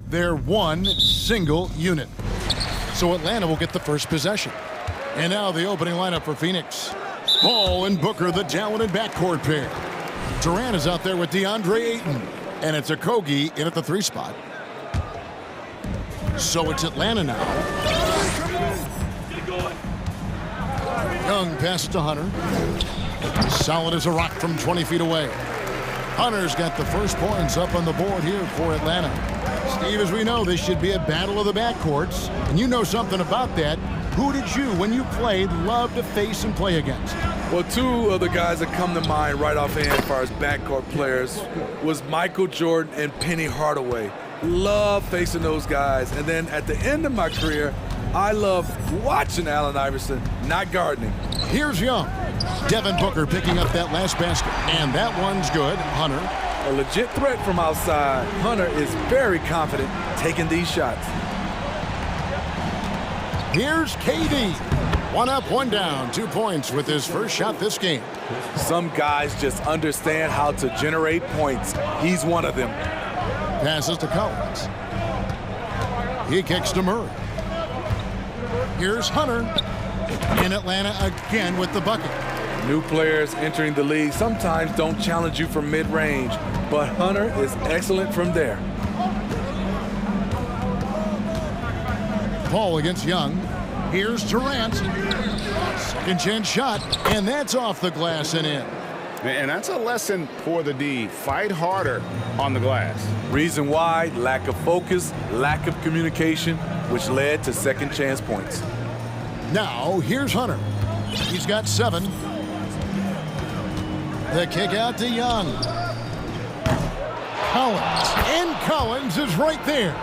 They're one single unit. So Atlanta will get the first possession. And now the opening lineup for Phoenix. Ball and Booker, the talented backcourt pair. Durant is out there with DeAndre Ayton. And it's Okogie in at the 3 spot. So it's Atlanta now. Young passes to Hunter. Solid as a rock from 20 feet away. Hunter's got the first points up on the board here for Atlanta. Steve, as we know, this should be a battle of the backcourts. And you know something about that. Who did you, when you played, love to face and play against? Well, 2 of the guys that come to mind right offhand as far as backcourt players was Michael Jordan and Penny Hardaway. Love facing those guys. And then at the end of my career, I love watching Allen Iverson, not guarding him. Here's Young. Devin Booker picking up that last basket. And that one's good. Hunter. A legit threat from outside. Hunter is very confident taking these shots. Here's KD. 1 up, 1 down. 2 points with his first shot this game. Some guys just understand how to generate points. He's one of them. Passes to Collins. He kicks to Murray. Here's Hunter. In Atlanta again with the bucket. New players entering the league sometimes don't challenge you from mid-range, but Hunter is excellent from there. Paul against Young. Here's Durant. Second chance shot, and that's off the glass and in. And that's a lesson for the D. Fight harder on the glass. Reason why: lack of focus, lack of communication, which led to second chance points. Now, here's Hunter. He's got 7. The kick out to Young. Collins. And Collins is right there.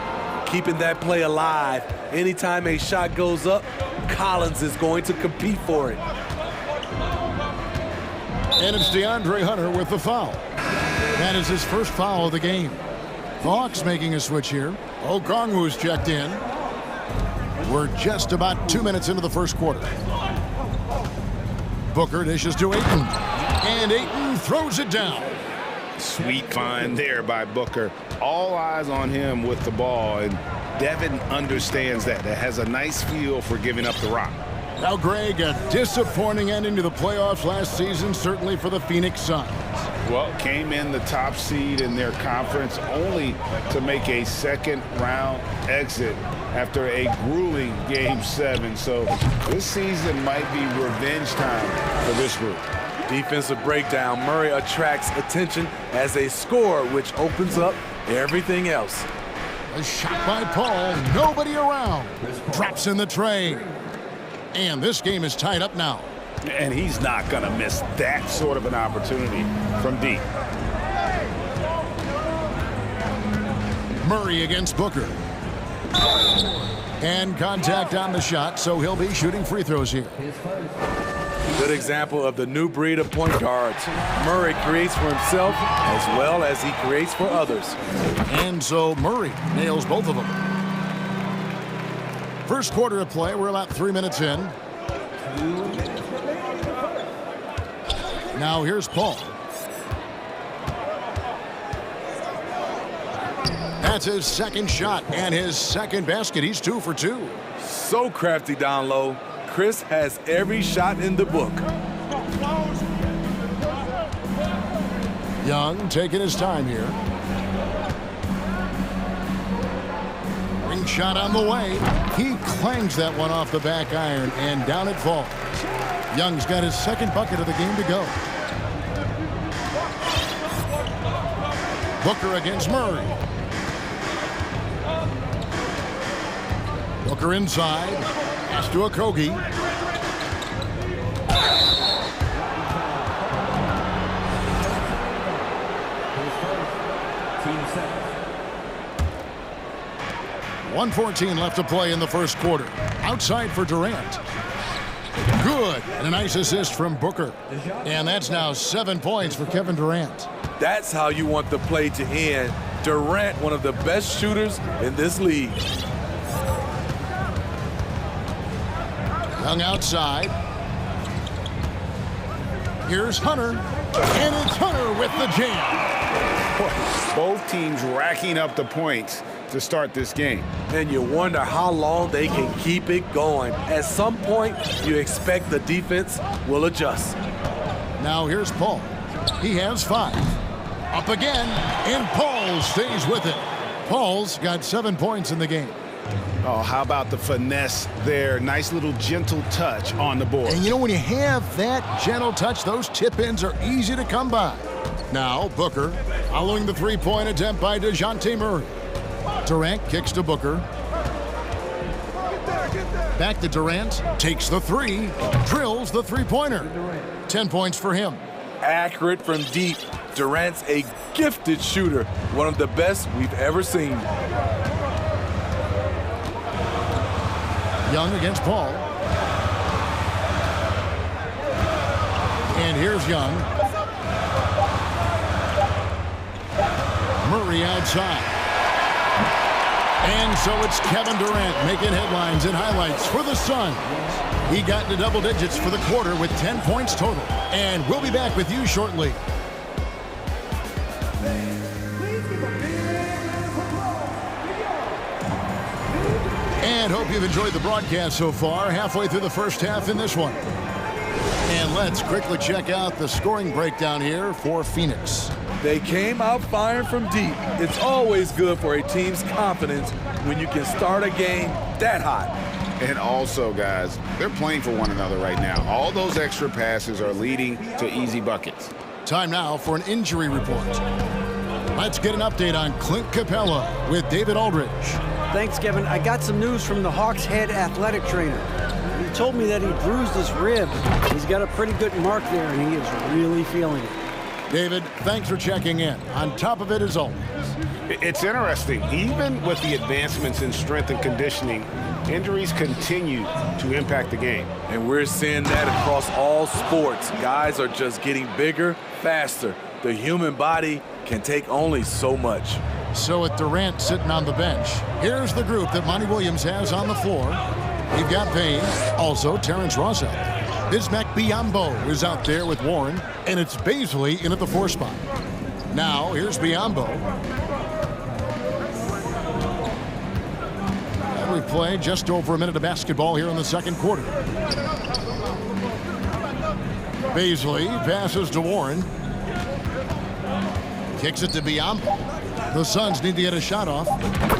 Keeping that play alive. Anytime a shot goes up, Collins is going to compete for it. And it's DeAndre Hunter with the foul. That is his first foul of the game. Hawks making a switch here. Okongwu's checked in. We're just about 2 minutes into the first quarter. Booker dishes to Ayton. And Ayton throws it down. Sweet find there by Booker. All eyes on him with the ball, and Devin understands that. That has a nice feel for giving up the rock. Now, Greg, a disappointing ending to the playoffs last season, certainly for the Phoenix Suns. Well, came in the top seed in their conference only to make a second-round exit after a grueling Game 7. So this season might be revenge time for this group. Defensive breakdown. Murray attracts attention as a scorer, which opens up everything else. A shot by Paul. Nobody around. Drops in the tray. And this game is tied up now. And he's not going to miss that sort of an opportunity from deep. Murray against Booker. And contact on the shot, so he'll be shooting free throws here. Good example of the new breed of point guards. Murray creates for himself as well as he creates for others. And so Murray nails both of them. First quarter of play, we're about 3 minutes in. Now here's Paul. That's his second shot and his second basket. He's 2 for 2. So crafty down low. Chris has every shot in the book. Young taking his time here. Ring shot on the way. He clangs that one off the back iron, and down it falls. Young's got his second bucket of the game to go. Booker against Murray. Booker inside. Pass to Okogie. .114 left to play in the first quarter. Outside for Durant. Good. And a nice assist from Booker. And that's now 7 points for Kevin Durant. That's how you want the play to end. Durant, one of the best shooters in this league. Young outside. Here's Hunter. And it's Hunter with the jam. Both teams racking up the points to start this game. And you wonder how long they can keep it going. At some point, you expect the defense will adjust. Now here's Paul. He has 5. Up again, and Paul stays with it. Paul's got 7 points in the game. Oh, how about the finesse there? Nice little gentle touch on the board. And you know, when you have that gentle touch, those tip-ins are easy to come by. Now, Booker, following the three-point attempt by DeJounte Murray. Durant kicks to Booker. Back to Durant, takes the 3, drills the three-pointer. 10 points for him. Accurate from deep. Durant's a gifted shooter, one of the best we've ever seen. Young against Paul. And here's Young. Murray outside. And so it's Kevin Durant making headlines and highlights for the Suns. He got into double digits for the quarter with 10 points total. And we'll be back with you shortly. And hope you've enjoyed the broadcast so far. Halfway through the first half in this one. And let's quickly check out the scoring breakdown here for Phoenix. They came out firing from deep. It's always good for a team's confidence when you can start a game that hot. And also, guys, they're playing for one another right now. All those extra passes are leading to easy buckets. Time now for an injury report. Let's get an update on Clint Capella with David Aldridge. Thanks, Kevin. I got some news from the Hawks head athletic trainer. He told me that he bruised his rib. He's got a pretty good mark there, and he is really feeling it. David, thanks for checking in. On top of it as always. It's interesting. Even with the advancements in strength and conditioning, injuries continue to impact the game. And we're seeing that across all sports. Guys are just getting bigger, faster. The human body can take only so much. So with Durant sitting on the bench, here's the group that Monty Williams has on the floor. We've got Payne, also Terrence Ross out there. Bismack Biyombo is out there with Warren, and it's Baisley in at the 4 spot. Now, here's Biyombo. And we've played just over a minute of basketball here in the second quarter. Baisley passes to Warren. Kicks it to Biyombo. The Suns need to get a shot off.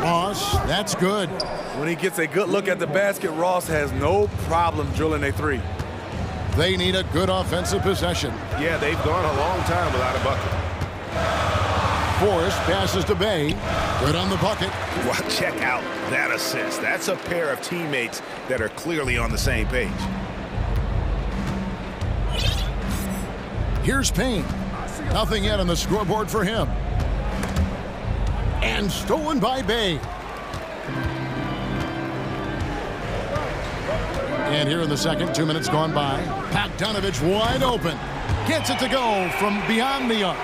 Ross, that's good. When he gets a good look at the basket, Ross has no problem drilling a 3. They need a good offensive possession. Yeah, they've gone a long time without a bucket. Forrest passes to Bay. Good on the bucket. Well, check out that assist. That's a pair of teammates that are clearly on the same page. Here's Payne. Nothing yet on the scoreboard for him. And stolen by Bay. And here in the second, 2 minutes gone by. Bogdanovich wide open. Gets it to go from beyond the arc.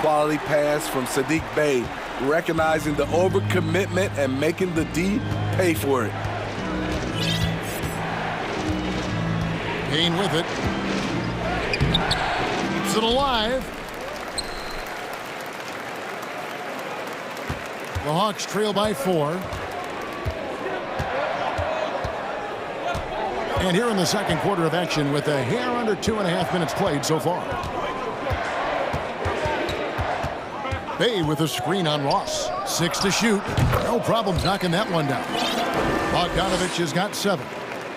Quality pass from Saddiq Bey, recognizing the overcommitment and making the D pay for it. Payne with it. Keeps it alive. The Hawks trail by 4. And here in the second quarter of action with a hair under 2.5 minutes played so far. Bay with a screen on Ross. 6 to shoot. No problems knocking that one down. Bogdanovich has got 7.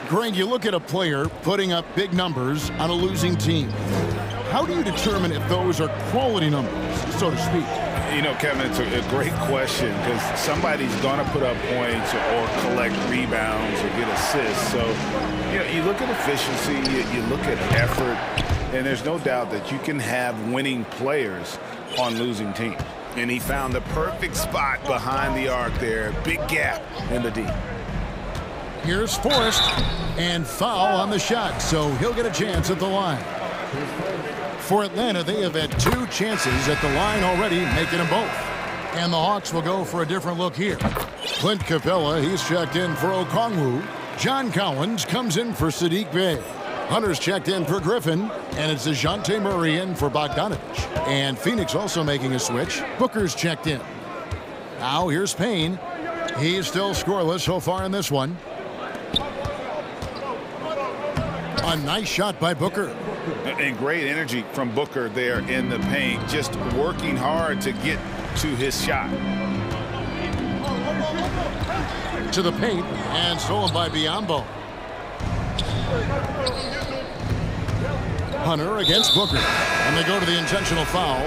Greg, you look at a player putting up big numbers on a losing team. How do you determine if those are quality numbers, so to speak? You know, Kevin, it's a great question because somebody's going to put up points or collect rebounds or get assists. So, you know, you look at efficiency, you look at effort, and there's no doubt that you can have winning players on losing teams. And he found the perfect spot behind the arc there. Big gap in the D. Here's Forrest, and foul on the shot, so he'll get a chance at the line. For Atlanta, they have had 2 chances at the line already, making them both. And the Hawks will go for a different look here. Clint Capella, he's checked in for Okongwu. John Collins comes in for Saddiq Bey. Hunter's checked in for Griffin, and it's DeJounte Murray in for Bogdanovich. And Phoenix also making a switch. Booker's checked in. Now here's Payne. He's still scoreless so far in this one. A nice shot by Booker. And great energy from Booker there in the paint, just working hard to get to his shot. To the paint and stolen by Biyombo. Hunter against Booker. And they go to the intentional foul.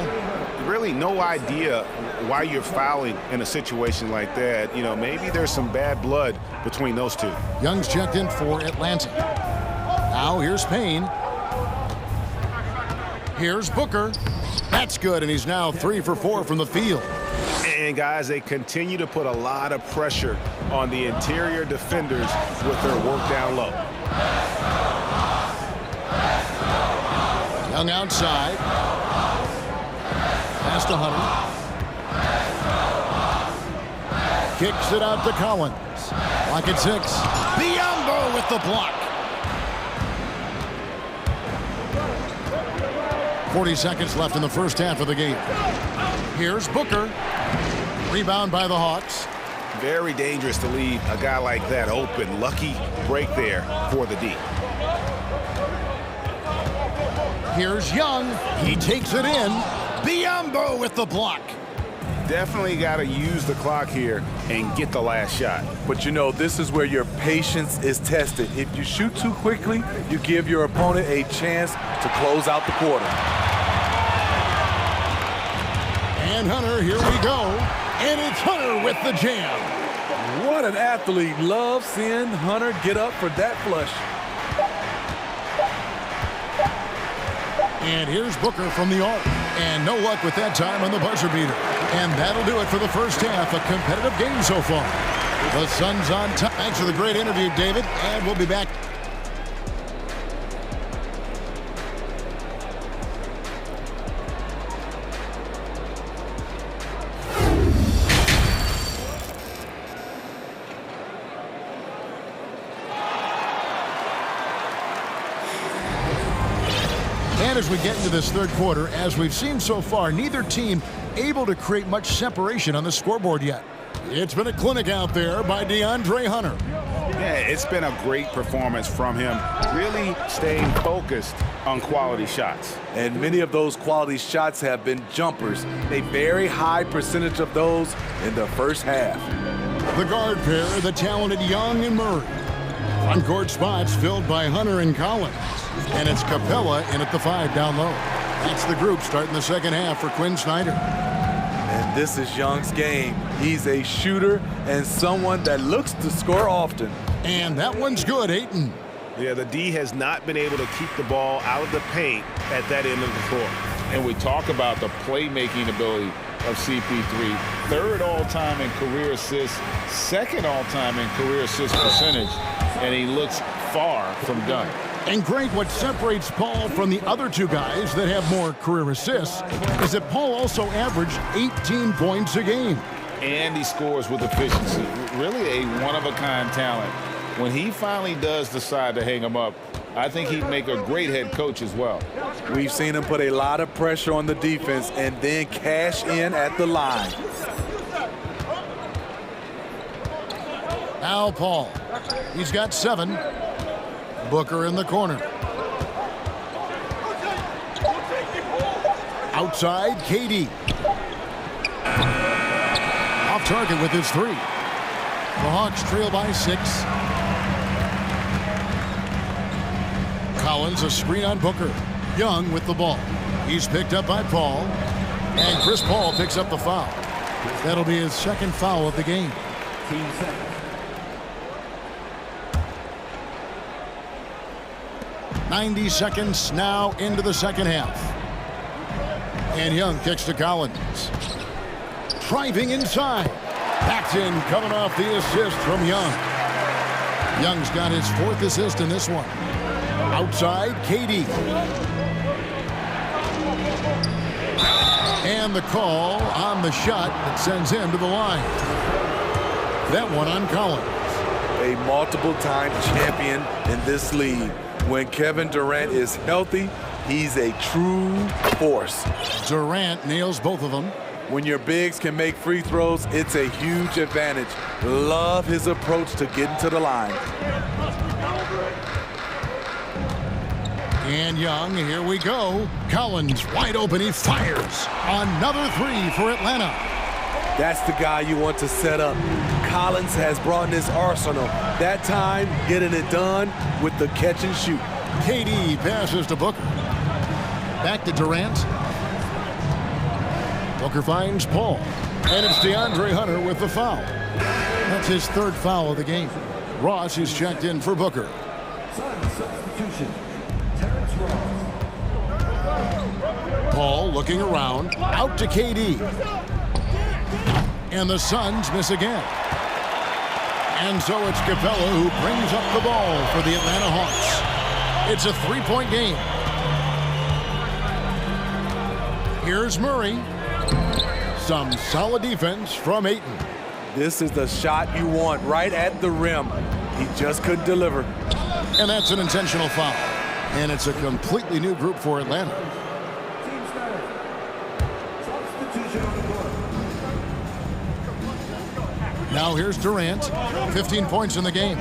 Really no idea why you're fouling in a situation like that. You know, maybe there's some bad blood between those two. Young's checked in for Atlanta. Now here's Payne. Here's Booker. That's good, and he's now 3 for 4 from the field. And guys, they continue to put a lot of pressure on the interior defenders with their work down low. Young outside. Pass to Hunter. Kicks it out to Collins. Lock at 6. Biyombo with the block. 40 seconds left in the first half of the game. Here's Booker. Rebound by the Hawks. Very dangerous to leave a guy like that open. Lucky break there for the D. Here's Young. He takes it in. Biyombo with the block. Definitely got to use the clock here and get the last shot. But you know, this is where your patience is tested. If you shoot too quickly, you give your opponent a chance to close out the quarter. And Hunter, here we go. And it's Hunter with the jam. What an athlete. Love seeing Hunter get up for that flush. And here's Booker from the arc. And no luck with that time on the buzzer beater. And that'll do it for the first half. A competitive game so far. The Suns on top. Thanks for the great interview, David. And we'll be back. And as we get into this third quarter, as we've seen so far, neither team able to create much separation on the scoreboard yet. It's been a clinic out there by DeAndre Hunter. Yeah, it's been a great performance from him, really staying focused on quality shots. And many of those quality shots have been jumpers. A very high percentage of those in the first half. The guard pair, the talented Young and Murray. Front court spots filled by Hunter and Collins. And it's Capella in at the 5 down low. That's the group starting the second half for Quinn Snyder. And this is Young's game. He's a shooter and someone that looks to score often. And that one's good, Ayton. Yeah, the D has not been able to keep the ball out of the paint at that end of the court. And we talk about the playmaking ability of CP3. 3rd all-time in career assists, 2nd all-time in career assist percentage, and he looks far from done. And Greg, what separates Paul from the other two guys that have more career assists is that Paul also averaged 18 points a game. And he scores with efficiency. Really a one-of-a-kind talent. When he finally does decide to hang him up, I think he'd make a great head coach as well. We've seen him put a lot of pressure on the defense and then cash in at the line. Now Paul. He's got 7. Booker in the corner. Outside, KD. Off target with his 3. The Hawks trail by 6. Collins, a screen on Booker. Young with the ball. He's picked up by Paul. And Chris Paul picks up the foul. That'll be his 2nd foul of the game. 90 seconds now into the second half. And Young kicks to Collins. Driving inside. Backed in, coming off the assist from Young. Young's got his 4th assist in this one. Outside, KD. And the call on the shot that sends him to the line. That one on Collins. A multiple-time champion in this league. When Kevin Durant is healthy, he's a true force. Durant nails both of them. When your bigs can make free throws, it's a huge advantage. Love his approach to getting to the line. And Young, here we go. Collins wide open, he fires. Another three for Atlanta. That's the guy you want to set up. Collins has brought in his arsenal. That time, getting it done with the catch and shoot. KD passes to Booker. Back to Durant. Booker finds Paul. And it's DeAndre Hunter with the foul. That's his third foul of the game. Ross is checked in for Booker. Paul looking around. Out to KD. And the Suns miss again. And so it's Capella who brings up the ball for the Atlanta Hawks. It's a three-point game. Here's Murray. Some solid defense from Ayton. This is the shot you want right at the rim. He just couldn't deliver. And that's an intentional foul. And it's a completely new group for Atlanta. Now here's Durant, 15 points in the game.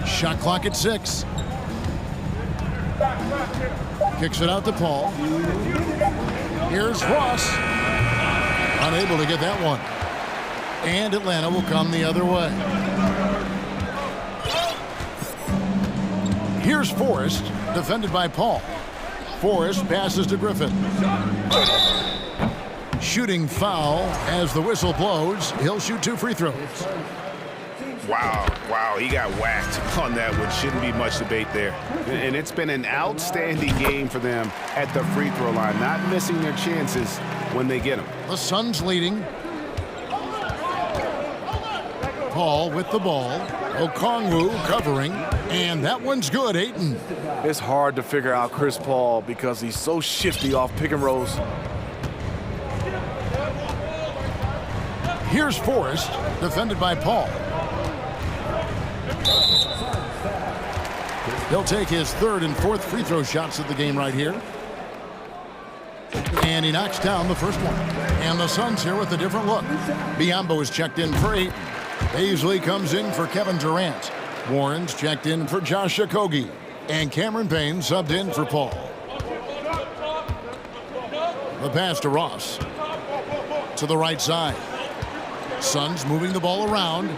Shot clock at 6. Kicks it out to Paul. Here's Ross. Unable to get that one. And Atlanta will come the other way. Here's Forrest, defended by Paul. Forrest passes to Griffin. Shooting foul as the whistle blows. He'll shoot 2 free throws. Wow, he got whacked on that one. Shouldn't be much debate there. And it's been an outstanding game for them at the free throw line, not missing their chances when they get them. The Suns leading. Paul with the ball. Okongwu covering. And that one's good, Ayton. It's hard to figure out Chris Paul because he's so shifty off pick and rolls. Here's Forrest, defended by Paul. He'll take his third and fourth free throw shots of the game right here. And he knocks down the first one. And the Suns here with a different look. Biyombo is checked in for Ayton. Paisley comes in for Kevin Durant. Warren's checked in for Josh Okogie. And Cameron Payne subbed in for Paul. The pass to Ross. To the right side. Suns moving the ball around.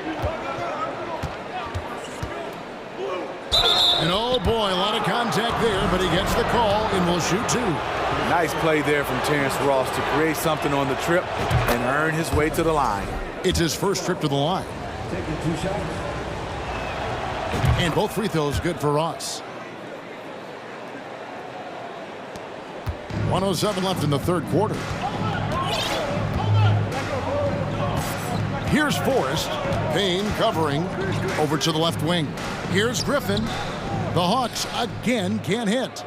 And oh boy, a lot of contact there, but he gets the call and will shoot 2. Nice play there from Terrence Ross to create something on the trip and earn his way to the line. It's his first trip to the line. Taking 2 shots. And both free throws good for Ross. 1:07 left in the third quarter. Here's Forrest. Payne covering over to the left wing. Here's Griffin. The Hawks again can't hit.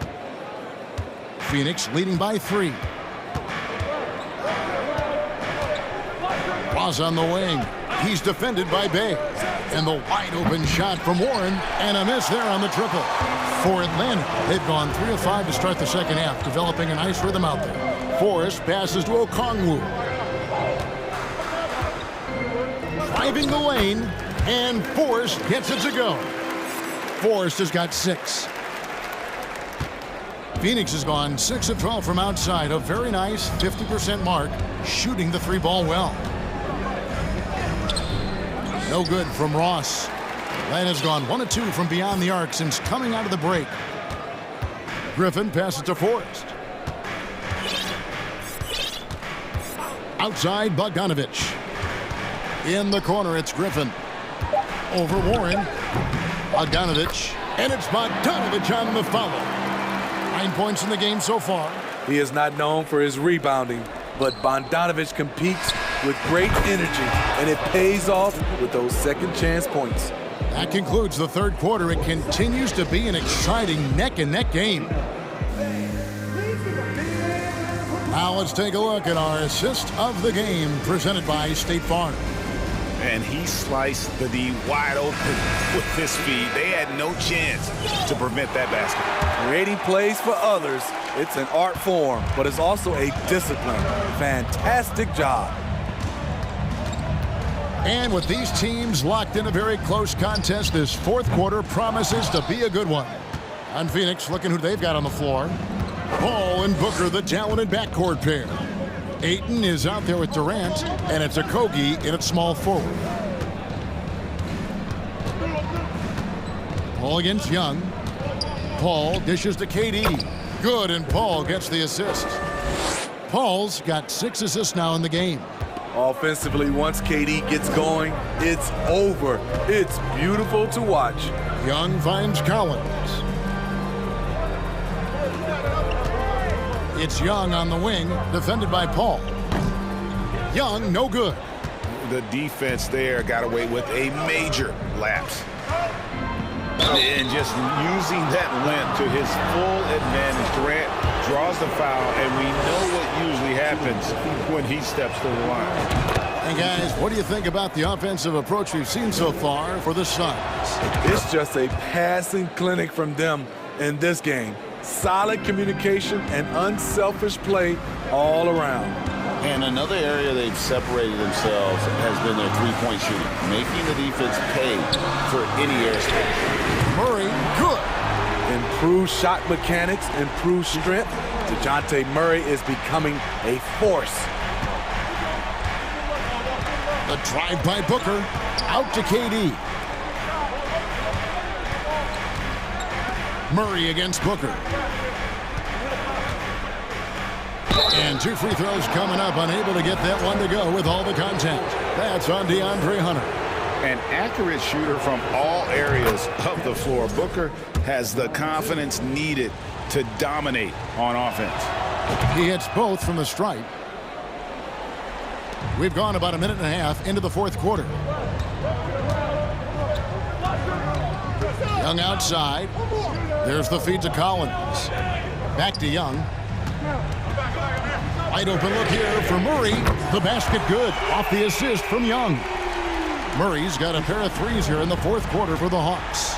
Phoenix leading by 3. Ross on the wing. He's defended by Bay. And the wide open shot from Warren. And a miss there on the triple. For Atlanta, they've gone 3 of 5 to start the second half, developing a nice rhythm out there. Forrest passes to Okongwu. Driving the lane, and Forrest gets it to go. Forrest has got 6. Phoenix has gone 6 of 12 from outside, a very nice 50% mark, shooting the 3-ball well. No good from Ross. Atlanta's gone 1 of 2 from beyond the arc since coming out of the break. Griffin passes to Forrest. Outside, Bogdanovich. In the corner, it's Griffin. Over Warren. Bogdanovich. And it's Bogdanovich on the follow. 9 points in the game so far. He is not known for his rebounding, but Bogdanovich competes with great energy, and it pays off with those second chance points. That concludes the third quarter. It continues to be an exciting neck-and-neck game. Now let's take a look at our assist of the game presented by State Farm. and he sliced the D wide open with his feed. They had no chance to prevent that basket. Creating plays for others, it's an art form, but it's also a discipline. Fantastic job. And with these teams locked in a very close contest, this fourth quarter promises to be a good one. On Phoenix, looking who they've got on the floor. Paul and Booker, the talented backcourt pair. Ayton is out there with Durant, and it's Okogie in at small forward. Paul against Young. Paul dishes to KD. Good, and Paul gets the assist. Paul's got 6 assists now in the game. Offensively, once KD gets going, it's over. It's beautiful to watch. Young finds Collins. It's Young on the wing, defended by Paul. Young, no good. The defense there got away with a major lapse. And just using that length to his full advantage, Durant draws the foul, and we know what usually happens when he steps to the line. And guys, what do you think about the offensive approach we've seen so far for the Suns? It's just a passing clinic from them in this game. Solid communication and unselfish play all around. And another area they've separated themselves has been their three-point shooting, making the defense pay for any airspace. Murray, good. Improved shot mechanics, improved strength. DeJounte Murray is becoming a force. The drive by Booker, out to KD. Murray against Booker. And 2 free throws coming up, unable to get that one to go with all the contact. That's on DeAndre Hunter. An accurate shooter from all areas of the floor. Booker has the confidence needed to dominate on offense. He hits both from the stripe. We've gone about a minute and a half into the fourth quarter. Young outside. There's the feed to Collins. Back to Young. Wide open look here for Murray. The basket good. Off the assist from Young. Murray's got a pair of threes here in the fourth quarter for the Hawks.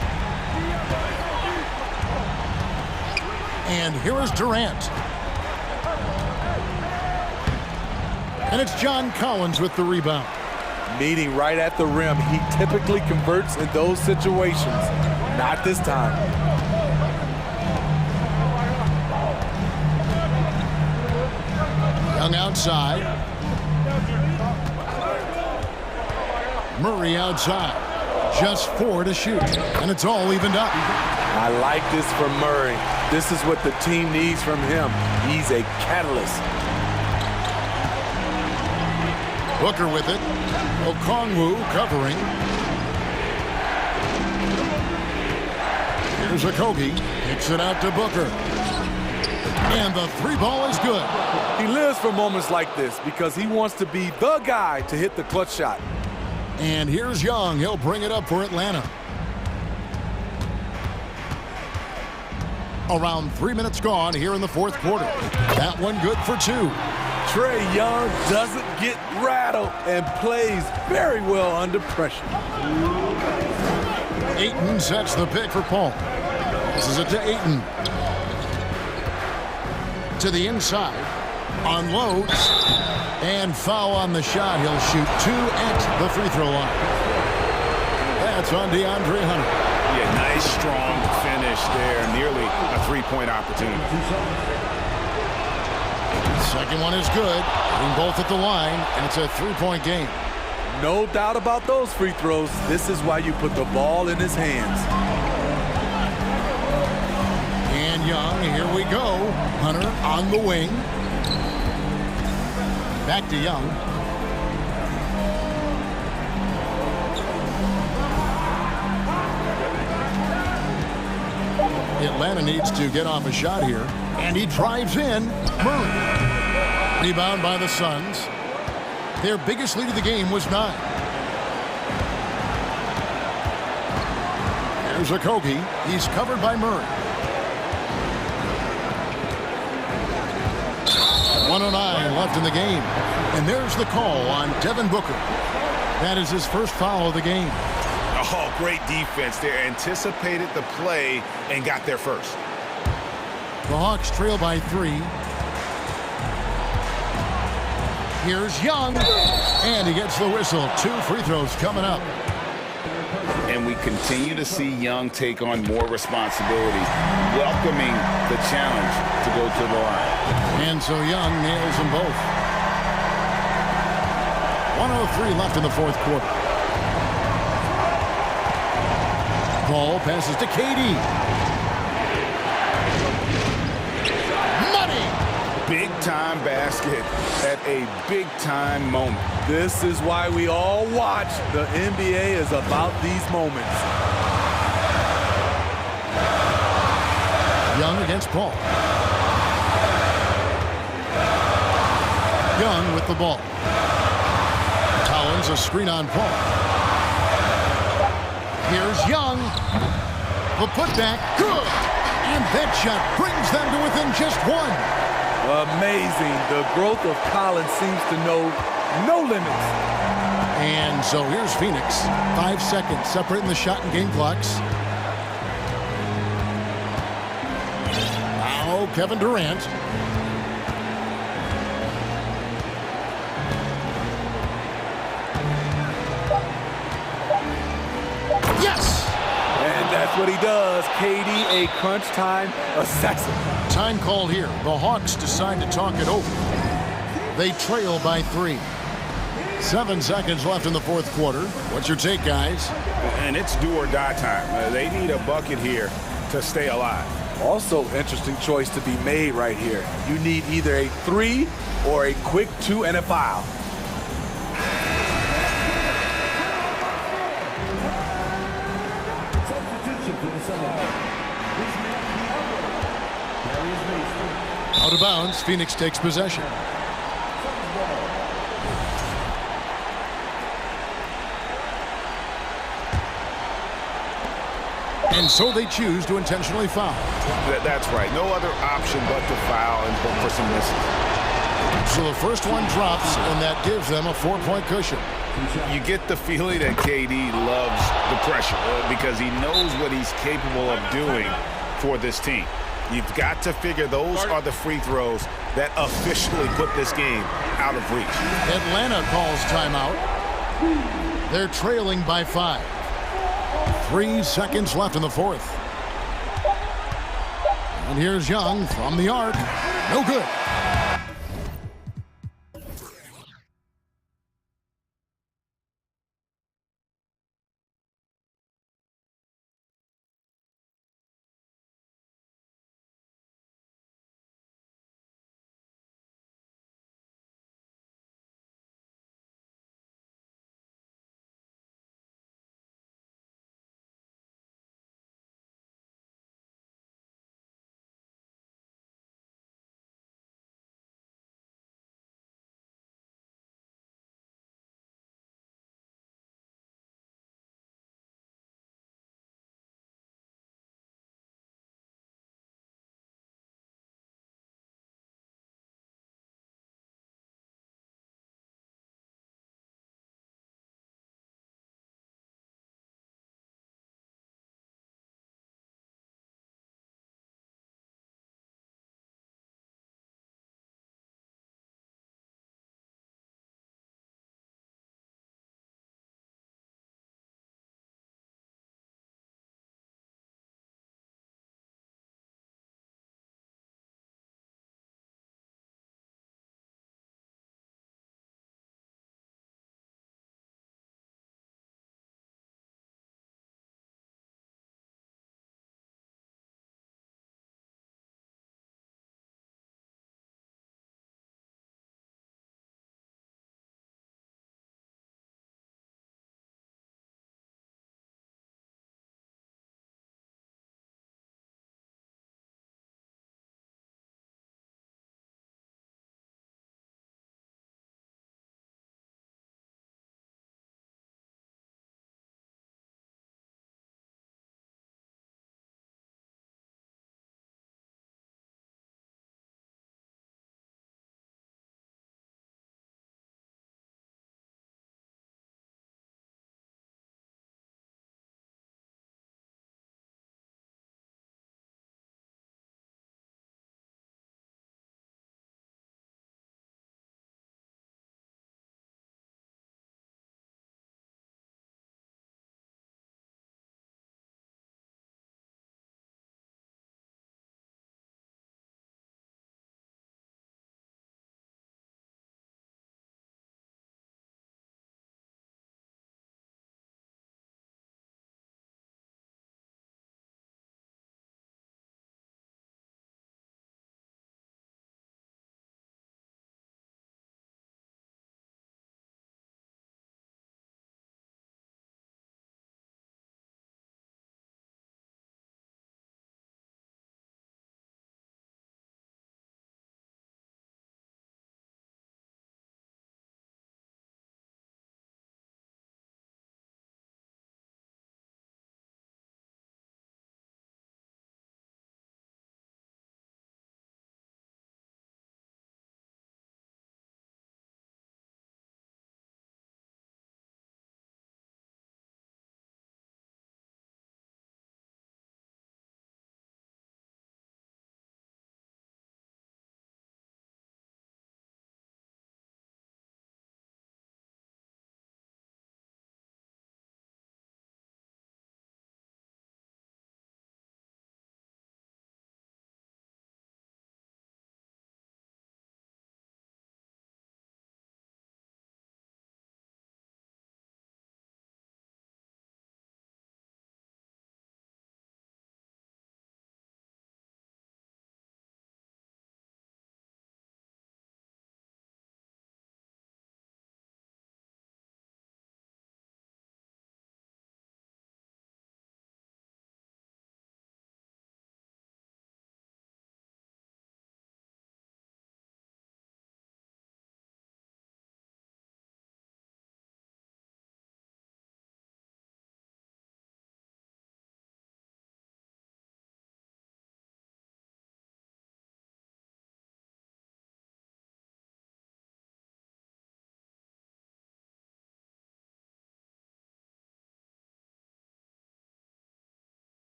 And here is Durant. And it's John Collins with the rebound. Meeting right at the rim. He typically converts in those situations. Not this time. Young outside. Murray outside. Just 4 to shoot. And it's all evened up. I like this from Murray. This is what the team needs from him. He's a catalyst. Booker with it. Okongwu covering. Here's Okogie. Kicks it out to Booker. And the 3 ball is good. He lives for moments like this because he wants to be the guy to hit the clutch shot. And here's Young. He'll bring it up for Atlanta. Around 3 minutes gone here in the fourth quarter. That one good for 2. Trae Young doesn't get rattled and plays very well under pressure. Ayton sets the pick for Paul. This is it to Ayton. To the inside. Unloads. And foul on the shot. He'll shoot 2 at the free throw line. That's on DeAndre Hunter. Yeah, nice, strong finish there. Nearly a 3-point opportunity. Second one is good. Hitting both at the line, and it's a 3-point game. No doubt about those free throws. This is why you put the ball in his hands. And Young, here we go. Hunter on the wing. Back to Young. Atlanta needs to get off a shot here. And he drives in. Murray. Rebound by the Suns. Their biggest lead of the game was 9. There's Okogie. He's covered by Murray. 1:09 left in the game. And there's the call on Devin Booker. That is his first foul of the game. Oh, great defense there. Anticipated the play and got there first. The Hawks trail by 3. Here's Young, and he gets the whistle. 2 free throws coming up. And we continue to see Young take on more responsibility, welcoming the challenge to go to the line. And so Young nails them both. 1:03 left in the fourth quarter. Ball passes to KD. Money! Big-time basket at a big-time moment. This is why we all watch. The NBA is about these moments. Young against Paul. Young with the ball. Collins a screen on Paul. Here's Young. The putback, good. And that shot brings them to within just 1. Amazing. The growth of Collins seems to know no limits. And so here's Phoenix. 5 seconds separating the shot and game clocks. Now Kevin Durant. Yes! And that's what he does. KD, a crunch time assassin. Time called here. The Hawks decide to talk it over. They trail by 3. 7 seconds left in the fourth quarter. What's your take, guys? And it's do or die time. They need a bucket here to stay alive. Also, interesting choice to be made right here. You need either a 3 or a quick 2 and a foul. Out of bounds, Phoenix takes possession. And so they choose to intentionally foul. That's right. No other option but to foul and hope for some misses. So the first one drops, and that gives them a 4-point cushion. You get the feeling that KD loves the pressure because he knows what he's capable of doing for this team. You've got to figure those are the free throws that officially put this game out of reach. Atlanta calls timeout. They're trailing by 5. 3 seconds left in the fourth. And here's Young from the arc. No good.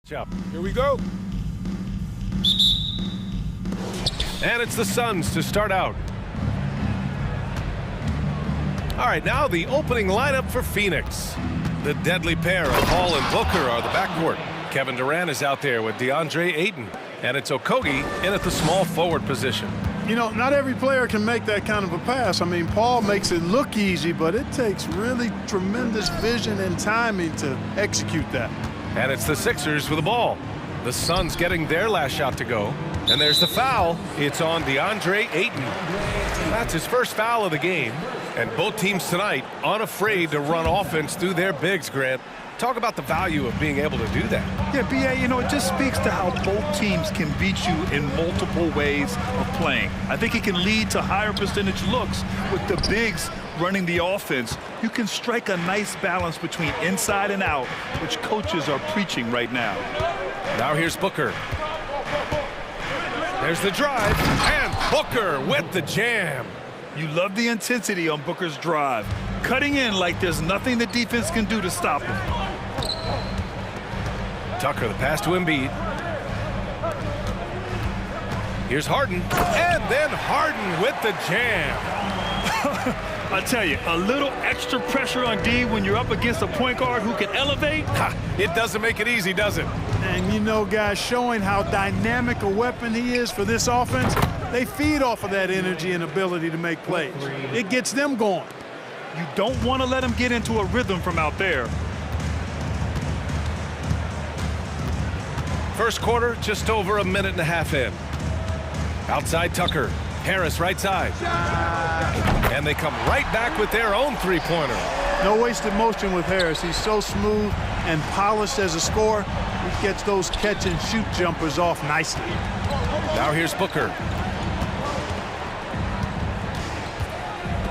Here we go. And it's the Suns to start out. All right, now the opening lineup for Phoenix. The deadly pair of Hall and Booker are the backcourt. Kevin Durant is out there with DeAndre Ayton. And it's Okogie in at the small forward position. You know, not every player can make that kind of a pass. I mean, Paul makes it look easy, but it takes really tremendous vision and timing to execute that. And it's the Sixers with the ball. The Suns getting their last shot to go. And there's the foul. It's on DeAndre Ayton. That's his first foul of the game. And both teams tonight unafraid to run offense through their bigs, Grant. Talk about the value of being able to do that. Yeah, B.A., you know, it just speaks to how both teams can beat you in multiple ways of playing. I think it can lead to higher percentage looks with the bigs running the offense. You can strike a nice balance between inside and out, which coaches are preaching right now. Now here's Booker. There's the drive, and Booker with the jam. You love the intensity on Booker's drive, cutting in like there's nothing the defense can do to stop him. Tucker, the pass to Embiid. Here's Harden, and then Harden with the jam. I tell you, a little extra pressure on D when you're up against a point guard who can elevate. It doesn't make it easy, does it? And you know, guys, showing how dynamic a weapon he is for this offense, they feed off of that energy and ability to make plays. It gets them going. You don't want to let him get into a rhythm from out there. First quarter, just over a minute and a half in. Outside Tucker. Harris right side. And they come right back with their own three-pointer. No wasted motion with Harris. He's so smooth and polished as a scorer. He gets those catch-and-shoot jumpers off nicely. Now here's Booker.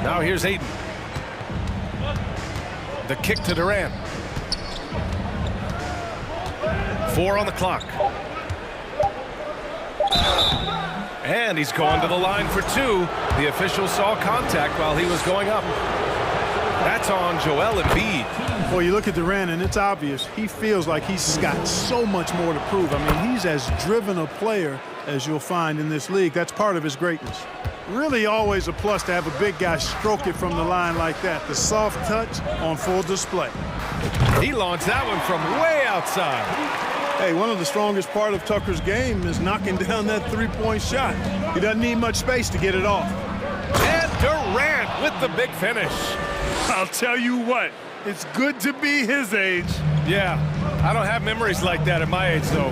Now here's Ayton. The kick to Durant. 4 on the clock. And he's gone to the line for 2. The official saw contact while he was going up. That's on Joel Embiid. Well, you look at Durant, and it's obvious. He feels like he's got so much more to prove. I mean, he's as driven a player as you'll find in this league. That's part of his greatness. Really always a plus to have a big guy stroke it from the line like that. The soft touch on full display. He launched that one from way outside. Hey, one of the strongest part of Tucker's game is knocking down that three-point shot. He doesn't need much space to get it off. And Durant with the big finish. I'll tell you what, it's good to be his age. Yeah, I don't have memories like that at my age, though.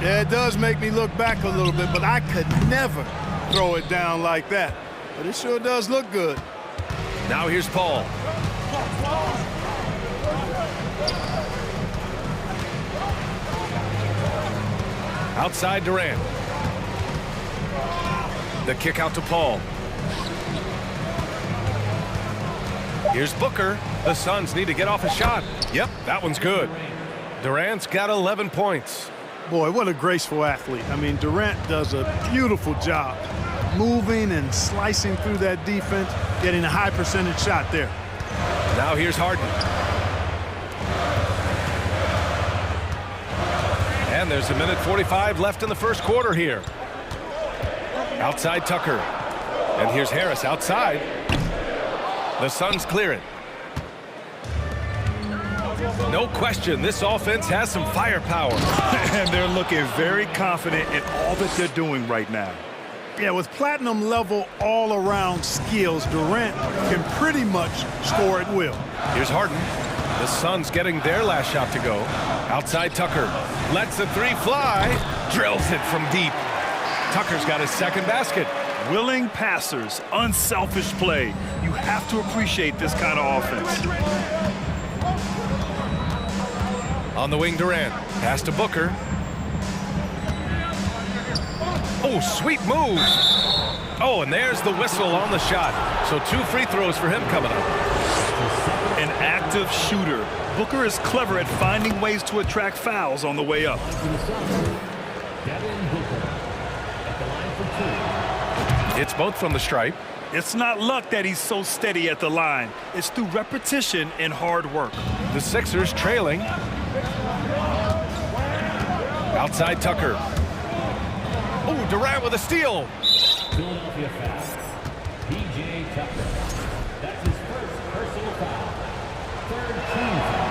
Yeah, it does make me look back a little bit, but I could never throw it down like that. But it sure does look good. Now here's Paul. Outside Durant. The kick out to Paul. Here's Booker. The Suns need to get off a shot. Yep, that one's good. Durant's got 11 points. Boy, what a graceful athlete. I mean, Durant does a beautiful job moving and slicing through that defense, getting a high percentage shot there. Now here's Harden. And there's 1:45 left in the first quarter here. Outside Tucker. And here's Harris outside. The Suns clear it. No question, this offense has some firepower. And they're looking very confident in all that they're doing right now. Yeah, with platinum-level all-around skills, Durant can pretty much score at will. Here's Harden. The Suns getting their last shot to go. Outside Tucker. Lets the three fly. Drills it from deep. Tucker's got his second basket. Willing passers, unselfish play. You have to appreciate this kind of offense. On the wing, Durant. Pass to Booker. Oh, sweet move. Oh, and there's the whistle on the shot. So 2 free throws for him coming up. An active shooter. Booker is clever at finding ways to attract fouls on the way up. It's both from the stripe. It's not luck that he's so steady at the line. It's through repetition and hard work. The Sixers trailing. Outside Tucker. Oh, Durant with a steal. Philadelphia foul. P.J. Tucker. That's his first personal foul. Third team foul.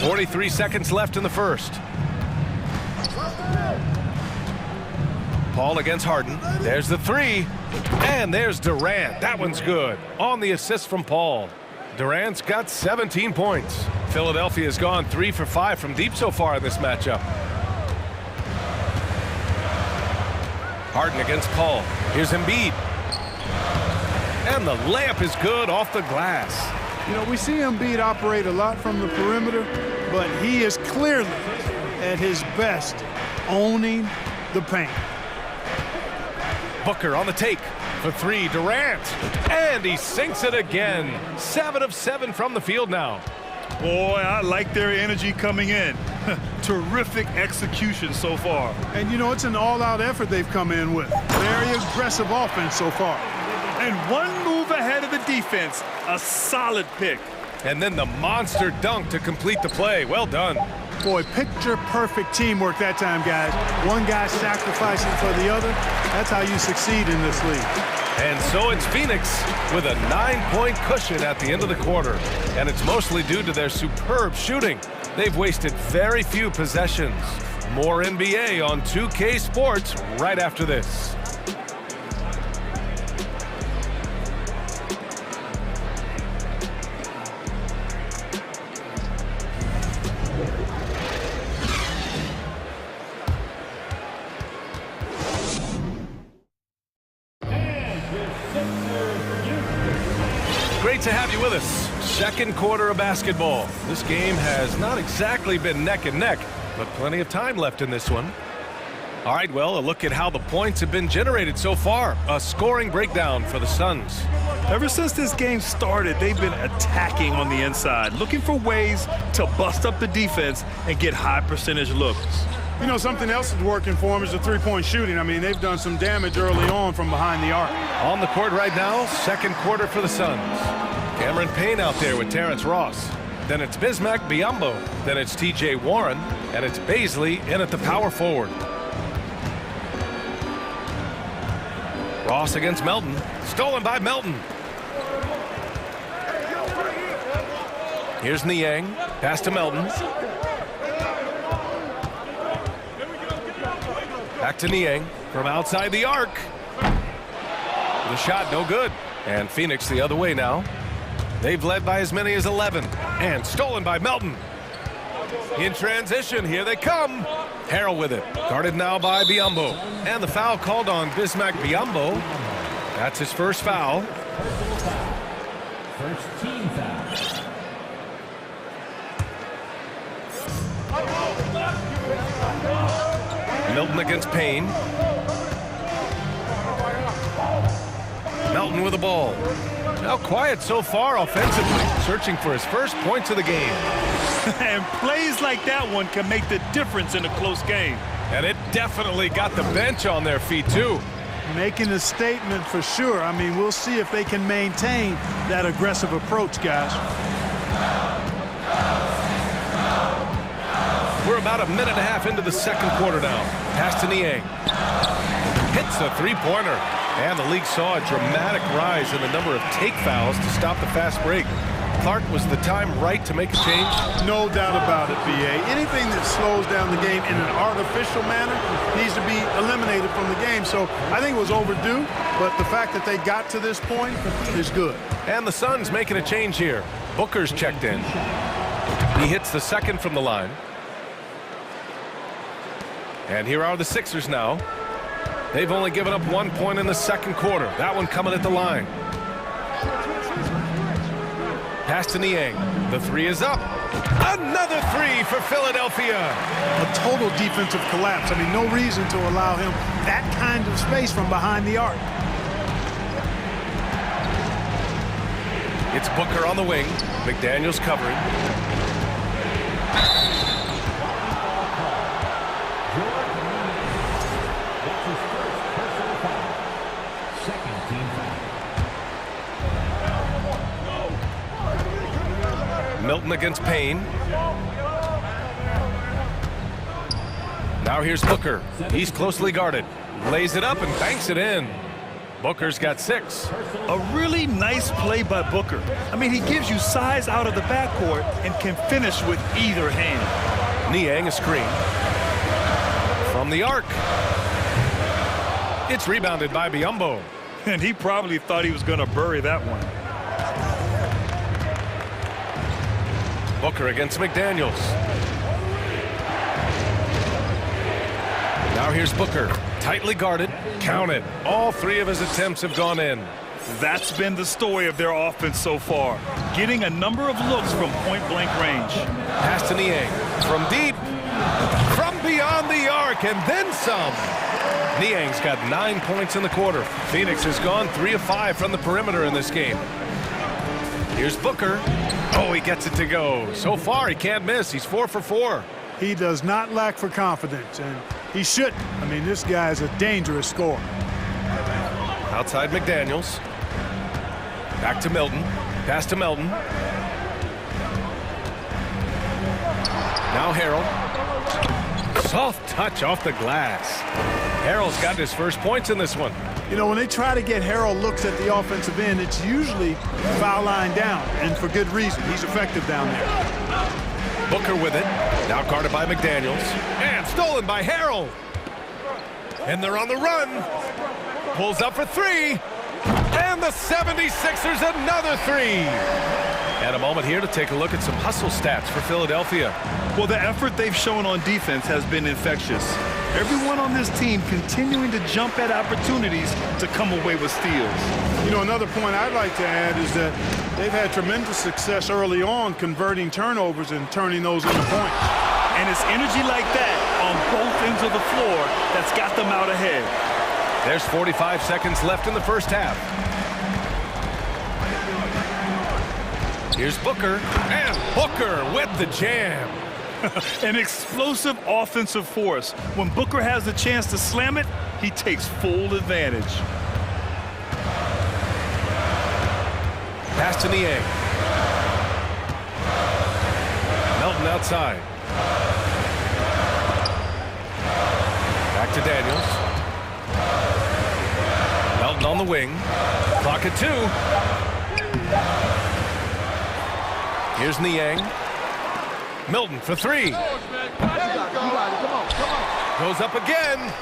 43 seconds left in the first. Paul against Harden. There's the three. And there's Durant. That one's good. On the assist from Paul. Durant's got 17 points. Philadelphia's gone 3 for 5 from deep so far in this matchup. Harden against Paul. Here's Embiid. And the layup is good off the glass. You know, we see Embiid operate a lot from the perimeter, but he is clearly at his best owning the paint. Booker on the take for three. Durant. And he sinks it again. 7 of 7 from the field now. Boy, I like their energy coming in. Terrific execution so far. And, you know, it's an all-out effort they've come in with. Very aggressive offense so far. And one move ahead of the defense. A solid pick. And then the monster dunk to complete the play. Well done. Boy, picture-perfect teamwork that time, guys. One guy sacrificing for the other. That's how you succeed in this league. And so it's Phoenix with a 9-point cushion at the end of the quarter. And it's mostly due to their superb shooting. They've wasted very few possessions. More NBA on 2K Sports right after this. Great to have you with us. Second quarter of basketball. This game has not exactly been neck and neck, but plenty of time left in this one. All right, well, a look at how the points have been generated so far. A scoring breakdown for the Suns. Ever since this game started, they've been attacking on the inside, looking for ways to bust up the defense and get high percentage looks. You know, something else is working for them is the three-point shooting. I mean, they've done some damage early on from behind the arc. On the court right now, second quarter for the Suns. Cameron Payne out there with Terrence Ross. Then it's Bismack Biyombo. Then it's T.J. Warren. And it's Baisley in at the power forward. Ross against Melton. Stolen by Melton. Here's Niang. Pass to Melton. Back to Niang from outside the arc. The shot no good. And Phoenix the other way now. They've led by as many as 11. And stolen by Melton. In transition, here they come. Harrell with it. Guarded now by Biyombo. And the foul called on Bismack Biyombo. That's his first foul. First team foul. Melton against Payne. Melton with the ball. Now quiet so far offensively, searching for his first points of the game. And plays like that one can make the difference in a close game. And it definitely got the bench on their feet too. Making a statement for sure. I mean, we'll see if they can maintain that aggressive approach, guys. We're about a minute and a half into the second quarter now. Pass to Niang. Hits a three-pointer. And the league saw a dramatic rise in the number of take fouls to stop the fast break. Clark, was the time right to make a change? No doubt about it, B.A. Anything that slows down the game in an artificial manner needs to be eliminated from the game. So I think it was overdue, but the fact that they got to this point is good. And the Suns making a change here. Booker's checked in. He hits the second from the line. And here are the Sixers now. They've only given up 1 point in the second quarter. That one coming at the line. Pass to Niang. The three is up. Another three for Philadelphia. A total defensive collapse. I mean, no reason to allow him that kind of space from behind the arc. It's Booker on the wing. McDaniels covering. Milton against Payne. Now here's Booker. He's closely guarded. Lays it up and banks it in. Booker's got 6. A really nice play by Booker. I mean, he gives you size out of the backcourt and can finish with either hand. Niang a screen. From the arc. It's rebounded by Biyombo. And he probably thought he was going to bury that one. Booker against McDaniels. Now here's Booker. Tightly guarded. Counted. All 3 of his attempts have gone in. That's been the story of their offense so far. Getting a number of looks from point-blank range. Pass to Niang. From deep. From beyond the arc, and then some. Niang's got 9 points in the quarter. Phoenix has gone 3 of 5 from the perimeter in this game. Here's Booker. Oh, he gets it to go. So far, he can't miss. He's 4 for 4. He does not lack for confidence, and he shouldn't. I mean, this guy's a dangerous scorer. Outside McDaniels. Back to Milton. Pass to Milton. Now Harrell. Soft touch off the glass. Harrell's got his first points in this one. You know, when they try to get Harrell looks at the offensive end, it's usually foul line down, and for good reason. He's effective down there. Booker with it. Now guarded by McDaniels. And stolen by Harrell. And they're on the run. Pulls up for 3. And the 76ers another 3. And a moment here to take a look at some hustle stats for Philadelphia. Well, the effort they've shown on defense has been infectious. Everyone on this team continuing to jump at opportunities to come away with steals. You know, another point I'd like to add is that they've had tremendous success early on converting turnovers and turning those into points. And it's energy like that on both ends of the floor that's got them out ahead. There's 45 seconds left in the first half. Here's Booker, and Booker with the jam. An explosive offensive force. When Booker has the chance to slam it, he takes full advantage. Pass to Niang. Milton outside. Back to Daniels. Milton on the wing. Clock at 2. Here's Niang. Milton for 3. Goes up again.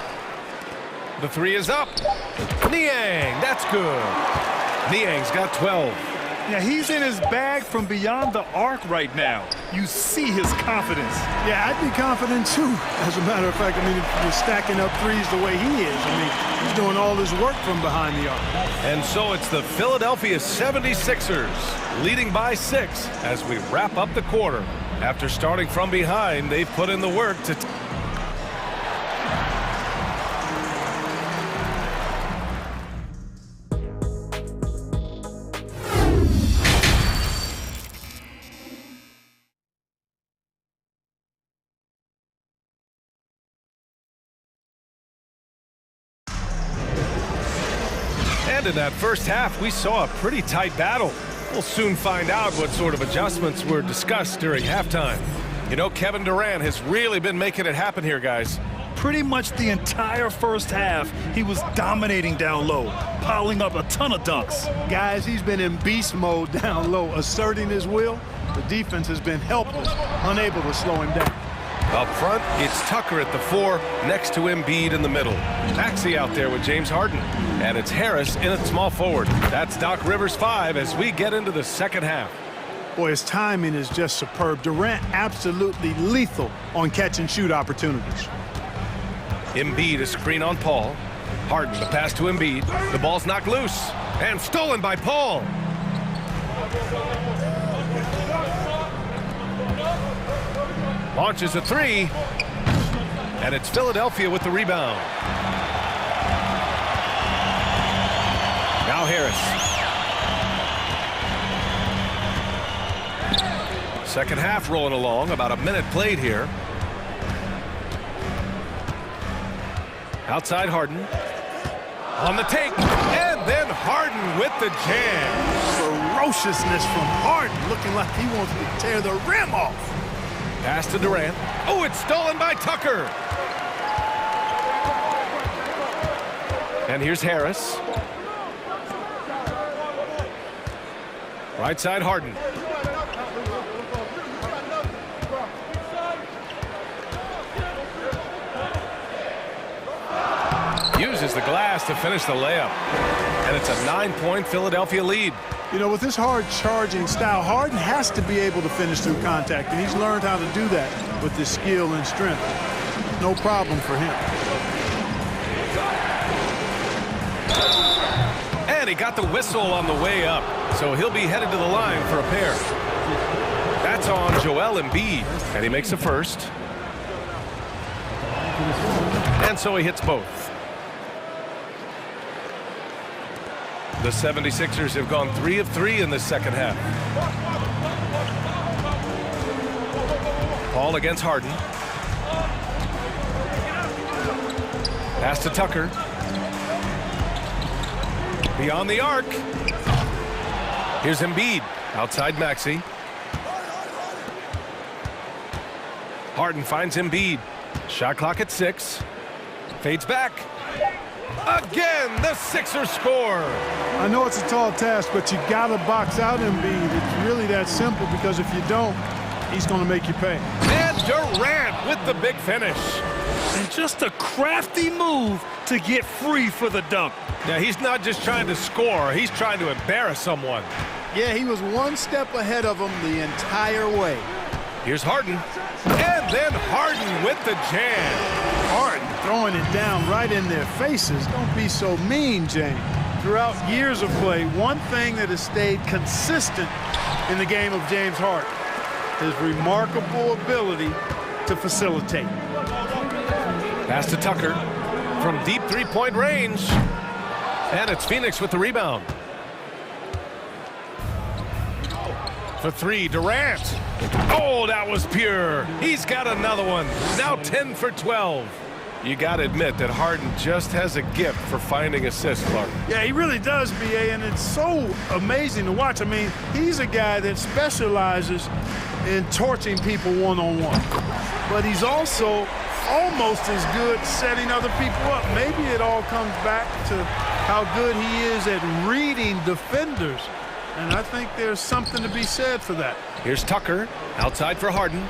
The 3 is up. Niang, that's good. Niang's got 12. Yeah, he's in his bag from beyond the arc right now. You see his confidence. Yeah, I'd be confident too. As a matter of fact, I mean, if you're stacking up threes the way he is, I mean, he's doing all his work from behind the arc. And so it's the Philadelphia 76ers leading by 6 as we wrap up the quarter. After starting from behind, they've put in the work to... And in that first half, we saw a pretty tight battle. We'll soon find out what sort of adjustments were discussed during halftime. You know, Kevin Durant has really been making it happen here, guys. Pretty much the entire first half, he was dominating down low, piling up a ton of dunks. Guys, he's been in beast mode down low, asserting his will. The defense has been helpless, unable to slow him down. Up front, it's Tucker at the 4, next to Embiid in the middle. Maxey out there with James Harden. And it's Harris in at small forward. That's Doc Rivers 5 as we get into the second half. Boy, his timing is just superb. Durant absolutely lethal on catch and shoot opportunities. Embiid a screen on Paul. Harden the pass to Embiid. The ball's knocked loose and stolen by Paul. Launches a 3. And it's Philadelphia with the rebound. Now Harris. Second half rolling along, about a minute played here. Outside Harden. On the take, and And then Harden with the jam. Ferociousness from Harden, looking like he wants to tear the rim off. Pass to Durant. Oh, it's stolen by Tucker. And here's Harris. Right side, Harden. Uses the glass to finish the layup. And it's a 9-point Philadelphia lead. You know, with his hard charging style, Harden has to be able to finish through contact, and he's learned how to do that with his skill and strength. No problem for him. And he got the whistle on the way up, so he'll be headed to the line for a pair. That's on Joel Embiid, and he makes a first. And so he hits both. The 76ers have gone 3 of 3 in the second half. Paul against Harden. Pass to Tucker. Beyond the arc. Here's Embiid. Outside Maxey. Harden finds Embiid. Shot clock at 6. Fades back. Again, the Sixers score. I know it's a tall task, but you got to box out Embiid. It's really that simple, because if you don't, he's going to make you pay. And Durant with the big finish. And just a crafty move to get free for the dunk. Now, he's not just trying to score. He's trying to embarrass someone. Yeah, he was one step ahead of him the entire way. Here's Harden. And then Harden with the jam. Harden throwing it down right in their faces. Don't be so mean, James. Throughout years of play, one thing that has stayed consistent in the game of James Harden, his remarkable ability to facilitate. Pass to Tucker from deep three-point range. And it's Phoenix with the rebound. For 3, Durant. Oh, that was pure. He's got another one. Now 10 for 12. You got to admit that Harden just has a gift for finding assists, Clark. Yeah, he really does, B.A., and it's so amazing to watch. I mean, he's a guy that specializes in torching people one-on-one. But he's also almost as good setting other people up. Maybe it all comes back to how good he is at reading defenders. And I think there's something to be said for that. Here's Tucker, outside for Harden.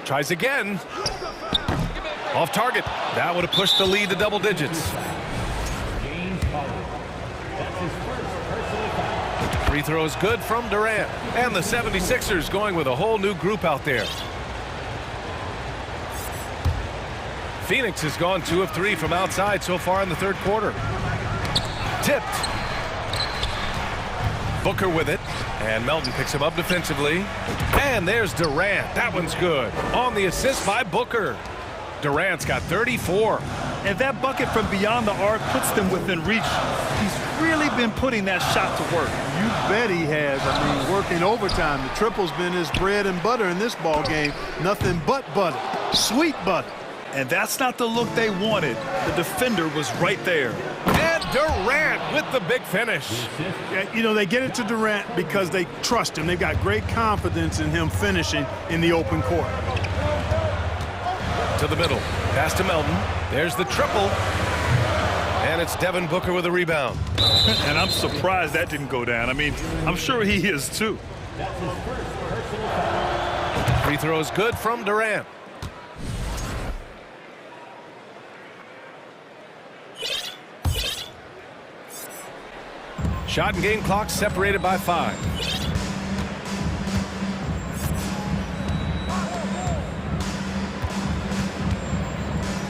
Tries again. Off target. That would have pushed the lead to double digits. Free throw is good from Durant. And the 76ers going with a whole new group out there. Phoenix has gone 2 of 3 from outside so far in the third quarter. Tipped. Booker with it. And Melton picks him up defensively. And there's Durant. That one's good. On the assist by Booker. Durant's got 34. And that bucket from beyond the arc puts them within reach. He's really been putting that shot to work. You bet he has. I mean, working overtime. The triple's been his bread and butter in this ball game. Nothing but butter. Sweet butter. And that's not the look they wanted. The defender was right there. And Durant with the big finish. Yeah, you know, they get it to Durant because they trust him. They've got great confidence in him finishing in the open court. To the middle. Pass to Melton. There's the triple. And it's Devin Booker with a rebound. And I'm surprised that didn't go down. I mean, I'm sure he is too. Free throw is good from Durant. Shot and game clock separated by 5.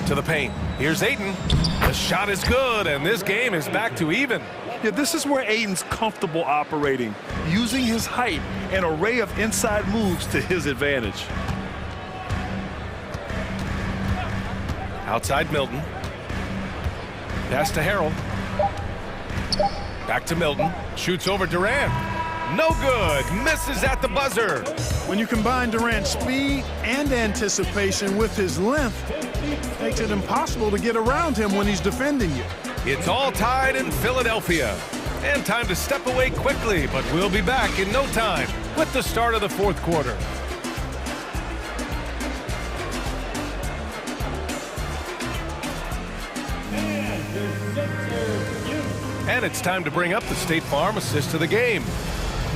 To the paint. Here's Ayton. The shot is good, and this game is back to even. Yeah, this is where Ayton's comfortable operating, using his height and array of inside moves to his advantage. Outside Milton. Pass to Harrell. Back to Milton. Shoots over Durant. No good. Misses at the buzzer. When you combine Durant's speed and anticipation with his length, it makes it impossible to get around him when he's defending you. It's all tied in Philadelphia. And time to step away quickly, but we'll be back in no time with the start of the fourth quarter. And it's time to bring up the State Farm assist to the game.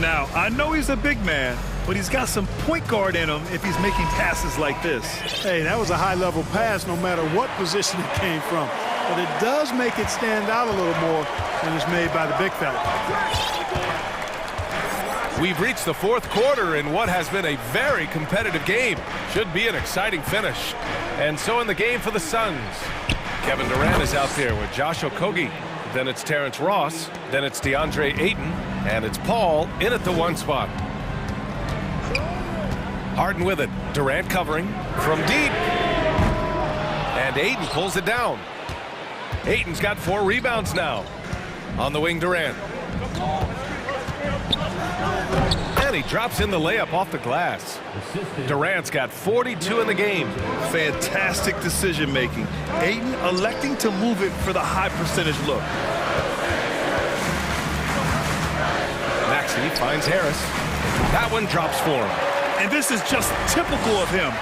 Now, I know he's a big man, but he's got some point guard in him if he's making passes like this. Hey, that was a high-level pass no matter what position it came from. But it does make it stand out a little more when it's made by the big fella. We've reached the fourth quarter in what has been a very competitive game. Should be an exciting finish. And so in the game for the Suns, Kevin Durant is out there with Josh Okogie. Then it's Terrence Ross. Then it's DeAndre Ayton. And it's Paul in at the one spot. Harden with it. Durant covering from deep. And Ayton pulls it down. Ayton's got 4 rebounds now. On the wing, Durant. And he drops in the layup off the glass. Durant's got 42 in the game. Fantastic decision making. Ayton electing to move it for the high percentage look. Maxey finds Harris. That one drops for him. And this is just typical of him.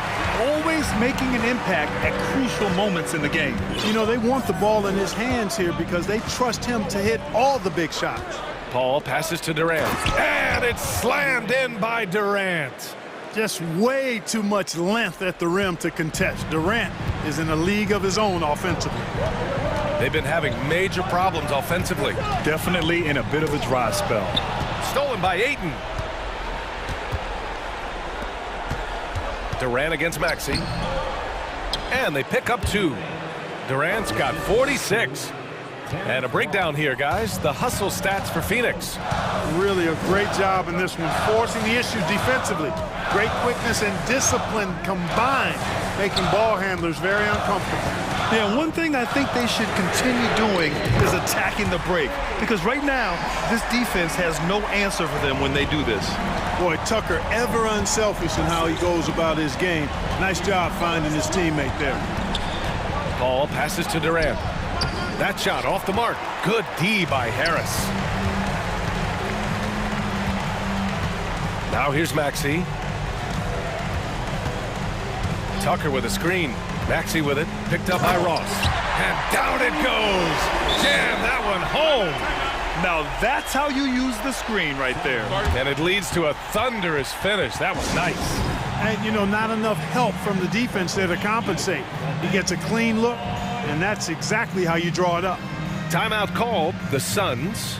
Always making an impact at crucial moments in the game. You know, they want the ball in his hands here because they trust him to hit all the big shots. Paul passes to Durant. And it's slammed in by Durant. Just way too much length at the rim to contest. Durant is in a league of his own offensively. They've been having major problems offensively. Definitely in a bit of a dry spell. Stolen by Ayton. Durant against Maxey. And they pick up 2. Durant's got 46. And a breakdown here, guys. The hustle stats for Phoenix. Really a great job in this one, forcing the issue defensively. Great quickness and discipline combined, making ball handlers very uncomfortable. Yeah, one thing I think they should continue doing is attacking the break. Because right now, this defense has no answer for them when they do this. Boy, Tucker ever unselfish in how he goes about his game. Nice job finding his teammate there. Paul passes to Durant. That shot off the mark. Good D by Harris. Now here's Maxey. Tucker with a screen. Maxey with it. Picked up by Ross. And down it goes. Jam that one home. Now that's how you use the screen right there. And it leads to a thunderous finish. That was nice. And, you know, not enough help from the defense there to compensate. He gets a clean look, and that's exactly how you draw it up. Timeout called. The Suns.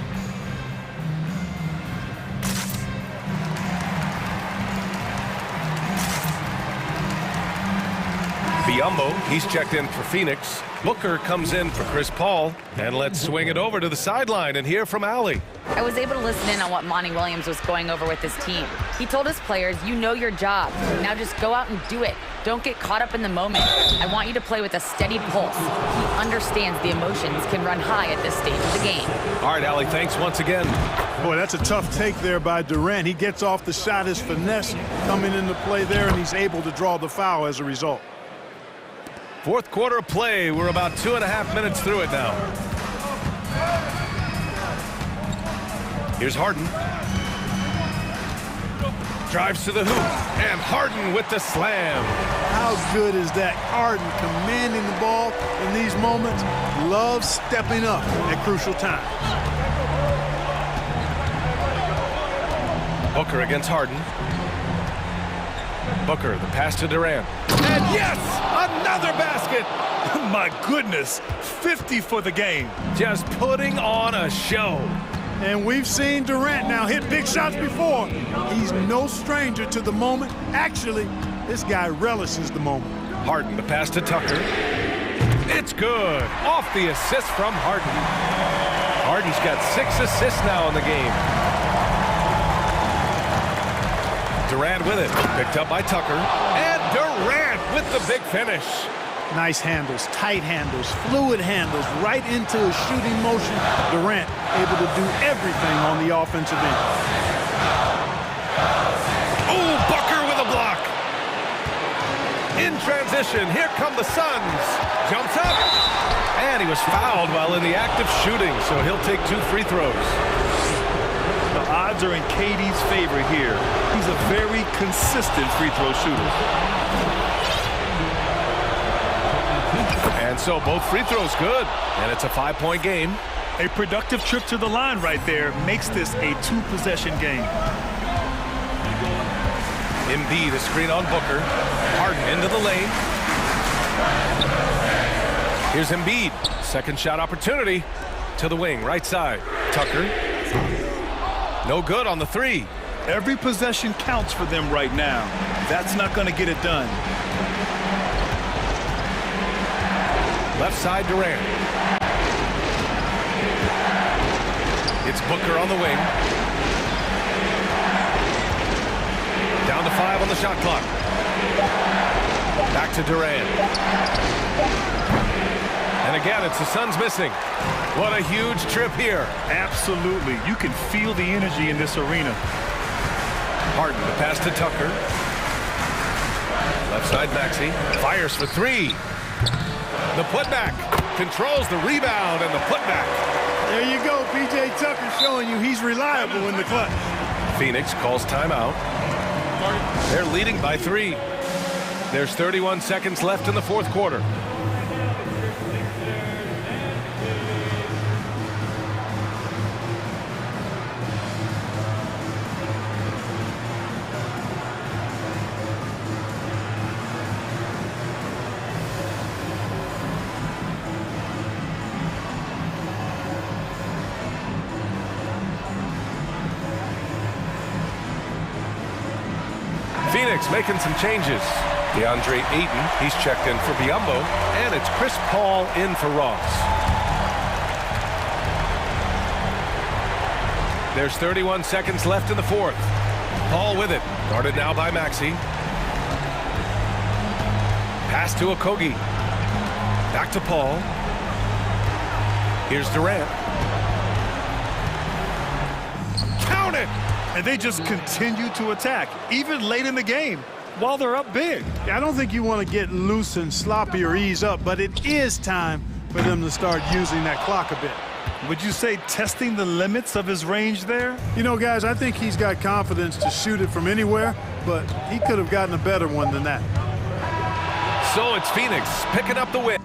Biombo, he's checked in for Phoenix. Booker comes in for Chris Paul. And let's swing it over to the sideline and hear from Allie. I was able to listen in on what Monty Williams was going over with his team. He told his players, you know your job. Now just go out and do it. Don't get caught up in the moment. I want you to play with a steady pulse. He understands the emotions can run high at this stage of the game. All right, Allie, thanks once again. Boy, that's a tough take there by Durant. He gets off the shot, his finesse coming into play there, and he's able to draw the foul as a result. Fourth quarter of play. We're about 2.5 minutes through it now. Here's Harden. Drives to the hoop. And Harden with the slam. How good is that? Harden commanding the ball in these moments. Loves stepping up at crucial times. Booker against Harden. Booker, the pass to Durant. And yes, another basket. My goodness, 50 for the game. Just putting on a show. And we've seen Durant now hit big shots before. He's no stranger to the moment. Actually, this guy relishes the moment. Harden, the pass to Tucker. It's good. Off the assist from Harden. Harden's got 6 assists now in the game. Durant with it. Picked up by Tucker. And Durant with the big finish. Nice handles, tight handles, fluid handles, right into a shooting motion. Durant able to do everything on the offensive end. In transition, here come the Suns. Jumps up, and he was fouled while in the act of shooting, so he'll take 2 free throws. The odds are in KD's favor here. He's a very consistent free throw shooter. And so both free throws good, and it's a 5-point game. A productive trip to the line right there makes this a 2-possession game. Embiid, a screen on Booker. Harden into the lane. Here's Embiid. Second shot opportunity to the wing, right side. Tucker. No good on the 3. Every possession counts for them right now. That's not going to get it done. Left side, Durant. It's Booker on the wing. Down to 5 on the shot clock. Back to Durant. And again, it's the Suns missing. What a huge trip here. Absolutely. You can feel the energy in this arena. Harden, the pass to Tucker. Left side, Maxey. Fires for 3. The putback. Controls the rebound and the putback. There you go, P.J. Tucker showing you he's reliable in the clutch. Phoenix calls timeout. They're leading by 3. There's 31 seconds left in the 4th quarter. Phoenix making some changes. DeAndre Ayton, he's checked in for Biyombo, and it's Chris Paul in for Ross. There's 31 seconds left in the 4th. Paul with it, guarded now by Maxey. Pass to Okogie. Back to Paul. Here's Durant. Count it! And they just continue to attack, even late in the game, while they're up big. I don't think you want to get loose and sloppy or ease up, but it is time for them to start using that clock a bit. Would you say testing the limits of his range there? You know, guys, I think he's got confidence to shoot it from anywhere, but he could have gotten a better one than that. So it's Phoenix picking up the win.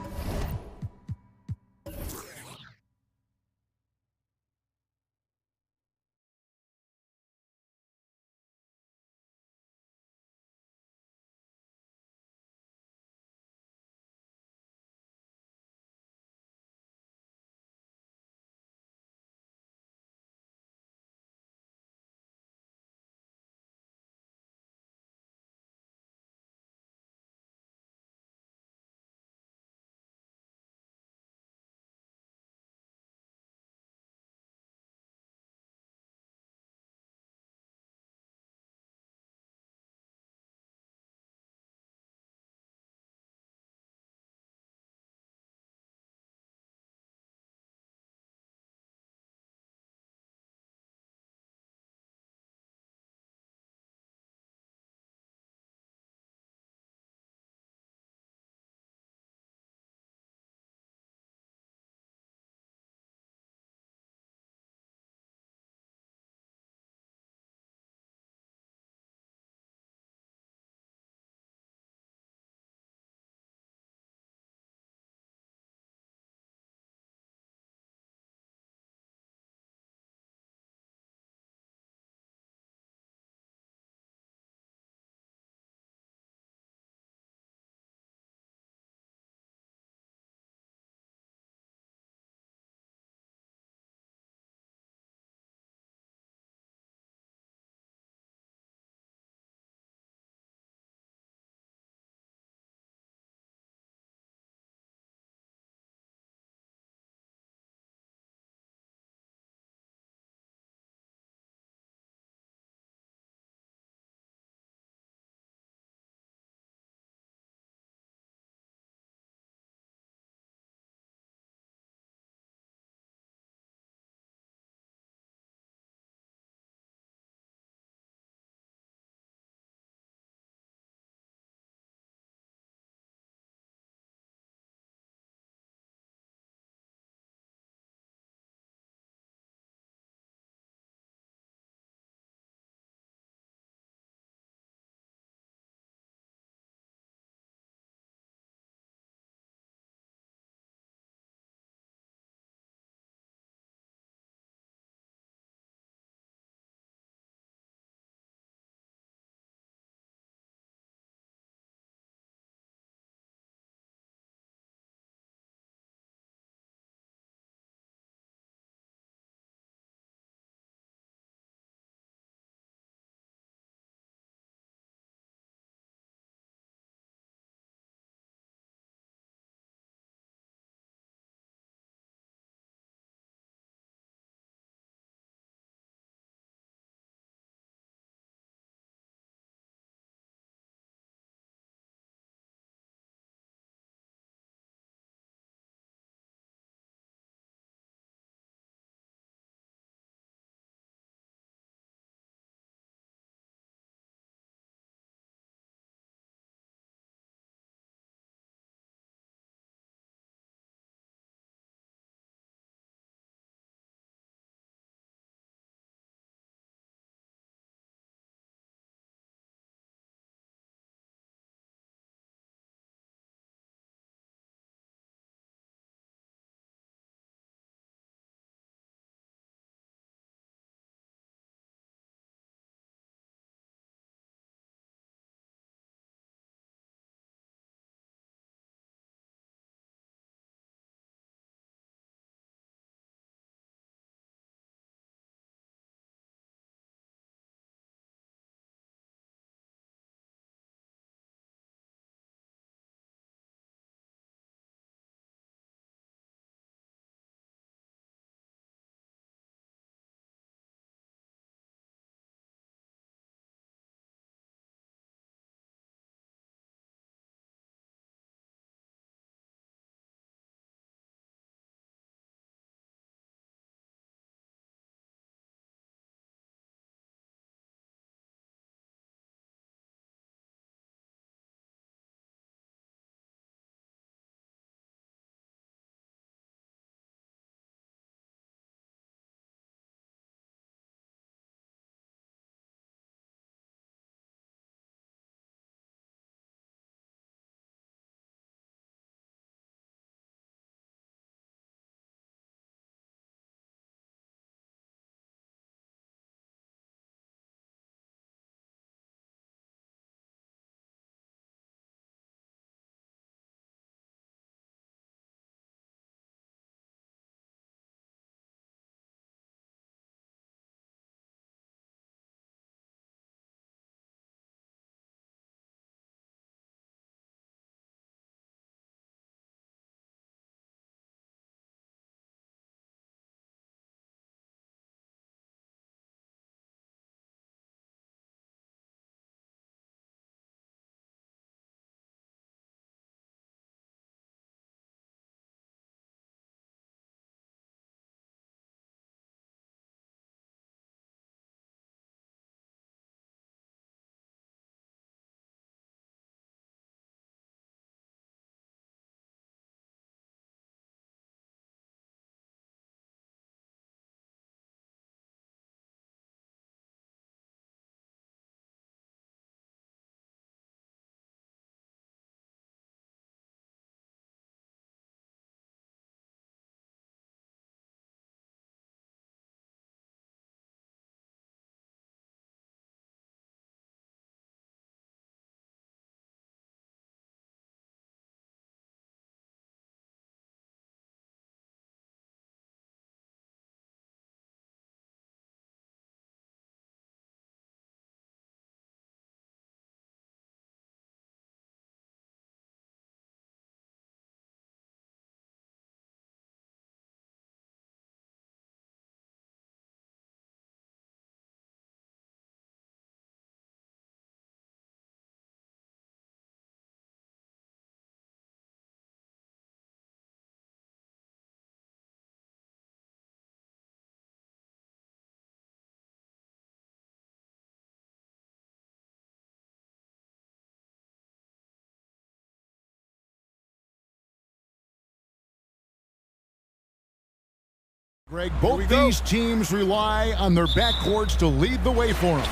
Greg, both these teams rely on their backcourts to lead the way for them.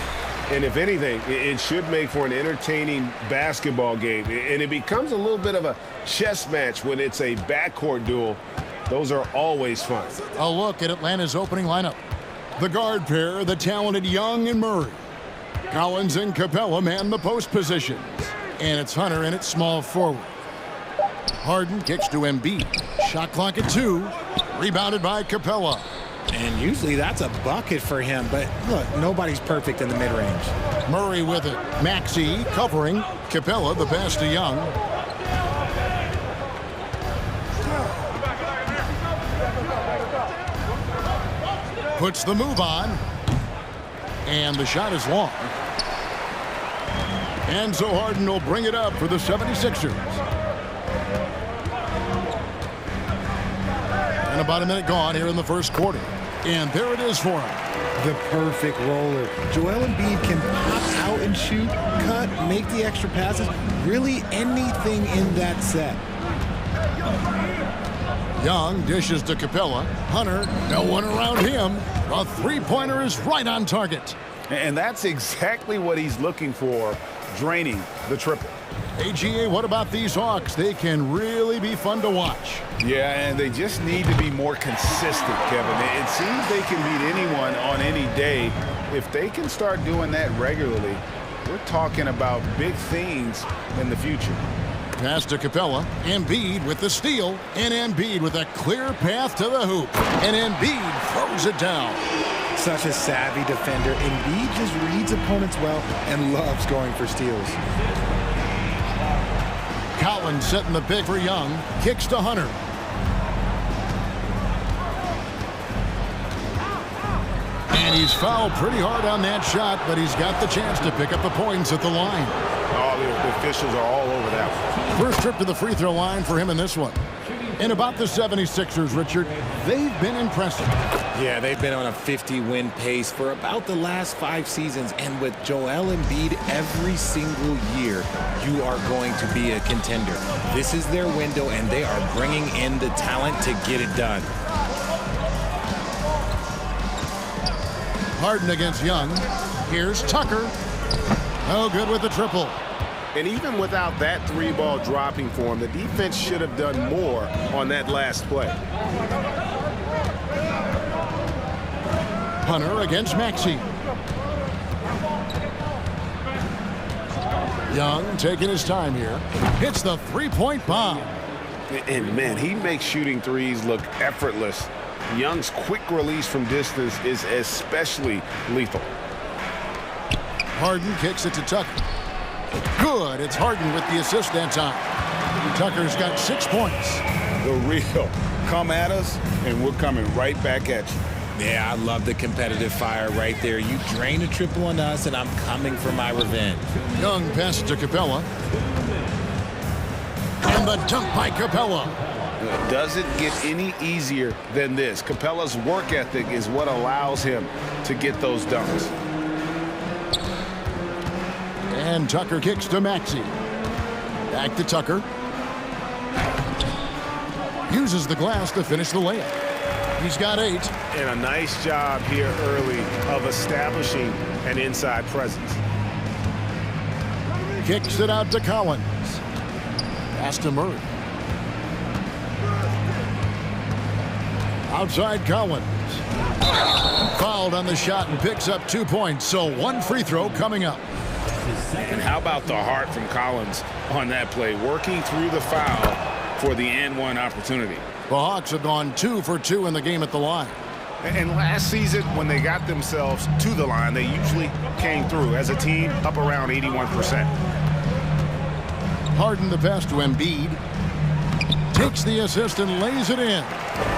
And if anything, it should make for an entertaining basketball game. And it becomes a little bit of a chess match when it's a backcourt duel. Those are always fun. A look at Atlanta's opening lineup. The guard pair, the talented Young and Murray. Collins and Capella man the post positions. And it's Hunter in at small forward. Harden kicks to Embiid. Shot clock at 2. Rebounded by Capella. And usually that's a bucket for him, but look, nobody's perfect in the mid-range. Murray with it. Maxey covering. Capella the pass to Young. Puts the move on. And the shot is long. And so Harden will bring it up for the 76ers. And about a minute gone here in the first quarter. And there it is for him. The perfect roller. Joel Embiid can pop out and shoot, cut, make the extra passes, really anything in that set. Young dishes to Capella. Hunter, no one around him. A three-pointer is right on target. And that's exactly what he's looking for, draining the triple. AGA, what about these Hawks? They can really be fun to watch. Yeah, and they just need to be more consistent, Kevin. It seems they can beat anyone on any day. If they can start doing that regularly, we're talking about big things in the future. Pass to Capella. Embiid with the steal. And Embiid with a clear path to the hoop. And Embiid throws it down. Such a savvy defender. Embiid just reads opponents well and loves going for steals. Collins setting the pick for Young. Kicks to Hunter. And he's fouled pretty hard on that shot, but he's got the chance to pick up the points at the line. Oh, the officials are all over that one. First trip to the free throw line for him in this one. And about the 76ers, Richard, they've been impressive. Yeah, they've been on a 50-win pace for about the last 5 seasons. And with Joel Embiid every single year, you are going to be a contender. This is their window, and they are bringing in the talent to get it done. Harden against Young. Here's Tucker. No good with the triple. And even without that three-ball dropping for him, the defense should have done more on that last play. Hunter against Maxey. Young taking his time here. Hits the three-point bomb. And, man, he makes shooting threes look effortless. Young's quick release from distance is especially lethal. Harden kicks it to Tucker. Good. It's Harden with the assist that time. Tucker's got 6 points. The real. Come at us, and we're coming right back at you. Yeah, I love the competitive fire right there. You drain a triple on us, and I'm coming for my revenge. Young passes to Capella. And the dunk by Capella. It doesn't get any easier than this. Capella's work ethic is what allows him to get those dunks. And Tucker kicks to Maxey. Back to Tucker. Uses the glass to finish the layup. He's got 8. And a nice job here early of establishing an inside presence. Kicks it out to Collins. Pass to Murray. Outside Collins. Fouled on the shot and picks up 2 points. So 1 free throw coming up. And how about the heart from Collins on that play, working through the foul for the and-one opportunity. The Hawks have gone 2 for 2 in the game at the line. And last season, when they got themselves to the line, they usually came through as a team up around 81%. Harden the pass to Embiid. Takes the assist and lays it in.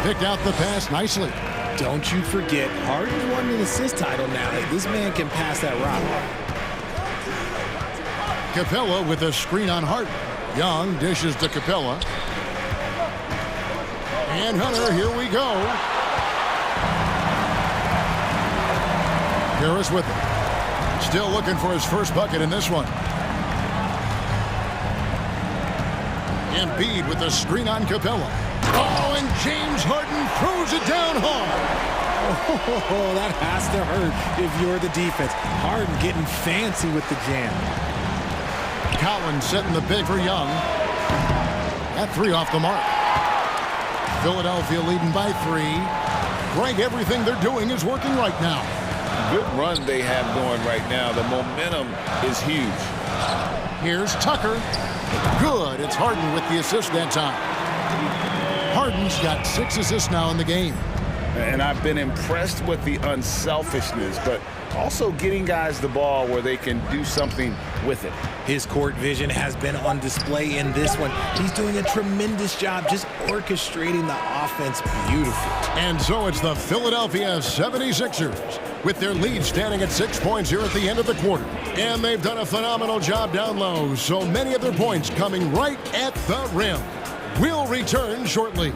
Picked out the pass nicely. Don't you forget, Harden won an assist title now. This man can pass that rock. Capella with a screen on Harden. Young dishes to Capella. And Hunter, here we go. Harris with it. Still looking for his first bucket in this one. Embiid with a screen on Capella. Oh, and And James Harden throws it down hard. Oh, that has to hurt if you're the defense. Harden getting fancy with the jam. Collins setting the big for Young. That three off the mark. Philadelphia leading by 3. Greg, everything they're doing is working right now. Good run they have going right now. The momentum is huge. Here's Tucker. Good. It's Harden with the assist that time. Harden's got 6 assists now in the game. And I've been impressed with the unselfishness, but also getting guys the ball where they can do something with it. His court vision has been on display in this one. He's doing a tremendous job just orchestrating the offense beautifully. And so it's the Philadelphia 76ers with their lead standing at 6 points here at the end of the quarter. And they've done a phenomenal job down low. So many of their points coming right at the rim. We'll return shortly.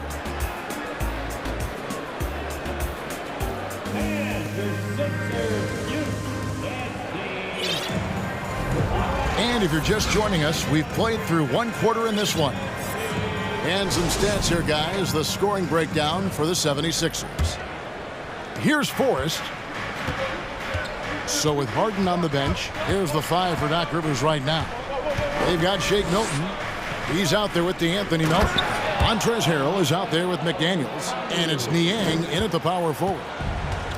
And if you're just joining us, we've played through 1 quarter in this one. And some stats here, guys. The scoring breakdown for the 76ers. Here's Forrest. So with Harden on the bench, here's the 5 for Doc Rivers right now. They've got Shake Milton. He's out there with DeAnthony Melton. Montrezl Harrell is out there with McDaniels. And it's Niang in at the power forward.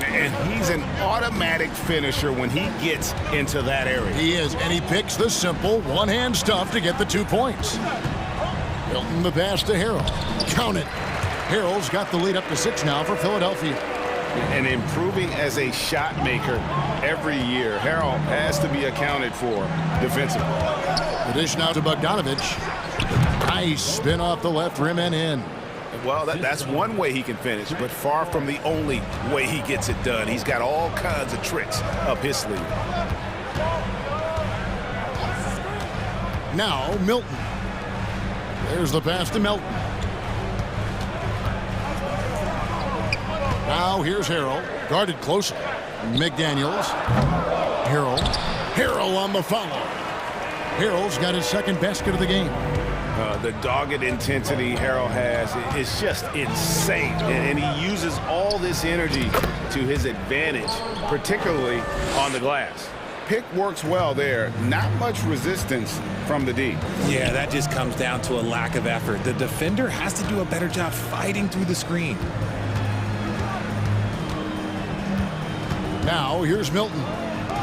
And he's an automatic finisher when he gets into that area. He is, and he picks the simple one-hand stuff to get the 2 points. Milton the pass to Harrell. Count it. Harrell's got the lead up to 6 now for Philadelphia. And improving as a shot maker every year. Harrell has to be accounted for defensively. The dish now to Bogdanovich. Nice spin off the left rim and in. Well, that's one way he can finish, but far from the only way he gets it done. He's got all kinds of tricks up his sleeve. Now, Milton. There's the pass to Milton. Now, here's Harrell. Guarded closely. McDaniels. Harrell on the follow. Harrell's got his 2nd basket of the game. The dogged intensity Harrell has is just insane. And he uses all this energy to his advantage, particularly on the glass. Pick works well there. Not much resistance from the D. Yeah, that just comes down to a lack of effort. The defender has to do a better job fighting through the screen. Now, here's Milton.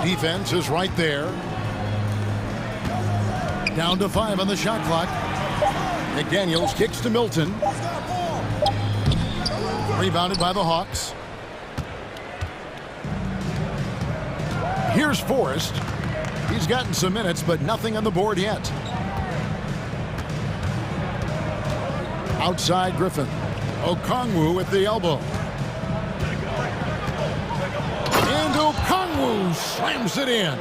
Defense is right there. Down to 5 on the shot clock. McDaniels kicks to Milton. Rebounded by the Hawks. Here's Forrest. He's gotten some minutes, but nothing on the board yet. Outside Griffin. Okongwu at the elbow. And Okongwu slams it in.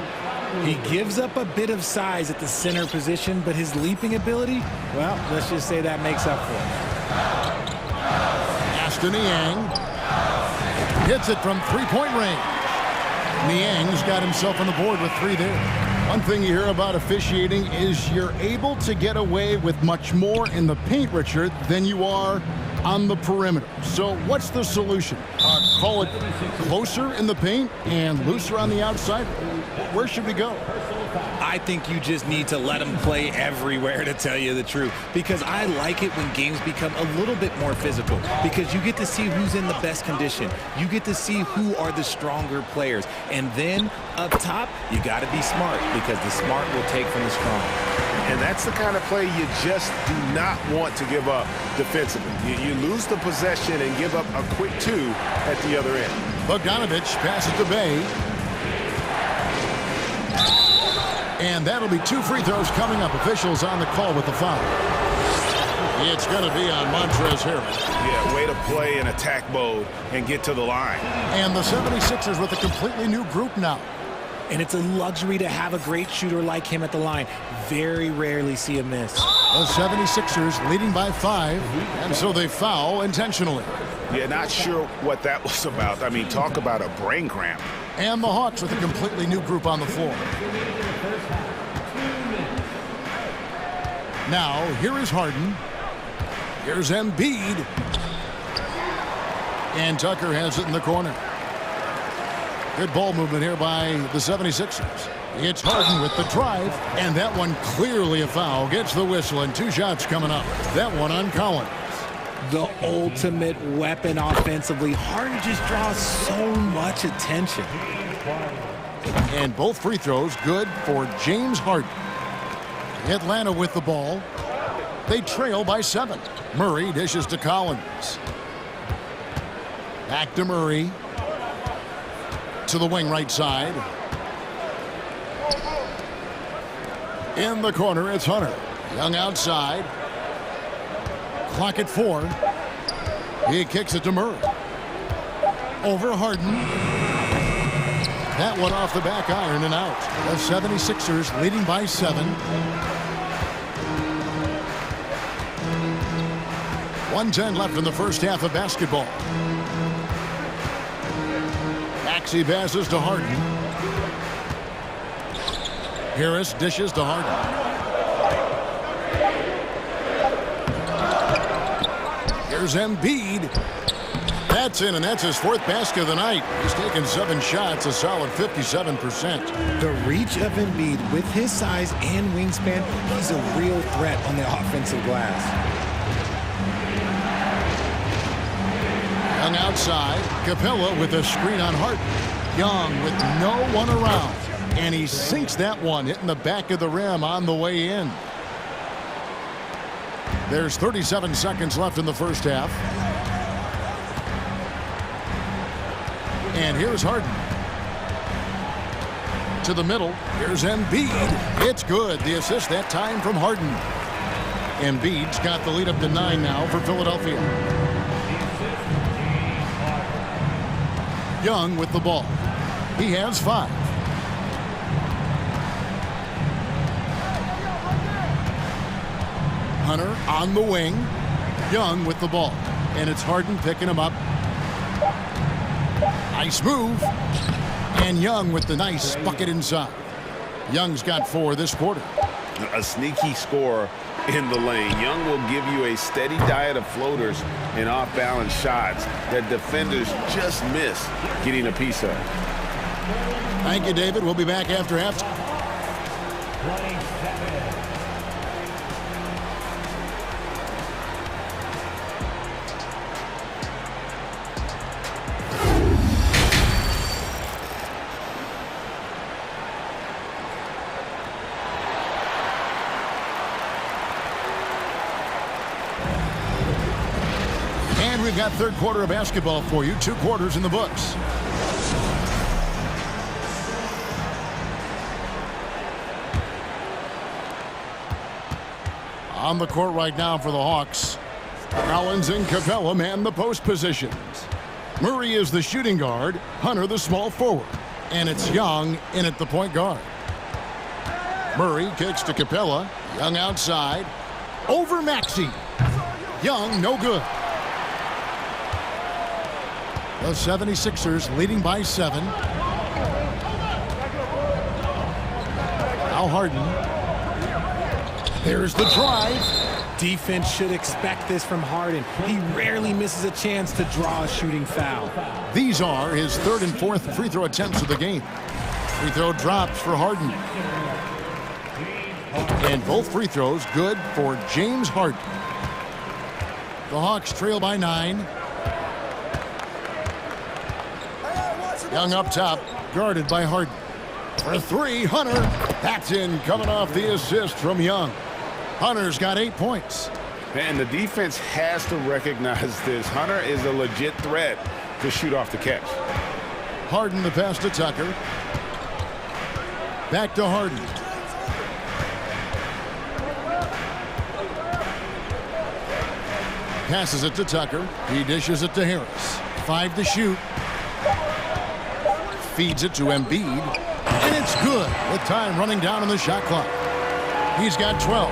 He gives up a bit of size at the center position, but his leaping ability, well, let's just say that makes up for it. Pass to Niang. Hits it from 3-point range. Niang's got himself on the board with 3 there. One thing you hear about officiating is you're able to get away with much more in the paint, Richard, than you are on the perimeter. So what's the solution? Call it closer in the paint and looser on the outside? Where should we go? I think you just need to let them play everywhere, to tell you the truth, because I like it when games become a little bit more physical, because you get to see who's in the best condition. You get to see who are the stronger players. And then up top, you got to be smart, because the smart will take from the strong. And that's the kind of play you just do not want to give up defensively. You lose the possession and give up a quick 2 at the other end. Bogdanovich passes to Bay. And that'll be 2 free throws coming up. Officials on the call with the foul. It's going to be on Montrezl Harrell. Yeah, way to play in attack mode and get to the line. And the 76ers with a completely new group now. And it's a luxury to have a great shooter like him at the line. Very rarely see a miss. The 76ers leading by 5, and so they foul intentionally. Yeah, not sure what that was about. I mean, talk about a brain cramp. And the Hawks with a completely new group on the floor. Now, here is Harden. Here's Embiid. And Tucker has it in the corner. Good ball movement here by the 76ers. It's Harden with the drive, and that one clearly a foul. Gets the whistle, and 2 shots coming up. That one on Collins. The ultimate weapon offensively. Harden just draws so much attention. And both free throws good for James Harden. Atlanta with the ball. They trail by 7. Murray dishes to Collins. Back to Murray. To the wing right side. In the corner, it's Hunter. Young outside. Clock at 4. He kicks it to Murray. Over Harden. That one off the back iron and out. The 76ers leading by 7. 1:10 left in the first half of basketball. Maxey passes to Harden. Harris dishes to Harden. Here's Embiid. That's in, and that's his 4th basket of the night. He's taken 7 shots, a solid 57%. The reach of Embiid with his size and wingspan, he's a real threat on the offensive glass. Young outside. Capella with a screen on Harden. Young with no one around. And he sinks that one, hitting the back of the rim on the way in. There's 37 seconds left in the first half. And here's Harden. To the middle. Here's Embiid. It's good. The assist that time from Harden. Embiid's got the lead up to 9 now for Philadelphia. Young with the ball. He has 5. Hunter on the wing. Young with the ball. And it's Harden picking him up. Nice move. And Young with the nice bucket inside. Young's got 4 this quarter. A sneaky scorer in the lane. Young will give you a steady diet of floaters and off-balance shots that defenders just miss getting a piece of. Thank you, David. We'll be back after halftime. And we've got 3rd quarter of basketball for you. 2 quarters in the books. On the court right now for the Hawks. Collins and Capella man the post positions. Murray is the shooting guard. Hunter the small forward. And it's Young in at the point guard. Murray kicks to Capella. Young outside. Over Maxey. Young no good. The 76ers leading by 7. Now Harden. There's the drive. Defense should expect this from Harden. He rarely misses a chance to draw a shooting foul. These are his 3rd and 4th free throw attempts of the game. Free throw drops for Harden. And both free throws good for James Harden. The Hawks trail by 9. Young up top, guarded by Harden. For 3, Hunter. That's in, coming off the assist from Young. Hunter's got 8 points. And the defense has to recognize this. Hunter is a legit threat to shoot off the catch. Harden the pass to Tucker. Back to Harden. Passes it to Tucker. He dishes it to Harris. 5 to shoot. Feeds it to Embiid. And it's good with time running down on the shot clock. He's got 12.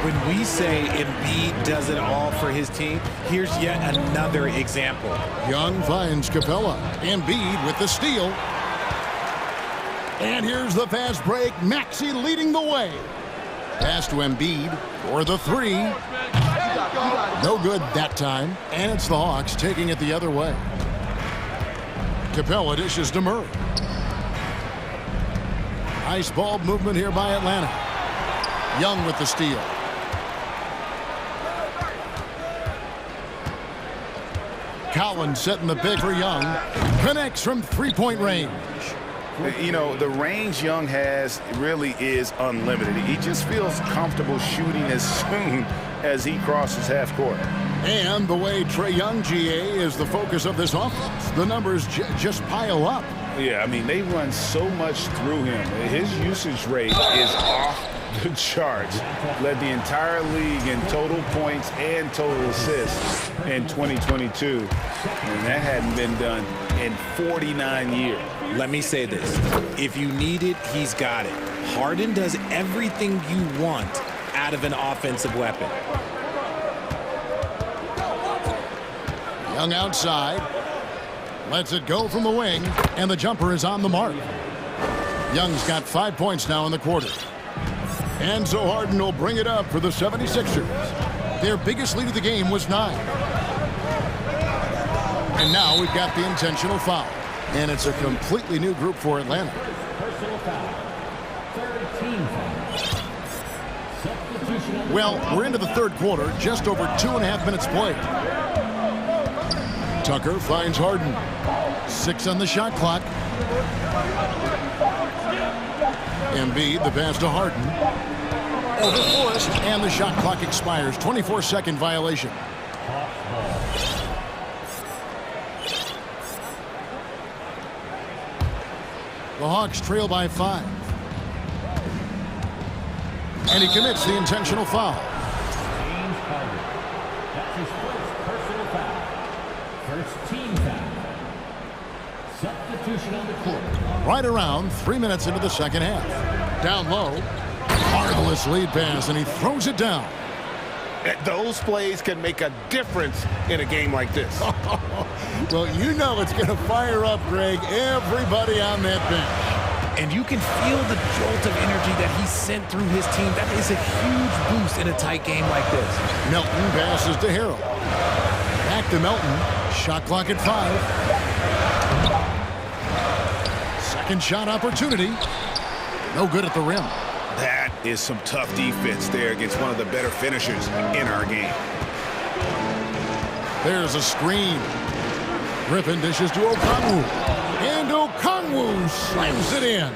When we say Embiid does it all for his team, here's yet another example. Young finds Capella. Embiid with the steal. And here's the fast break. Maxey leading the way. Pass to Embiid for the 3. No good that time. And it's the Hawks taking it the other way. Capella dishes to Murray. Nice ball movement here by Atlanta. Young with the steal. Collins setting the big for Young. Connects from three-point range. You know, the range Young has really is unlimited. He just feels comfortable shooting as soon as he crosses half court. And the way Trae Young, GA, is the focus of this offense. The numbers just pile up. Yeah, I mean, they run so much through him. His usage rate is off the charts. Led the entire league in total points and total assists in 2022. And that hadn't been done in 49 years. Let me say this. If you need it, he's got it. Harden does everything you want out of an offensive weapon. Young outside. Lets it go from the wing, and the jumper is on the mark. Young's got 5 points now in the quarter. And so Harden will bring it up for the 76ers. Their biggest lead of the game was 9. And now we've got the intentional foul. And it's a completely new group for Atlanta. Personal foul. Third team foul. Substitution on the Well, we're into the third quarter, just over 2.5 minutes played. Tucker finds Harden. 6 on the shot clock. Embiid, the pass to Harden. Over Forrest, and the shot clock expires. 24-second violation. The Hawks trail by 5. And he commits the intentional foul. James Harden. That's his first personal foul. First team foul. Substitution on the court. Right around 3 minutes into the second half. Down low. Marvelous lead pass, and he throws it down. Those plays can make a difference in a game like this. Well, you know it's going to fire up, Greg, everybody on that bench. And you can feel the jolt of energy that he sent through his team. That is a huge boost in a tight game like this. Melton passes to Harrell. Back to Melton. Shot clock at 5. Second shot opportunity. No good at the rim. That is some tough defense there against one of the better finishers in our game. There's a screen. Griffin dishes to Okongwu. And Okongwu slams it in.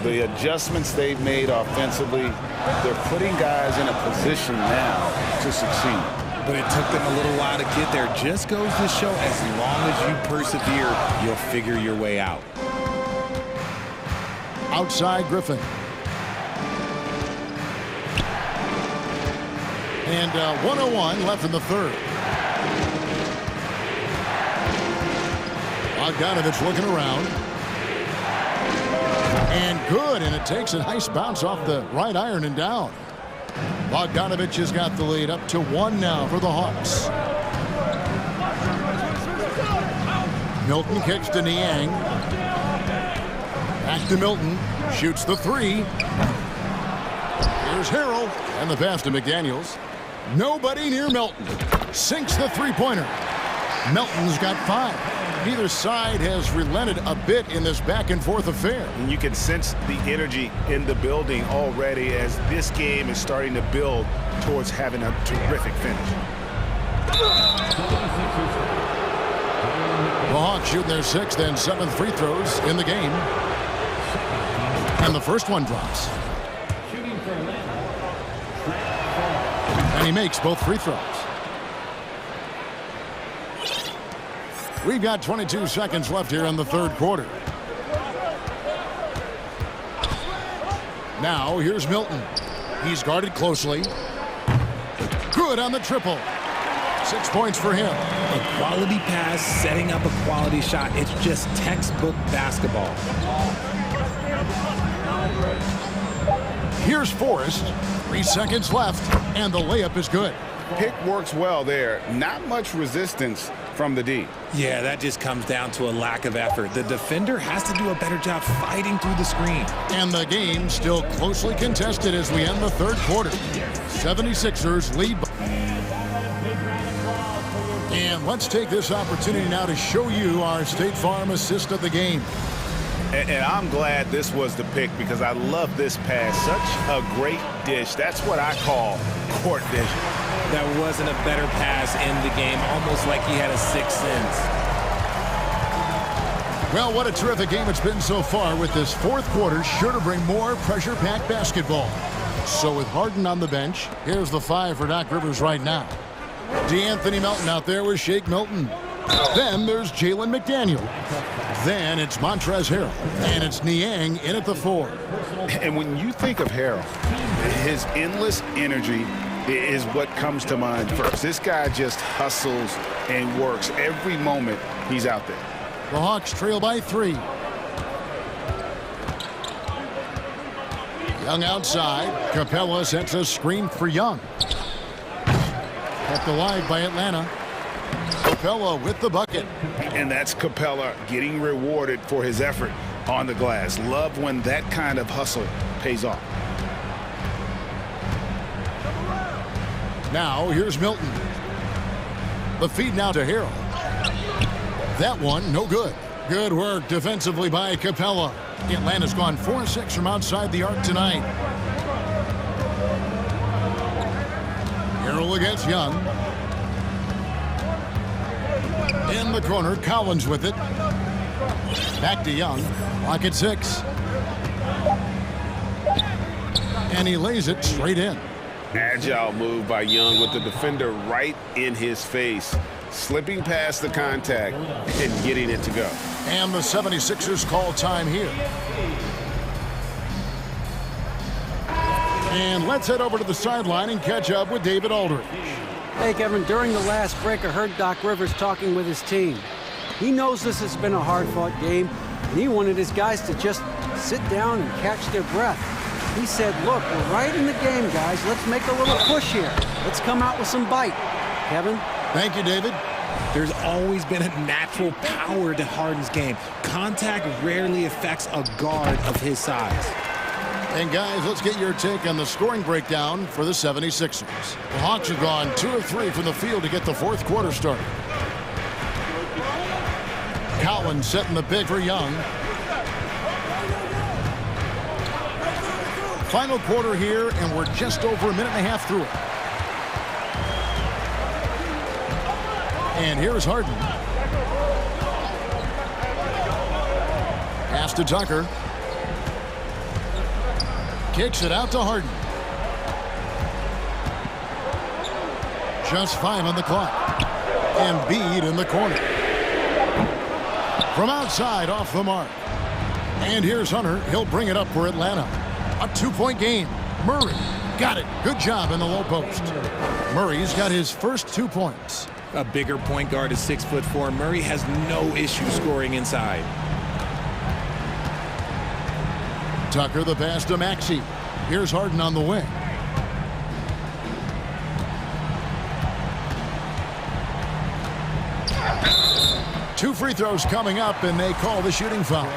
The adjustments they've made offensively, they're putting guys in a position now to succeed. But it took them a little while to get there. Just goes to show, as long as you persevere, you'll figure your way out. Outside Griffin. And 1:01 left in the third. Bogdanovich looking around. And good, and it takes a nice bounce off the right iron and down. Bogdanovich has got the lead up to 1 now for the Hawks. Milton kicks to Niang. Back to Milton. Shoots the 3. Here's Harrell, and the pass to McDaniels. Nobody near Melton. Sinks the three-pointer. Melton's got 5. Neither side has relented a bit in this back-and-forth affair. And you can sense the energy in the building already as this game is starting to build towards having a terrific finish. The Hawks shooting their 6th and 7th free throws in the game. And the first one drops. And he makes both free throws. We've got 22 seconds left here in the third quarter. Now here's Milton. He's guarded closely. Good on the triple. 6 points for him. A quality pass, setting up a quality shot. It's just textbook basketball. Here's Forrest. 3 seconds left, and the layup is good. Pick works well there. Not much resistance from the D. Yeah, that just comes down to a lack of effort. The defender has to do a better job fighting through the screen. And the game still closely contested as we end the third quarter. 76ers lead. Big round of applause for And let's take this opportunity now to show you our State Farm assist of the game. And I'm glad this was the pick because I love this pass. Such a great dish. That's what I call court vision. There wasn't a better pass in the game, almost like he had a sixth sense. Well, what a terrific game it's been so far, with this fourth quarter sure to bring more pressure-packed basketball. So with Harden on the bench, here's the 5 for Doc Rivers right now. DeAnthony Melton out there with Shake Milton. Then there's Jalen McDaniel. Then it's Montrezl Harrell. And it's Niang in at the 4. And when you think of Harrell, his endless energy is what comes to mind first. This guy just hustles and works every moment he's out there. The Hawks trail by 3. Young outside. Capella sets a screen for Young. Kept alive by Atlanta. Capella with the bucket. And that's Capella getting rewarded for his effort on the glass. Love when that kind of hustle pays off. Now here's Milton. The feed now to Harrell. That one no good. Good work defensively by Capella. Atlanta's gone 4-6 from outside the arc tonight. Harrell against Young. In the corner, Collins with it. Back to Young. Lock at 6. And he lays it straight in. Agile move by Young with the defender right in his face. Slipping past the contact and getting it to go. And the 76ers call time here. And let's head over to the sideline and catch up with David Aldridge. Hey, Kevin, during the last break, I heard Doc Rivers talking with his team. He knows this has been a hard-fought game, and he wanted his guys to just sit down and catch their breath. He said, look, we're right in the game, guys. Let's make a little push here. Let's come out with some bite. Kevin? Thank you, David. There's always been a natural power to Harden's game. Contact rarely affects a guard of his size. And guys, let's get your take on the scoring breakdown for the 76ers. The Hawks have gone 2 of 3 from the field to get the fourth quarter started. Collins setting the pick for Young. Final quarter here, and we're just over a minute and a half through it. And here's Harden. Pass to Tucker. Kicks it out to Harden. Just 5 on the clock. Embiid in the corner. From outside, off the mark. And here's Hunter. He'll bring it up for Atlanta. A 2-point game. Murray got it. Good job in the low post. Murray's got his first 2 points. A bigger point guard is 6'4". Murray has no issue scoring inside. Tucker the pass to Maxey. Here's Harden on the wing. Two free throws coming up, and they call the shooting foul.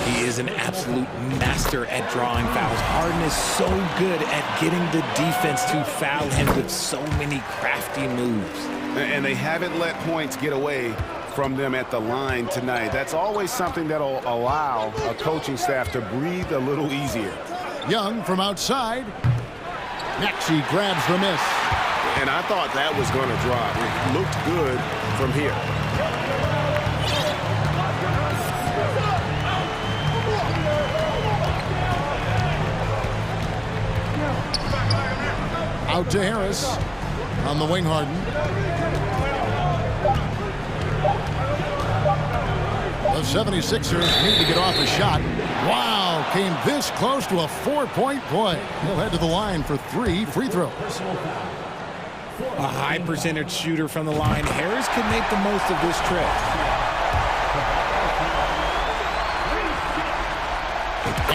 He is an absolute master at drawing fouls. Harden is so good at getting the defense to foul him with so many crafty moves. And they haven't let points get away from them at the line tonight. That's always something that'll allow a coaching staff to breathe a little easier. Young from outside. Maxey grabs the miss. And I thought that was going to drop. It looked good from here. Out to Harris. On the wing, Harden. The 76ers need to get off a shot. Wow, came this close to a 4-point play. He'll head to the line for 3 free throws. A high percentage shooter from the line. Harris could make the most of this trip.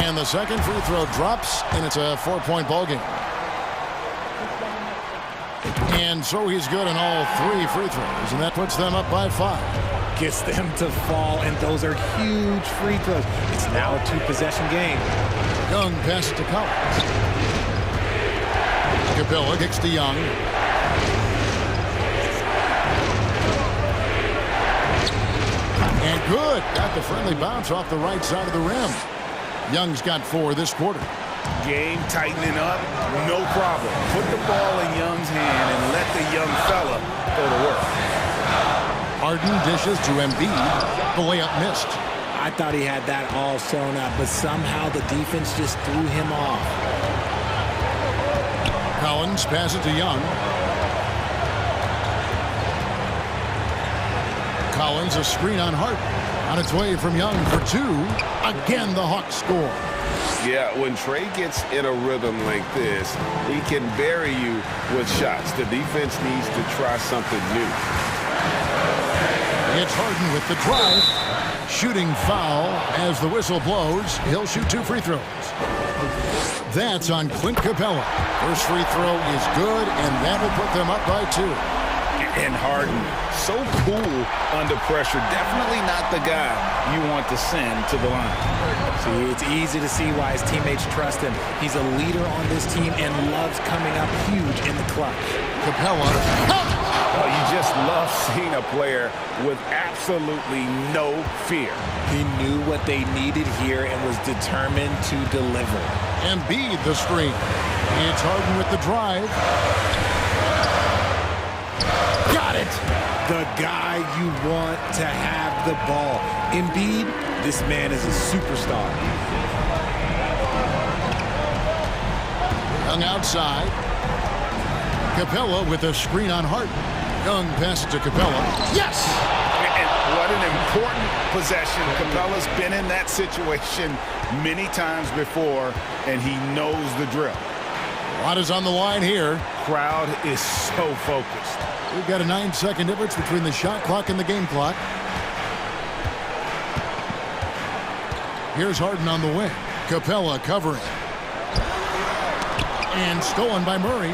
And the second free throw drops, and it's a 4-point ball game. And so he's good on all 3 free throws, and that puts them up by 5. Gets them to fall, and those are huge free throws. It's now a 2-possession game. Young pass to Collins. Capella kicks to Young. And good. Got the friendly bounce off the right side of the rim. Young's got 4 this quarter. Game tightening up, no problem. Put the ball in Young's hand and let the young fella go to work. Harden dishes to Embiid. The layup missed. I thought he had that all sewn up, but somehow the defense just threw him off. Collins passes to Young. Collins, a screen on Hart. On its way from Young for 2. Again, the Hawks score. Yeah, when Trey gets in a rhythm like this, he can bury you with shots. The defense needs to try something new. It's Harden with the drive. Shooting foul as the whistle blows. He'll shoot 2 free throws. That's on Clint Capella. First free throw is good, and that will put them up by 2. And Harden, so cool under pressure. Definitely not the guy you want to send to the line. See, it's easy to see why his teammates trust him. He's a leader on this team and loves coming up huge in the clutch. Capella. Oh, you just love seeing a player with absolutely no fear. He knew what they needed here and was determined to deliver. Embiid the screen. It's Harden with the drive. Got it. The guy you want to have the ball. Embiid, this man is a superstar. Young outside. Capella with a screen on Hart. Young passes to Capella. Yes! And what an important possession. Capella's been in that situation many times before, and he knows the drill. A lot is on the line here. Crowd is so focused. We've got a 9-second difference between the shot clock and the game clock. Here's Harden on the wing. Capella covering. And stolen by Murray.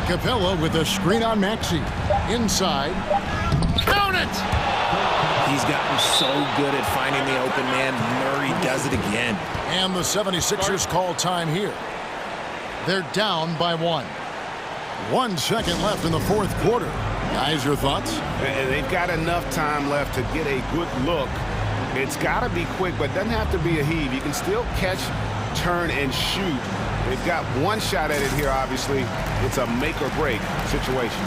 Capella with a screen on Maxey. Inside. Count it! He's gotten so good at finding the open man. Murray does it again. And the 76ers call time here. They're down by 1. 1 second left in the 4th quarter. Guys, your thoughts? They've got enough time left to get a good look. It's got to be quick, but doesn't have to be a heave. You can still catch, turn, and shoot. They've got 1 shot at it here, obviously. It's a make-or-break situation.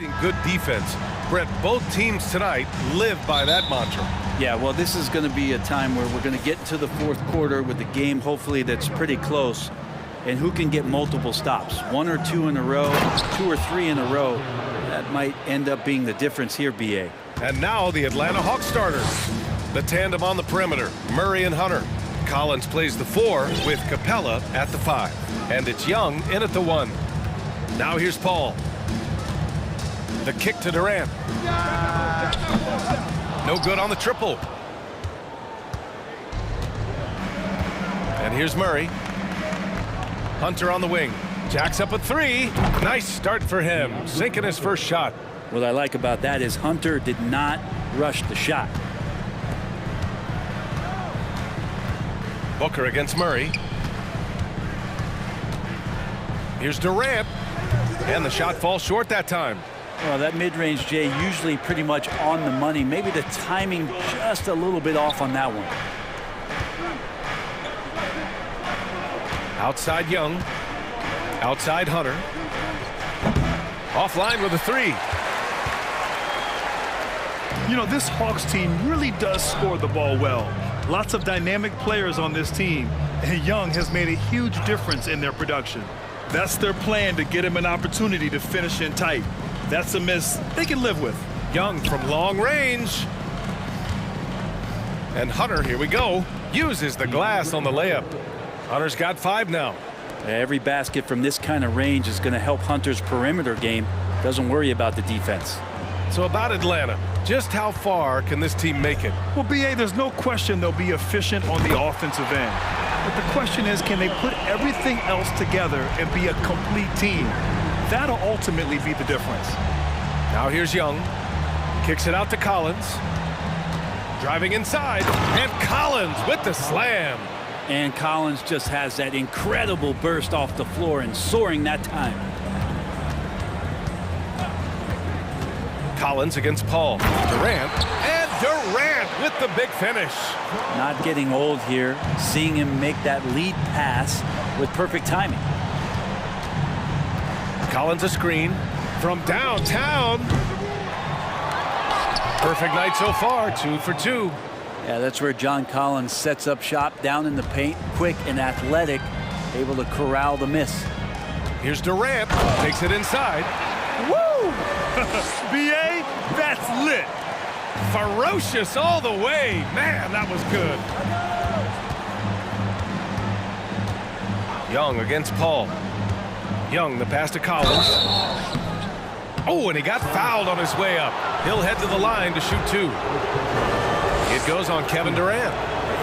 Good defense. Brett, both teams tonight live by that mantra. Yeah, well, this is going to be a time where we're going to get into the fourth quarter with the game, hopefully, that's pretty close. And who can get multiple stops? 1 or 2 in a row, 2 or 3 in a row. That might end up being the difference here, BA. And now the Atlanta Hawks starters. The tandem on the perimeter, Murray and Hunter. Collins plays the 4 with Capella at the 5. And it's Young in at the 1. Now here's Paul. The kick to Durant. No good on the triple. And here's Murray. Hunter on the wing. Jacks up a 3. Nice start for him. Sinking his first shot. What I like about that is Hunter did not rush the shot. Booker against Murray. Here's Durant. And the shot falls short that time. Well, that mid-range, Jay, usually pretty much on the money. Maybe the timing just a little bit off on that one. Outside Young. Outside Hunter. Offline with a 3. You know, this Hawks team really does score the ball well. Lots of dynamic players on this team, and Young has made a huge difference in their production. That's their plan, to get him an opportunity to finish in tight. That's a miss they can live with. Young from long range. And Hunter, here we go, uses the glass on the layup. Hunter's got 5 now. Every basket from this kind of range is going to help Hunter's perimeter game. Doesn't worry about the defense. So about Atlanta, just how far can this team make it? Well, BA, there's no question they'll be efficient on the offensive end. But the question is, can they put everything else together and be a complete team? That'll ultimately be the difference. Now here's Young. Kicks it out to Collins. Driving inside. And Collins with the slam. And Collins just has that incredible burst off the floor and soaring that time. Collins against Paul. Durant. And Durant with the big finish. Not getting old here. Seeing him make that lead pass with perfect timing. Collins a screen from downtown. Perfect night so far, 2 for 2. Yeah, that's where John Collins sets up shop down in the paint, quick and athletic, able to corral the miss. Here's Durant, takes it inside. Woo! BA, that's lit. Ferocious all the way. Man, that was good. Young against Paul. Young, the pass to Collins. Oh, and he got fouled on his way up. He'll head to the line to shoot 2. It goes on Kevin Durant.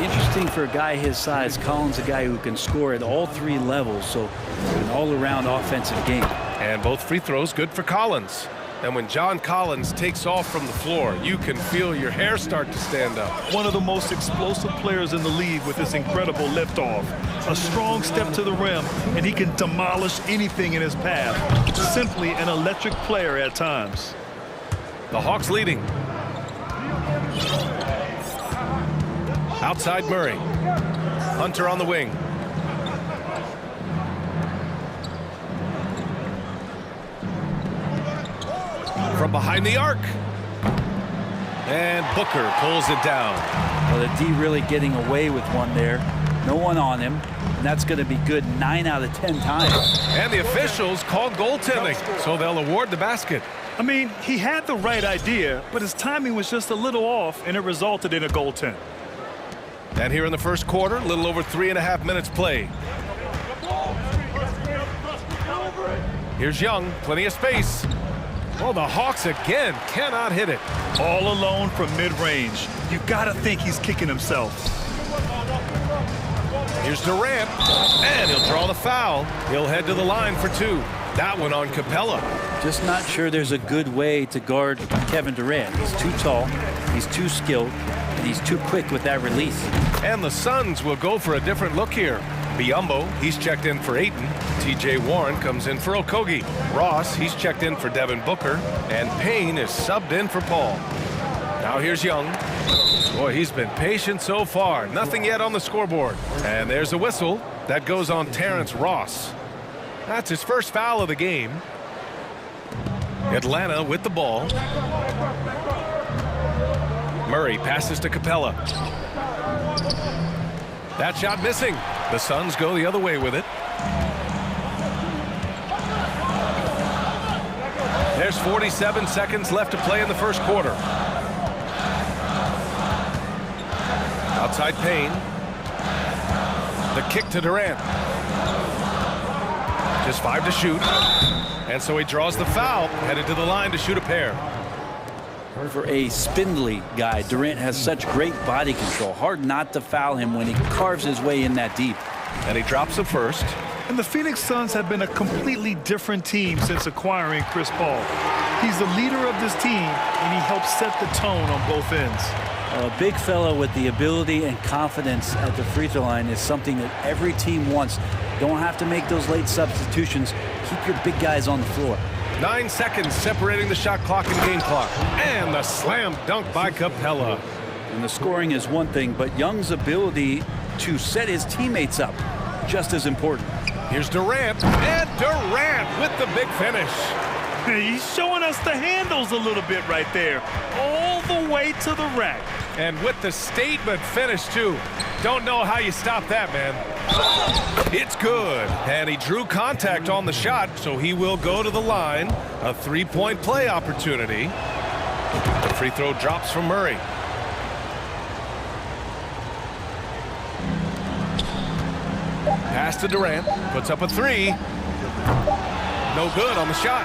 Interesting for a guy his size. Collins, a guy who can score at all 3 levels, so an all-around offensive game. And both free throws good for Collins. And when John Collins takes off from the floor, you can feel your hair start to stand up. One of the most explosive players in the league with this incredible liftoff. A strong step to the rim, and he can demolish anything in his path. Simply an electric player at times. The Hawks leading. Outside Murray. Hunter on the wing. From behind the arc. And Booker pulls it down. Well, the D really getting away with one there. No one on him. And that's going to be good 9 out of 10 times. And the officials called goaltending, so they'll award the basket. I mean, he had the right idea, but his timing was just a little off, and it resulted in a goaltend. And here in the first quarter, a little over 3.5 minutes play. Here's Young, plenty of space. Well, the Hawks again cannot hit it. All alone from mid-range. You gotta think he's kicking himself. Here's Durant, and he'll draw the foul. He'll head to the line for 2. That one on Capella. Just not sure there's a good way to guard Kevin Durant. He's too tall, he's too skilled, and he's too quick with that release. And the Suns will go for a different look here. Biombo, he's checked in for Ayton. TJ Warren comes in for Okogie. Ross, he's checked in for Devin Booker. And Payne is subbed in for Paul. Now here's Young. Boy, he's been patient so far. Nothing yet on the scoreboard. And there's a whistle. That goes on Terrence Ross. That's his first foul of the game. Atlanta with the ball. Murray passes to Capella. That shot missing. The Suns go the other way with it. There's 47 seconds left to play in the first quarter. Outside Payne. The kick to Durant. Just 5 to shoot. And so he draws the foul, headed to the line to shoot a pair. For a spindly guy, Durant has such great body control. Hard not to foul him when he carves his way in that deep. And he drops the first. And the Phoenix Suns have been a completely different team since acquiring Chris Paul. He's the leader of this team, and he helps set the tone on both ends. A big fella with the ability and confidence at the free throw line is something that every team wants. Don't have to make those late substitutions. Keep your big guys on the floor. 9 seconds separating the shot clock and game clock. And the slam dunk by Capella. And the scoring is one thing, but Young's ability to set his teammates up, just as important. Here's Durant, and Durant with the big finish. He's showing us the handles a little bit right there, all the way to the rack. And with the statement finish, too. Don't know how you stop that, man. It's good. And he drew contact on the shot, so he will go to the line. A three-point play opportunity. The free throw drops from Murray. Pass to Durant. Puts up a three. No good on the shot.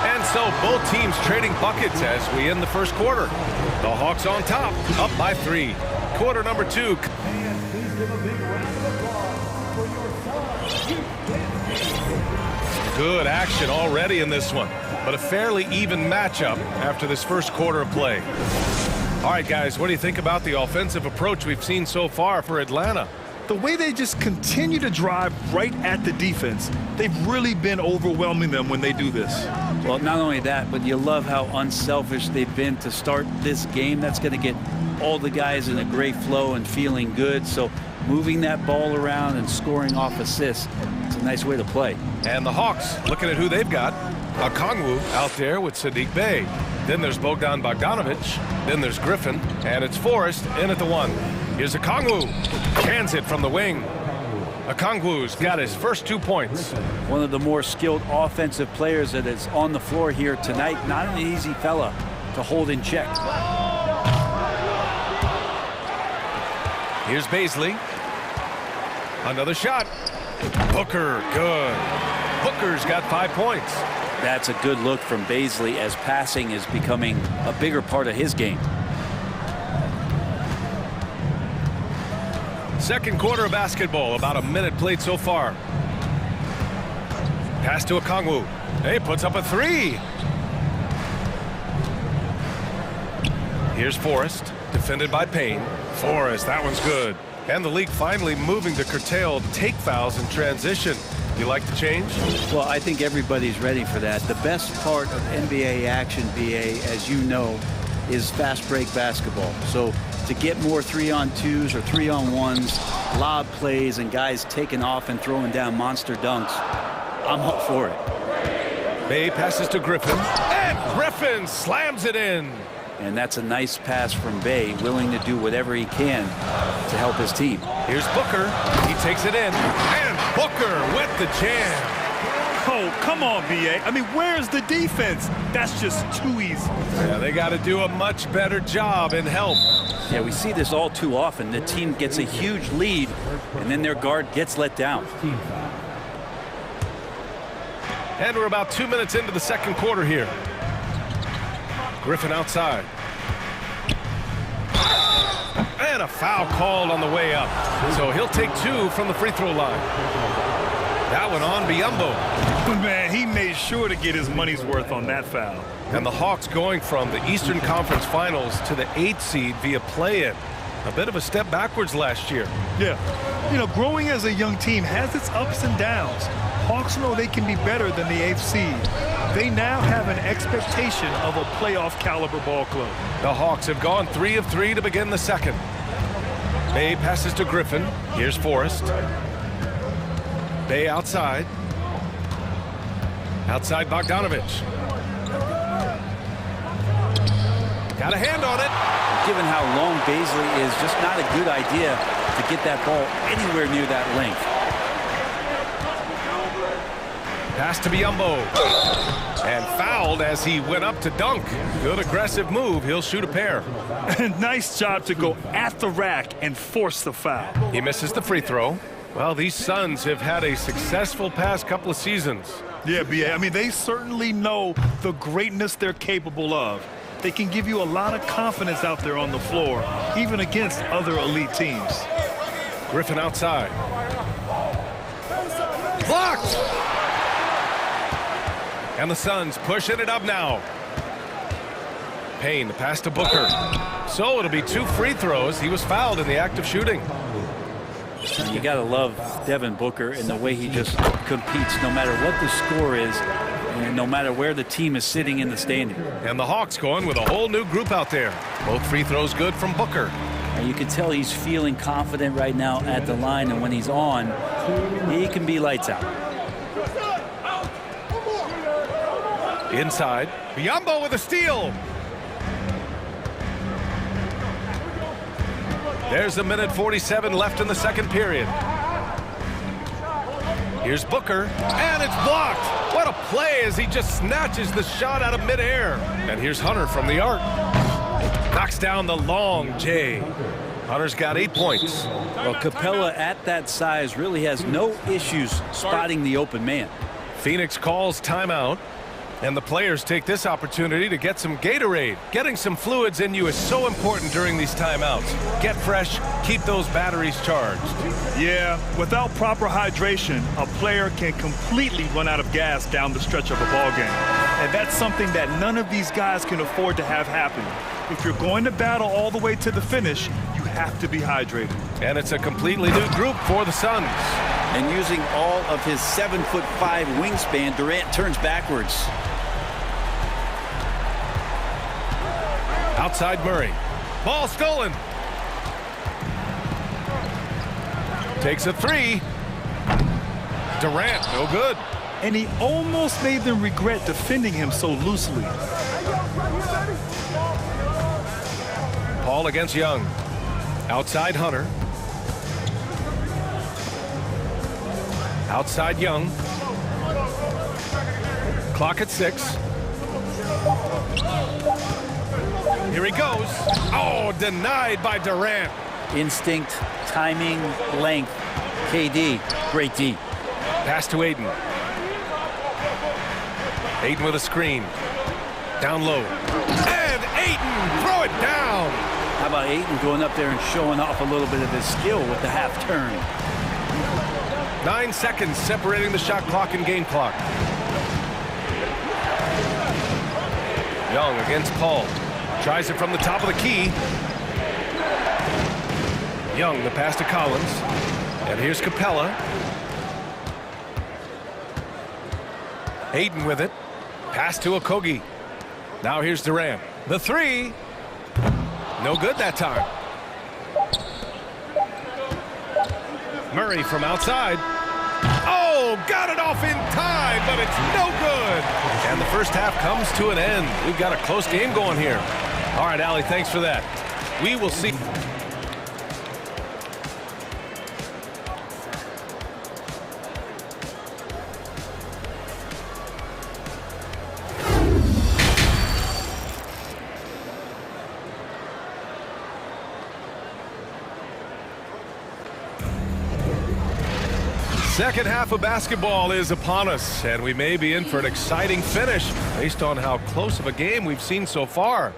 And so both teams trading buckets as we end the first quarter. The Hawks on top, up by 3. Quarter number 2. Good action already in this one, but a fairly even matchup after this first quarter of play. All right, guys, what do you think about the offensive approach we've seen so far for Atlanta? The way they just continue to drive right at the defense, they've really been overwhelming them when they do this. Well, not only that, but you love how unselfish they've been to start this game. That's going to get all the guys in a great flow and feeling good. So moving that ball around and scoring off assists, it's a nice way to play. And the Hawks, looking at who they've got. Okongwu out there with Sadiq Bey. Then there's Bogdan Bogdanovic. Then there's Griffin. And it's Forrest in at the 1. Here's Okongwu. Cans it from the wing. Okongwu's got his first 2 points. One of the more skilled offensive players that is on the floor here tonight. Not an easy fella to hold in check. Here's Baisley. Another shot. Booker, good. Booker's got 5 points. That's a good look from Baisley as passing is becoming a bigger part of his game. Second quarter of basketball, about a minute played so far. Pass to Okongwu. He puts up a 3. Here's Forrest, defended by Payne. Forrest, that one's good. And the league finally moving to curtail take fouls in transition. You like the change? Well, I think everybody's ready for that. The best part of NBA action, BA, as you know, is fast break basketball. So to get more 3-on-2s or 3-on-1s, lob plays, and guys taking off and throwing down monster dunks, I'm up for it. Bey passes to Griffin, and Griffin slams it in. And that's a nice pass from Bey, willing to do whatever he can to help his team. Here's Booker. He takes it in, and Booker with the jam. Oh, come on, BA. I mean, where's the defense? That's just too easy. Yeah, they got to do a much better job and help. Yeah, we see this all too often. The team gets a huge lead, and then their guard gets let down. And we're about 2 minutes into the second quarter here. Griffin outside. And a foul called on the way up. So he'll take 2 from the free throw line. That one on Biyombo. Man, he made sure to get his money's worth on that foul. And the Hawks going from the Eastern Conference Finals to the 8th seed via play-in. A bit of a step backwards last year. Yeah. You know, growing as a young team has its ups and downs. Hawks know they can be better than the 8th seed. They now have an expectation of a playoff caliber ball club. The Hawks have gone 3 of 3 to begin the second. Bey passes to Griffin. Here's Forrest. Bey outside. Outside Bogdanovic. Got a hand on it. Given how long Baisley is, just not a good idea to get that ball anywhere near that length. Pass to Biyombo. And fouled as he went up to dunk. Good aggressive move. He'll shoot a pair. Nice job to go at the rack and force the foul. He misses the free throw. Well, these Suns have had a successful past couple of seasons. Yeah, B.A. I mean, they certainly know the greatness they're capable of. They can give you a lot of confidence out there on the floor, even against other elite teams. Griffin outside. Blocked! And the Suns pushing it up now. Payne, the pass to Booker. So it'll be 2 free throws. He was fouled in the act of shooting. You got to love Devin Booker and the way he just competes no matter what the score is and no matter where the team is sitting in the standing. And the Hawks going with a whole new group out there. Both free throws good from Booker. And you can tell he's feeling confident right now at the line, and when he's on, he can be lights out. Inside, Biyombo with a steal. There's 1:47 left in the second period. Here's Booker, and it's blocked. What a play as he just snatches the shot out of midair. And here's Hunter from the arc. Knocks down the long J. Hunter's got 8 points. Well, Capella at that size really has no issues spotting the open man. Phoenix calls timeout. And the players take this opportunity to get some Gatorade. Getting some fluids in you is so important during these timeouts. Get fresh, keep those batteries charged. Yeah, without proper hydration, a player can completely run out of gas down the stretch of a ball game. And that's something that none of these guys can afford to have happen. If you're going to battle all the way to the finish, you have to be hydrated. And it's a completely new group for the Suns. And using all of his 7'5" wingspan, Durant turns backwards. Outside Murray. Ball stolen. Takes a 3. Durant, no good. And he almost made them regret defending him so loosely. Paul against Young. Outside Hunter. Outside Young. Clock at 6. Here he goes. Oh, denied by Durant. Instinct, timing, length. KD, great D. Pass to Ayton. Ayton with a screen. Down low. And Ayton, throw it down. How about Ayton going up there and showing off a little bit of his skill with the half turn? 9 seconds separating the shot clock and game clock. Young against Paul. Tries it from the top of the key. Young, the pass to Collins. And here's Capella. Ayton with it. Pass to Okogie. Now here's Durant. The 3. No good that time. Murray from outside. Oh, got it off in time, but it's no good. And the first half comes to an end. We've got a close game going here. All right, Allie, thanks for that. We will see. Second half of basketball is upon us, and we may be in for an exciting finish based on how close of a game we've seen so far.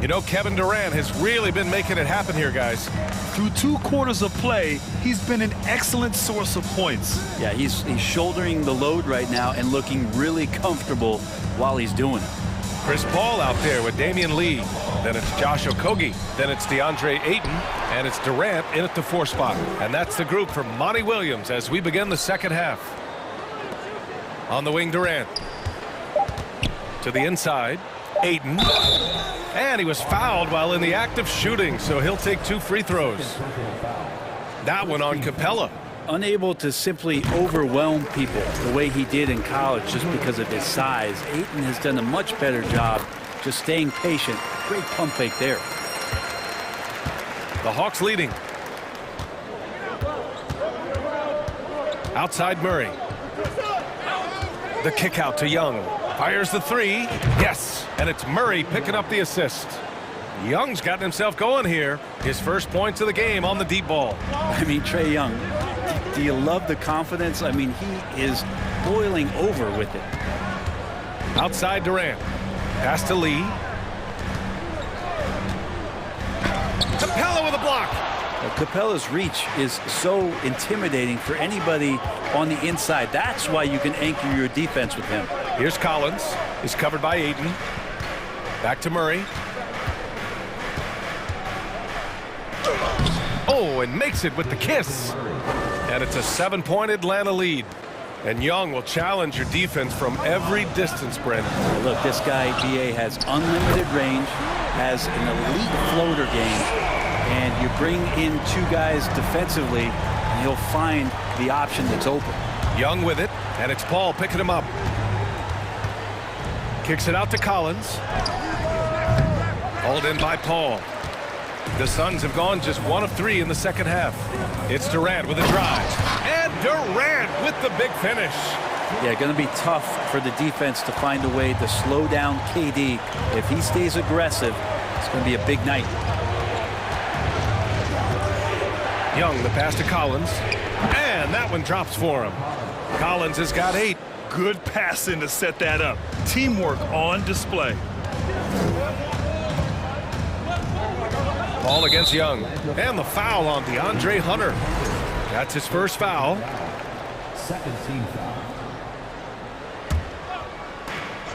You know, Kevin Durant has really been making it happen here, guys. Through 2 quarters of play, he's been an excellent source of points. Yeah, he's shouldering the load right now and looking really comfortable while he's doing it. Chris Paul out there with Damian Lee. Then it's Josh Okogie. Then it's DeAndre Ayton. And it's Durant in at the 4 spot. And that's the group for Monty Williams as we begin the second half. On the wing, Durant. To the inside. Ayton. And he was fouled while in the act of shooting, so he'll take 2 free throws. That one on Capella. Unable to simply overwhelm people the way he did in college just because of his size. Ayton has done a much better job just staying patient. Great pump fake there. The Hawks leading. Outside Murray. The kick out to Young. Fires the three. Yes. And it's Murray picking up the assist. Young's gotten himself going here. His first points of the game on the deep ball. I mean, Trae Young, do you love the confidence? I mean, he is boiling over with it. Outside Durant. Pass to Lee. Capella with a block. Capella's reach is so intimidating for anybody on the inside. That's why you can anchor your defense with him. Here's Collins. He's covered by Ayton. Back to Murray. Oh, and makes it with the kiss. And it's a 7-point Atlanta lead. And Young will challenge your defense from every distance, Brandon. Look, this guy, BA, has unlimited range, has an elite floater game, and you bring in two guys defensively, and he'll find the option that's open. Young with it, and it's Paul picking him up. Kicks it out to Collins. Hauled in by Paul. The Suns have gone just 1 of 3 in the second half. It's Durant with a drive. And Durant with the big finish. Yeah, going to be tough for the defense to find a way to slow down KD. If he stays aggressive, it's going to be a big night. Young, the pass to Collins. And that one drops for him. Collins has got 8. Good passing to set that up. Teamwork on display. Ball against Young. And the foul on DeAndre Hunter. That's his first foul. Second team foul.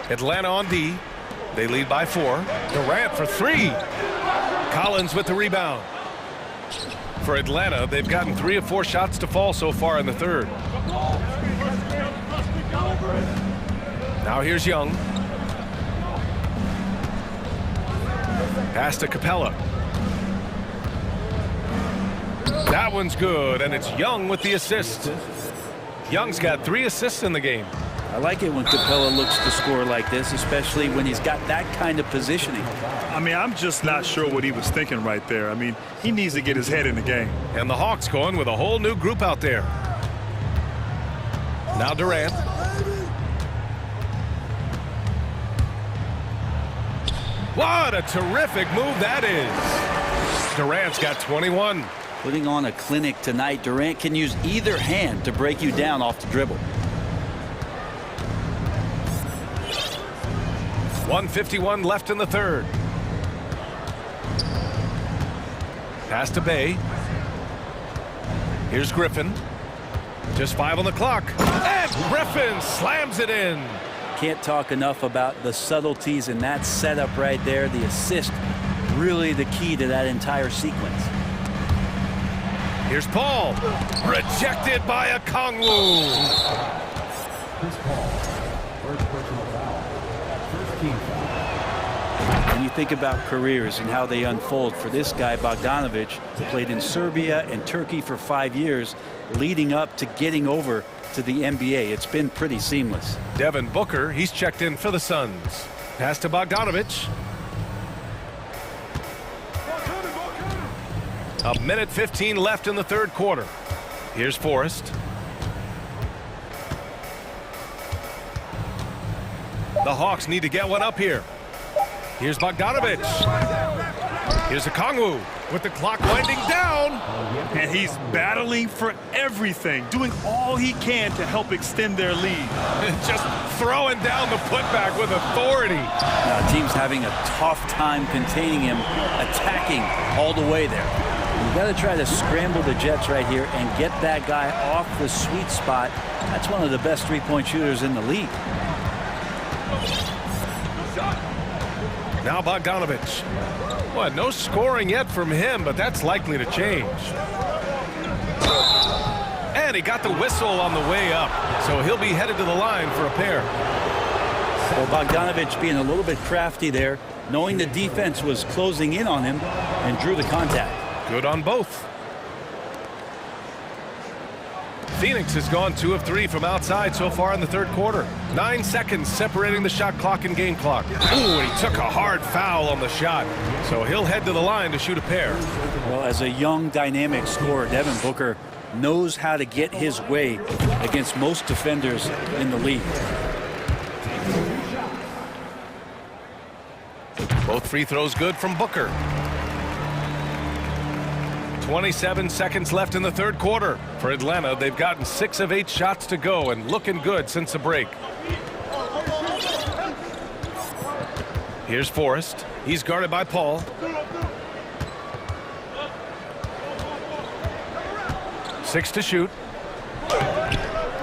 Atlanta on D. They lead by 4. Durant for 3. Collins with the rebound. For Atlanta, they've gotten 3 of 4 shots to fall so far in the third. Now here's Young. Pass to Capella. That one's good, and it's Young with the assist. Young's got 3 assists in the game. I like it when Capella looks to score like this, especially when he's got that kind of positioning. I mean, I'm just not sure what he was thinking right there. I mean, he needs to get his head in the game. And the Hawks going with a whole new group out there. Now Durant. What a terrific move that is. Durant's got 21. Putting on a clinic tonight. Durant can use either hand to break you down off the dribble. 1:51 left in the third. Pass to Bay. Here's Griffin. Just 5 on the clock. And Griffin slams it in. Can't talk enough about the subtleties in that setup right there. The assist, really the key to that entire sequence. Here's Paul. Rejected by a Kongwu. Chris Paul, first personal foul. First team foul. When you think about careers and how they unfold, for this guy, Bogdanovic, played in Serbia and Turkey for 5 years, leading up to getting over to the NBA. It's been pretty seamless. Devin Booker, he's checked in for the Suns. Pass to Bogdanovic. A minute 15 left in the third quarter. Here's Forrest. The Hawks need to get one up here. Here's Bogdanovic. Here's a Kongwu with the clock winding down. And he's battling for everything, doing all he can to help extend their lead. Just throwing down the putback with authority. Now, team's having a tough time containing him, attacking all the way there. You've got to try to scramble the Jets right here and get that guy off the sweet spot. That's one of the best three-point shooters in the league. Now Bogdanovic. Well, no scoring yet from him, but that's likely to change. And he got the whistle on the way up, so he'll be headed to the line for a pair. Well, Bogdanovic being a little bit crafty there, knowing the defense was closing in on him, and drew the contact. Good on both. Phoenix has gone 2 of 3 from outside so far in the third quarter. 9 seconds separating the shot clock and game clock. Ooh, and he took a hard foul on the shot. So he'll head to the line to shoot a pair. Well, as a young, dynamic scorer, Devin Booker knows how to get his way against most defenders in the league. Both free throws good from Booker. 27 seconds left in the third quarter. For Atlanta, they've gotten 6 of 8 shots to go and looking good since the break. Here's Forrest. He's guarded by Paul. Six to shoot.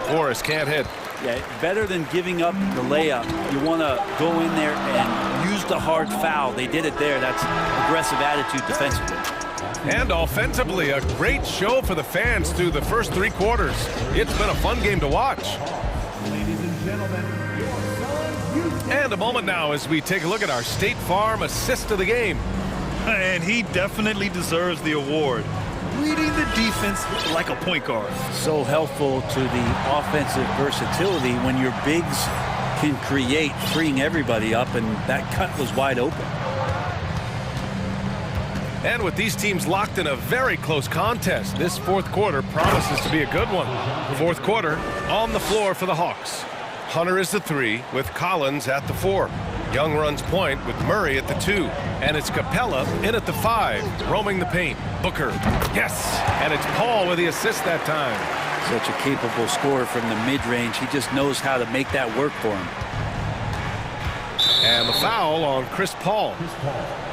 Forrest can't hit. Yeah, better than giving up the layup. You want to go in there and use the hard foul. They did it there. That's aggressive attitude defensively. And offensively, a great show for the fans through the first 3 quarters. It's been a fun game to watch. Ladies and gentlemen, your son, And a moment now as we take a look at our State Farm assist of the game. And he definitely deserves the award. Reading the defense like a point guard. So helpful to the offensive versatility when your bigs can create, freeing everybody up, and that cut was wide open. And with these teams locked in a very close contest, this fourth quarter promises to be a good one. Fourth quarter on the floor for the Hawks. Hunter is the 3 with Collins at the 4. Young runs point with Murray at the 2. And it's Capella in at the 5, roaming the paint. Booker, yes! And it's Paul with the assist that time. Such a capable scorer from the mid-range. He just knows how to make that work for him. And the foul on Chris Paul.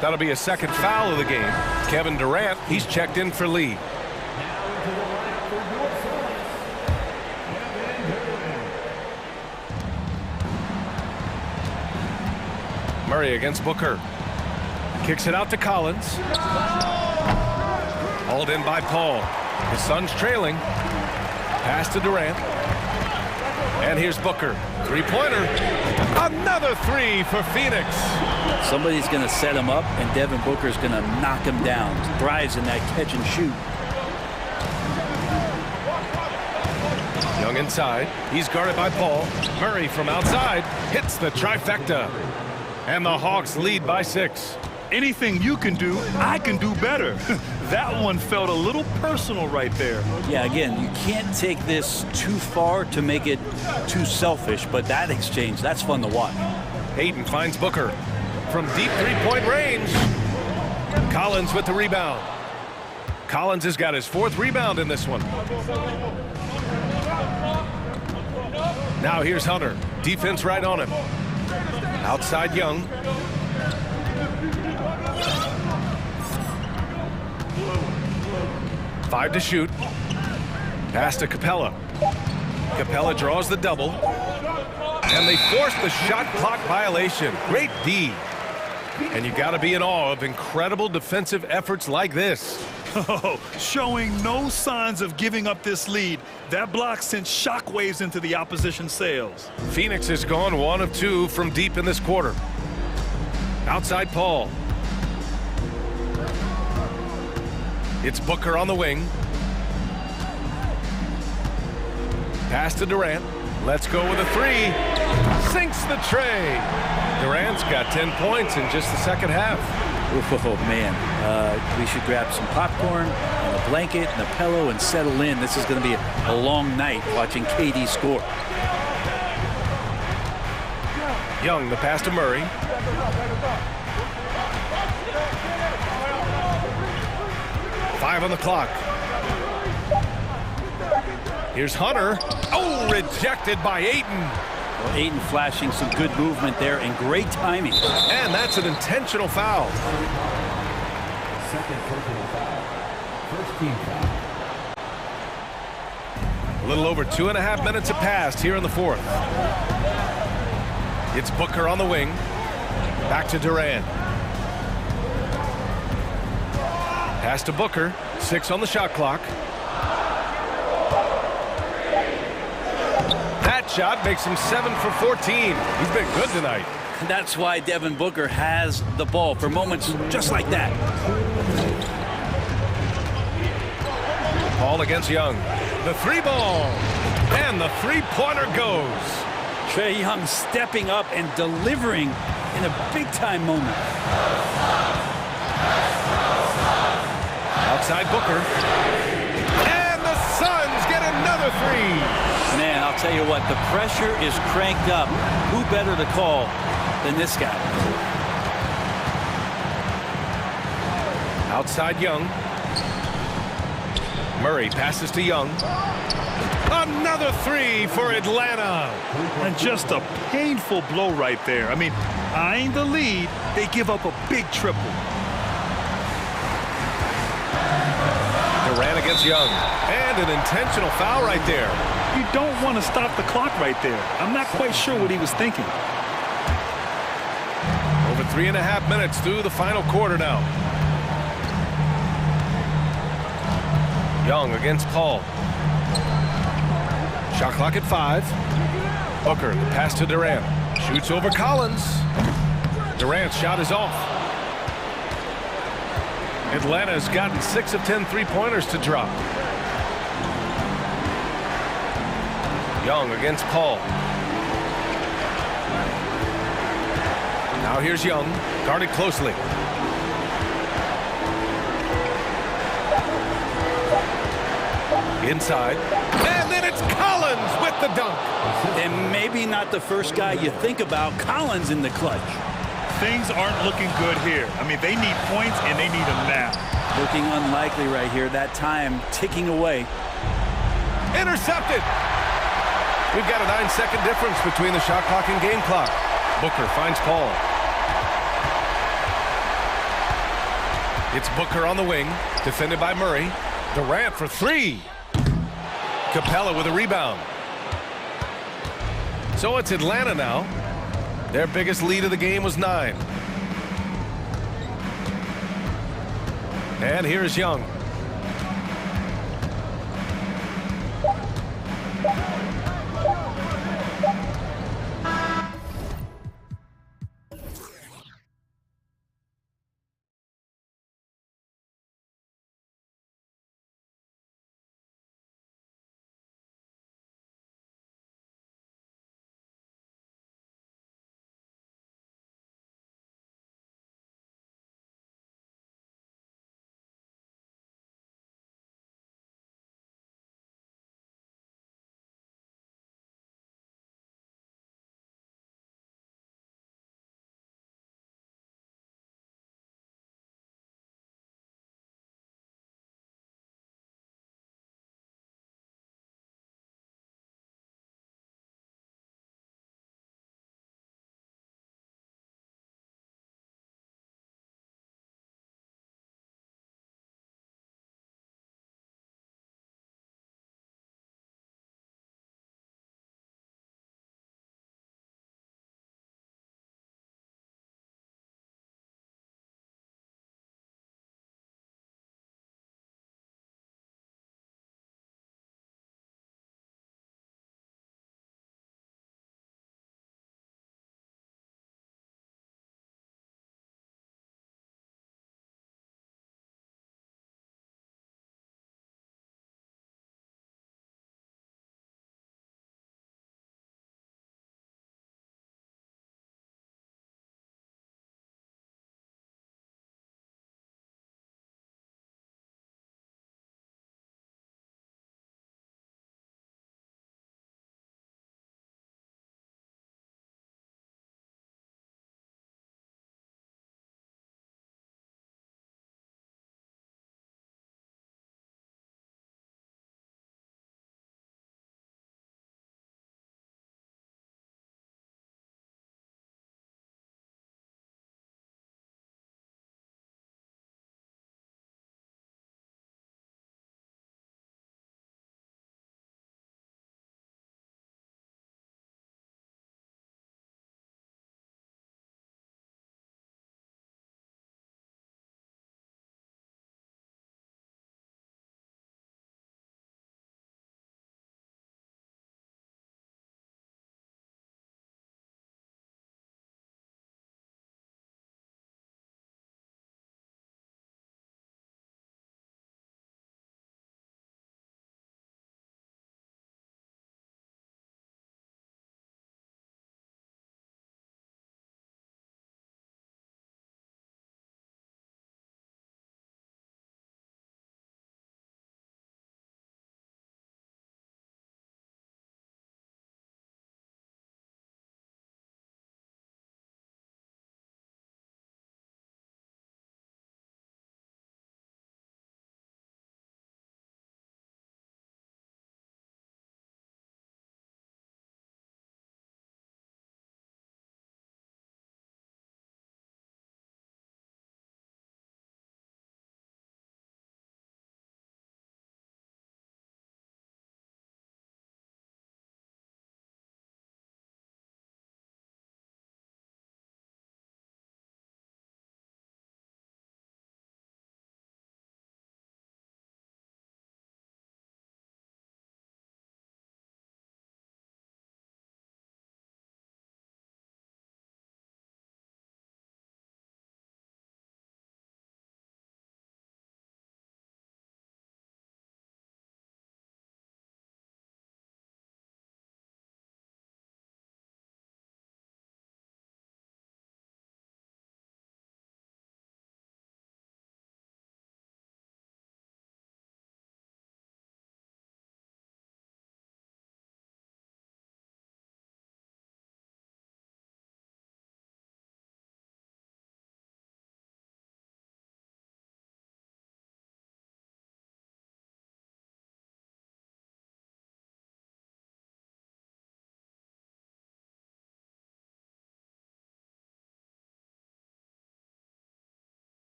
That'll be a second foul of the game. Kevin Durant, he's checked in for Lee. Murray against Booker. Kicks it out to Collins. Hauled in by Paul. His son's trailing. Pass to Durant. And here's Booker. 3-pointer. Another 3 for Phoenix. Somebody's going to set him up, and Devin Booker's going to knock him down. Thrives in that catch and shoot. Young inside. He's guarded by Paul. Murray from outside hits the trifecta. And the Hawks lead by 6. Anything you can do, I can do better. That one felt a little personal right there. Yeah, again, you can't take this too far to make it too selfish, but that exchange, that's fun to watch. Hayden finds Booker from deep 3-point range. Collins with the rebound. Collins has got his 4th rebound in this one. Now here's Hunter. Defense right on him. Outside Young. Five to shoot. Pass to Capella. Capella draws the double. And they force the shot clock violation. Great D. And you got to be in awe of incredible defensive efforts like this. Oh, showing no signs of giving up this lead. That block sent shockwaves into the opposition sails. Phoenix has gone 1 of 2 from deep in this quarter. Outside Paul. It's Booker on the wing. Pass to Durant. Let's go with a 3. Sinks the tray. Durant's got 10 points in just the second half. Oh, man. We should grab some popcorn and a blanket and a pillow and settle in. This is going to be a long night watching KD score. Young, the pass to Murray. Five on the clock. Here's Hunter. Oh, rejected by Ayton. Well, Ayton flashing some good movement there and great timing. And that's an intentional foul. second personal foul. First team foul. A little over 2.5 minutes have passed here in the fourth. It's Booker on the wing. Back to Durant. Pass to Booker. 6 on the shot clock. That shot makes him 7 for 14. He's been good tonight. That's why Devin Booker has the ball for moments just like that. Paul against Young. The three ball. And the three-pointer goes. Trae Young stepping up and delivering in a big-time moment. Outside Booker. And the Suns get another three. Man, I'll tell you what, the pressure is cranked up. Who better to call than this guy? Outside Young. Murray passes to Young. Another three for Atlanta. And just a painful blow right there. I mean, eyeing the lead, they give up a big triple. Durant against Young. And an intentional foul right there. You don't want to stop the clock right there. I'm not quite sure what he was thinking. Over 3.5 minutes through the final quarter now. Young against Paul. Shot clock at 5. Booker, the pass to Durant. Shoots over Collins. Durant's shot is off. Atlanta's gotten 6 of 10 three-pointers to drop. Young against Paul. Now here's Young, guarded closely. Inside. And then it's Collins with the dunk. And maybe not the first guy you think about. Collins in the clutch. Things aren't looking good here. I mean, they need points, and they need them now. Looking unlikely right here. That time ticking away. Intercepted. We've got a 9-second difference between the shot clock and game clock. Booker finds Paul. It's Booker on the wing, defended by Murray. Durant for 3. Capella with a rebound. So it's Atlanta now. Their biggest lead of the game was 9. And here's Young.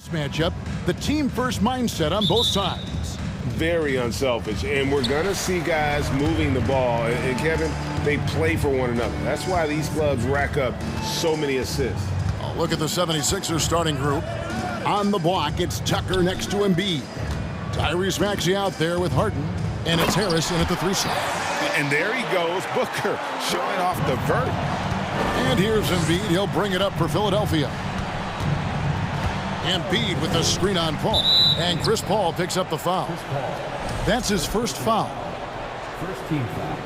Matchup, the team-first mindset on both sides. Very unselfish, and we're going to see guys moving the ball. And Kevin, they play for one another. That's why these clubs rack up so many assists. Oh, look at the 76ers starting group. On the block, it's Tucker next to Embiid. Tyrese Maxey out there with Harden, and it's Harris in at the 3 slot. And there he goes, Booker showing off the vert. And here's Embiid. He'll bring it up for Philadelphia. Embiid with the screen on Paul. And Chris Paul picks up the foul. That's his first foul. First team foul.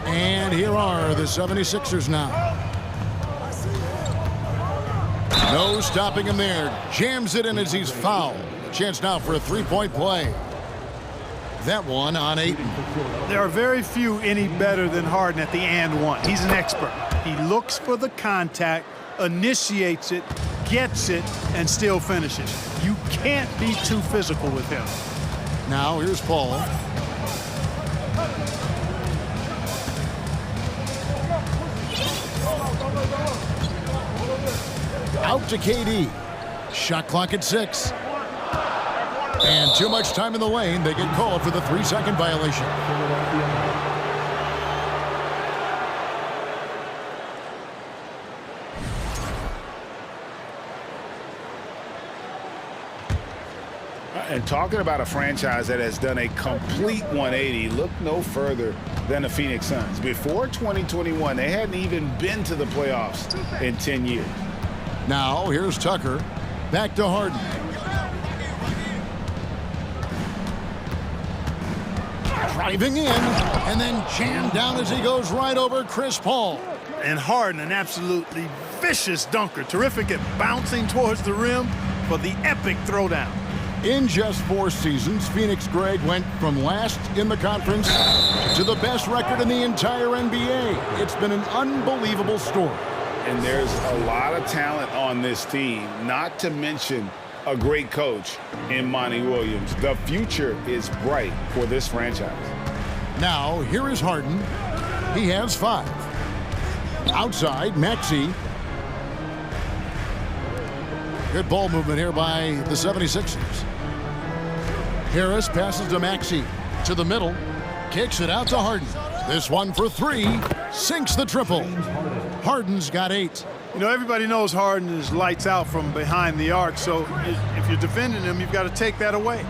And here are the 76ers now. No stopping him there. Jams it in as he's fouled. A chance now for a three-point play. That one on Ayton. There are very few any better than Harden at the and one. He's an expert. He looks for the contact, initiates it, gets it, and still finishes. You can't be too physical with him. Now here's Paul. Out to KD. Shot clock at 6. And too much time in the lane. They get called for the 3-second violation. And talking about a franchise that has done a complete 180, look no further than the Phoenix Suns. Before 2021, they hadn't even been to the playoffs in 10 years. Now here's Tucker. Back to Harden. Driving in, and then jammed down as he goes right over Chris Paul. And Harden, an absolutely vicious dunker. Terrific at bouncing towards the rim for the epic throwdown. In just 4 seasons, Phoenix Greg went from last in the conference to the best record in the entire NBA. It's been an unbelievable story. And there's a lot of talent on this team, not to mention a great coach in Monty Williams. The future is bright for this franchise. Now, here is Harden. He has 5. Outside, Maxey. Good ball movement here by the 76ers. Harris passes to Maxey. To the middle. Kicks it out to Harden. This one for 3. Sinks the triple. Harden's got 8. You know, everybody knows Harden is lights out from behind the arc, so if you're defending him, you've got to take that away.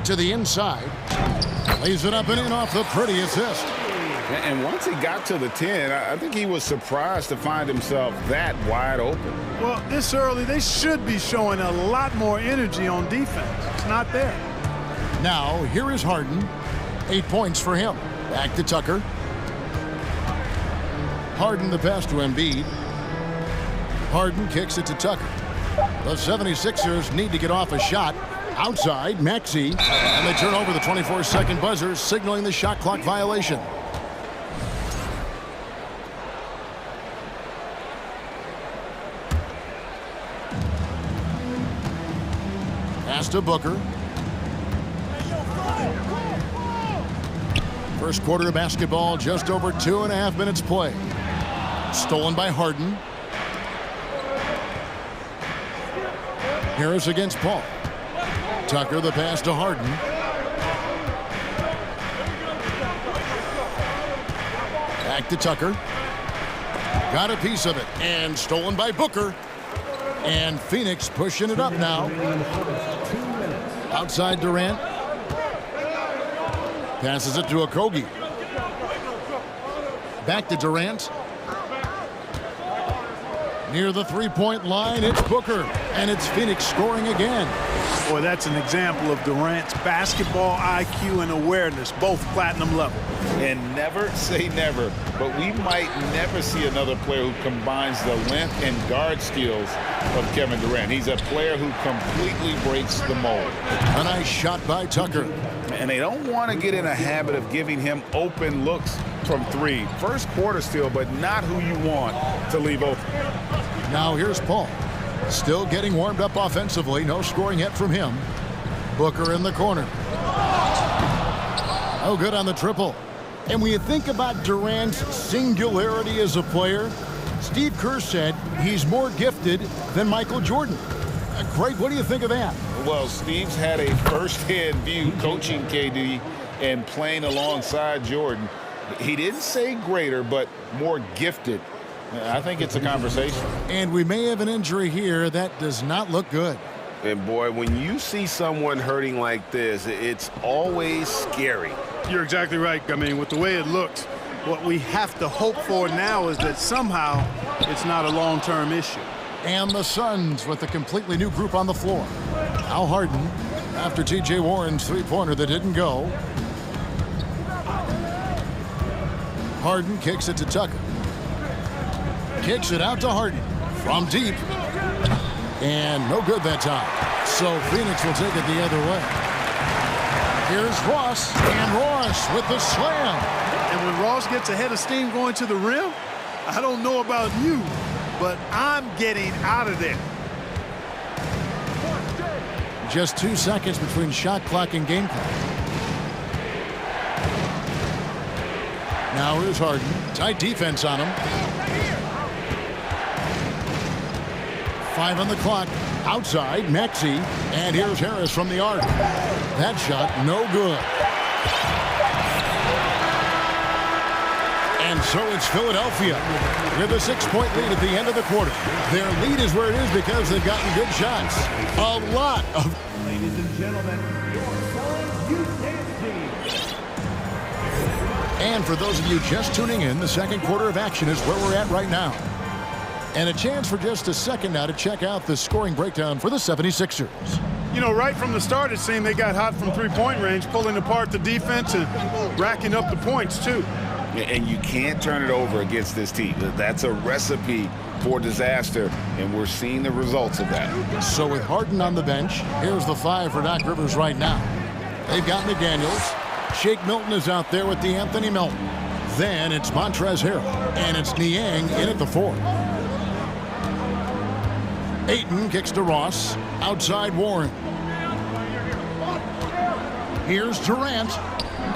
To the inside. Lays it up and in off the pretty assist. And once he got to the 10, I think he was surprised to find himself that wide open. Well, this early, they should be showing a lot more energy on defense. It's not there. Now, here is Harden. 8 points for him. Back to Tucker. Harden the pass to Embiid. Harden kicks it to Tucker. The 76ers need to get off a shot. Outside, Maxey. And they turn over the 24-second buzzer, signaling the shot clock violation. Pass to Booker. First quarter of basketball, just over 2.5 minutes play. Stolen by Harden. Harris against Paul. Tucker the pass to Harden. Back to Tucker. Got a piece of it. And stolen by Booker. And Phoenix pushing it up now. Outside Durant. Passes it to Okogie. Back to Durant. Near the three-point line, it's Booker. And it's Phoenix scoring again. Boy, that's an example of Durant's basketball IQ and awareness, both platinum level. And never say never, but we might never see another player who combines the length and guard skills of Kevin Durant. He's a player who completely breaks the mold. A nice shot by Tucker. And they don't want to get in a habit of giving him open looks from 3. First quarter still, but not who you want to leave open. Now here's Paul. Still getting warmed up offensively. No scoring yet from him. Booker in the corner. Oh, good on the triple. And when you think about Durant's singularity as a player, Steve Kerr said he's more gifted than Michael Jordan. Craig, what do you think of that? Well, Steve's had a first-hand view coaching KD and playing alongside Jordan. He didn't say greater, but more gifted. I think it's a conversation. And we may have an injury here that does not look good. And boy, when you see someone hurting like this, it's always scary. You're exactly right. I mean, with the way it looks, what we have to hope for now is that somehow it's not a long-term issue. And the Suns with a completely new group on the floor. Al Harden, after T.J. Warren's three-pointer that didn't go. Harden kicks it to Tucker. Kicks it out to Harden from deep. And no good that time. So Phoenix will take it the other way. Here's Ross, and Ross with the slam. And when Ross gets ahead of steam going to the rim, I don't know about you, but I'm getting out of there. Just 2 seconds between shot clock and game clock. Now here's Harden. Tight defense on him. 5 on the clock. Outside, Maxey. And here's Harris from the arc. That shot, no good. And so it's Philadelphia with a 6-point lead at the end of the quarter. Their lead is where it is because they've gotten good shots. A lot of... Ladies and gentlemen, your USC. And for those of you just tuning in, the second quarter of action is where we're at right now. And a chance for just a second now to check out the scoring breakdown for the 76ers. You know, right from the start, it seemed they got hot from three-point range, pulling apart the defense and racking up the points, too. And you can't turn it over against this team. That's a recipe for disaster, and we're seeing the results of that. So with Harden on the bench, here's the 5 for Doc Rivers right now. They've got McDaniels. Shake Milton is out there with DeAnthony Melton. Then it's Montrezl Harrell, and it's Niang in at the 4. Ayton kicks to Ross. Outside Warren. Here's Durant.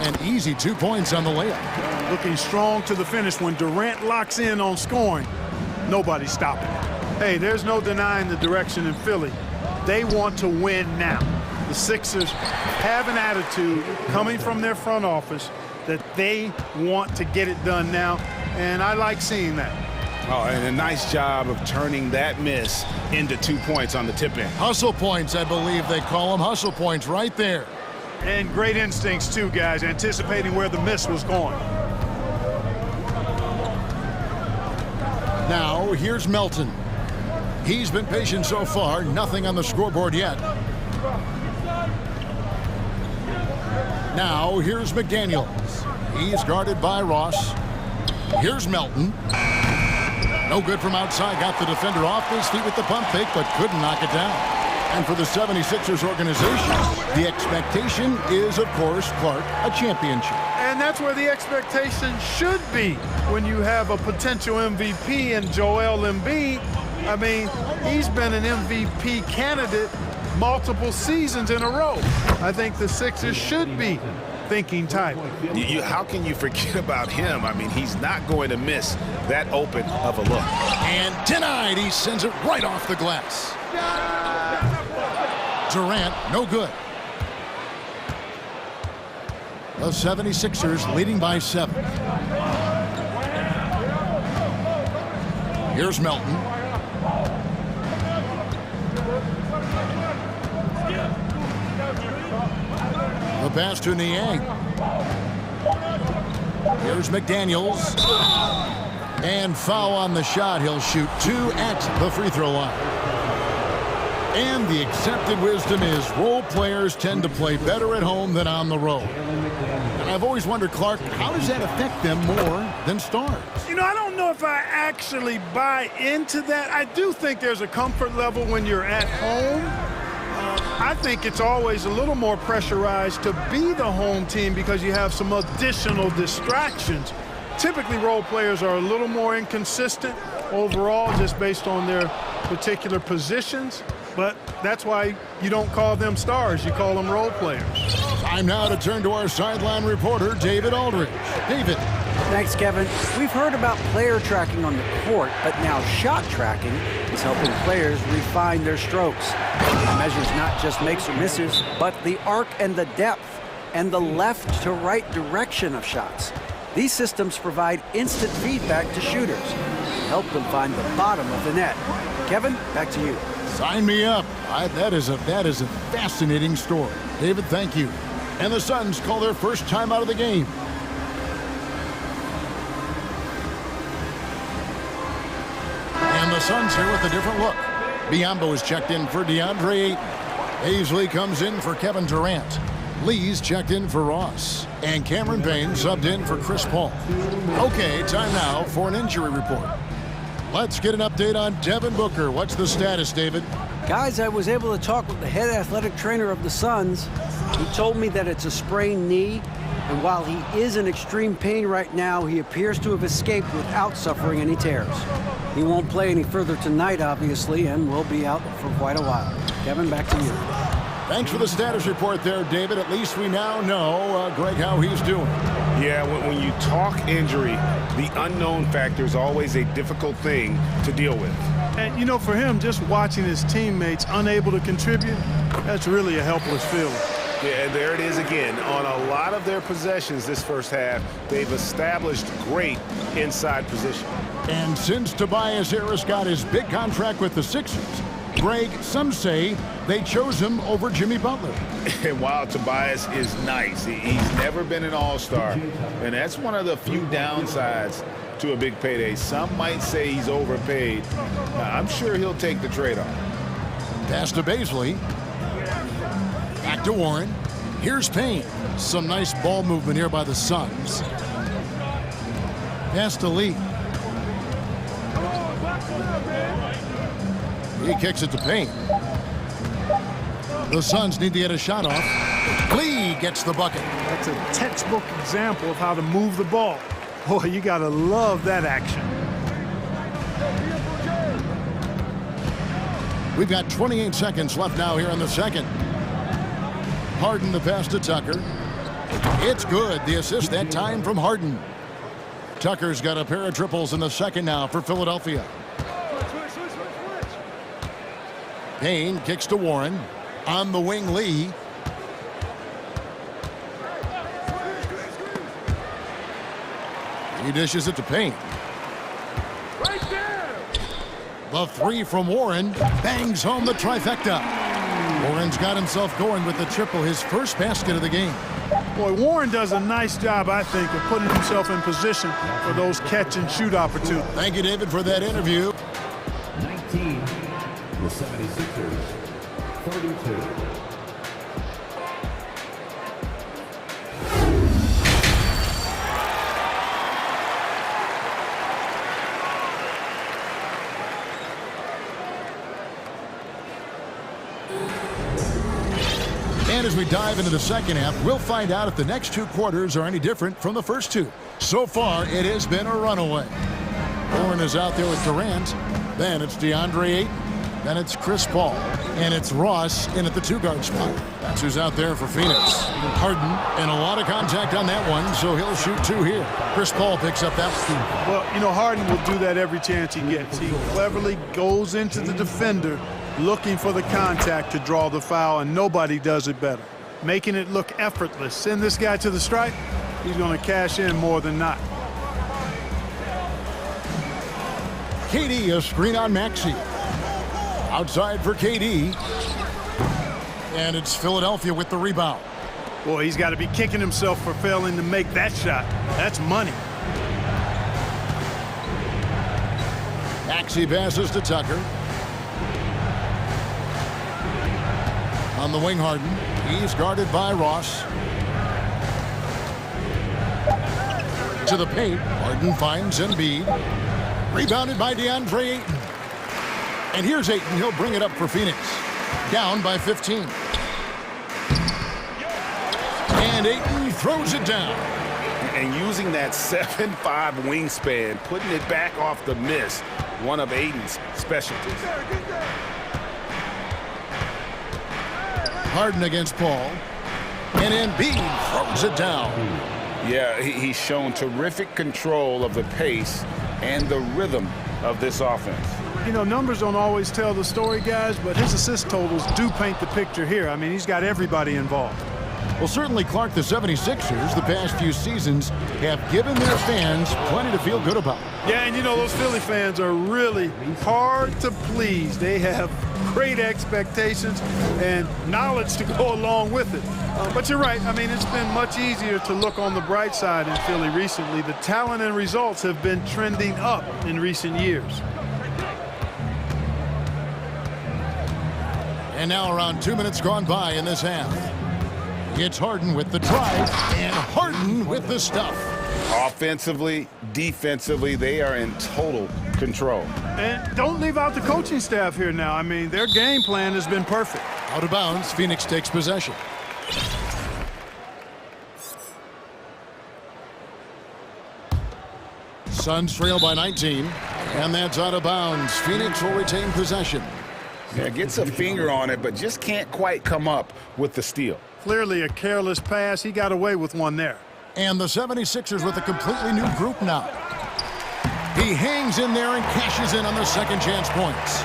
An easy 2 points on the layup. Looking strong to the finish. When Durant locks in on scoring, nobody's stopping him. Hey, there's no denying the direction in Philly. They want to win now. The Sixers have an attitude coming from their front office that they want to get it done now, and I like seeing that. Oh, and a nice job of turning that miss into 2 points on the tip end. Hustle points, I believe they call them. Hustle points right there. And great instincts, too, guys, anticipating where the miss was going. Now, here's Melton. He's been patient so far. Nothing on the scoreboard yet. Now, here's McDaniels. He's guarded by Ross. Here's Melton. No good from outside. Got the defender off his feet with the pump fake, but couldn't knock it down. And for the 76ers organization, the expectation is, of course, Clark, a championship. And that's where the expectation should be when you have a potential MVP in Joel Embiid. I mean, he's been an MVP candidate multiple seasons in a row. I think the Sixers should be thinking type. How can you forget about him? I mean, he's not going to miss that open of a look. And denied. He sends it right off the glass. Durant, no good. The 76ers leading by 7. Here's Melton. The pass to Niang. Here's McDaniels. And foul on the shot. He'll shoot 2 at the free throw line. And the accepted wisdom is role players tend to play better at home than on the road. And I've always wondered, Clark, how does that affect them more than stars? You know, I don't know if I actually buy into that. I do think there's a comfort level when you're at home. I think it's always a little more pressurized to be the home team because you have some additional distractions. Typically, role players are a little more inconsistent overall just based on their particular positions. But that's why you don't call them stars. You call them role players. Time now to turn to our sideline reporter, David Aldridge. David. Thanks, Kevin. We've heard about player tracking on the court, but now shot tracking is helping players refine their strokes. It measures not just makes or misses, but the arc and the depth and the left to right direction of shots. These systems provide instant feedback to shooters and help them find the bottom of the net. Kevin, back to you. Sign me up. That is a fascinating story. David, thank you. And the Suns call their first time out of the game. And the Suns here with a different look. Biombo is checked in for DeAndre Ayton. Hazley comes in for Kevin Durant. Lee's checked in for Ross. And Cameron Payne subbed in for Chris Paul. Okay, time now for an injury report. Let's get an update on Devin Booker. What's the status, David? Guys, I was able to talk with the head athletic trainer of the Suns. He told me that it's a sprained knee, and while he is in extreme pain right now, he appears to have escaped without suffering any tears. He won't play any further tonight, obviously, and will be out for quite a while. Kevin, back to you. Thanks for the status report there, David. At least we now know, Greg, how he's doing. Yeah, when you talk injury, the unknown factor is always a difficult thing to deal with. And, you know, for him, just watching his teammates unable to contribute, that's really a helpless feeling. Yeah, and there it is again. On a lot of their possessions this first half, they've established great inside position. And since Tobias Harris got his big contract with the Sixers, Greg, some say they chose him over Jimmy Butler. And while Tobias is nice, he's never been an all-star. And that's one of the few downsides to a big payday. Some might say he's overpaid. I'm sure he'll take the trade-off. Pass to Bazley. Back to Warren. Here's Payne. Some nice ball movement here by the Suns. Pass to Lee. He kicks it to Payne. The Suns need to get a shot off. Lee gets the bucket. That's a textbook example of how to move the ball. Boy, you gotta love that action. We've got 28 seconds left now here in the second. Harden the pass to Tucker. It's good. The assist that time from Harden. Tucker's got a pair of triples in the second now for Philadelphia. Payne kicks to Warren. On the wing, Lee. He dishes it to Payne. Right there. The three from Warren bangs home the trifecta. Warren's got himself going with the triple, his first basket of the game. Boy, Warren does a nice job, I think, of putting himself in position for those catch-and-shoot opportunities. Thank you, David, for that interview. 19, the 76ers, 32. And as we dive into the second half, we'll find out if the next two quarters are any different from the first two. So far, it has been a runaway. Warren is out there with Durant. Then it's DeAndre Ayton. Then it's Chris Paul. And it's Ross in at the two-guard spot. That's who's out there for Phoenix. Harden, and a lot of contact on that one, so he'll shoot two here. Chris Paul picks up that one. Well, you know, Harden will do that every chance he gets. He cleverly goes into the defender looking for the contact to draw the foul, and nobody does it better. Making it look effortless. Send this guy to the stripe, he's going to cash in more than not. KD, a screen on Maxey. Outside for KD. And it's Philadelphia with the rebound. Boy, he's got to be kicking himself for failing to make that shot. That's money. Maxey passes to Tucker. On the wing, Harden. He's guarded by Ross. To the paint. Harden finds Embiid. Rebounded by DeAndre Ayton. And here's Ayton. He'll bring it up for Phoenix. Down by 15. And Ayton throws it down. And using that 7'5" wingspan, putting it back off the miss, one of Ayton's specialties. Harden against Paul. And Embiid throws it down. Yeah, he's shown terrific control of the pace and the rhythm of this offense. You know, numbers don't always tell the story, guys, but his assist totals do paint the picture here. I mean, he's got everybody involved. Well, certainly, Clark, the 76ers, the past few seasons, have given their fans plenty to feel good about. Yeah, and you know, those Philly fans are really hard to please. They have great expectations and knowledge to go along with it. But you're right. I mean, it's been much easier to look on the bright side in Philly recently. The talent and results have been trending up in recent years. And now around 2 minutes gone by in this half. It's Harden with the drive and Harden with the stuff. Offensively, defensively, they are in total control. And don't leave out the coaching staff here now. I mean, their game plan has been perfect. Out of bounds, Phoenix takes possession. Suns trail by 19, and that's out of bounds. Phoenix will retain possession. Yeah, gets a finger on it, but just can't quite come up with the steal. Clearly a careless pass. He got away with one there. And the 76ers with a completely new group now. He hangs in there and cashes in on the second chance points.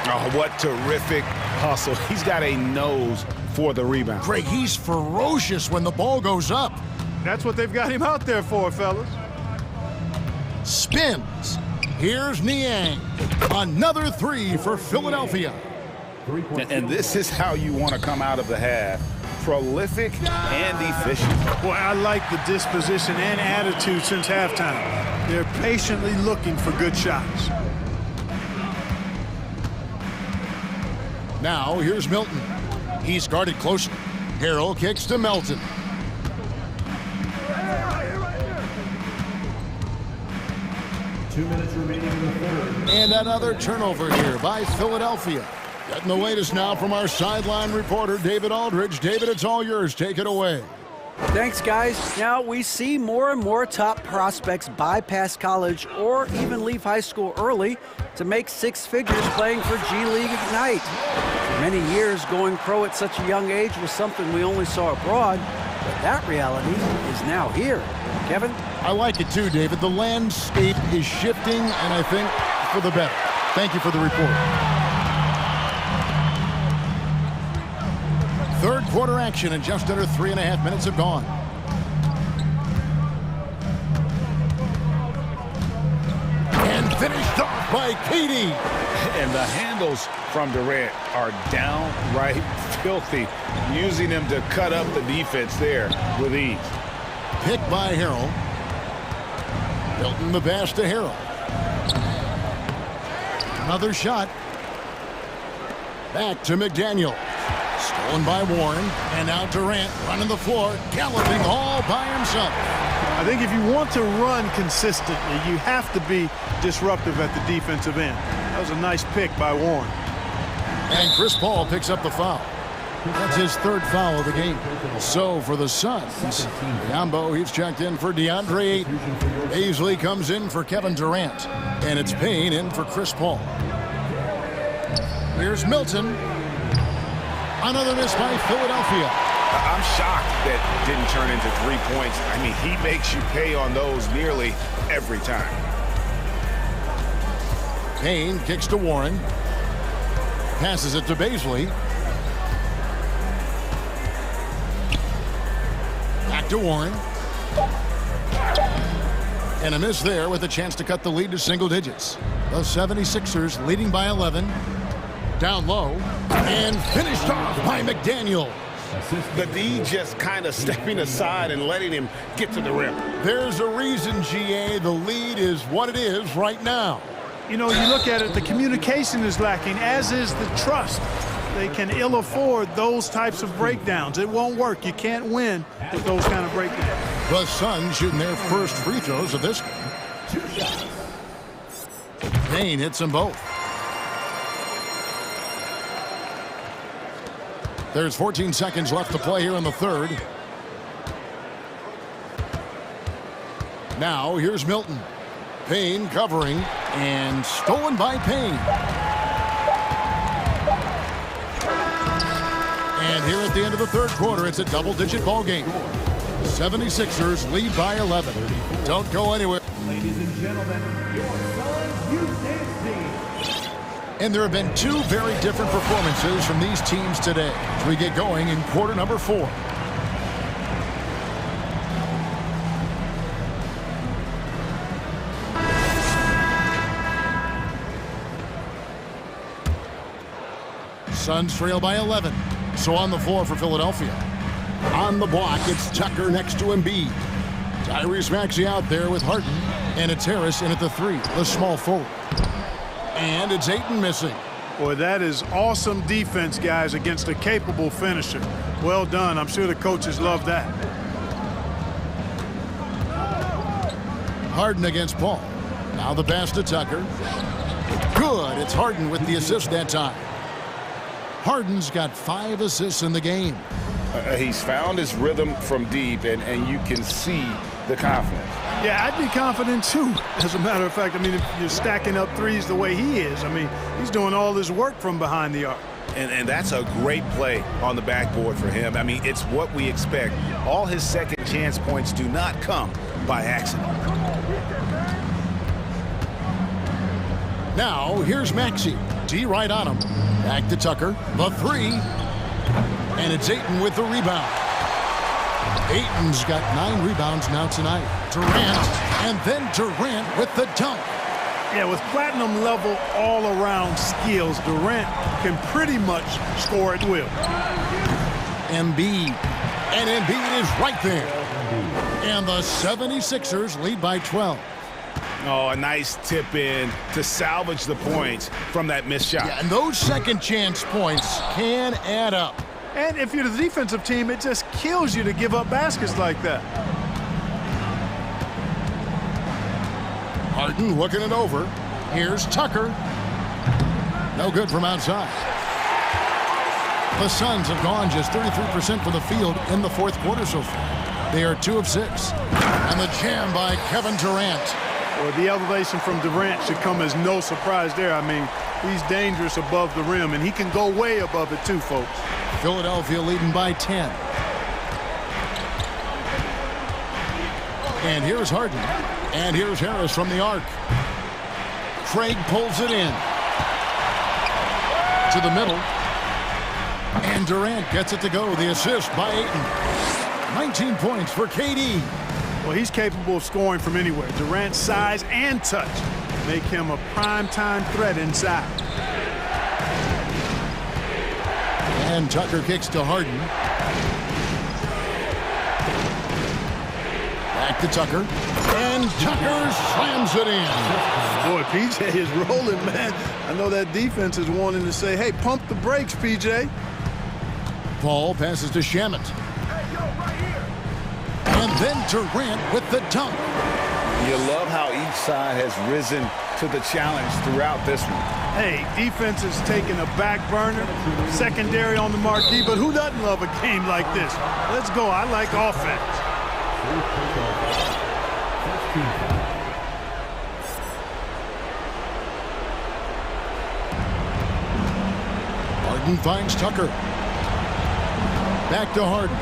Oh, what terrific hustle. He's got a nose for the rebound. Greg, he's ferocious when the ball goes up. That's what they've got him out there for, fellas. Spins. Here's Niang. Another three for Philadelphia. And this is how you want to come out of the half. Prolific and efficient. Boy, I like the disposition and attitude since halftime. They're patiently looking for good shots. Now, here's Milton. He's guarded closely. Harrell kicks to Melton. And another turnover here by Philadelphia. Getting the latest now from our sideline reporter, David Aldridge. David, it's all yours. Take it away. Thanks, guys. Now, we see more and more top prospects bypass college or even leave high school early to make six figures playing for G League Ignite. For many years, going pro at such a young age was something we only saw abroad, but that reality is now here. Kevin? I like it too, David. The landscape is shifting, and I think for the better. Thank you for the report. Third quarter action, and just under 3.5 minutes have gone. And finished off by Katie. And the handles from Durant are downright filthy, using him to cut up the defense there with ease. Picked by Harrell. Milton the pass to Harrell. Another shot. Back to McDaniel. Stolen by Warren, and now Durant running the floor, galloping all by himself. I think if you want to run consistently, you have to be disruptive at the defensive end. That was a nice pick by Warren. And Chris Paul picks up the foul. That's his third foul of the game. So for the Suns, Yambo, he's checked in for DeAndre Ayton. Baisley comes in for Kevin Durant, and it's Payne in for Chris Paul. Here's Milton. Another miss by Philadelphia. I'm shocked that didn't turn into 3 points. I mean, he makes you pay on those nearly every time. Payne kicks to Warren. Passes it to Baisley. Back to Warren. And a miss there with a chance to cut the lead to single digits. The 76ers leading by 11. Down low, and finished off by McDaniel. The D just kind of stepping aside and letting him get to the rim. There's a reason, GA, the lead is what it is right now. You know, you look at it, the communication is lacking, as is the trust. They can ill afford those types of breakdowns. It won't work. You can't win with those kind of breakdowns. The Suns shooting their first free throws of this game. Payne hits them both. There's 14 seconds left to play here in the third. Now here's Milton. Payne covering and stolen by Payne. And here at the end of the third quarter, it's a double-digit ball game. 76ers lead by 11. Don't go anywhere. Ladies and gentlemen, your Sun Youth Dance Team. And there have been two very different performances from these teams today as we get going in quarter number 4. Suns trail by 11. So on the floor for Philadelphia. On the block, it's Tucker next to Embiid. Tyrese Maxey out there with Harden. And it's Harris in at the 3, the small forward. And it's Ayton missing. Boy, that is awesome defense, guys, against a capable finisher. Well done. I'm sure the coaches love that. Harden against Paul. Now the pass to Tucker. Good. It's Harden with the assist that time. Harden's got 5 assists in the game. He's found his rhythm from deep, and you can see the confidence. Yeah, I'd be confident too. As a matter of fact, I mean, if you're stacking up threes the way he is, I mean, he's doing all this work from behind the arc. And that's a great play on the backboard for him. I mean, it's what we expect. All his second chance points do not come by accident. Now, here's Maxey. D right on him. Back to Tucker. The 3. And it's Ayton with the rebound. Ayton's got 9 rebounds now tonight. Durant, and then Durant with the dunk. Yeah, with platinum level all-around skills, Durant can pretty much score at will. Embiid. And Embiid is right there. And the 76ers lead by 12. Oh, a nice tip in to salvage the points from that missed shot. Yeah, and those second chance points can add up. And if you're the defensive team, it just kills you to give up baskets like that. Harden looking it over. Here's Tucker. No good from outside. The Suns have gone just 33% from the field in the fourth quarter so far. They are 2 of 6. And the jam by Kevin Durant. Well, the elevation from Durant should come as no surprise there. I mean, he's dangerous above the rim, and he can go way above it too, folks. Philadelphia leading by 10. And here's Harden. And here's Harris from the arc. Craig pulls it in. To the middle. And Durant gets it to go. The assist by Ayton. 19 points for KD. Well, he's capable of scoring from anywhere. Durant's size and touch make him a prime-time threat inside. And Tucker kicks to Harden. Back to Tucker. And Tucker slams it in. Boy, PJ is rolling, man. I know that defense is wanting to say, hey, pump the brakes, PJ. Paul passes to Shamet. And then Durant with the dunk. You love how each side has risen to the challenge throughout this one. Hey, defense is taking a back burner, secondary on the marquee, but who doesn't love a game like this? Let's go. I like offense. Harden finds Tucker. Back to Harden.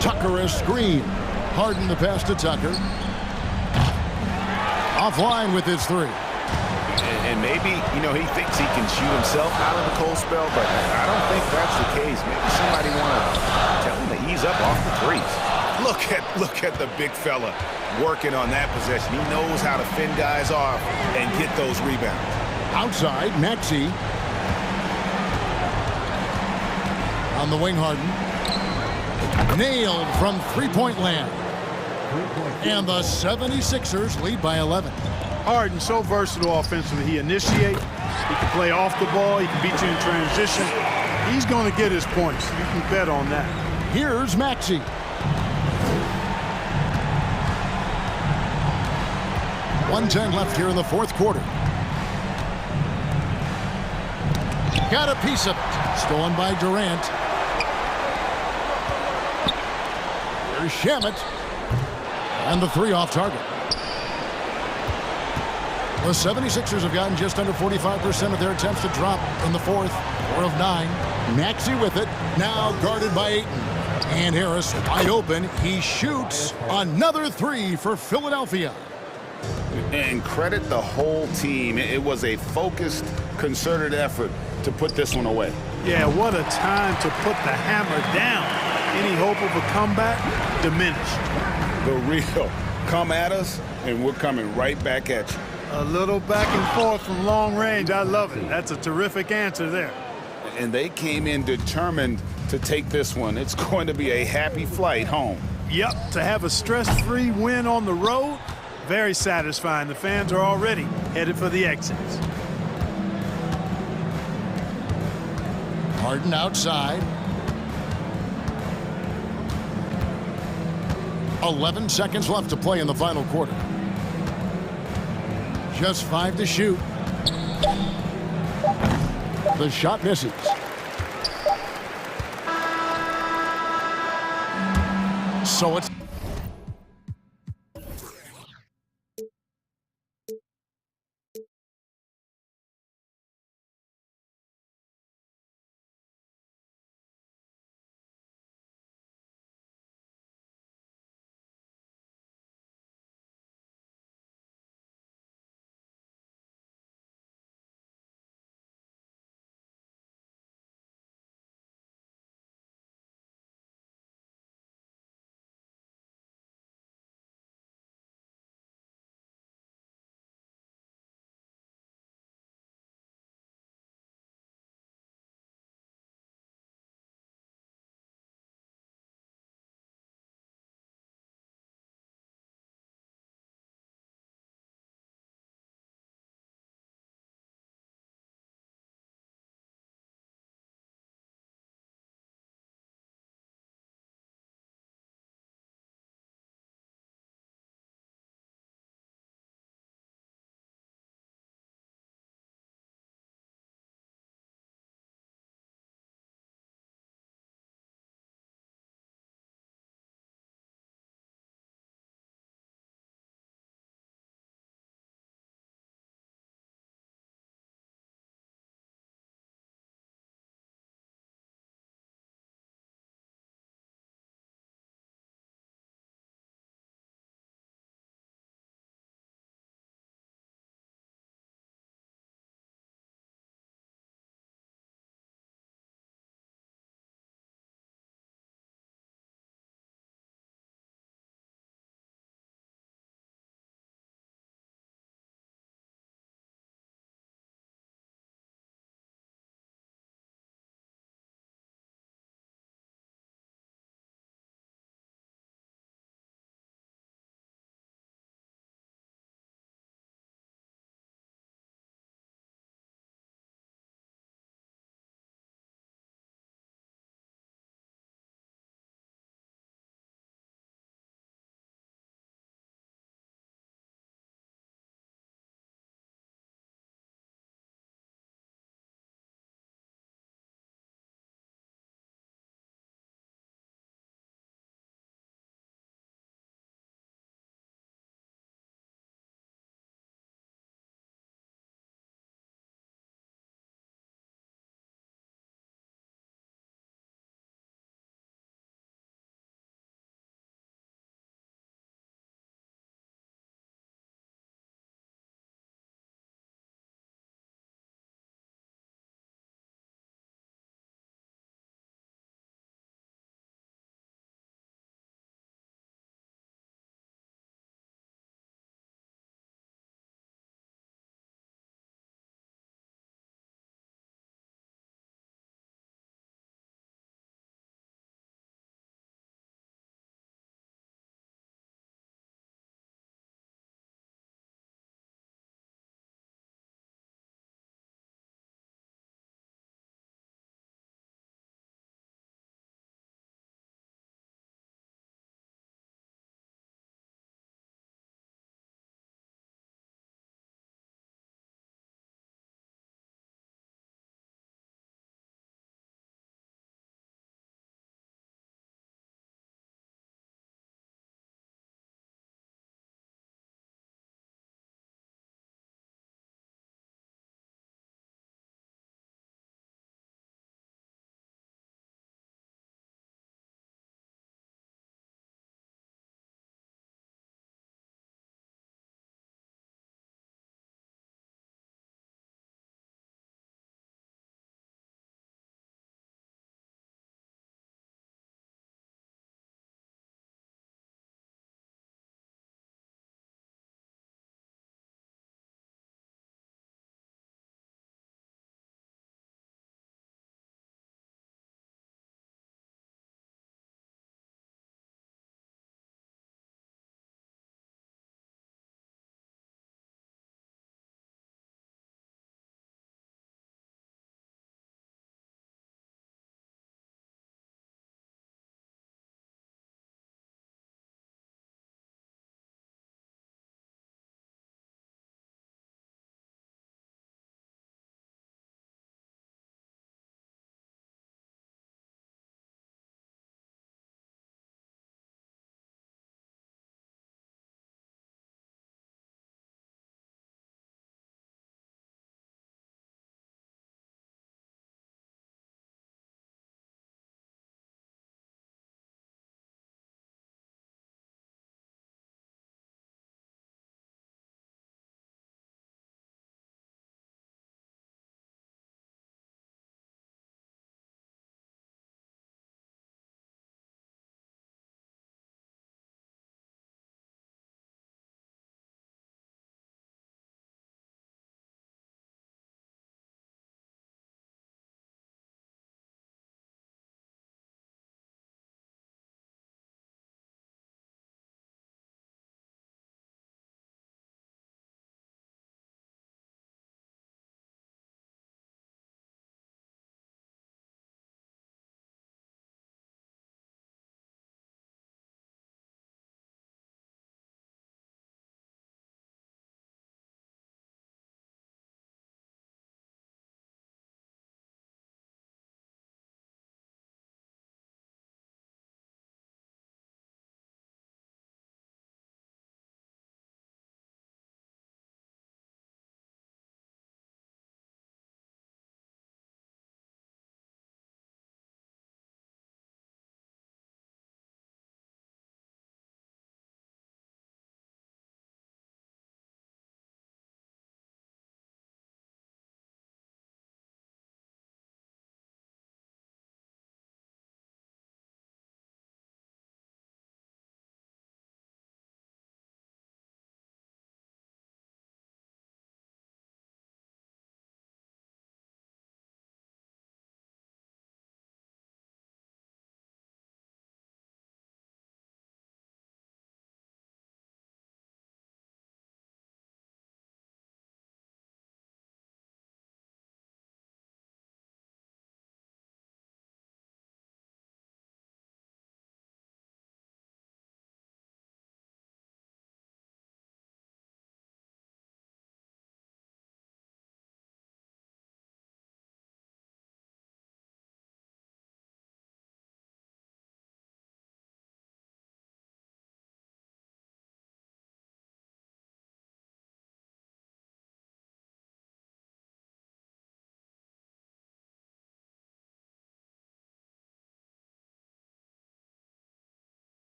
Tucker a screen. Harden the pass to Tucker. Offline with his 3. And maybe, you know, he thinks he can shoot himself out of the cold spell, but I don't think that's the case. Maybe somebody want to tell him to ease up off the threes. Look at the big fella working on that possession. He knows how to fend guys off and get those rebounds. Outside, Maxey. On the wing, Harden. Nailed from three-point land. And the 76ers lead by 11. Harden so versatile offensively. He initiates. He can play off the ball. He can beat you in transition. He's going to get his points. You can bet on that. Here's Maxey. .110 left here in the fourth quarter. Got a piece of it. Stolen by Durant. Here's Shamet. And the 3 off target. The 76ers have gotten just under 45% of their attempts to drop in the fourth. 4 of 9. Maxey with it. Now guarded by Ayton. And Harris wide open. He shoots another 3 for Philadelphia. And credit the whole team. It was a focused, concerted effort to put this one away. Yeah, what a time to put the hammer down. Any hope of a comeback diminished. The real come at us, and we're coming right back at you. A little back and forth from long range. I love it. That's a terrific answer there. And they came in determined to take this one. It's going to be a happy flight home. Yep, to have a stress-free win on the road, very satisfying. The fans are already headed for the exits. Harden outside. 11 seconds left to play in the final quarter. Just 5 to shoot. The shot misses. So it's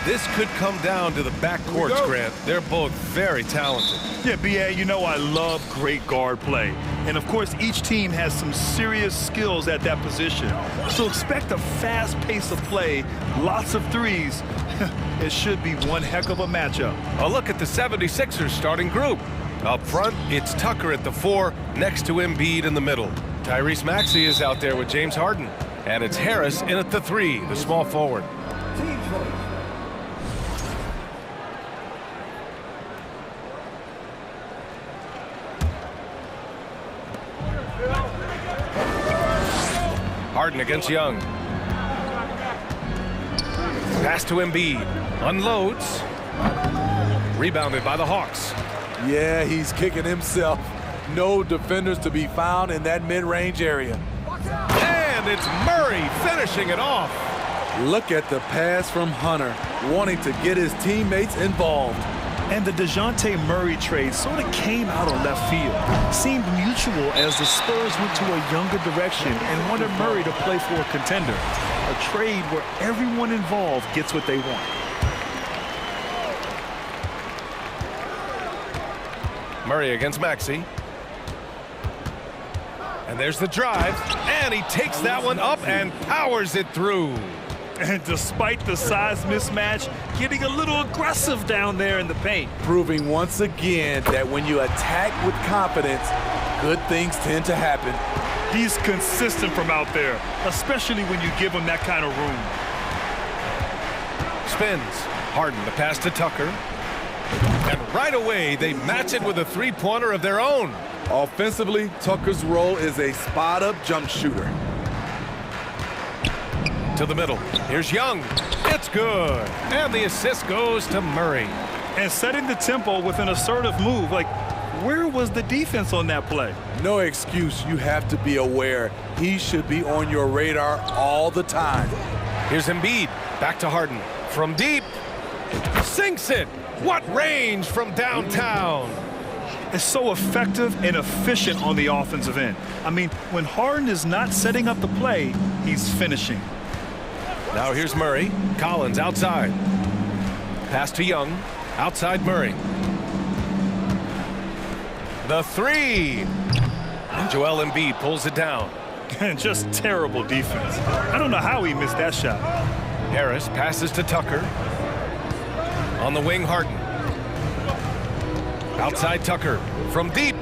This could come down to the backcourts, Grant. They're both very talented. Yeah, B.A., you know I love great guard play. And, of course, each team has some serious skills at that position. So expect a fast pace of play, lots of threes. It should be one heck of a matchup. A look at the 76ers starting group. Up front, it's Tucker at the 4, next to Embiid in the middle. Tyrese Maxey is out there with James Harden. And it's Harris in at the 3, the small forward. Harden against Young. Pass to Embiid. Unloads. Rebounded by the Hawks. Yeah, he's kicking himself. No defenders to be found in that mid-range area. And it's Murray finishing it off. Look at the pass from Hunter, wanting to get his teammates involved. And the DeJounte Murray trade sort of came out of left field. Seemed mutual as the Spurs went to a younger direction and wanted Murray to play for a contender. A trade where everyone involved gets what they want. Murray against Maxey. And there's the drive. And he takes that one up and powers it through. And despite the size mismatch, getting a little aggressive down there in the paint. Proving once again that when you attack with confidence, good things tend to happen. He's consistent from out there, especially when you give him that kind of room. Spins. Harden the pass to Tucker. And right away, they match it with a three-pointer of their own. Offensively, Tucker's role is a spot-up jump shooter. To the middle. Here's Young. It's good. And the assist goes to Murray. And setting the tempo with an assertive move. Like, where was the defense on that play? No excuse. You have to be aware. He should be on your radar all the time. Here's Embiid. Back to Harden. From deep. Sinks it. What range from downtown. Is so effective and efficient on the offensive end. I mean, when Harden is not setting up the play, he's finishing. Now here's Murray. Collins outside. Pass to Young. Outside Murray. The 3. And Joel Embiid pulls it down. And just terrible defense. I don't know how he missed that shot. Harris passes to Tucker. On the wing, Harden. Outside Tucker. From deep.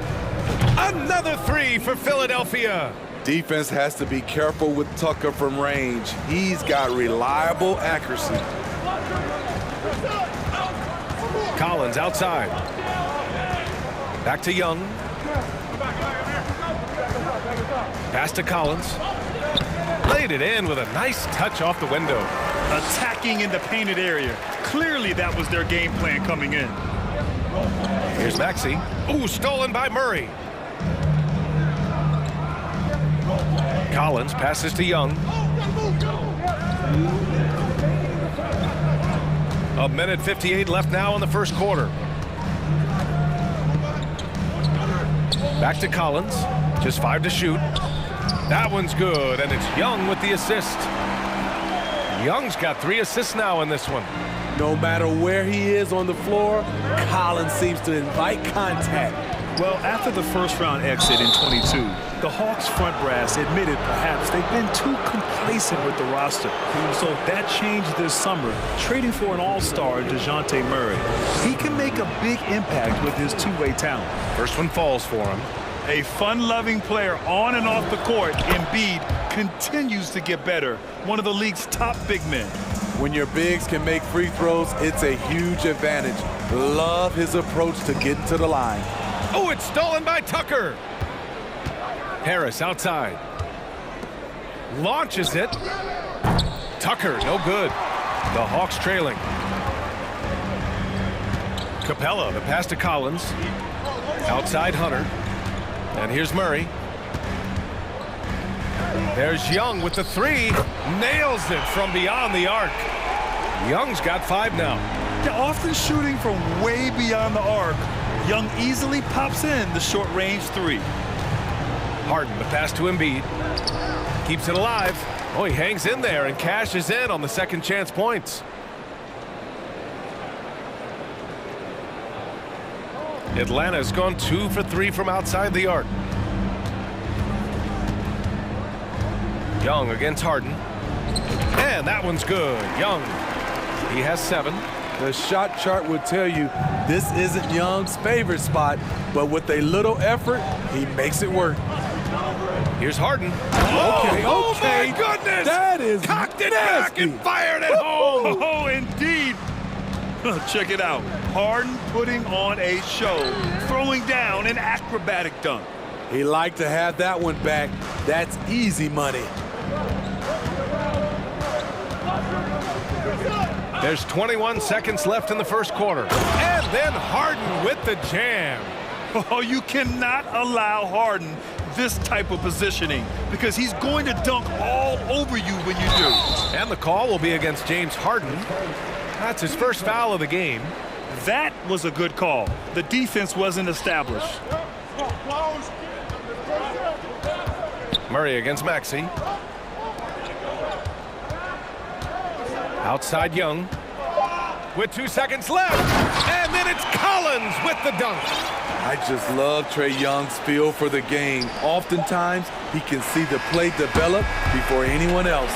Another 3 for Philadelphia. Defense has to be careful with Tucker from range. He's got reliable accuracy. Collins outside. Back to Young. Pass to Collins. Laid it in with a nice touch off the window. Attacking in the painted area. Clearly that was their game plan coming in. Here's Maxey. Ooh, stolen by Murray. Collins passes to Young. A minute 58 left now in the first quarter. Back to Collins. Just 5 to shoot. That one's good, and it's Young with the assist. Young's got 3 assists now in this one. No matter where he is on the floor, Collins seems to invite contact. Well, after the first-round exit in 22, the Hawks front brass admitted perhaps they've been too complacent with the roster. So that changed this summer, trading for an all-star, DeJounte Murray. He can make a big impact with his two-way talent. First one falls for him. A fun-loving player on and off the court, Embiid continues to get better. One of the league's top big men. When your bigs can make free throws, it's a huge advantage. Love his approach to getting to the line. Oh, it's stolen by Tucker. Harris outside. Launches it. Tucker, no good. The Hawks trailing. Capella, the pass to Collins. Outside Hunter. And here's Murray. There's Young with the 3. Nails it from beyond the arc. Young's got 5 now. They're often shooting from way beyond the arc. Young easily pops in the short-range 3. Harden, the pass to Embiid. Keeps it alive. Oh, he hangs in there and cashes in on the second chance points. Atlanta's gone 2 for 3 from outside the arc. Young against Harden. And that one's good. Young, he has 7. The shot chart would tell you this isn't Young's favorite spot, but with a little effort, he makes it work. Here's Harden. Okay. Oh my goodness! That is cocked it nasty. back and fired it home. Oh, indeed. Check it out. Harden putting on a show, throwing down an acrobatic dunk. He liked to have that one back. That's easy money. There's 21 seconds left in the first quarter. And then Harden with the jam. Oh, you cannot allow Harden this type of positioning because he's going to dunk all over you when you do. And the call will be against James Harden. That's his first foul of the game. That was a good call. The defense wasn't established. Murray against Maxey. Outside Young. With 2 seconds left. And then it's Collins with the dunk. I just love Trae Young's feel for the game. Oftentimes, he can see the play develop before anyone else.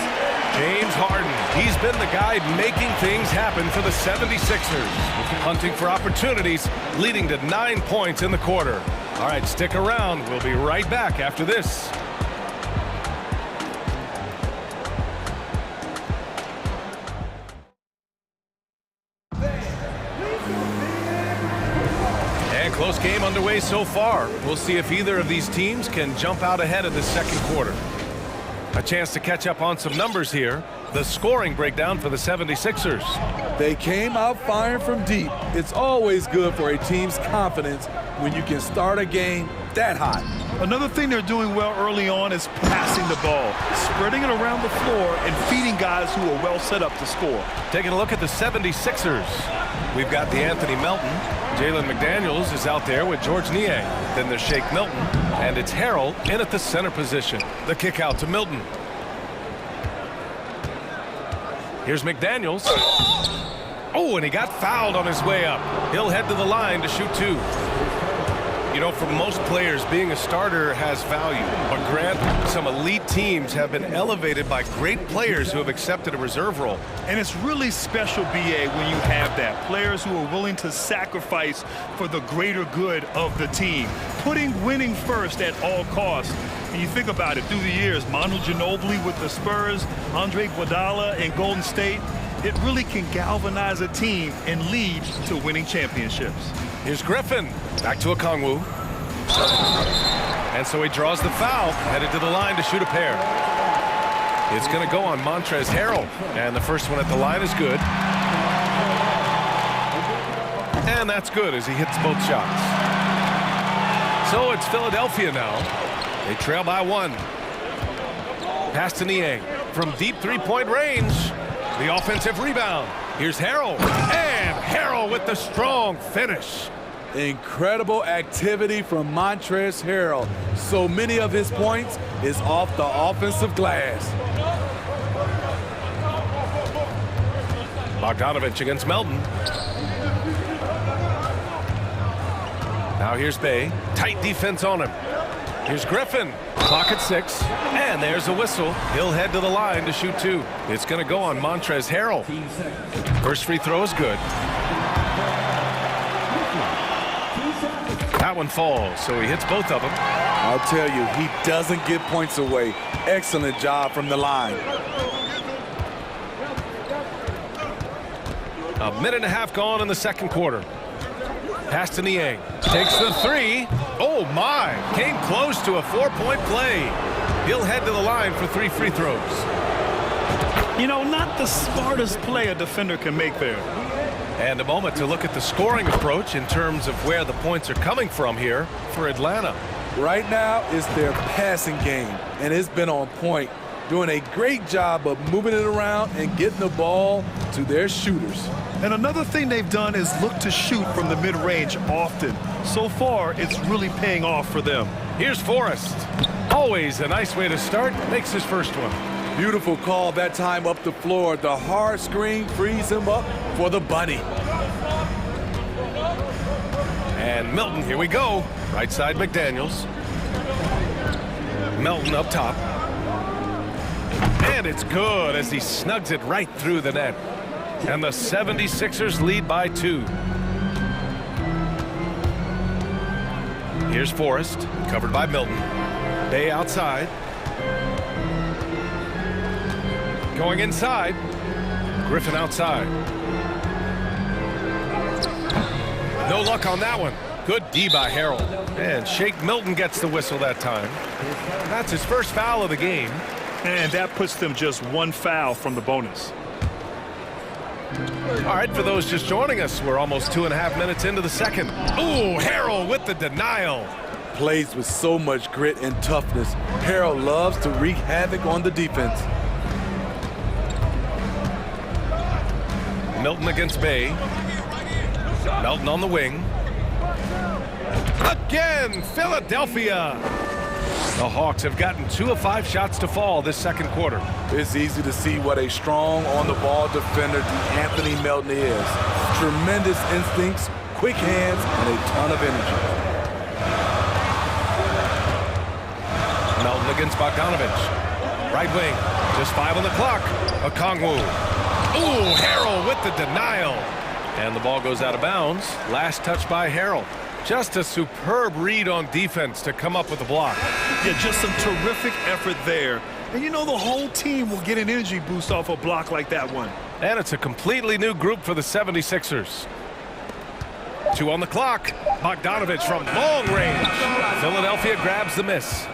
James Harden, he's been the guy making things happen for the 76ers. Hunting for opportunities, leading to 9 points in the quarter. All right, stick around. We'll be right back after this. Close game underway so far. We'll see if either of these teams can jump out ahead of the second quarter. A chance to catch up on some numbers here. The scoring breakdown for the 76ers. They came out firing from deep. It's always good for a team's confidence when you can start a game that hot. Another thing they're doing well early on is passing the ball, spreading it around the floor and feeding guys who are well set up to score. Taking a look at the 76ers. We've got the Anthony Melton. Jalen McDaniels is out there with George Niang. Then there's Shake Milton. And it's Harrell in at the center position. The kick out to Milton. Here's McDaniels. Oh, and he got fouled on his way up. He'll head to the line to shoot 2. You know, for most players, being a starter has value. But Grant, some elite teams have been elevated by great players who have accepted a reserve role. And it's really special, BA, when you have that. Players who are willing to sacrifice for the greater good of the team. Putting winning first at all costs. And you think about it, through the years, Manu Ginobili with the Spurs, Andre Iguodala in Golden State, it really can galvanize a team and lead to winning championships. Here's Griffin. Back to Okongwu. And so he draws the foul, headed to the line to shoot a pair. It's going to go on Montrezl Harrell. And the first one at the line is good. And that's good as he hits both shots. So it's Philadelphia now. They trail by 1. Pass to Niang. From deep three-point range. The offensive rebound. Here's Harrell. And Harrell with the strong finish. Incredible activity from Montrezl Harrell. So many of his points is off the offensive glass. Bogdanovich against Melton. Now here's Bay. Tight defense on him. Here's Griffin. Clock at 6. And there's a whistle. He'll head to the line to shoot 2. It's going to go on Montrezl Harrell. First free throw is good. That one falls, so he hits both of them. I'll tell you, he doesn't give points away. Excellent job from the line. A minute and a half gone in the second quarter. Pass to Niang. Takes the 3. Oh, my. Came close to a 4-point play. He'll head to the line for 3 free throws. You know, not the smartest play a defender can make there. And a moment to look at the scoring approach in terms of where the points are coming from here for Atlanta. Right now, it's their passing game, and it's been on point. Doing a great job of moving it around and getting the ball to their shooters. And another thing they've done is look to shoot from the mid-range often. So far, it's really paying off for them. Here's Forrest. Always a nice way to start. Makes his first one. Beautiful call that time up the floor. The hard screen frees him up for the bunny. And Milton, here we go. Right side McDaniels. Milton up top. And it's good as he snugs it right through the net. And the 76ers lead by 2. Here's Forrest, covered by Milton. Bay outside. Going inside. Griffin outside. No luck on that one. Good D by Harold. And Shake Milton gets the whistle that time. That's his first foul of the game. And that puts them just 1 foul from the bonus. All right, for those just joining us, we're almost 2.5 minutes into the second. Ooh, Harold with the denial. Plays with so much grit and toughness. Harold loves to wreak havoc on the defense. Milton against Bay. Milton on the wing. Again, Philadelphia. The Hawks have gotten 2 of 5 shots to fall this second quarter. It's easy to see what a strong on-the-ball defender Anthony Milton is. Tremendous instincts, quick hands, and a ton of energy. Milton against Bogdanovich. Right wing, just 5 on the clock. Okongwu. Ooh, Harold with the denial. And the ball goes out of bounds. Last touch by Harold. Just a superb read on defense to come up with the block. Yeah, just some terrific effort there. And you know the whole team will get an energy boost off a block like that one. And it's a completely new group for the 76ers. 2 on the clock. Bogdanovich from long range. Philadelphia grabs the miss.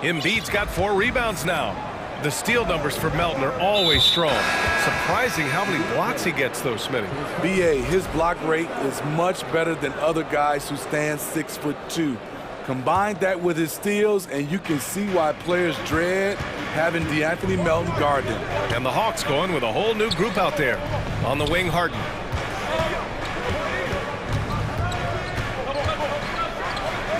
Embiid's got 4 rebounds now. The steal numbers for Melton are always strong. Surprising how many blocks he gets, though, Smitty. BA, his block rate is much better than other guys who stand 6'2". Combine that with his steals, and you can see why players dread having DeAnthony Melton guard them. And the Hawks going with a whole new group out there. On the wing, Harden.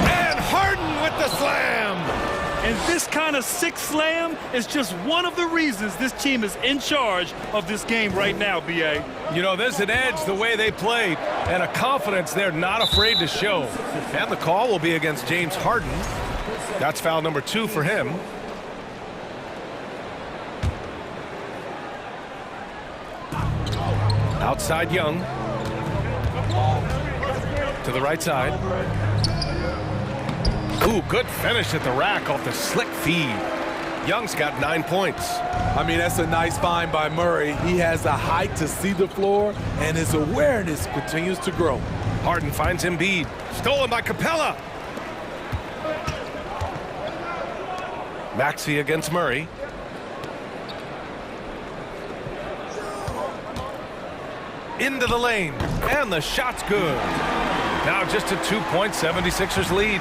And Harden with the slam. And this kind of 6 slam is just one of the reasons this team is in charge of this game right now, B.A. You know, there's an edge the way they played and a confidence they're not afraid to show. And the call will be against James Harden. That's foul number 2 for him. Outside Young. To the right side. Ooh, good finish at the rack off the slick feed. Young's got 9 points. I mean, that's a nice find by Murray. He has the height to see the floor, and his awareness continues to grow. Harden finds Embiid. Stolen by Capella. Maxey against Murray. Into the lane, and the shot's good. Now just a 2-point 76ers lead.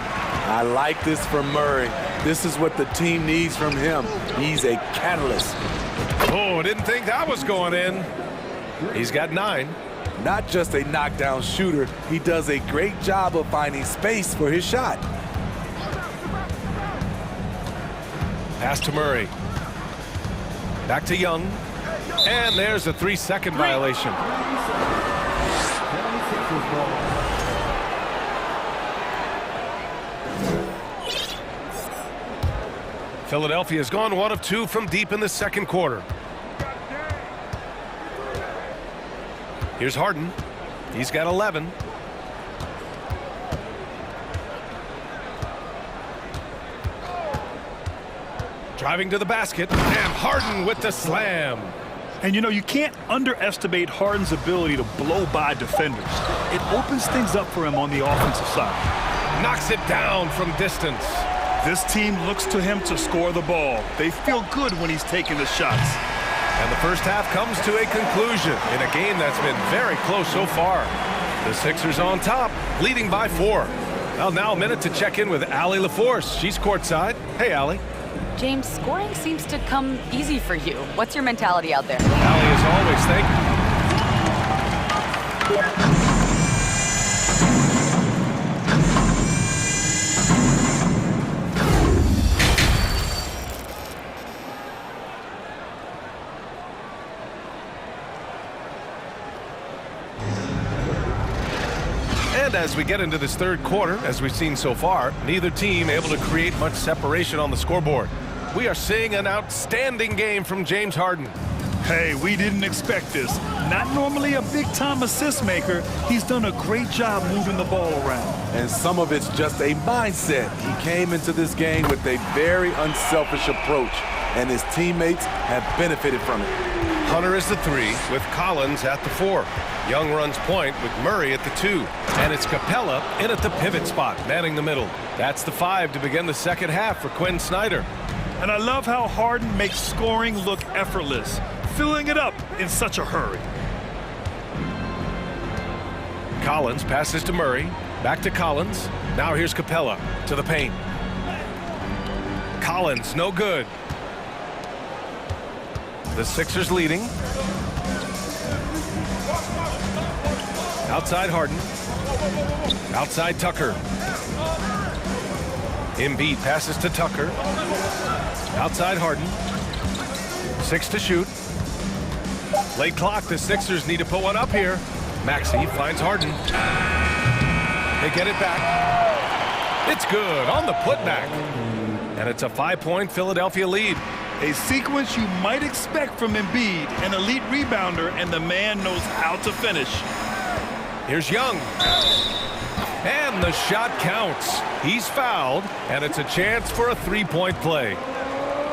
I like this from Murray. This is what the team needs from him. He's a catalyst. Oh, didn't think that was going in. He's got 9. Not just a knockdown shooter, he does a great job of finding space for his shot. Pass to Murray. Back to Young. And there's a 3-second violation. Philadelphia's gone 1 of 2 from deep in the second quarter. Here's Harden. He's got 11. Driving to the basket, and Harden with the slam. And you know, you can't underestimate Harden's ability to blow by defenders. It opens things up for him on the offensive side. Knocks it down from distance. This team looks to him to score the ball. They feel good when he's taking the shots. And the first half comes to a conclusion in a game that's been very close so far. The Sixers on top, leading by 4. Well, now a minute to check in with Allie LaForce. She's courtside. Hey, Allie. James, scoring seems to come easy for you. What's your mentality out there? Allie, as always, thank you. And as we get into this third quarter, as we've seen so far, neither team able to create much separation on the scoreboard. We are seeing an outstanding game from James Harden. Hey, we didn't expect this. Not normally a big-time assist maker, he's done a great job moving the ball around. And some of it's just a mindset. He came into this game with a very unselfish approach, and his teammates have benefited from it. Hunter is the 3 with Collins at the 4. Young runs point with Murray at the 2. And it's Capella in at the pivot spot, manning the middle. That's the 5 to begin the second half for Quinn Snyder. And I love how Harden makes scoring look effortless, filling it up in such a hurry. Collins passes to Murray, back to Collins. Now here's Capella to the paint. Collins, no good. The Sixers leading. Outside Harden. Outside Tucker. Embiid passes to Tucker. Outside Harden. 6 to shoot. Late clock, the Sixers need to put one up here. Maxey finds Harden. They get it back. It's good on the putback. And it's a 5-point Philadelphia lead. A sequence you might expect from Embiid, an elite rebounder, and the man knows how to finish. Here's Young. And the shot counts. He's fouled, and it's a chance for a 3-point play.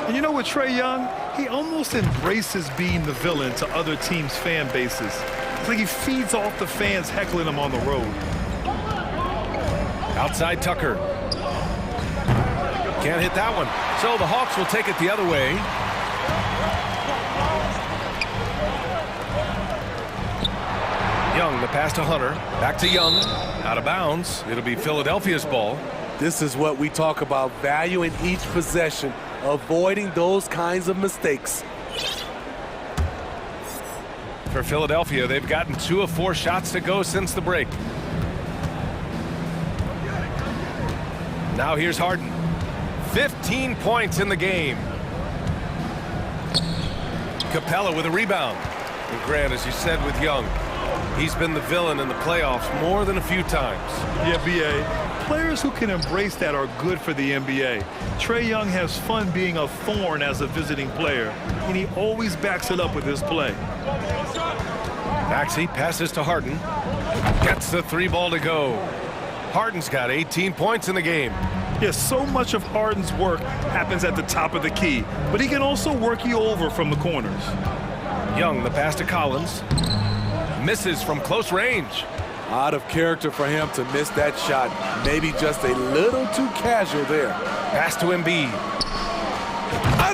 And you know what, Trae Young? He almost embraces being the villain to other teams' fan bases. It's like he feeds off the fans heckling him on the road. Outside Tucker. Can't hit that one. So the Hawks will take it the other way. Young, the pass to Hunter. Back to Young. Out of bounds. It'll be Philadelphia's ball. This is what we talk about, value in each possession, avoiding those kinds of mistakes. For Philadelphia, they've gotten 2 of 4 shots to go since the break. Now here's Harden. 15 points in the game. Capella with a rebound. And Grant, as you said with Young, he's been the villain in the playoffs more than a few times. Yeah, B.A. Players who can embrace that are good for the NBA. Trae Young has fun being a thorn as a visiting player, and he always backs it up with his play. Maxey passes to Harden. Gets the 3 ball to go. Harden's got 18 points in the game. Yes, so much of Harden's work happens at the top of the key, but he can also work you over from the corners. Young, the pass to Collins. Misses from close range. Out of character for him to miss that shot. Maybe just a little too casual there. Pass to Embiid.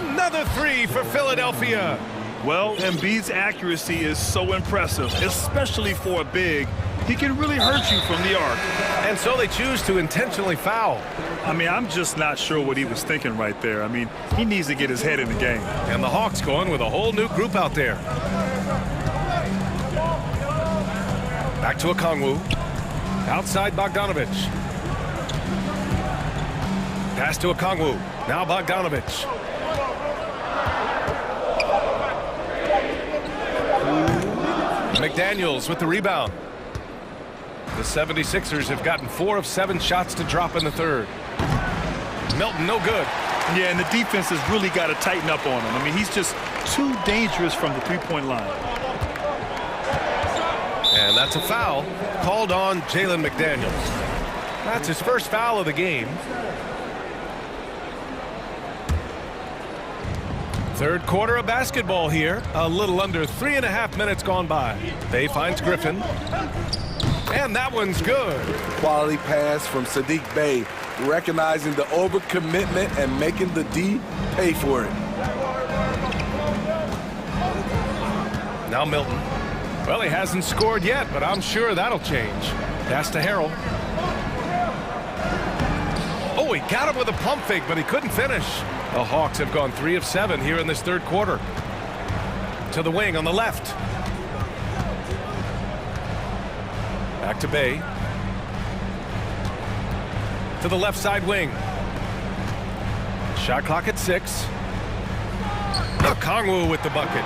Another 3 for Philadelphia. Well, Embiid's accuracy is so impressive, especially for a big. He can really hurt you from the arc. And so they choose to intentionally foul. I mean, I'm just not sure what he was thinking right there. I mean, he needs to get his head in the game. And the Hawks going with a whole new group out there. Back to Okongwu. Outside Bogdanovic. Pass to Okongwu. Now Bogdanovic. McDaniels with the rebound. The 76ers have gotten 4 of 7 shots to drop in the third. Milton, no good. Yeah, and the defense has really got to tighten up on him. I mean, he's just too dangerous from the three-point line. And that's a foul called on Jalen McDaniels. That's his first foul of the game. Third quarter of basketball here. A little under 3.5 minutes gone by. Bay finds Griffin. And that one's good. Quality pass from Sadiq Bey, recognizing the overcommitment and making the D pay for it. Now Milton. Well, he hasn't scored yet, but I'm sure that'll change. Pass to Harrell. Oh, he got him with a pump fake, but he couldn't finish. The Hawks have gone 3 of 7 here in this third quarter. To the wing on the left. Back to Bay. To the left side wing. Shot clock at 6. Okongwu with the bucket.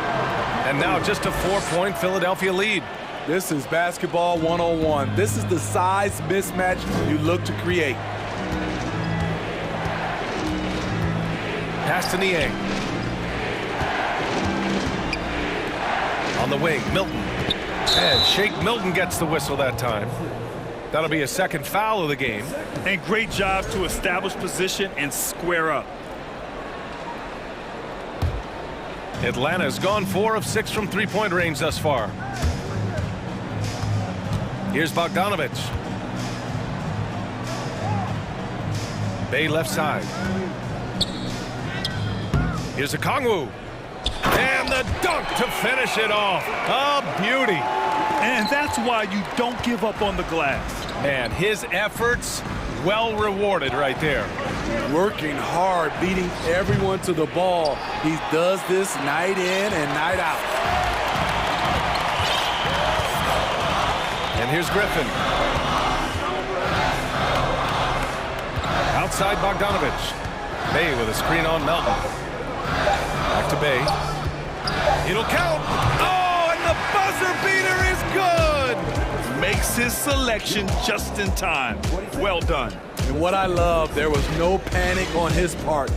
And now just a 4-point Philadelphia lead. This is basketball 101. This is the size mismatch you look to create. Pass to Niang. On the wing, Milton. And Shake Milton gets the whistle that time. That'll be a second foul of the game. And great job to establish position and square up. Atlanta's gone 4 of 6 from three-point range thus far. Here's Bogdanovich. Bay left side. Here's Okongwu. And the dunk to finish it off. A beauty. And that's why you don't give up on the glass. Man, his efforts well rewarded right there. Working hard, beating everyone to the ball. He does this night in and night out. And here's Griffin. Outside Bogdanovich. Bay with a screen on Melton. Back to Bay. It'll count. Oh, and the buzzer beater is good. Makes his selection just in time. Well done. And what I love, there was no panic on his part.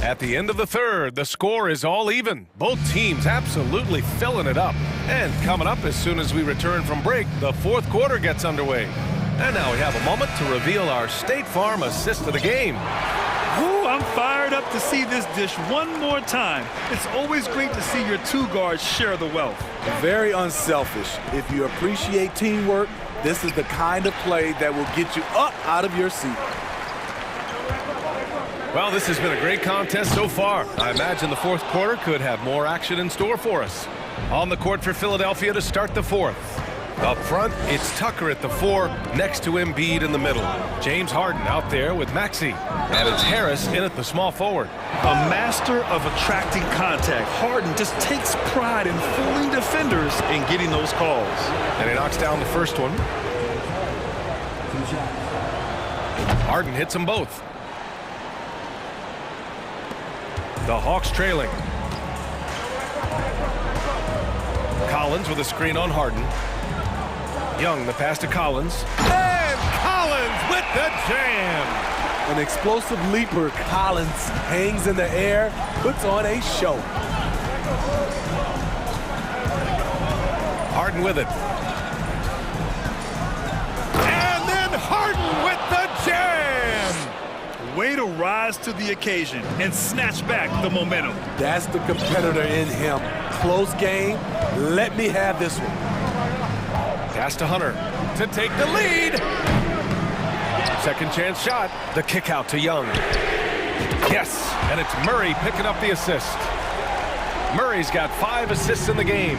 At the end of the third, the score is all even. Both teams absolutely filling it up. And coming up as soon as we return from break, the fourth quarter gets underway. And now we have a moment to reveal our State Farm assist of the game. Ooh, I'm fired up to see this dish one more time. It's always great to see your two guards share the wealth. Very unselfish. If you appreciate teamwork, this is the kind of play that will get you up out of your seat. Well, this has been a great contest so far. I imagine the fourth quarter could have more action in store for us. On the court for Philadelphia to start the fourth. Up front, it's Tucker at the 4, next to Embiid in the middle. James Harden out there with Maxey. And it's Harris in at the small forward. A master of attracting contact. Harden just takes pride in fooling defenders and getting those calls. And he knocks down the first one. Harden hits them both. The Hawks trailing. Collins with a screen on Harden. Young, the pass to Collins. And Collins with the jam. An explosive leaper, Collins hangs in the air, puts on a show. Harden with it. And then Harden with the jam. Way to rise to the occasion and snatch back the momentum. That's the competitor in him. Close game. Let me have this one. Pass to Hunter to take the lead. Second chance shot. The kick out to Young. Yes, and it's Murray picking up the assist. Murray's got 5 assists in the game.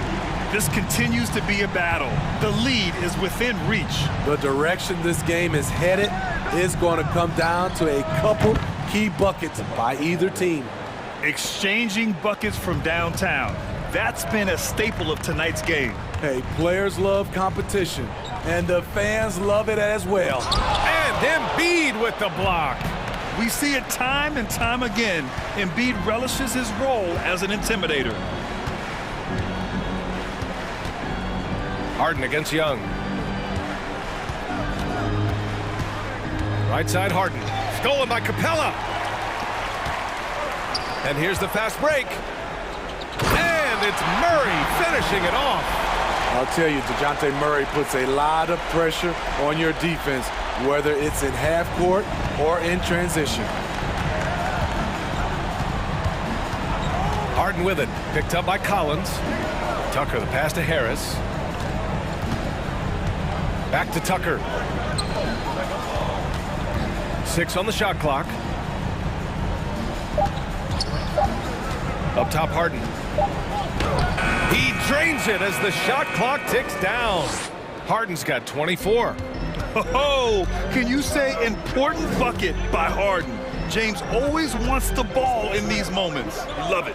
This continues to be a battle. The lead is within reach. The direction this game is headed is going to come down to a couple key buckets by either team. Exchanging buckets from downtown. That's been a staple of tonight's game. Hey, players love competition, and the fans love it as well. And Embiid with the block. We see it time and time again. Embiid relishes his role as an intimidator. Harden against Young. Right side Harden. Stolen by Capella. And here's the fast break. And it's Murray finishing it off. I'll tell you, DeJounte Murray puts a lot of pressure on your defense, whether it's in half court or in transition. Harden with it. Picked up by Collins. Tucker the pass to Harris. Back to Tucker. 6 on the shot clock. Up top Harden. He drains it as the shot clock ticks down. Harden's got 24. Oh, can you say important bucket by Harden? James always wants the ball in these moments. Love it.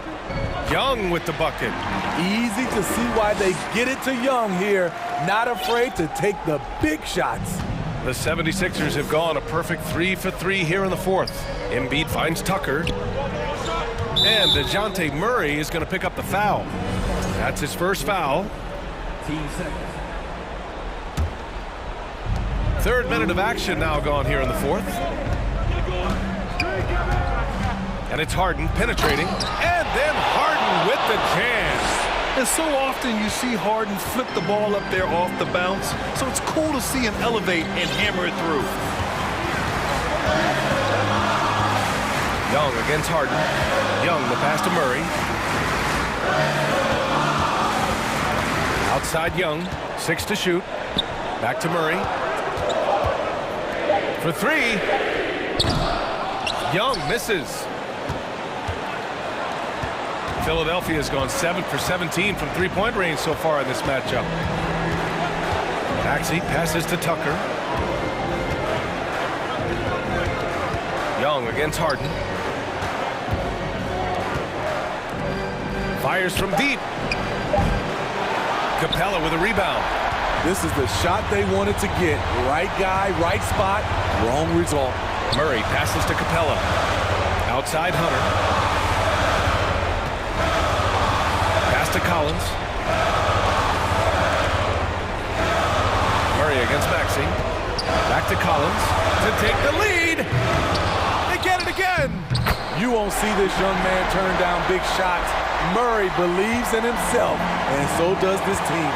Young with the bucket. Easy to see why they get it to Young here. Not afraid to take the big shots. The 76ers have gone a perfect 3 for 3 here in the fourth. Embiid finds Tucker. And DeJounte Murray is going to pick up the foul. That's his first foul. Third minute of action now gone here in the fourth. And it's Harden penetrating. And then Harden with the jam. And so often you see Harden flip the ball up there off the bounce. So it's cool to see him elevate and hammer it through. Young against Harden. Young, the pass to Murray. Outside Young, 6 to shoot. Back to Murray. For 3. Young misses. Philadelphia has gone 7 for 17 from three-point range so far in this matchup. Maxey passes to Tucker. Young against Harden. Fires from deep. Capella with a rebound. This is the shot they wanted to get. Right guy, right spot, wrong result. Murray passes to Capella. Outside Hunter. Pass to Collins. Murray against Maxey. Back to Collins to take the lead. They get it again. You won't see this young man turn down big shots. Murray believes in himself, and so does this team.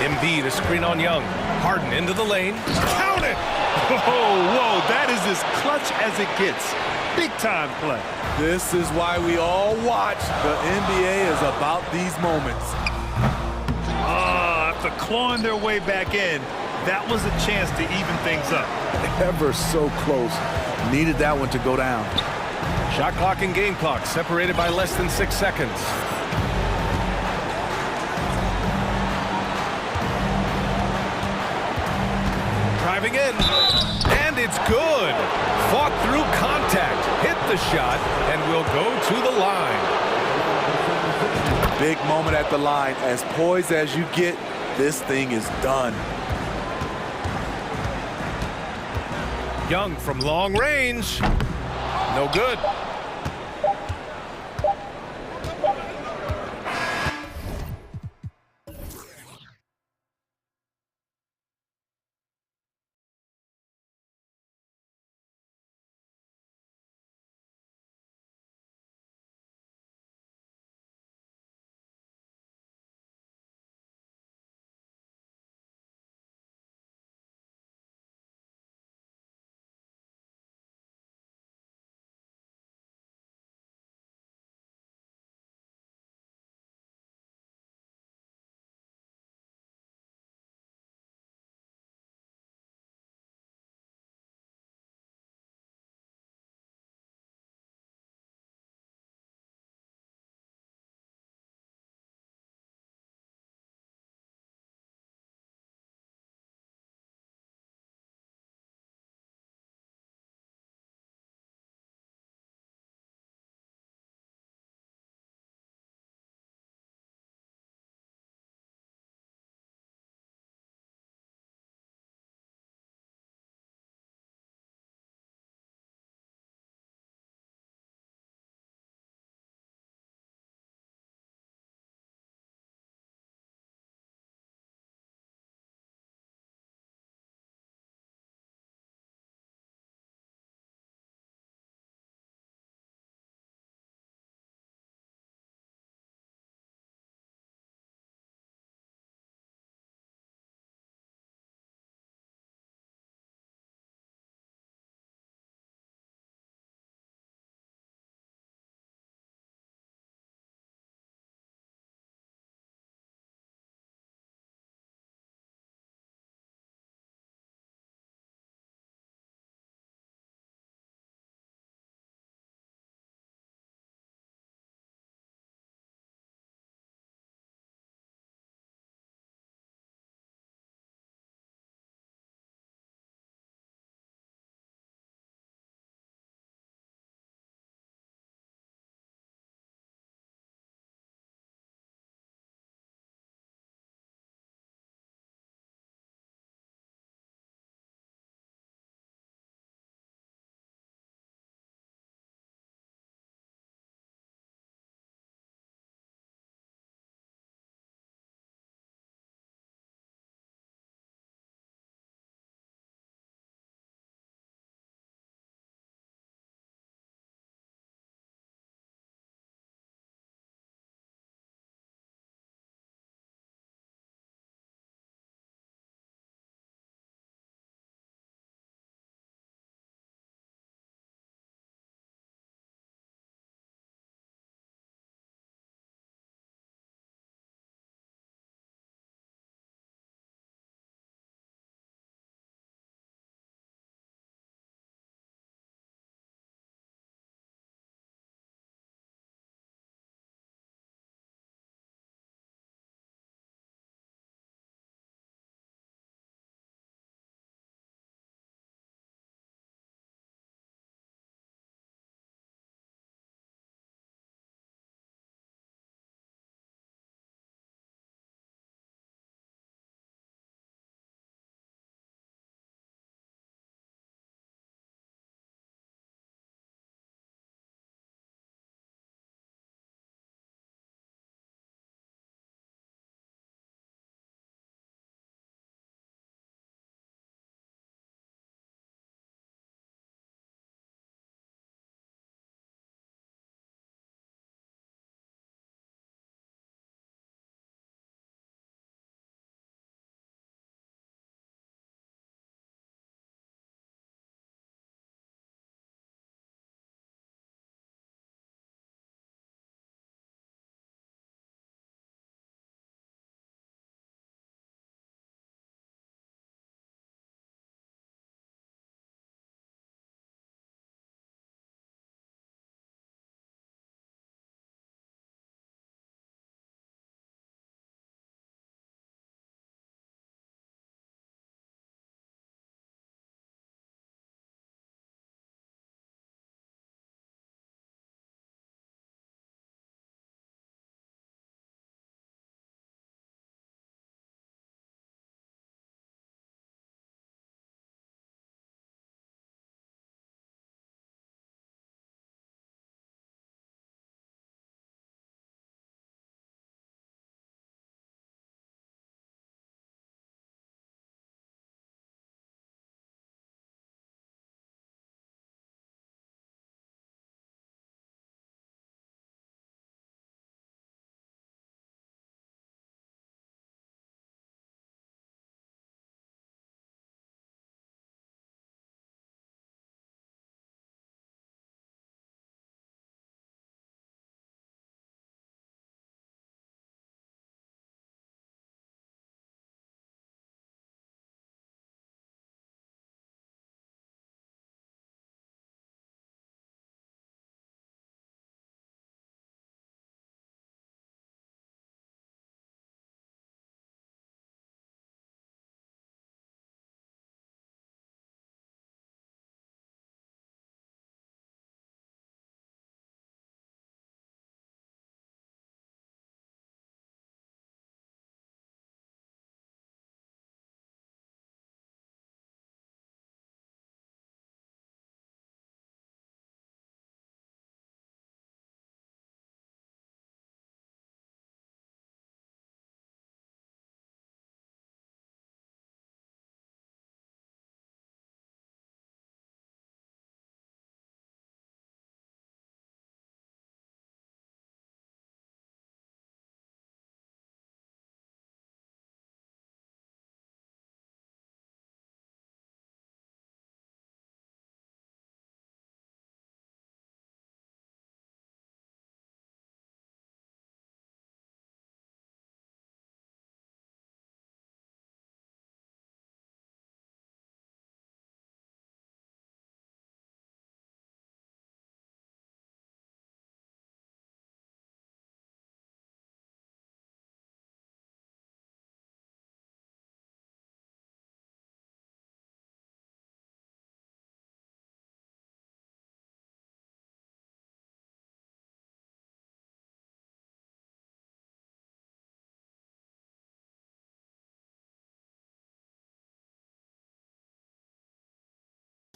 Embiid, a screen on Young. Harden into the lane. Count it! Whoa, that is as clutch as it gets. Big time play. This is why we all watch. The NBA is about these moments. After clawing their way back in, that was a chance to even things up. Ever so close. Needed that one to go down. Shot clock and game clock separated by less than 6 seconds. Driving in, and it's good. Fought through contact, hit the shot, and will go to the line. Big moment at the line. As poised as you get, this thing is done. Young from long range. No good.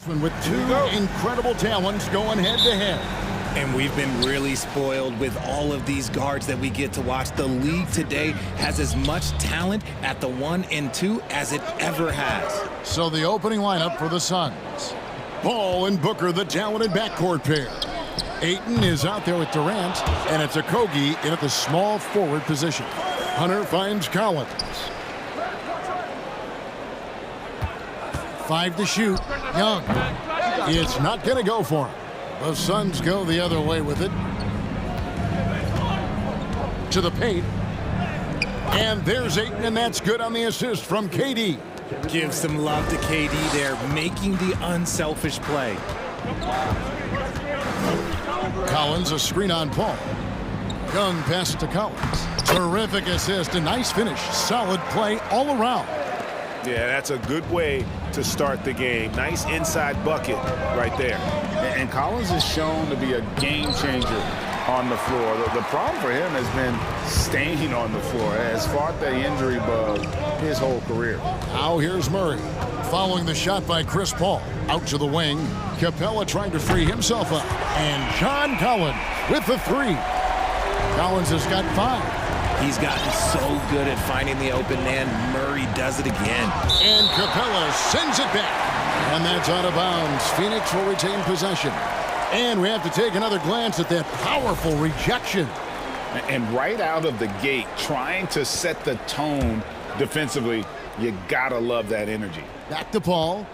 With two incredible talents going head-to-head. And we've been really spoiled with all of these guards that we get to watch. The league today has as much talent at the 1 and 2 as it ever has. So the opening lineup for the Suns. Ball and Booker, the talented backcourt pair. Ayton is out there with Durant, and it's Okogie in at the small forward position. Hunter finds Collins. 5 to shoot. Young. It's not going to go for him. The Suns go the other way with it. To the paint. And there's Ayton, and that's good on the assist from KD. Give some love to KD there, making the unselfish play. Collins, a screen on Paul. Young pass to Collins. Terrific assist, a nice finish. Solid play all around. Yeah, that's a good way to start the game. Nice inside bucket right there. And Collins is shown to be a game changer on the floor. The problem for him has been staying on the floor. Has fought the injury bug his whole career. Now here's Murray. Following the shot by Chris Paul. Out to the wing. Capella trying to free himself up. And John Collins with the 3. Collins has got 5. He's gotten so good at finding the open man. Murray does it again. And Capella sends it back. And that's out of bounds. Phoenix will retain possession. And we have to take another glance at that powerful rejection. And right out of the gate, trying to set the tone defensively, you gotta love that energy. Back to Paul.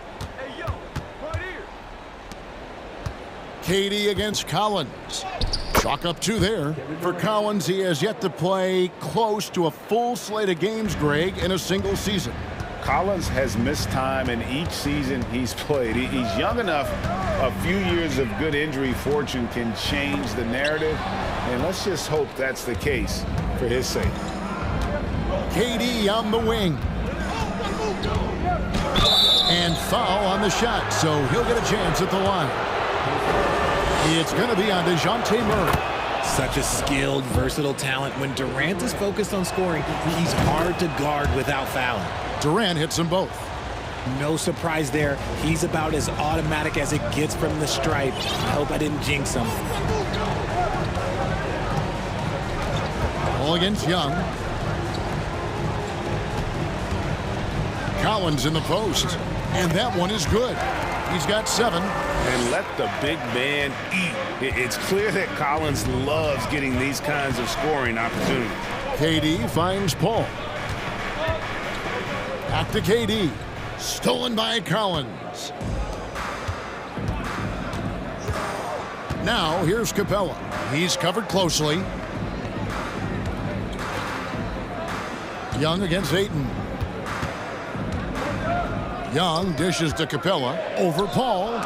KD against Collins. Chalk up 2 there. For Collins, he has yet to play close to a full slate of games, Greg, in a single season. Collins has missed time in each season he's played. He's young enough. A few years of good injury fortune can change the narrative, and let's just hope that's the case for his sake. KD on the wing. And foul on the shot, so he'll get a chance at the line. It's going to be on DeJounte Murray. Such a skilled, versatile talent. When Durant is focused on scoring, he's hard to guard without fouling. Durant hits them both. No surprise there. He's about as automatic as it gets from the stripe. I hope I didn't jinx him. All against Young. Collins in the post. And that one is good. He's got 7. And let the big man eat. It's clear that Collins loves getting these kinds of scoring opportunities. KD finds Paul. Back to KD. Stolen by Collins. Now here's Capella. He's covered closely. Young against Ayton. Young dishes to Capella. Over Paul.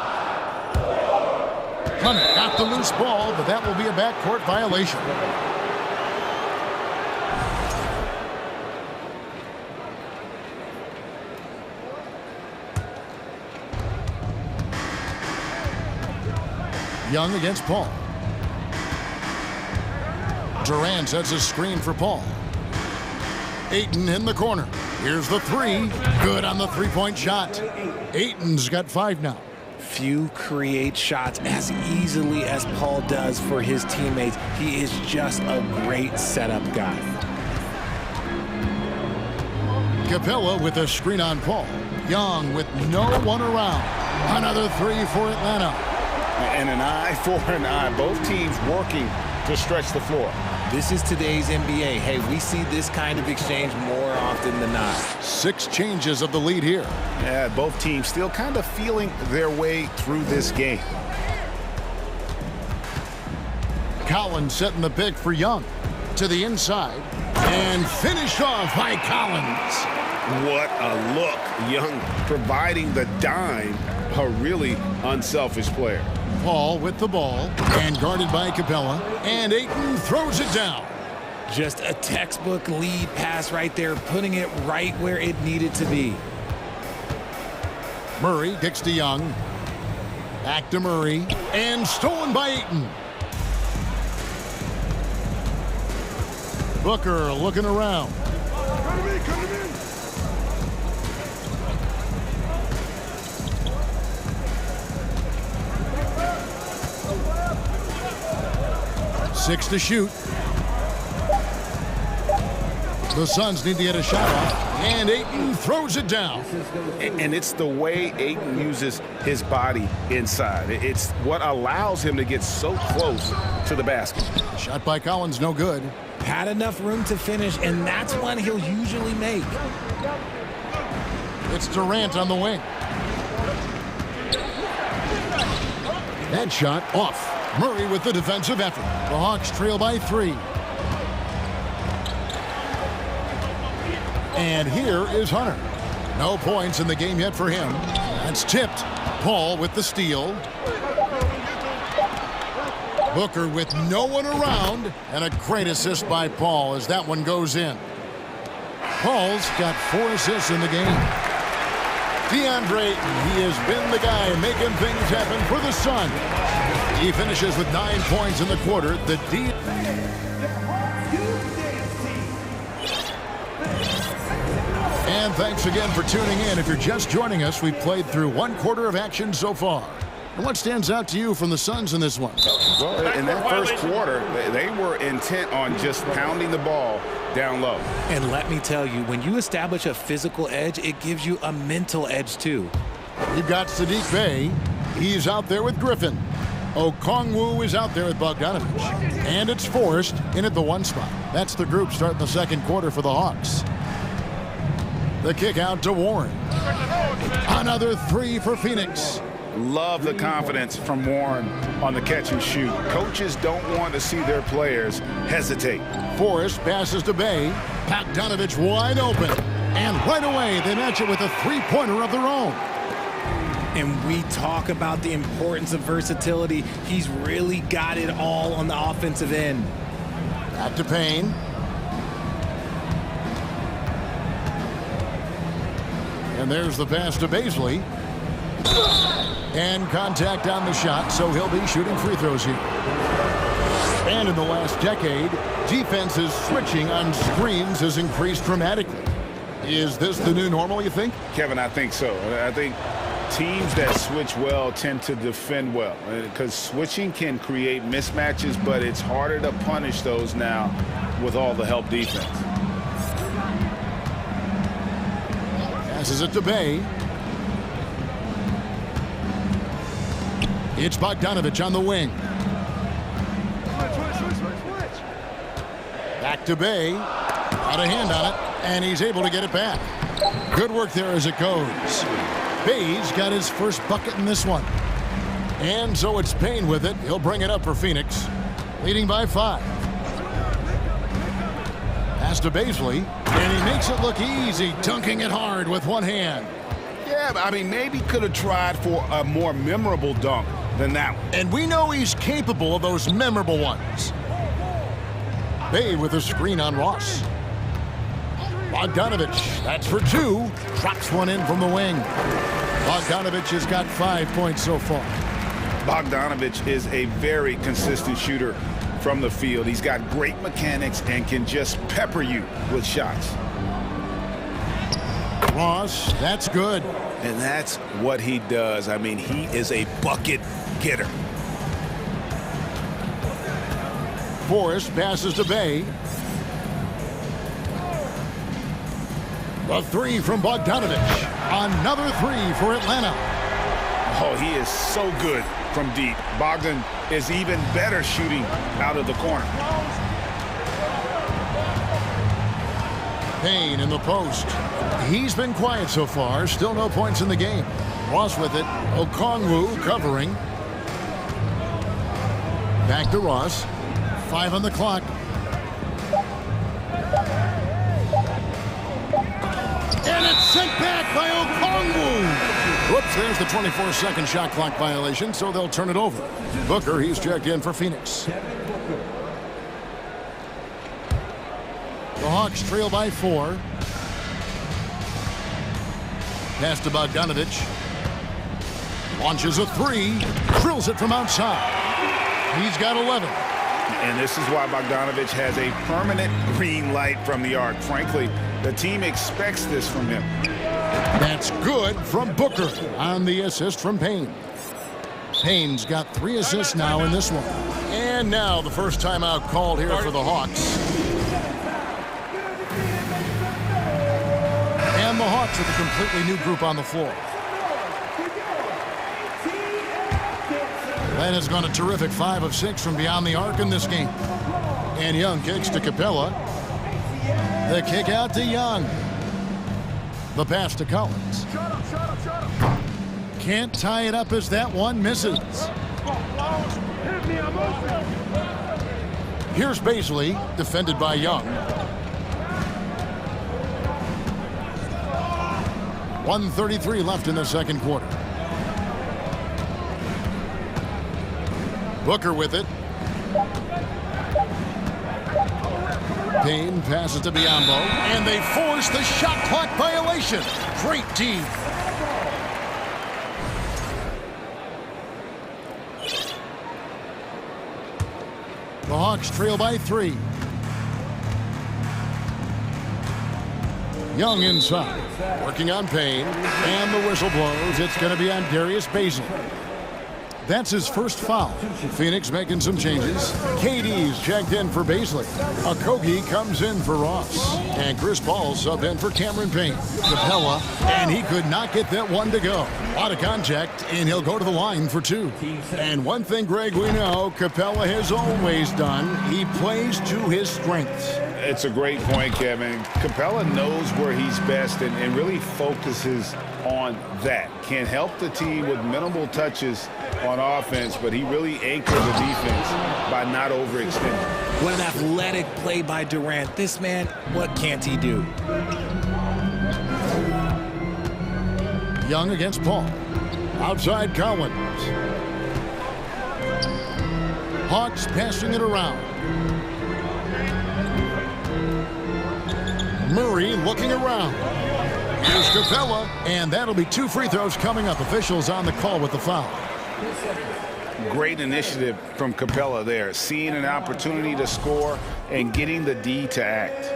Hunter got the loose ball, but that will be a backcourt violation. Young against Paul. Durant sets a screen for Paul. Ayton in the corner. Here's the 3. Good on the 3-point shot. Ayton's got 5 now. Few create shots as easily as Paul does for his teammates. He is just a great setup guy. Capella with a screen on Paul. Young with no one around. Another 3 for Atlanta. And an eye for an eye. Both teams working to stretch the floor. This is today's NBA. Hey, we see this kind of exchange more often than not. 6 changes of the lead here. Yeah, both teams still kind of feeling their way through this game. Collins setting the pick for Young. To the inside. And finished off by Collins. What a look. Young providing the dime. A really unselfish player. Paul with the ball, and guarded by Capella, and Ayton throws it down. Just a textbook lead pass right there, putting it right where it needed to be. Murray kicks to Young. Back to Murray, and stolen by Ayton. Booker looking around. 6 to shoot. The Suns need to get a shot off, and Ayton throws it down. And it's the way Ayton uses his body inside. It's what allows him to get so close to the basket. Shot by Collins, no good. Had enough room to finish, and that's one he'll usually make. It's Durant on the wing. That shot off. Murray with the defensive effort. The Hawks trail by 3. And here is Hunter. No points in the game yet for him. That's tipped. Paul with the steal. Booker with no one around. And a great assist by Paul as that one goes in. Paul's got 4 assists in the game. DeAndre, he has been the guy making things happen for the Sun. He finishes with 9 points in the quarter. And thanks again for tuning in. If you're just joining us, we've played through 1 quarter of action so far. And what stands out to you from the Suns in this one? Well, in that first quarter, they were intent on just pounding the ball down low. And let me tell you, when you establish a physical edge, it gives you a mental edge too. You've got Sadiq Bey. He's out there with Griffin. Okongwu is out there with Bogdanovich. And it's Forrest in at the 1 spot. That's the group starting the second quarter for the Hawks. The kick out to Warren. Another 3 for Phoenix. Love the confidence from Warren on the catch and shoot. Coaches don't want to see their players hesitate. Forrest passes to Bey. Bogdanovich wide open. And right away, they match it with a 3-pointer of their own. And we talk about the importance of versatility. He's really got it all on the offensive end. Back to Payne. And there's the pass to Baisley. And contact on the shot, so he'll be shooting free throws here. And in the last decade, defenses switching on screens has increased dramatically. Is this the new normal, you think? Kevin, I think so. I think teams that switch well tend to defend well, because switching can create mismatches, but it's harder to punish those now with all the help defense. Passes it to Bey. It's Bogdanovich on the wing. Back to Bey. Got a hand on it, and he's able to get it back. Good work there as it goes. Bey's got his first bucket in this one. And so it's Payne with it. He'll bring it up for Phoenix, leading by 5. Pass to Baisley, and he makes it look easy, dunking it hard with one hand. Yeah, I mean, maybe could have tried for a more memorable dunk than that one. And we know he's capable of those memorable ones. Bey with a screen on Ross. Bogdanovich, that's for 2. Drops one in from the wing. Bogdanovich has got 5 points so far. Bogdanovich is a very consistent shooter from the field. He's got great mechanics and can just pepper you with shots. Ross, that's good. And that's what he does. I mean, he is a bucket getter. Forrest passes to Bey. The 3 from Bogdanovich. Another 3 for Atlanta. Oh, he is so good from deep. Bogdan is even better shooting out of the corner. Payne in the post. He's been quiet so far. Still no points in the game. Ross with it. Okongwu covering. Back to Ross. 5 on the clock. And it's sent back by Okongwu. Whoops, there's the 24-second shot clock violation, so they'll turn it over. Booker, he's checked in for Phoenix. The Hawks trail by 4. Pass to Bogdanovich. Launches a 3. Drills it from outside. He's got 11. And this is why Bogdanovich has a permanent green light from the arc. Frankly, the team expects this from him. That's good from Booker on the assist from Payne. Payne's got 3 assists now in this one. And And now the first timeout called here for the Hawks. And the Hawks with a completely new group on the floor. Len has gone a terrific 5 of 6 from beyond the arc in this game. And Young kicks to Capella. The kick out to Young. The pass to Collins. Can't tie it up as that one misses. Here's Baisley, defended by Young. 1:33 left in the second quarter. Booker with it. Payne passes to Biyombo, and they force the shot clock violation. Great D. The Hawks trail by 3. Young inside, working on Payne, and the whistle blows. It's going to be on Darius Baisley. That's his first foul. Phoenix making some changes. KD's checked in for Baisley. Okogie comes in for Ross. And Chris Paul sub in for Cameron Payne. Capella, and he could not get that one to go. A lot of contact, and he'll go to the line for 2. And one thing, Greg, we know Capella has always done. He plays to his strengths. It's a great point, Kevin. Capella knows where he's best and really focuses on that. Can help the team with minimal touches on offense, but he really anchors the defense by not overextending. What an athletic play by Durant. This man, what can't he do? Young against Paul. Outside Collins. Hawks passing it around. Murray looking around. Here's Capella, and that'll be 2 free throws coming up. Officials on the call with the foul. Great initiative from Capella there, seeing an opportunity to score and getting the D to act.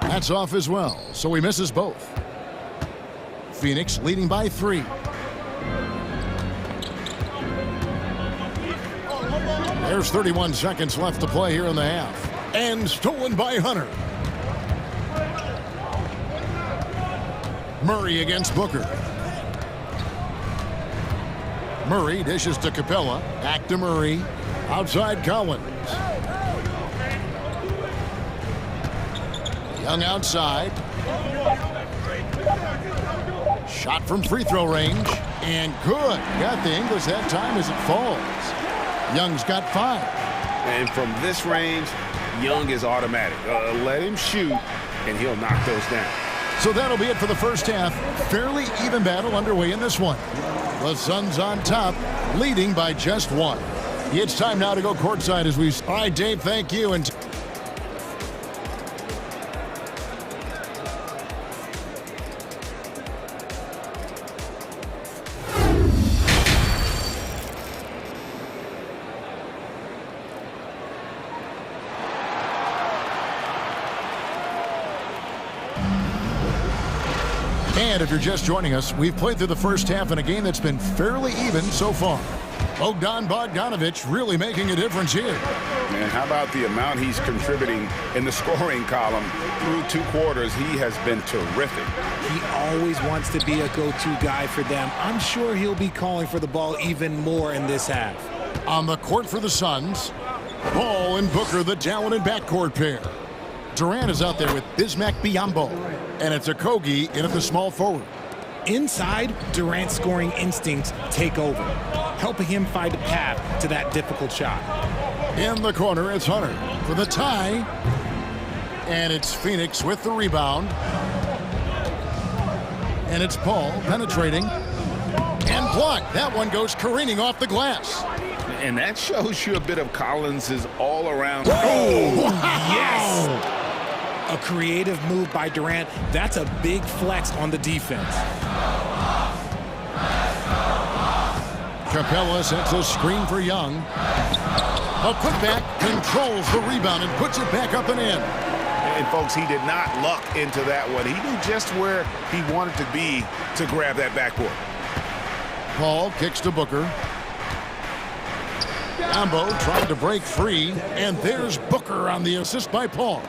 That's off as well, so he misses both. Phoenix leading by 3. There's 31 seconds left to play here in the half. And stolen by Hunter. Murray against Booker. Murray dishes to Capella. Back to Murray. Outside Collins. Young outside. Shot from free throw range. And good. Got the English that time as it falls. Young's got 5. And from this range, Young is automatic. Let him shoot, and he'll knock those down. So that'll be it for the first half. Fairly even battle underway in this one. The Suns on top, leading by just 1. It's time now to go courtside as we... All right, Dave, thank you. And And if you're just joining us, we've played through the first half in a game that's been fairly even so far. Bogdan Bogdanovic really making a difference here. And how about the amount he's contributing in the scoring column through 2 quarters? He has been terrific. He always wants to be a go-to guy for them. I'm sure he'll be calling for the ball even more in this half. On the court for the Suns, Paul and Booker, the talented backcourt pair. Durant is out there with Bismack Biyombo, and it's Okogie in at the small forward. Inside, Durant's scoring instincts take over, helping him find a path to that difficult shot. In the corner, it's Hunter for the tie, and it's Phoenix with the rebound. And it's Paul penetrating and blocked. That one goes careening off the glass. And that shows you a bit of Collins's all-around. Oh, yes! A creative move by Durant. That's a big flex on the defense. Capella sets a screen for Young. A putback controls the rebound and puts it back up and in. And folks, he did not luck into that one. He knew just where he wanted to be to grab that backboard. Paul kicks to Booker. Gambo tried to break free, and there's Booker on the assist by Paul.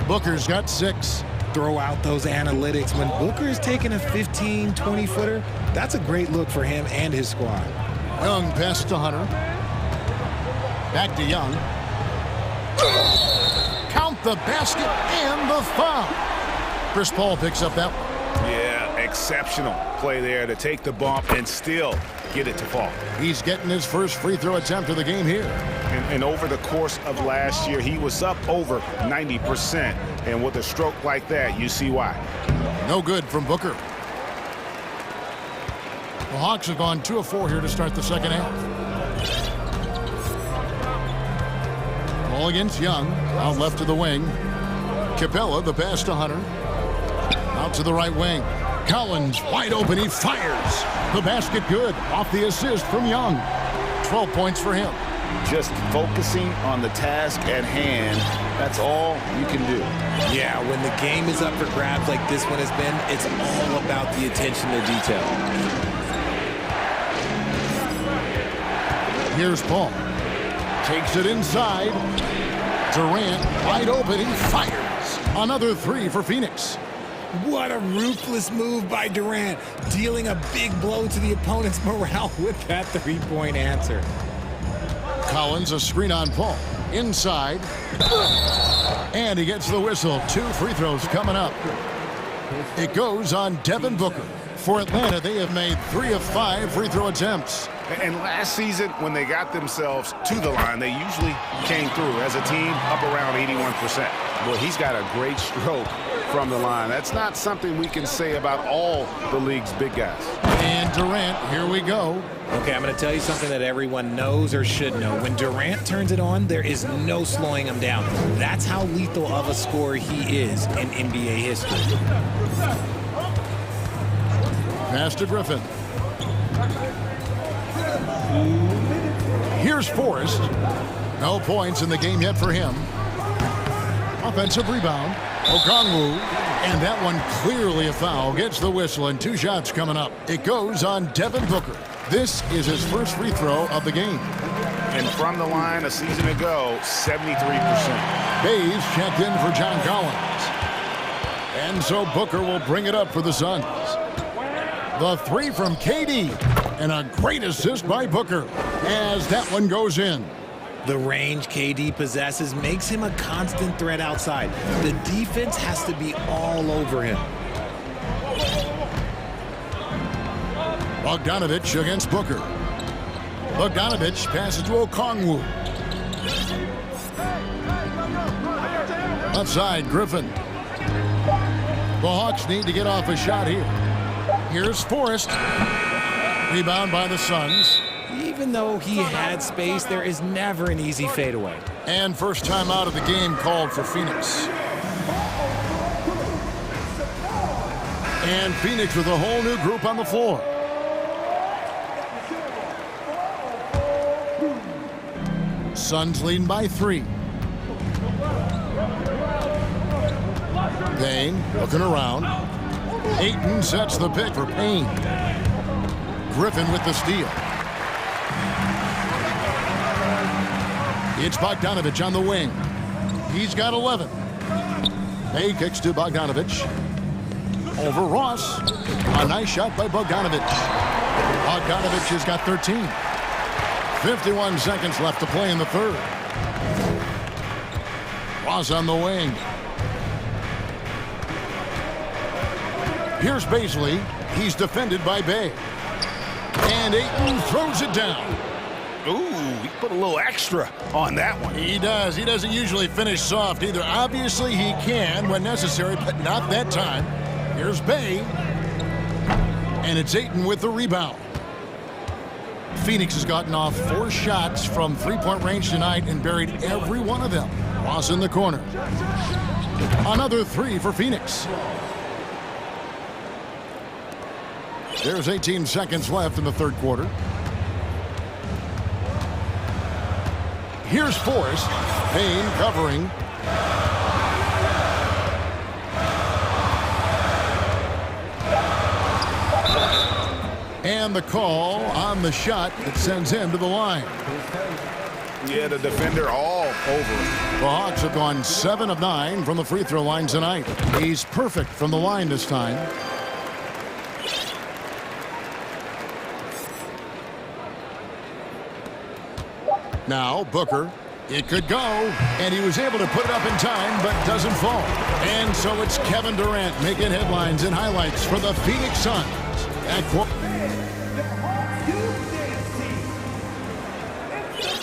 Booker's got 6. Throw out those analytics. When Booker is taking a 15, 20-footer, that's a great look for him and his squad. Young pass to Hunter. Back to Young. Count the basket and the foul. Chris Paul picks up that one. Yeah, exceptional play there to take the bump and still get it to fall. He's getting his first free throw attempt of the game here. And over the course of last year, he was up over 90%. And with a stroke like that, you see why. No good from Booker. The Hawks have gone 2 of 4 here to start the second half. Ball against Young. Out left to the wing. Capella, the pass to Hunter. Out to the right wing. Collins wide open. He fires. The basket good. Off the assist from Young. 12 points for him. Just focusing on the task at hand. That's all you can do. Yeah, when the game is up for grabs like this one has been, it's all about the attention to detail. Here's Paul. Takes it inside. Durant wide open. He fires. Another 3 for Phoenix. What a ruthless move by Durant, dealing a big blow to the opponent's morale with that 3-point answer. Collins, a screen on Paul. Inside. And he gets the whistle. 2 free throws coming up. It goes on Devin Booker. For Atlanta, they have made 3 of 5 free throw attempts. And last season, when they got themselves to the line, they usually came through as a team up around 81%. Well, he's got a great stroke from the line. That's not something we can say about all the league's big guys. And Durant, here we go. Okay, I'm going to tell you something that everyone knows or should know. When Durant turns it on, there is no slowing him down. That's how lethal of a scorer he is in NBA history. Pass to Griffin. Here's Forrest. No points in the game yet for him. Offensive rebound. Okongwu. And that one clearly a foul. Gets the whistle and 2 shots coming up. It goes on Devin Booker. This is his first free throw of the game. And from the line a season ago, 73%. Hayes checked in for John Collins. And so Booker will bring it up for the Suns. The 3 from KD. And a great assist by Booker as that one goes in. The range KD possesses makes him a constant threat outside. The defense has to be all over him. Bogdanovich against Booker. Bogdanovich passes to Okongwu. Left side, Griffin. The Hawks need to get off a shot here. Here's Forrest. Rebound by the Suns. Even though he had space, there is never an easy fadeaway. And first time out of the game called for Phoenix. And Phoenix with a whole new group on the floor. Suns leading by 3. Payne looking around. Ayton sets the pick for Payne. Griffin with the steal. It's Bogdanovich on the wing. He's got 11. Hay kicks to Bogdanovich. Over Ross. A nice shot by Bogdanovich. Bogdanovich has got 13. 51 seconds left to play in the third. Ross on the wing. Here's Baisley. He's defended by Bay. And Ayton throws it down. Ooh, he put a little extra on that one. He does. He doesn't usually finish soft either. Obviously, he can when necessary, but not that time. Here's Bay. And it's Ayton with the rebound. Phoenix has gotten off 4 shots from 3-point range tonight and buried every one of them. Ross in the corner. Another 3 for Phoenix. There's 18 seconds left in the third quarter. Here's Forrest. Payne covering. And the call on the shot that sends him to the line. Yeah, the defender all over. The Hawks have gone 7 of 9 from the free throw line tonight. He's perfect from the line this time. Now Booker. It could go, and he was able to put it up in time, but doesn't fall. And so it's Kevin Durant making headlines and highlights for the Phoenix Suns.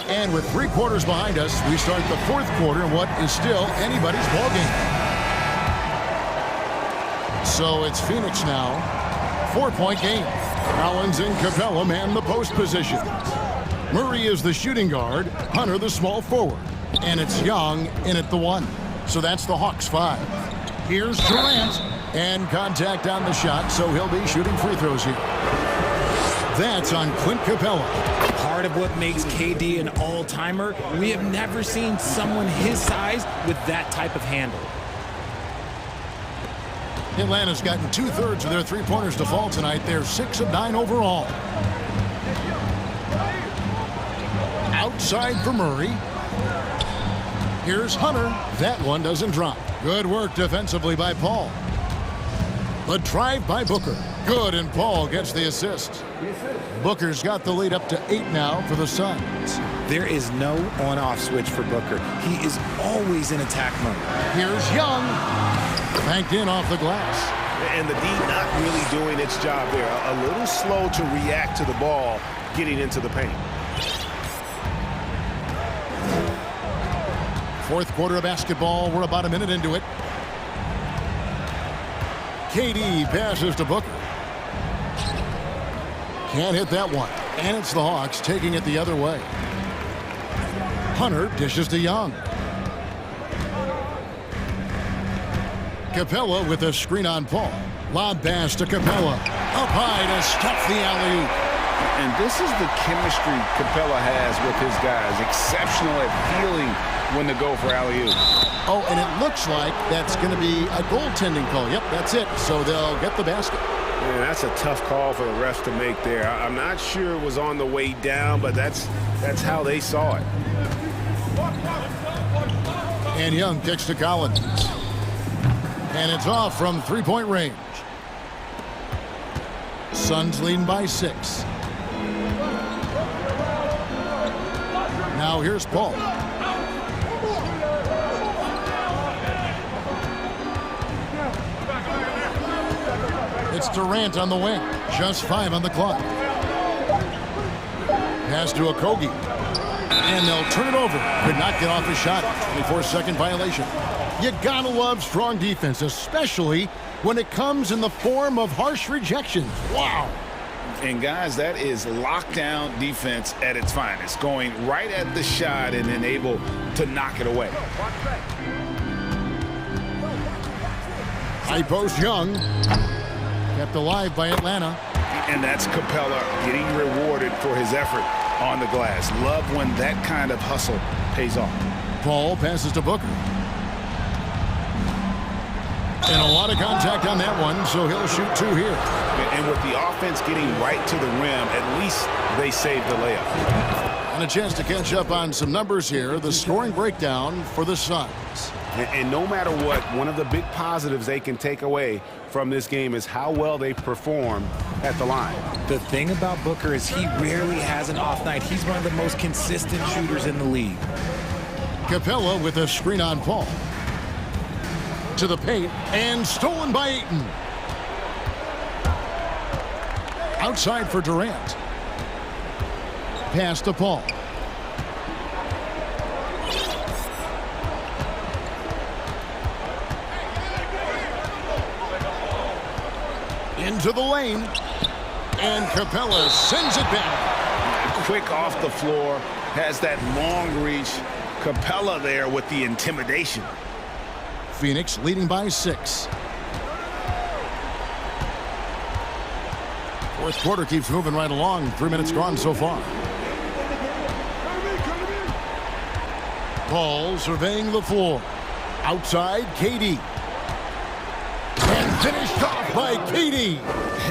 And with 3 quarters behind us, we start the 4th quarter in what is still anybody's ballgame. So it's Phoenix now. 4-point game. Collins and Capella man the post positions. Murray is the shooting guard, Hunter the small forward. And it's Young in at the 1. So that's the Hawks 5. Here's Durant. And contact on the shot, so he'll be shooting free throws here. That's on Clint Capella. Part of what makes KD an all-timer, we have never seen someone his size with that type of handle. Atlanta's gotten 2/3 of their 3-pointers to fall tonight. They're 6 of 9 overall. Outside for Murray. Here's Hunter. That one doesn't drop. Good work defensively by Paul. The drive by Booker. Good, and Paul gets the assist. Booker's got the lead up to 8 now for the Suns. There is no on-off switch for Booker. He is always in attack mode. Here's Young. Banked in off the glass. And the D not really doing its job there. A little slow to react to the ball getting into the paint. 4th quarter of basketball. We're about a minute into it. KD passes to Booker. Can't hit that one. And it's the Hawks taking it the other way. Hunter dishes to Young. Capella with a screen on Paul. Lob pass to Capella. Up high to stuff the alley-oop. And this is the chemistry Capella has with his guys. Exceptional at feeling when to go for alley-oop. Oh, and it looks like that's going to be a goaltending call. Yep, that's it. So they'll get the basket. Man, that's a tough call for the refs to make there. I'm not sure it was on the way down, but that's how they saw it. And Young kicks to Collins. And it's off from 3-point range. Suns leading by 6. Now here's Paul. It's Durant on the wing. Just 5 on the clock. Pass to Okogie. And they'll turn it over. Could not get off his shot. 24-second violation. You gotta love strong defense, especially when it comes in the form of harsh rejections. Wow. And guys, that is lockdown defense at its finest. Going right at the shot and then able to knock it away. High post Young. Kept alive by Atlanta. And that's Capella getting rewarded for his effort on the glass. Love when that kind of hustle pays off. Paul passes to Booker. And a lot of contact on that one, so he'll shoot 2 here. And with the offense getting right to the rim, at least they saved the layup. And a chance to catch up on some numbers here. The scoring breakdown for the Suns. And no matter what, one of the big positives they can take away from this game is how well they perform at the line. The thing about Booker is he rarely has an off night. He's one of the most consistent shooters in the league. Capella with a screen on Paul. To the paint, and stolen by Ayton. Outside for Durant. Pass to Paul. Into the lane. And Capella sends it back. Quick off the floor, has that long reach. Capella there with the intimidation. Phoenix leading by 6. 4th quarter keeps moving right along. 3 minutes gone so far. Paul surveying the floor. Outside, KD. And Finished off by KD.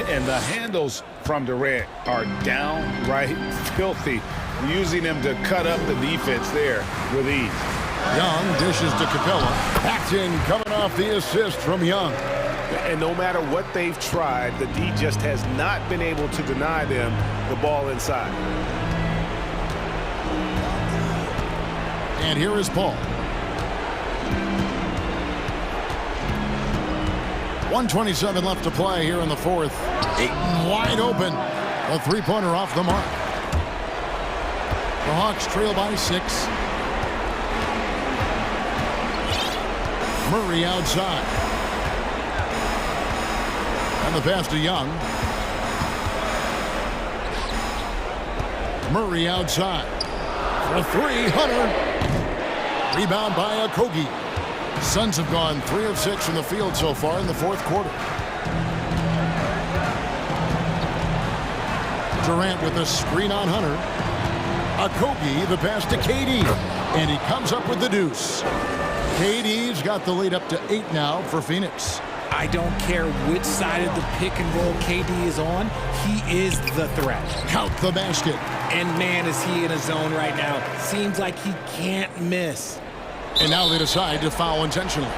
And the handles from Durant are downright filthy, using them to cut up the defense there with ease. Young dishes to Capella. Acton coming off the assist from Young. And no matter what they've tried, the D just has not been able to deny them the ball inside. And here is Paul. 1:27 left to play here in the fourth. Ayton wide open. A three-pointer off the mark. The Hawks trail by 6. Murray outside. And the pass to Young. Murray outside. For three, Hunter. Rebound by Okogie. Suns have gone 3 of 6 from the field so far in the fourth quarter. Durant with a screen on Hunter. Okogie, the pass to KD. And he comes up with the deuce. KD's got the lead up to 8 now for Phoenix. I don't care which side of the pick and roll KD is on. He is the threat. Count the basket. And man, is he in a zone right now. Seems like he can't miss. And now they decide to foul intentionally.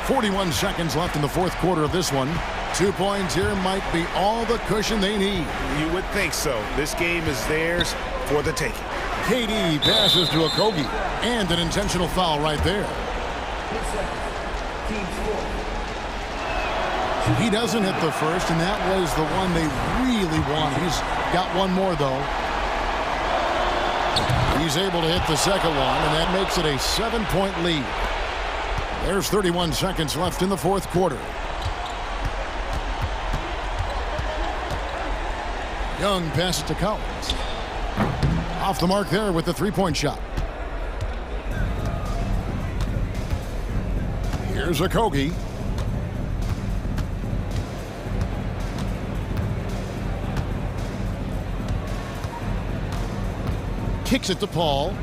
.41 seconds left in the fourth quarter of this one. 2 points here might be all the cushion they need. You would think so. This game is theirs for the taking. KD passes to Okogie. And an intentional foul right there. He doesn't hit the first, and that was the one they really wanted. He's got one more, though. He's able to hit the second one, and that makes it a 7-point lead. There's 31 seconds left in the fourth quarter. Young passes to Collins. Off the mark there with the three-point shot. Here's Okogie. Kicks it to Paul.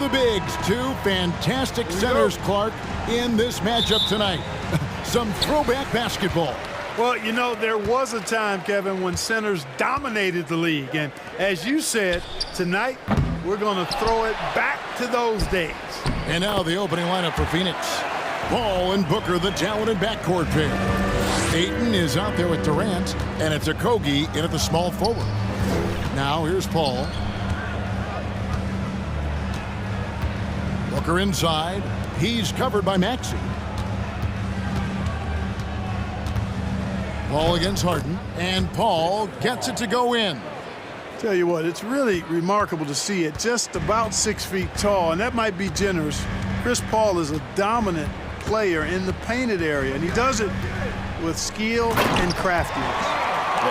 the bigs, two fantastic centers, Clark, in this matchup tonight. Some throwback basketball. Well, you know, there was a time, Kevin, when centers dominated the league. And as you said, tonight we're going to throw it back to those days. And now the opening lineup for Phoenix. Paul and Booker, the talented backcourt pair. Ayton is out there with Durant, and it's Okogie in at the small forward. Now here's Paul. Booker inside. He's covered by Maxey. Paul against Harden, and Paul gets it to go in. Tell you what, it's really remarkable to see it, just about 6 feet tall, and that might be generous. Chris Paul is a dominant player in the painted area, and he does it with skill and craftiness.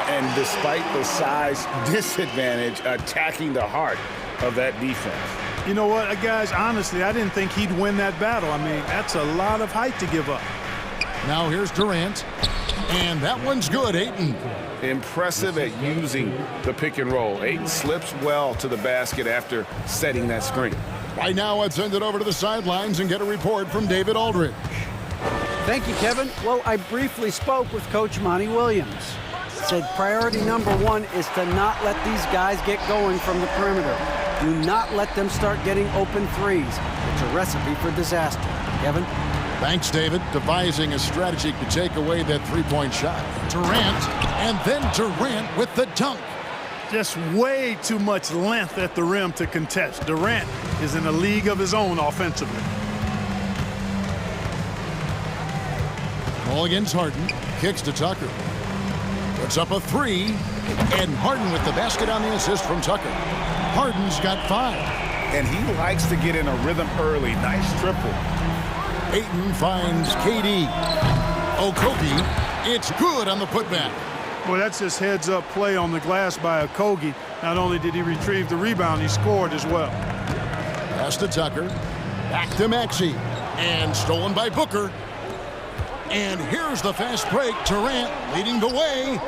And despite the size disadvantage, attacking the heart of that defense. You know what, guys, honestly, I didn't think he'd win that battle. I mean, that's a lot of height to give up. Now here's Durant, and that one's good, Ayton. Impressive at using the pick and roll. Ayton slips well to the basket after setting that screen. Right now, let's send it over to the sidelines and get a report from David Aldridge. Thank you, Kevin. Well, I briefly spoke with Coach Monty Williams. Said priority number one is to not let these guys get going from the perimeter. Do not let them start getting open threes. It's a recipe for disaster. Kevin? Thanks, David. Devising a strategy to take away that three-point shot. Durant, and then Durant with the dunk. Just way too much length at the rim to contest. Durant is in a league of his own offensively. Ball against Harden. Kicks to Tucker. Puts up a three. And Harden with the basket on the assist from Tucker. Harden's got 5. And he likes to get in a rhythm early. Nice triple. Ayton finds KD. Okogie, it's good on the putback. Well, that's just heads-up play on the glass by Okogie. Not only did he retrieve the rebound, he scored as well. Pass to Tucker. Back to Maxey. And stolen by Booker. And here's the fast break. Durant leading the way.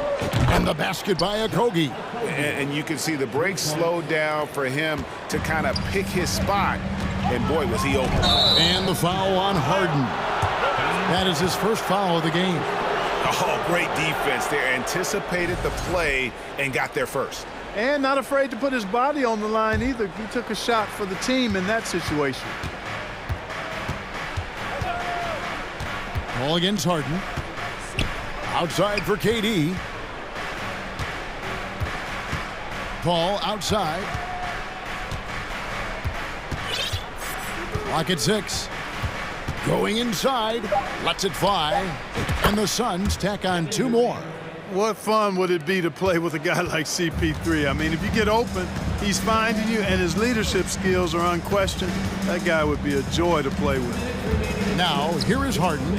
And the basket by Okogie. And you can see the break slowed down for him to kind of pick his spot. And boy, was he open. And the foul on Harden. That is his first foul of the game. Oh, great defense there. Anticipated the play and got there first. And not afraid to put his body on the line either. He took a shot for the team in that situation. Ball against Harden. Outside for KD. Paul outside. Clock at 6. Going inside. Lets it fly. And the Suns tack on 2 more. What fun would it be to play with a guy like CP3? I mean, if you get open, he's finding you, and his leadership skills are unquestioned. That guy would be a joy to play with. Now, here is Harden.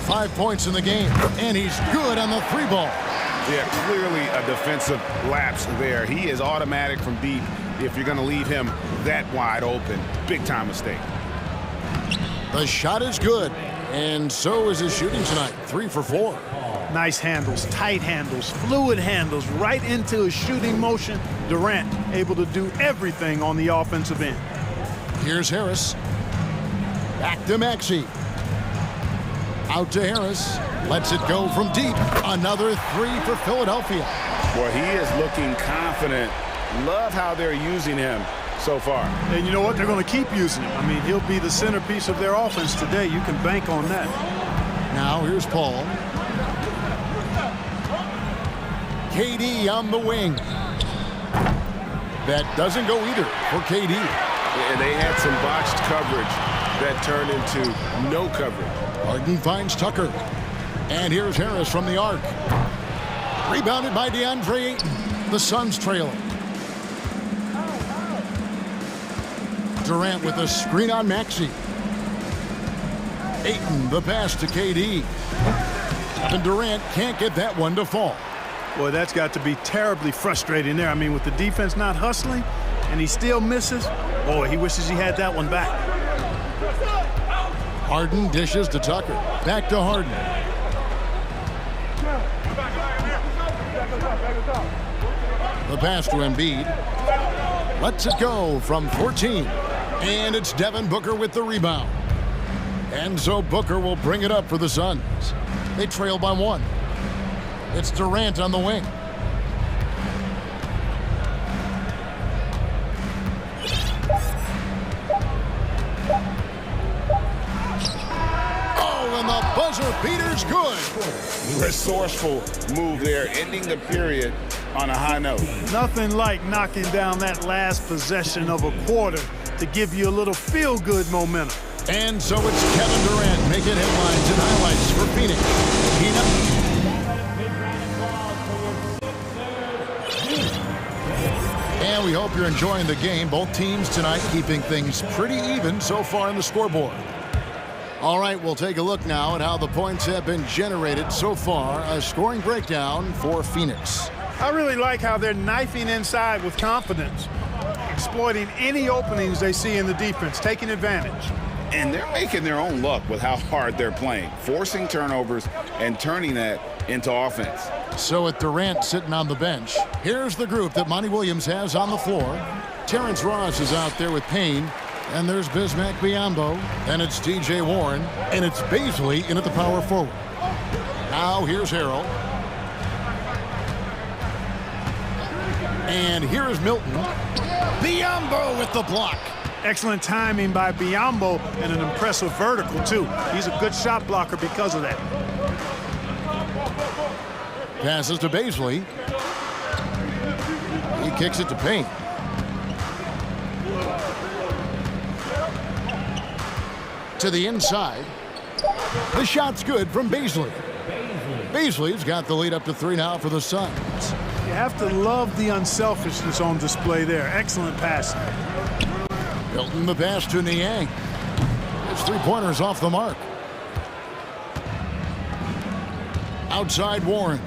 5 points in the game, and he's good on the 3 ball. Yeah, clearly a defensive lapse there. He is automatic from deep if you're going to leave him that wide open. Big-time mistake. The shot is good, and so is his shooting tonight. 3 for 4. Nice handles, tight handles, fluid handles, right into his shooting motion. Durant able to do everything on the offensive end. Here's Harris. Back to Maxey. Out to Harris. Lets it go from deep. Another 3 for Philadelphia. Boy, he is looking confident. Love how they're using him so far. And you know what? They're going to keep using him. I mean, he'll be the centerpiece of their offense today. You can bank on that. Now here's Paul. KD on the wing. That doesn't go either for KD. And they had some botched coverage that turned into no coverage. Harden finds Tucker. And here's Harris from the arc. Rebounded by DeAndre Ayton. The Suns trailing. Durant with a screen on Maxey. Ayton, the pass to KD. And Durant can't get that one to fall. Boy, that's got to be terribly frustrating there. I mean, with the defense not hustling and he still misses, boy, he wishes he had that one back. Harden dishes to Tucker. Back to Harden. The pass to Embiid. Lets it go from 14. And it's Devin Booker with the rebound. And so Booker will bring it up for the Suns. They trail by 1. It's Durant on the wing. Oh, and the buzzer beater's good. Resourceful move there, ending the period on a high note. Nothing like knocking down that last possession of a quarter to give you a little feel-good momentum. And so it's Kevin Durant making headlines and highlights for Phoenix. And we hope you're enjoying the game. Both teams tonight keeping things pretty even so far on the scoreboard. All right, we'll take a look now at how the points have been generated so far. A scoring breakdown for Phoenix. I really like how they're knifing inside with confidence, exploiting any openings they see in the defense, taking advantage. And they're making their own luck with how hard they're playing, forcing turnovers and turning that into offense. So with Durant sitting on the bench, here's the group that Monty Williams has on the floor. Terrence Ross is out there with Payne, and there's Bismack Biyombo, and it's DJ Warren, and it's Baisley in at the power forward. Now here's Harrell. And here's Milton. Biyombo with the block. Excellent timing by Biyombo and an impressive vertical, too. He's a good shot blocker because of that. Passes to Baisley. He kicks it to Payne. To the inside. The shot's good from Baisley. Baisley's got the lead up to 3 now for the Suns. You have to love the unselfishness on display there. Excellent passing. Milton the pass to Niang. His 3-pointers off the mark. Outside Warren.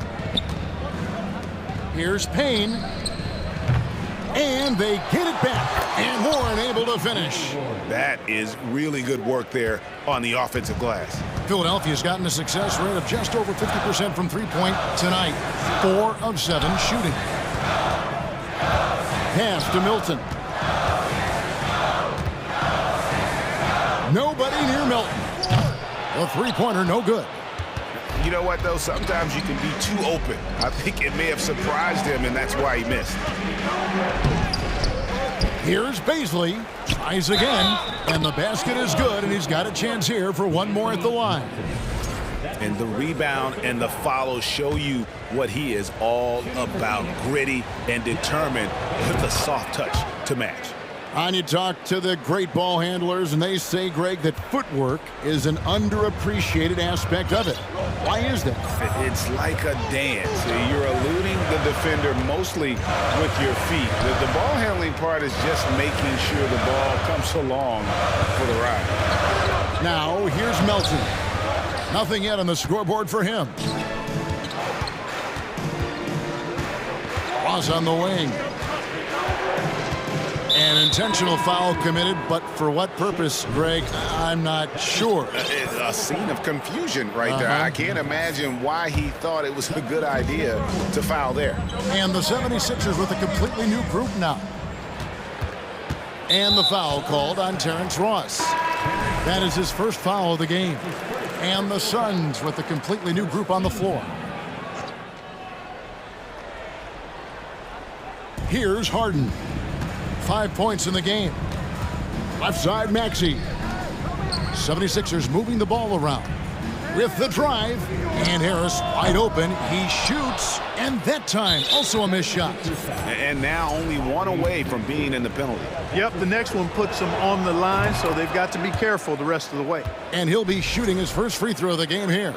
Here's Payne. And they get it back. And Warren able to finish. That is really good work there on the offensive glass. Philadelphia's gotten a success rate of just over 50% from three-point tonight. 4 of 7 shooting. Pass to Milton. Nobody near Milton. A 3-pointer, no good. You know what, though? Sometimes you can be too open. I think it may have surprised him, and that's why he missed. Here's Baisley. Tries again. And the basket is good, and he's got a chance here for one more at the line. And the rebound and the follow show you what he is all about. Gritty and determined with a soft touch to match. And you talk to the great ball handlers, and they say, Greg, that footwork is an underappreciated aspect of it. Why is that? It's like a dance. You're eluding the defender mostly with your feet. The ball handling part is just making sure the ball comes along for the ride. Now, here's Melton. Nothing yet on the scoreboard for him. Ross on the wing. An intentional foul committed, but for what purpose, Greg? I'm not sure. A scene of confusion right there. I can't imagine why he thought it was a good idea to foul there. And the 76ers with a completely new group now. And the foul called on Terrence Ross. That is his first foul of the game. And the Suns with a completely new group on the floor. Here's Harden. 5 points in the game. Left side, Maxey. 76ers moving the ball around. With the drive, and Harris wide open. He shoots, and that time also a missed shot. And now only one away from being in the penalty. Yep, the next one puts them on the line, so they've got to be careful the rest of the way. And he'll be shooting his first free throw of the game here.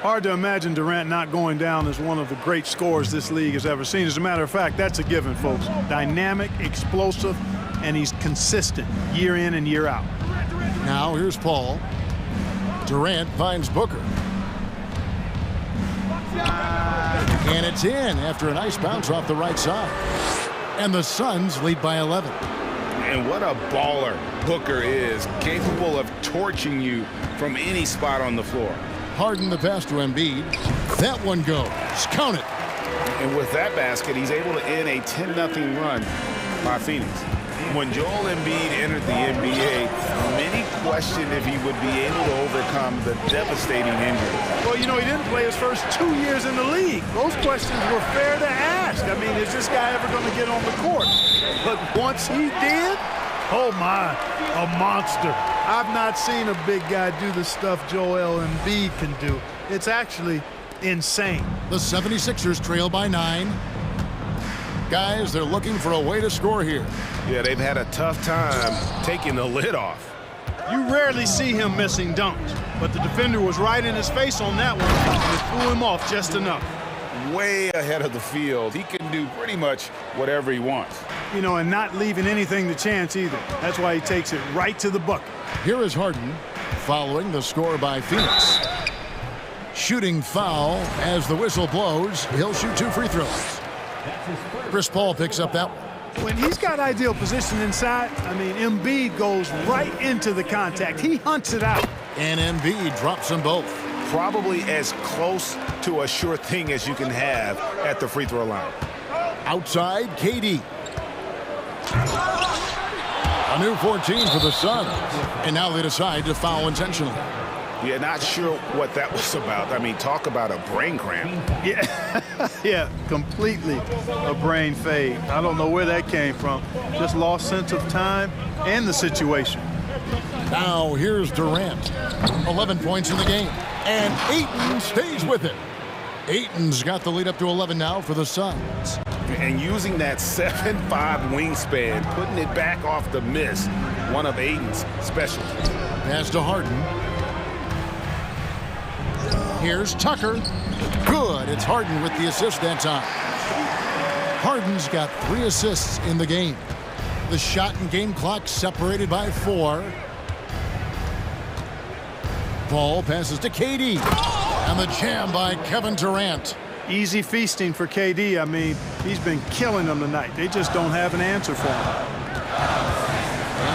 Hard to imagine Durant not going down as one of the great scorers this league has ever seen. As a matter of fact, that's a given, folks. Dynamic, explosive, and he's consistent year in and year out. Now here's Paul. Durant finds Booker. And it's in after a nice bounce off the right side. And the Suns lead by 11. And what a baller Booker is, capable of torching you from any spot on the floor. Harden the pass to Embiid. That one goes. Count it. And with that basket, he's able to end a 10-0 run by Phoenix. When Joel Embiid entered the NBA, many questioned if he would be able to overcome the devastating injury. Well, you know, he didn't play his first 2 years in the league. Those questions were fair to ask. I mean, is this guy ever going to get on the court? But once he did, oh my, a monster. I've not seen a big guy do the stuff Joel Embiid can do. It's actually insane. The 76ers trail by 9. Guys, they're looking for a way to score here. Yeah, they've had a tough time taking the lid off. You rarely see him missing dunks, but the defender was right in his face on that one, and it threw him off just enough. Way ahead of the field. He can do pretty much whatever he wants. You know, and not leaving anything to chance either. That's why he takes it right to the bucket. Here is Harden following the score by Phoenix. Shooting foul as the whistle blows. He'll shoot 2 free throws. Chris Paul picks up that one. When he's got ideal position inside, I mean, Embiid goes right into the contact. He hunts it out. And Embiid drops them both. Probably as close to a sure thing as you can have at the free throw line. Outside, KD. A new 14 for the Suns. And now they decide to foul intentionally. Yeah, not sure what that was about. I mean, talk about a brain cramp. Yeah, yeah, completely a brain fade. I don't know where that came from. Just lost sense of time and the situation. Now here's Durant. 11 points in the game. And Ayton stays with it. Ayton's got the lead up to 11 now for the Suns. And using that 7'5" wingspan, putting it back off the miss, one of Ayton's specialties. Pass to Harden. Here's Tucker. Good. It's Harden with the assist that time. Harden's got 3 assists in the game. The shot and game clock separated by 4. Ball passes to KD. And the jam by Kevin Durant. Easy feasting for KD. I mean, he's been killing them tonight. They just don't have an answer for him.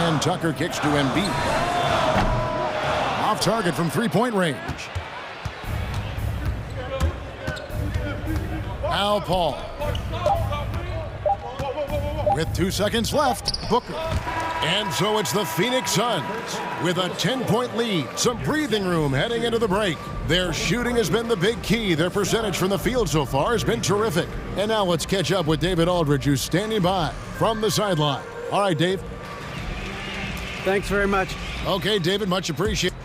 And Tucker kicks to Embiid. Off target from 3-point range. Now Paul. With 2 seconds left, Booker. And so it's the Phoenix Suns with a 10-point lead. Some breathing room heading into the break. Their shooting has been the big key. Their percentage from the field so far has been terrific. And now let's catch up with David Aldridge, who's standing by from the sideline. All right, Dave. Thanks very much. Okay, David, much appreciated.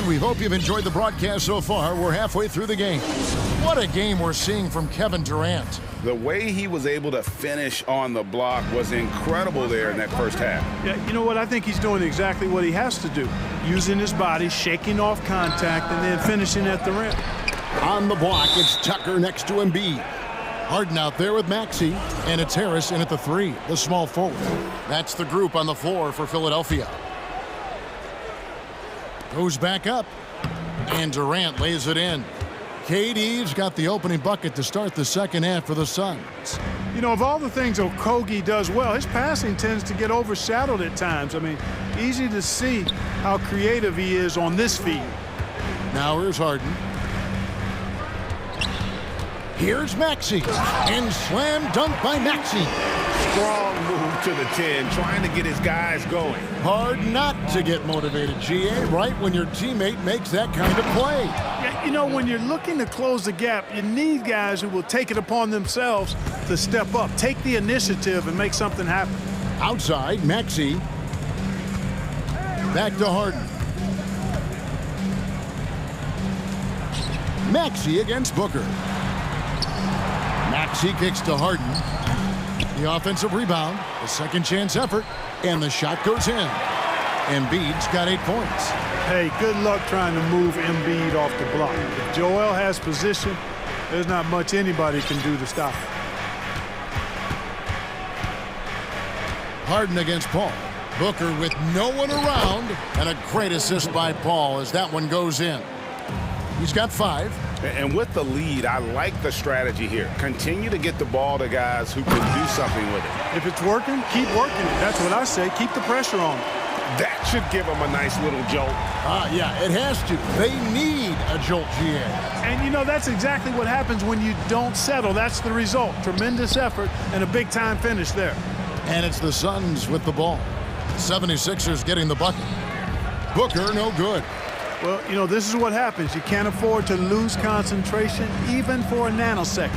We hope you've enjoyed the broadcast so far. We're halfway through the game. What a game we're seeing from Kevin Durant. The way he was able to finish on the block was incredible there in that first half. Yeah, you know what? I think he's doing exactly what he has to do. Using his body, shaking off contact, and then finishing at the rim. On the block, it's Tucker next to Embiid. Harden out there with Maxey, and it's Harris in at the 3, the small forward. That's the group on the floor for Philadelphia. Goes back up, and Durant lays it in. KD's got the opening bucket to start the second half for the Suns. You know, of all the things Okogie does well, his passing tends to get overshadowed at times. I mean, easy to see how creative he is on this feed. Now here's Harden. Here's Maxey, and slam dunk by Maxey. Strong move to the 10, trying to get his guys going. Hard not to get motivated, GA, right when your teammate makes that kind of play. Yeah, you know, when you're looking to close the gap, you need guys who will take it upon themselves to step up, take the initiative, and make something happen. Outside, Maxey. Back to Harden. Maxey against Booker. Maxey kicks to Harden. The offensive rebound, the second chance effort, and the shot goes in. Embiid's got 8 points. Hey, good luck trying to move Embiid off the block. If Joel has position, there's not much anybody can do to stop him. Harden against Paul. Booker with no one around, and a great assist by Paul as that one goes in. He's got 5. And with the lead, I like the strategy here. Continue to get the ball to guys who can do something with it. If it's working, keep working it. That's what I say. Keep the pressure on. That should give them a nice little jolt. Yeah, it has to. They need a jolt, GA. And, you know, that's exactly what happens when you don't settle. That's the result. Tremendous effort and a big-time finish there. And it's the Suns with the ball. 76ers getting the bucket. Booker, no good. Well, you know, this is what happens. You can't afford to lose concentration even for a nanosecond.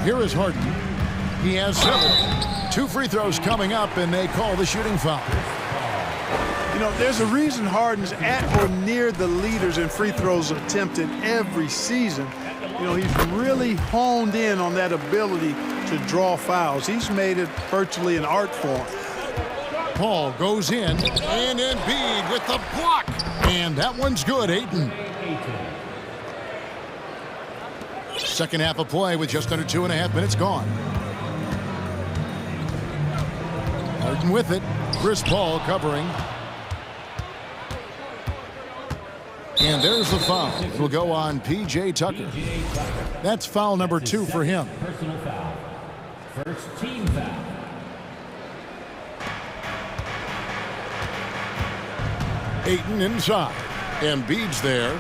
Here is Harden. He has 7. 2 free throws coming up, and they call the shooting foul. You know, there's a reason Harden's at or near the leaders in free throws attempted every season. You know, he's really honed in on that ability to draw fouls. He's made it virtually an art form. Paul goes in, and Embiid with the block. And that one's good, Ayton. Second half of play with just under 2.5 minutes gone. Harden with it. Chris Paul covering. And there's the foul. It will go on P.J. Tucker. That's foul number 2 for him. Personal foul. First team foul. Ayton inside. Embiid's there.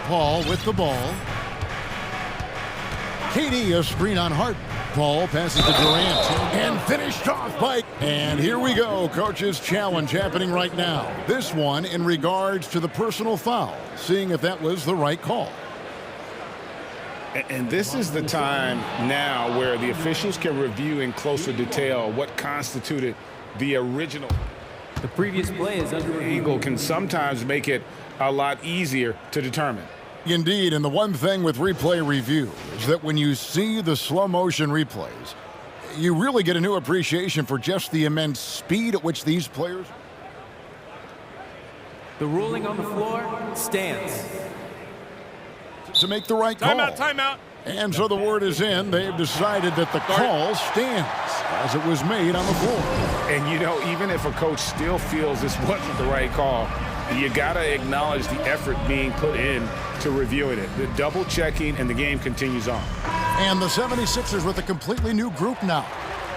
Paul with the ball. KD a screen on Harden. Paul passes to Durant and finished off by. And here we go. Coach's challenge happening right now. This one in regards to the personal foul. Seeing if that was the right call. And this is the time now where the officials can review in closer detail what constituted the original. The previous play is under review. Angle can sometimes make it a lot easier to determine. Indeed, and the one thing with replay review is that when you see the slow motion replays, you really get a new appreciation for just the immense speed at which these players. The ruling on the floor stands. To make the right call. Timeout. And so the word is in. They've decided that the call stands as it was made on the floor. And, you know, even if a coach still feels this wasn't the right call, you got to acknowledge the effort being put in to reviewing it. The double checking, and the game continues on. And the 76ers with a completely new group now.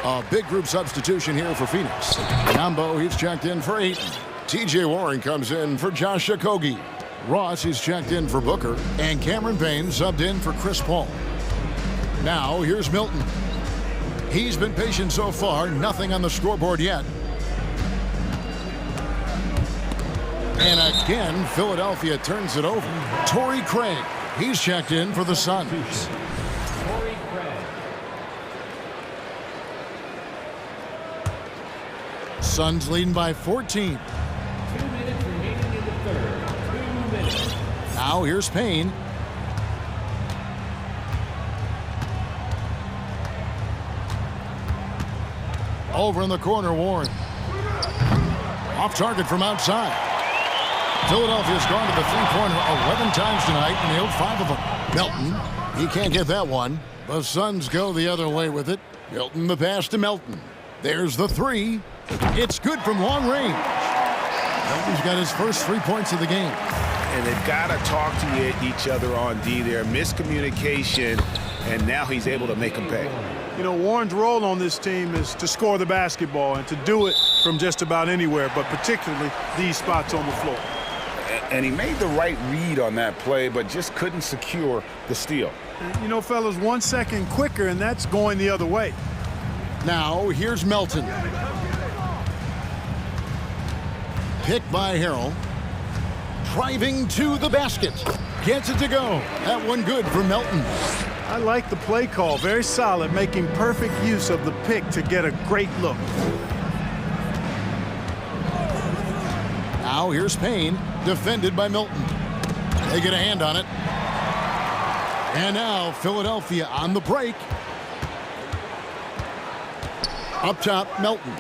A big group substitution here for Phoenix. Nambo, he's checked in for Ayton. TJ Warren comes in for Josh Okogie. Ross, he's checked in for Booker. And Cameron Payne subbed in for Chris Paul. Now, here's Milton. He's been patient so far. Nothing on the scoreboard yet. And again, Philadelphia turns it over. Torrey Craig, he's checked in for the Suns. Torrey Craig. Suns leading by 14. 2 minutes remaining in the third. 2 minutes. Now here's Payne. Over in the corner, Warren. Off target from outside. Philadelphia's gone to the three-pointer 11 times tonight and nailed 5 of them. Melton, he can't get that one. The Suns go the other way with it. Milton the pass to Melton. There's the 3. It's good from long range. Melton's got his first 3 points of the game. And they've got to talk to each other on D there. Miscommunication, and now he's able to make them pay. You know, Warren's role on this team is to score the basketball and to do it from just about anywhere, but particularly these spots on the floor. And he made the right read on that play, but just couldn't secure the steal. You know, fellas, 1 second quicker, and that's going the other way. Now, here's Melton. Picked by Harrell. Driving to the basket. Gets it to go. That one good for Melton. I like the play call. Very solid, making perfect use of the pick to get a great look. Now here's Payne, defended by Milton. They get a hand on it. And now Philadelphia on the break. Up top, Melton.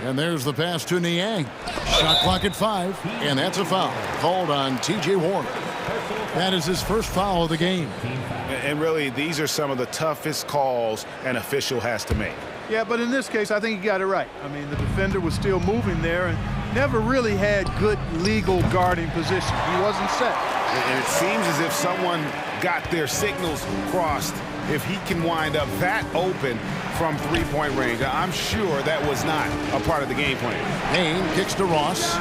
And there's the pass to Niang. Shot clock at 5, and that's a foul called on T.J. Warren. That is his first foul of the game. And really, these are some of the toughest calls an official has to make. Yeah, but in this case, I think he got it right. I mean, the defender was still moving there and never really had good legal guarding position. He wasn't set. And it seems as if someone got their signals crossed. If he can wind up that open from three-point range, I'm sure that was not a part of the game plan. Payne kicks to Ross.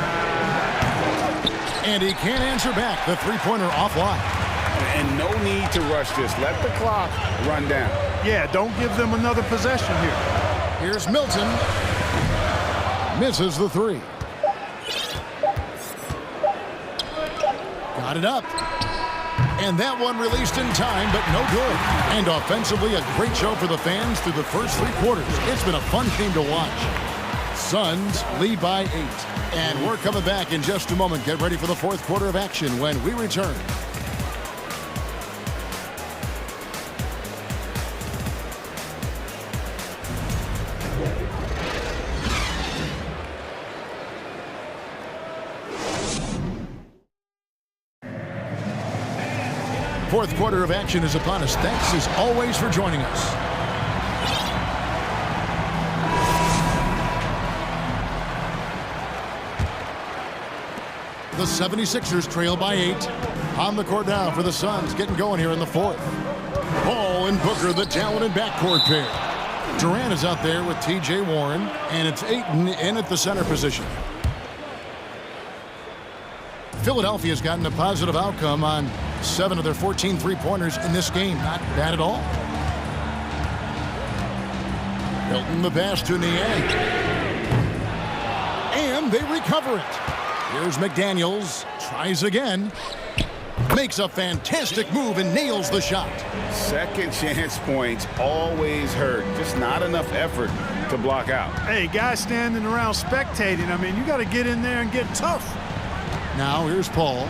And he can't answer back. The three-pointer offline. And no need to rush this. Let the clock run down. Yeah, don't give them another possession here. Here's Milton. Misses the three. Got it up. And that one released in time, but no good. And offensively, a great show for the fans through the first 3 quarters. It's been a fun game to watch. Suns lead by 8. And we're coming back in just a moment. Get ready for the 4th quarter of action when we return. Fourth quarter of action is upon us. Thanks as always for joining us. The 76ers trail by 8. On the court now for the Suns, getting going here in the 4th. Ball and Booker, the talented backcourt pair. Durant is out there with T.J. Warren, and it's Ayton in at the center position. Philadelphia's gotten a positive outcome on 7 of their 14 three-pointers in this game. Not bad at all. Hilton the pass to Niang. And they recover it. Here's McDaniels. Tries again. Makes a fantastic move and nails the shot. Second chance points always hurt. Just not enough effort to block out. Hey, guys standing around spectating. I mean, you got to get in there and get tough. Now here's Paul.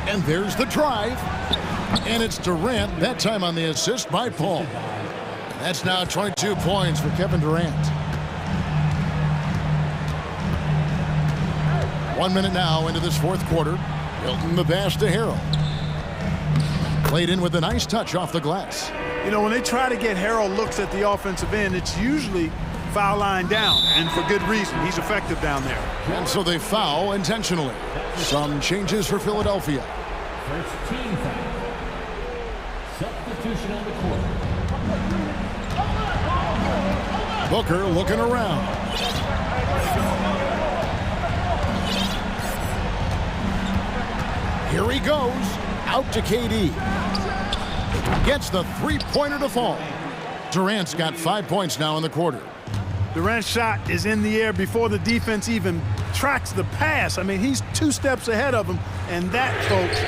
And there's the drive. And it's Durant, that time on the assist by Paul. That's now 22 points for Kevin Durant. 1 minute now into this 4th quarter. Hilton the pass to Harrell. Played in with a nice touch off the glass. You know, when they try to get Harrell looks at the offensive end, it's usually foul line down, and for good reason. He's effective down there. And so they foul intentionally. Some changes for Philadelphia. First team foul. Substitution on the court. Booker looking around. Here he goes. Out to KD. Gets the three-pointer to fall. Durant's got 5 points now in the quarter. Durant's shot is in the air before the defense even tracks the pass. I mean, he's 2 steps ahead of him, and that, folks,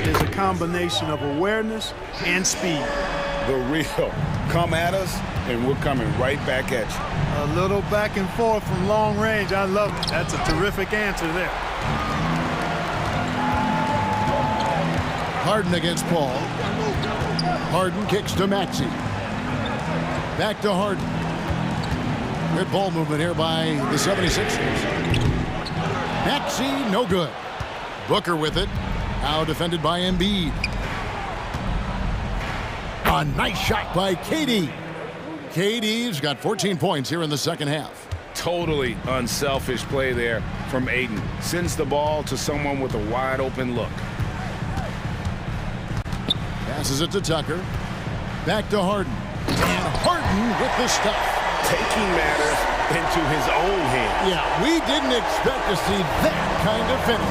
is a combination of awareness and speed. The real come at us, and we're coming right back at you. A little back and forth from long range. I love it. That's a terrific answer there. Harden against Paul. Harden kicks to Maxey. Back to Harden. Good ball movement here by the 76ers. Maxey, no good. Booker with it. Now defended by Embiid. A nice shot by KD. KD's got 14 points here in the second half. Totally unselfish play there from Ayton. Sends the ball to someone with a wide open look. Passes it to Tucker. Back to Harden. And Harden with the stuff. Taking matters into his own hands. Yeah, we didn't expect to see that kind of finish.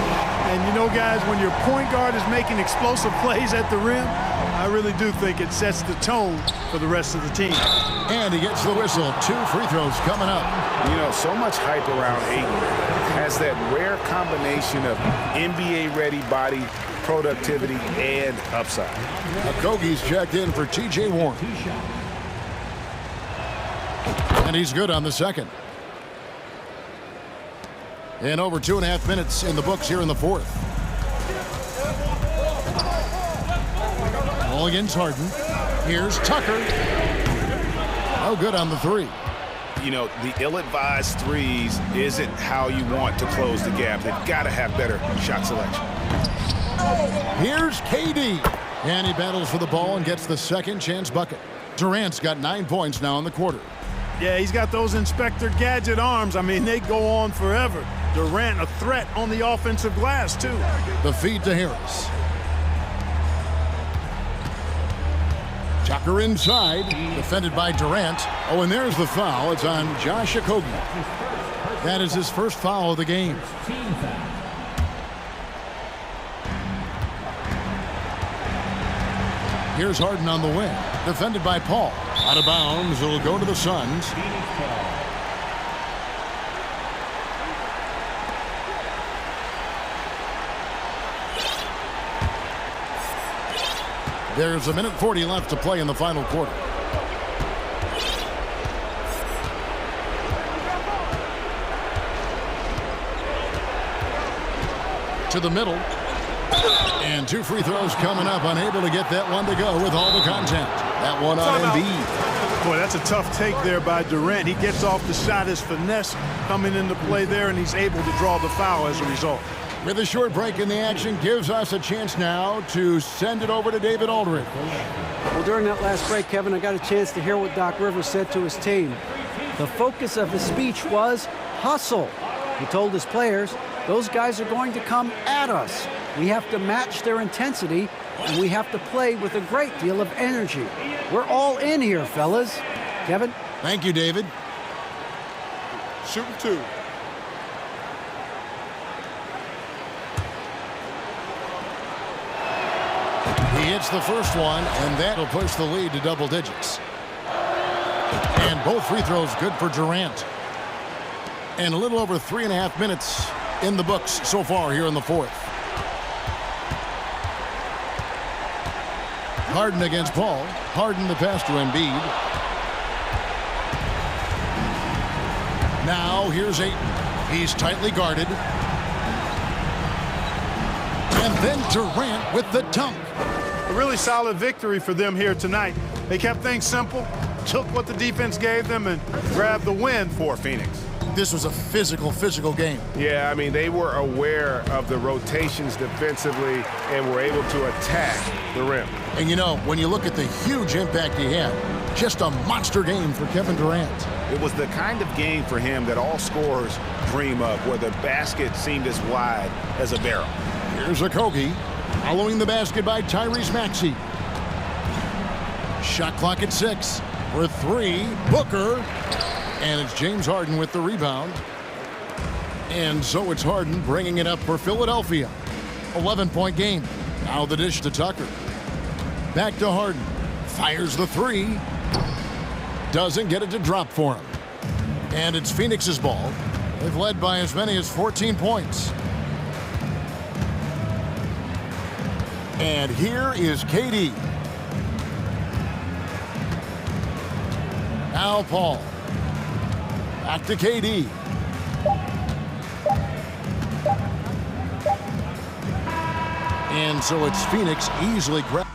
And you know, guys, when your point guard is making explosive plays at the rim, I really do think it sets the tone for the rest of the team. And he gets the whistle. 2 free throws coming up. You know, so much hype around Ayton. Has that rare combination of NBA-ready body, productivity, and upside. Okogie's checked in for T.J. Warren. And he's good on the second. And over 2.5 minutes in the books here in the 4th. Ball against Harden. Here's Tucker. No good on the three. You know, the ill-advised threes isn't how you want to close the gap. They've got to have better shot selection. Here's KD. And he battles for the ball and gets the second chance bucket. Durant's got 9 points now in the quarter. Yeah, he's got those Inspector Gadget arms. I mean, they go on forever. Durant a threat on the offensive glass, too. The feed to Harris. Tucker inside, defended by Durant. Oh, and there's the foul. It's on Josh Okogie. That is his first foul of the game. Here's Harden on the wing, defended by Paul. Out of bounds, it'll go to the Suns. There's 1:40 left to play in the final quarter. To the middle. And 2 free throws coming up. Unable to get that one to go with all the contact. That one on Embiid. Boy, that's a tough take there by Durant. He gets off the shot, his finesse coming into play there, and he's able to draw the foul as a result. With a short break in the action, gives us a chance now to send it over to David Aldridge. Well, during that last break, Kevin, I got a chance to hear what Doc Rivers said to his team. The focus of his speech was hustle. He told his players, those guys are going to come at us. We have to match their intensity, and we have to play with a great deal of energy. We're all in here, fellas. Kevin? Thank you, David. Shooting 2. He hits the first one, and that'll push the lead to double digits. And both free throws good for Durant. And a little over 3.5 minutes in the books so far here in the fourth. Harden against Paul. Harden the pass to Embiid. Now here's Ayton. He's tightly guarded. And then Durant with the dunk. A really solid victory for them here tonight. They kept things simple, took what the defense gave them, and grabbed the win for Phoenix. This was a physical game. Yeah, I mean, they were aware of the rotations defensively and were able to attack the rim. And you know, when you look at the huge impact he had, just a monster game for Kevin Durant. It was the kind of game for him that all scorers dream of, where the basket seemed as wide as a barrel. Here's Okogie, following the basket by Tyrese Maxey. Shot clock at 6 for 3. Booker. And it's James Harden with the rebound. And so it's Harden bringing it up for Philadelphia. 11-point game. Now the dish to Tucker. Back to Harden. Fires the 3. Doesn't get it to drop for him. And it's Phoenix's ball. They've led by as many as 14 points. And here is KD. Now Paul. Back to KD. And so it's Phoenix easily grabbed.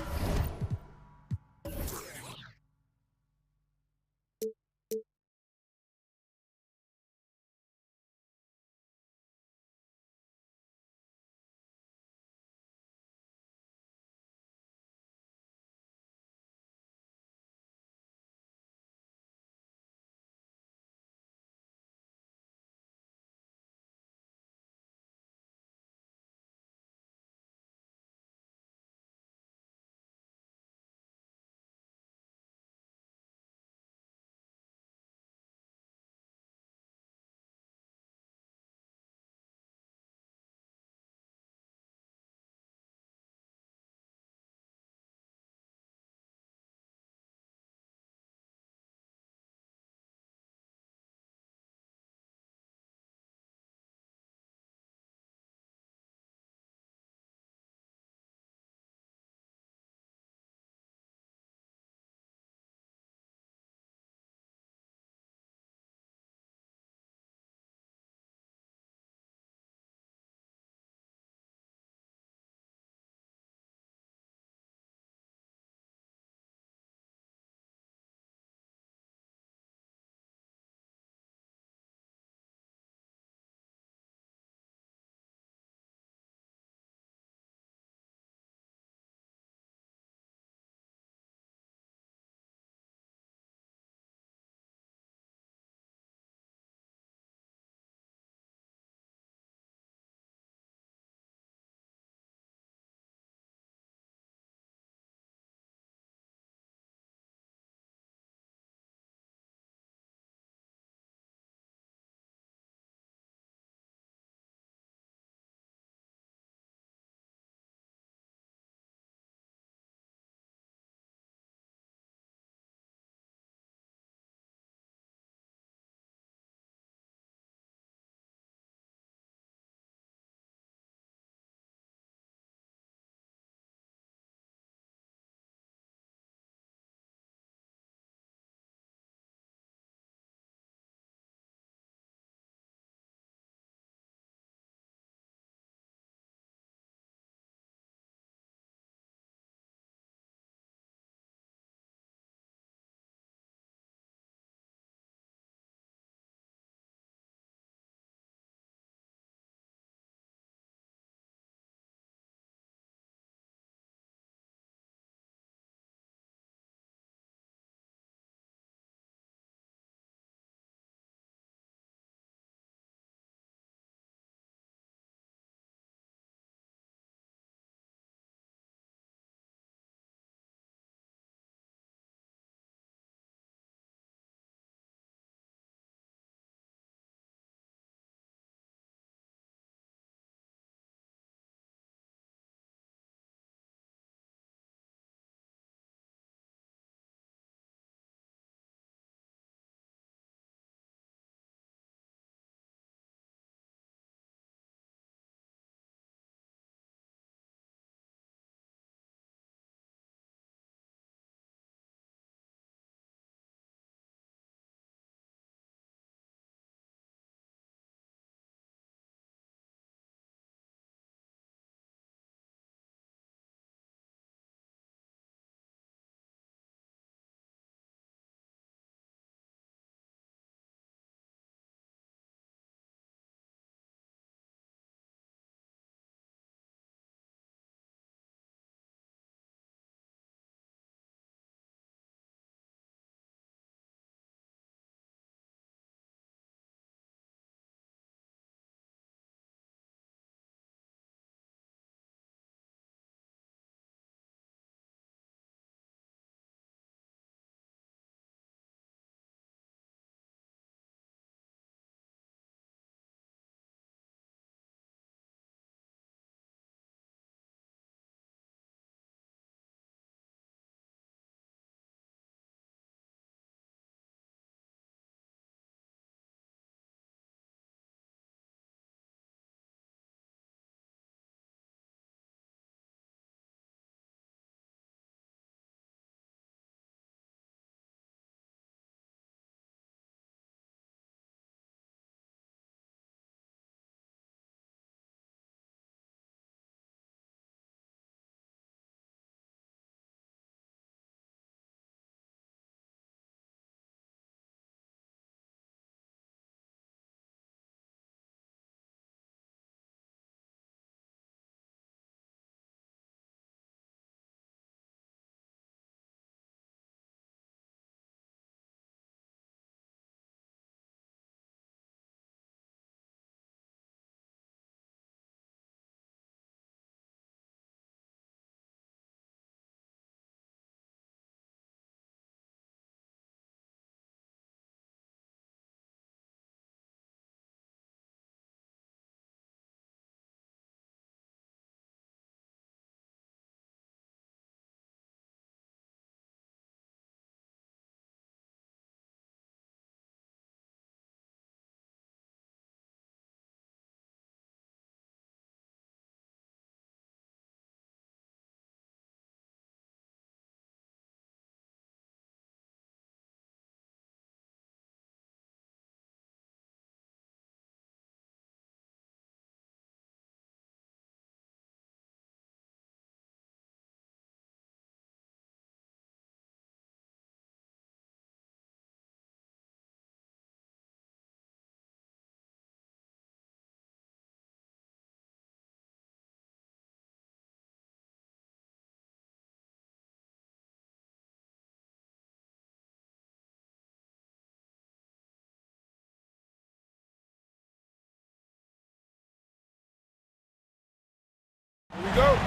go.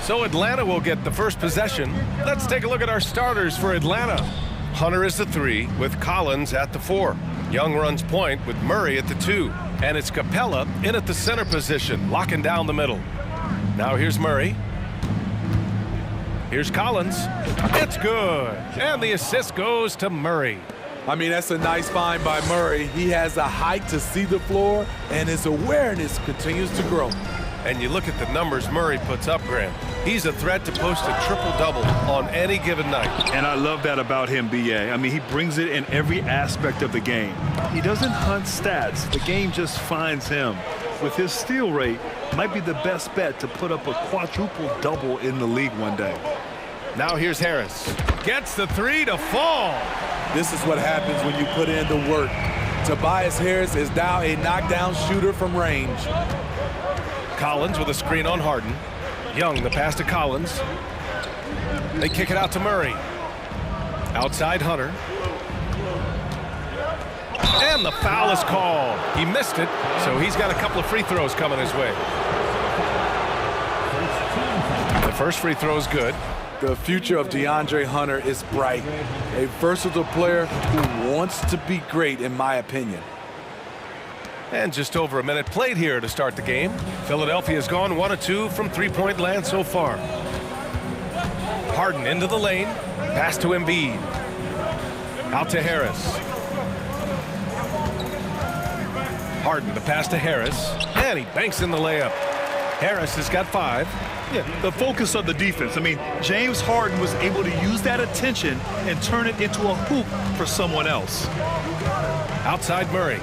So Atlanta will get the first possession. Let's take a look at our starters for Atlanta. Hunter is the 3 with Collins at the 4. Young runs point with Murray at the 2. And it's Capella in at the center position, locking down the middle. Now here's Murray. Here's Collins. It's good. And the assist goes to Murray. I mean, that's a nice find by Murray. He has the height to see the floor, and his awareness continues to grow. And you look at the numbers Murray puts up, Grant. He's a threat to post a triple-double on any given night. And I love that about him, B.A. I mean, he brings it in every aspect of the game. He doesn't hunt stats. The game just finds him. With his steal rate, might be the best bet to put up a quadruple-double in the league one day. Now here's Harris. Gets the 3 to fall. This is what happens when you put in the work. Tobias Harris is now a knockdown shooter from range. Collins with a screen on Harden. Young, the pass to Collins. They kick it out to Murray. Outside Hunter. And the foul is called. He missed it, so he's got a couple of free throws coming his way. The first free throw is good. The future of DeAndre Hunter is bright. A versatile player who wants to be great, in my opinion. And just over a minute played here to start the game. Philadelphia's gone 1 of 2 from three-point land so far. Harden into the lane. Pass to Embiid. Out to Harris. Harden, the pass to Harris. And he banks in the layup. Harris has got 5. Yeah, the focus of the defense. I mean, James Harden was able to use that attention and turn it into a hoop for someone else. Outside Murray.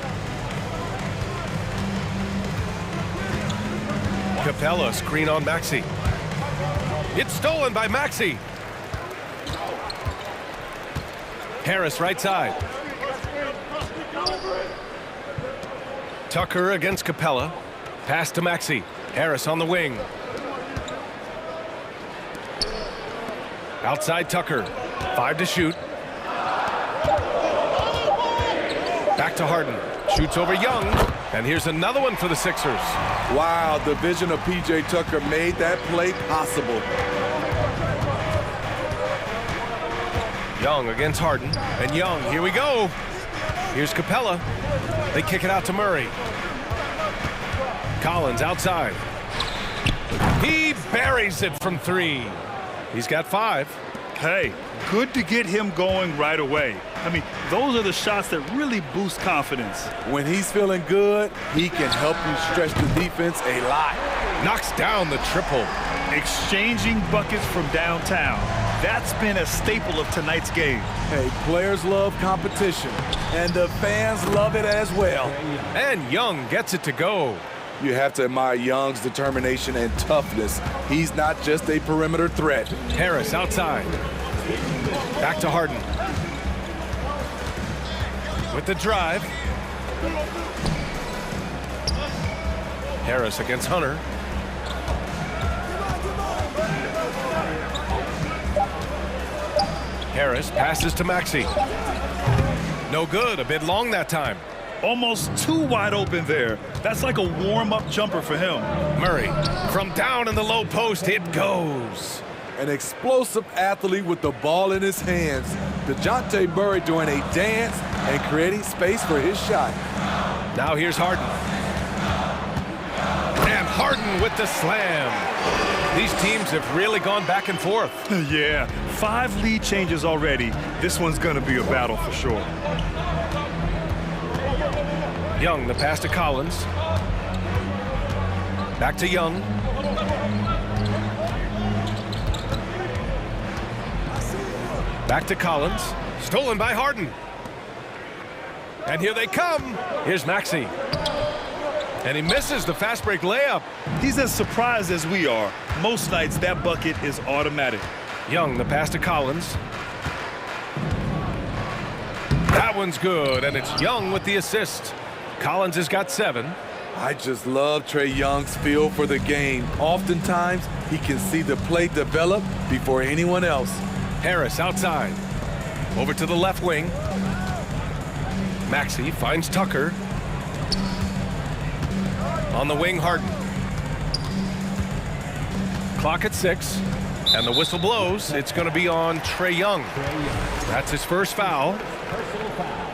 Capella, screen on Maxey. It's stolen by Maxey. Harris right side. Tucker against Capella. Pass to Maxey. Harris on the wing. Outside Tucker. 5 to shoot. Back to Harden. Shoots over Young. And here's another one for the Sixers. Wow, the vision of P.J. Tucker made that play possible. Young against Harden. And Young, here we go. Here's Capella. They kick it out to Murray. Collins outside. He buries it from 3. He's got 5. Hey, good to get him going right away. I mean, those are the shots that really boost confidence. When he's feeling good, he can help you stretch the defense a lot. Knocks down the triple. Exchanging buckets from downtown. That's been a staple of tonight's game. Hey, players love competition, and the fans love it as well. And Young gets it to go. You have to admire Young's determination and toughness. He's not just a perimeter threat. Harris outside. Back to Harden. With the drive. Harris against Hunter. Harris passes to Maxey. No good, a bit long that time. Almost too wide open there. That's like a warm-up jumper for him. Murray, from down in the low post, it goes. An explosive athlete with the ball in his hands. DeJounte Murray doing a dance and creating space for his shot. Now here's Harden. And Harden with the slam. These teams have really gone back and forth. Yeah, 5 lead changes already. This one's going to be a battle for sure. Young, the pass to Collins. Back to Young. Back to Collins. Stolen by Harden. And here they come. Here's Maxey. And he misses the fast break layup. He's as surprised as we are. Most nights, that bucket is automatic. Young, the pass to Collins. That one's good, and it's Young with the assist. Collins has got 7. I just love Trae Young's feel for the game. Oftentimes, he can see the play develop before anyone else. Harris outside. Over to the left wing. Maxey finds Tucker. On the wing, Harden. Clock at 6, and the whistle blows. It's going to be on Trae Young. That's his first foul. Personal foul.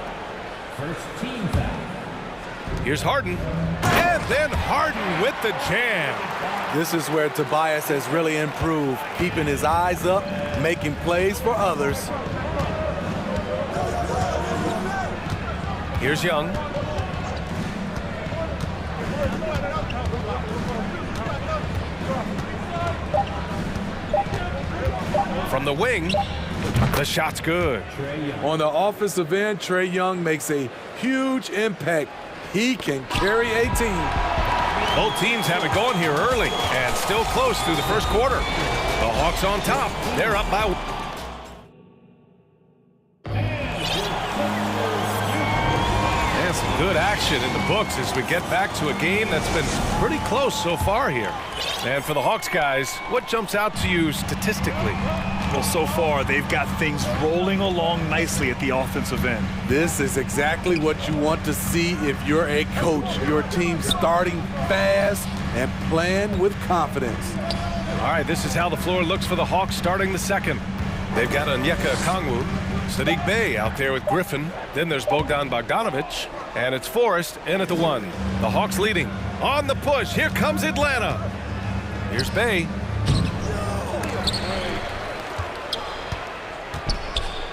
First team foul. Here's Harden. And then Harden with the jam. This is where Tobias has really improved, keeping his eyes up, making plays for others. Here's Young. From the wing, the shot's good. On the offensive end, Trae Young makes a huge impact. He can carry a team. Both teams have it going here early and still close through the first quarter. The Hawks on top. They're up by... And some good action in the books as we get back to a game that's been pretty close so far here. And for the Hawks guys, what jumps out to you statistically? Well, so far, they've got things rolling along nicely at the offensive end. This is exactly what you want to see if you're a coach. Your team starting fast and playing with confidence. All right, this is how the floor looks for the Hawks starting the second. They've got Onyeka Okongwu, Saddiq Bey out there with Griffin. Then there's Bogdan Bogdanovic, and it's Forrest in at the 1. The Hawks leading. On the push, here comes Atlanta. Here's Bey.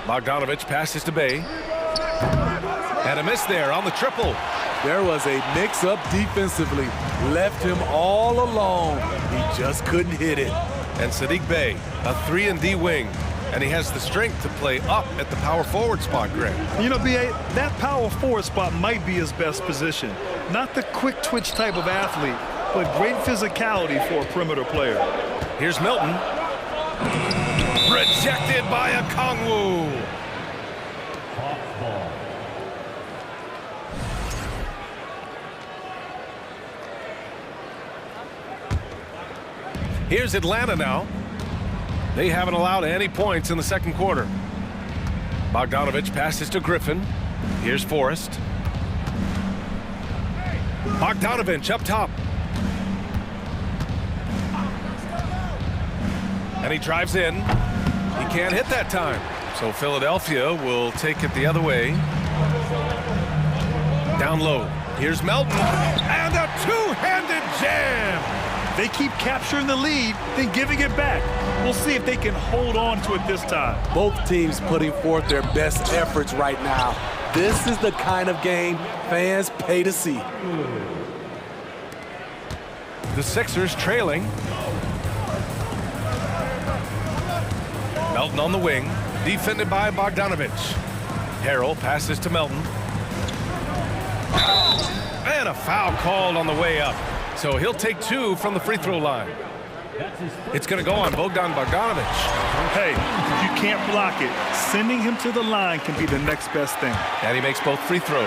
Bogdanovic passes to Bey. And a miss there on the triple. There was a mix-up defensively. Left him all alone. He just couldn't hit it. And Saddiq Bey, a 3-and-D wing. And he has the strength to play up at the power forward spot, Greg. You know, B.A., that power forward spot might be his best position. Not the quick twitch type of athlete, but great physicality for a perimeter player. Here's Milton. Rejected by Okongwu. Ball. Here's Atlanta now. They haven't allowed any points in the second quarter. Bogdanovic passes to Griffin. Here's Forrest. Bogdanovic up top. And he drives in. He can't hit that time. So Philadelphia will take it the other way. Down low. Here's Melton. And a two-handed jam. They keep capturing the lead, then giving it back. We'll see if they can hold on to it this time. Both teams putting forth their best efforts right now. This is the kind of game fans pay to see. The Sixers trailing. Melton on the wing, defended by Bogdanovic. Harrell passes to Melton. And a foul called on the way up. So he'll take 2 from the free throw line. It's going to go on Bogdan Bogdanovic. Hey, if you can't block it, sending him to the line can be the next best thing. And he makes both free throws.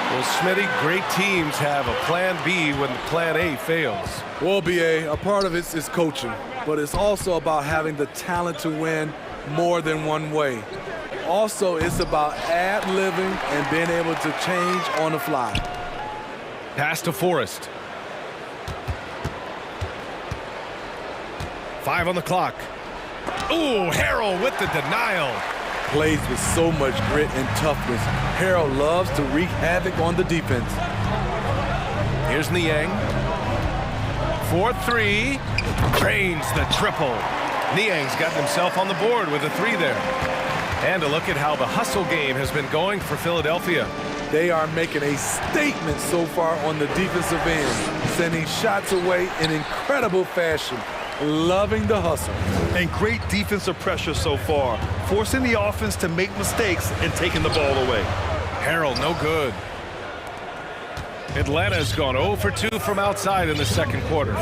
Well, Smitty, great teams have a plan B when plan A fails. Well, B.A., a part of it is coaching, but it's also about having the talent to win more than one way. Also, it's about ad-libbing and being able to change on the fly. Pass to Forrest. 5 on the clock. Ooh, Harrell with the denial. Plays with so much grit and toughness. Harrell loves to wreak havoc on the defense. Here's Niang. 4-3. Drains the triple. Niang's gotten himself on the board with a 3 there. And a look at how the hustle game has been going for Philadelphia. They are making a statement so far on the defensive end, sending shots away in incredible fashion. Loving the hustle. And great defensive pressure so far, forcing the offense to make mistakes and taking the ball away. Harrell, no good. Atlanta's gone 0 for 2 from outside in the second quarter.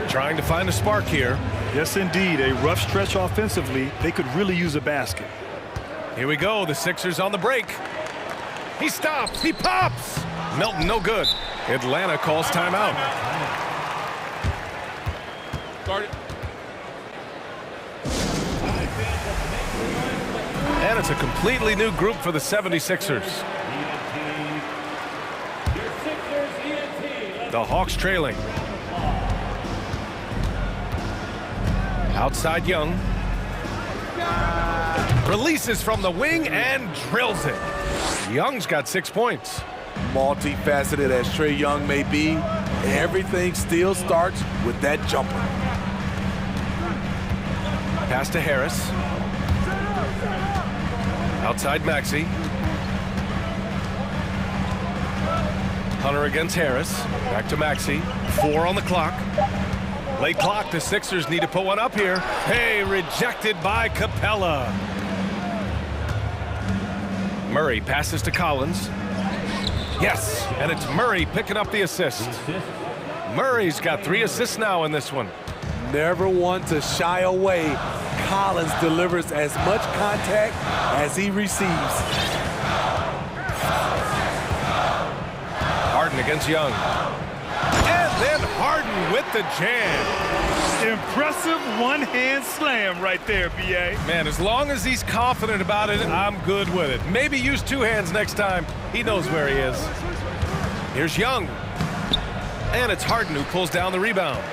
Trying to find a spark here. Yes, indeed. A rough stretch offensively. They could really use a basket. Here we go. The Sixers on the break. He stops. He pops. Melton, no good. Atlanta calls timeout. Start it. And it's a completely new group for the 76ers. The Hawks trailing. Outside Young. Releases from the wing and drills it. Young's got 6 points. Multifaceted as Trae Young may be, everything still starts with that jumper. Pass to Harris. Outside Maxey. Hunter against Harris. Back to Maxey. 4 on the clock. Late clock. The Sixers need to put one up here. Hey, rejected by Capella. Murray passes to Collins. Yes, and it's Murray picking up the assist. Murray's got 3 assists now in this one. Never one to shy away. Collins delivers as much contact as he receives. Harden against Young. And then Harden with the jam. Impressive one-hand slam right there, B.A. Man, as long as he's confident about it, I'm good with it. Maybe use 2 hands next time. He knows where he is. Here's Young. And it's Harden who pulls down the rebound.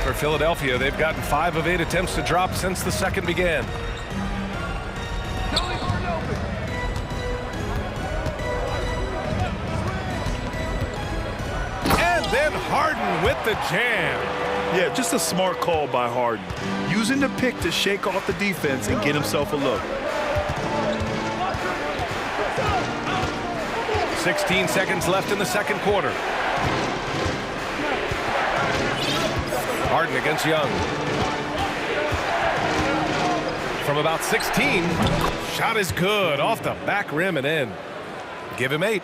For Philadelphia, they've gotten 5 of 8 attempts to drop since the second began. And then Harden with the jam. Yeah, just a smart call by Harden. Using the pick to shake off the defense and get himself a look. 16 seconds left in the second quarter. Harden against Young. From about 16, shot is good, off the back rim and in. Give him 8.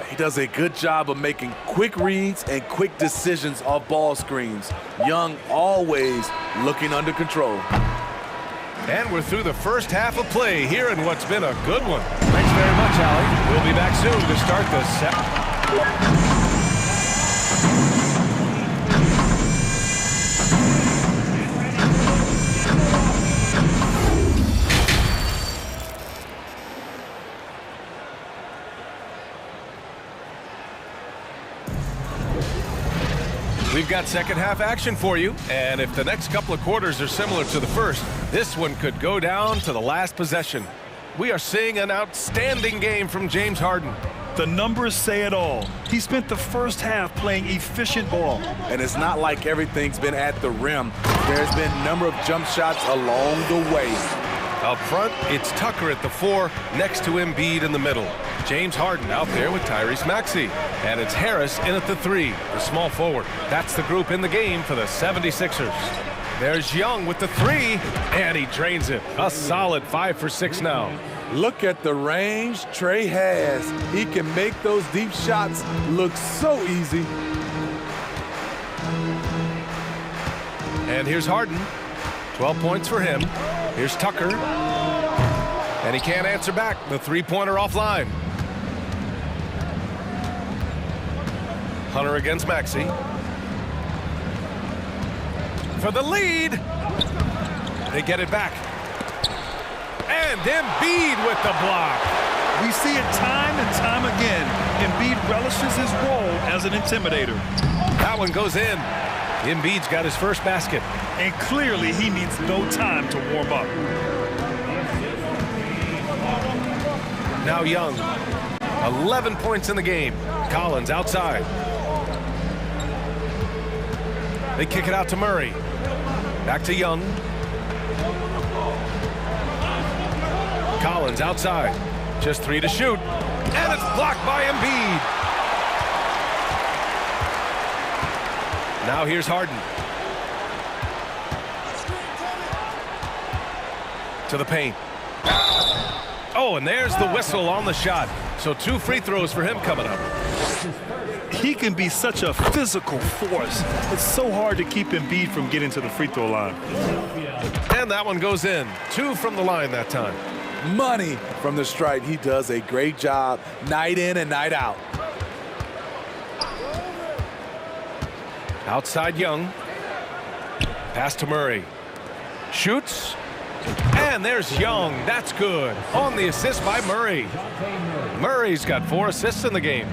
He does a good job of making quick reads and quick decisions off ball screens. Young always looking under control. And we're through the first half of play here in what's been a good one. Thanks very much, Allie. We'll be back soon to start the second. We've got second half action for you, and if the next couple of quarters are similar to the first, this one could go down to the last possession. We are seeing an outstanding game from James Harden. The numbers say it all. He spent the first half playing efficient ball. And it's not like everything's been at the rim. There's been a number of jump shots along the way. Up front, it's Tucker at the 4, next to Embiid in the middle. James Harden out there with Tyrese Maxey. And it's Harris in at the 3, the small forward. That's the group in the game for the 76ers. There's Young with the 3, and he drains it. A solid 5 for 6 now. Look at the range Trae has. He can make those deep shots look so easy. And here's Harden. 12 points for him. Here's Tucker. And he can't answer back. The 3-pointer offline. Hunter against Maxey. For the lead. They get it back. And Embiid with the block. We see it time and time again. Embiid relishes his role as an intimidator. That one goes in. Embiid's got his first basket. And clearly he needs no time to warm up. Now Young. 11 points in the game. Collins outside. They kick it out to Murray. Back to Young. Collins outside. Just 3 to shoot. And it's blocked by Embiid. Now here's Harden. To the paint. Oh, and there's the whistle on the shot. So 2 free throws for him coming up. He can be such a physical force. It's so hard to keep Embiid from getting to the free throw line. And that one goes in. 2 from the line that time. Money from the stripe. He does a great job night in and night out. Outside Young. Pass to Murray. Shoots. And there's Young. That's good. On the assist by Murray. Murray's got 4 assists in the game.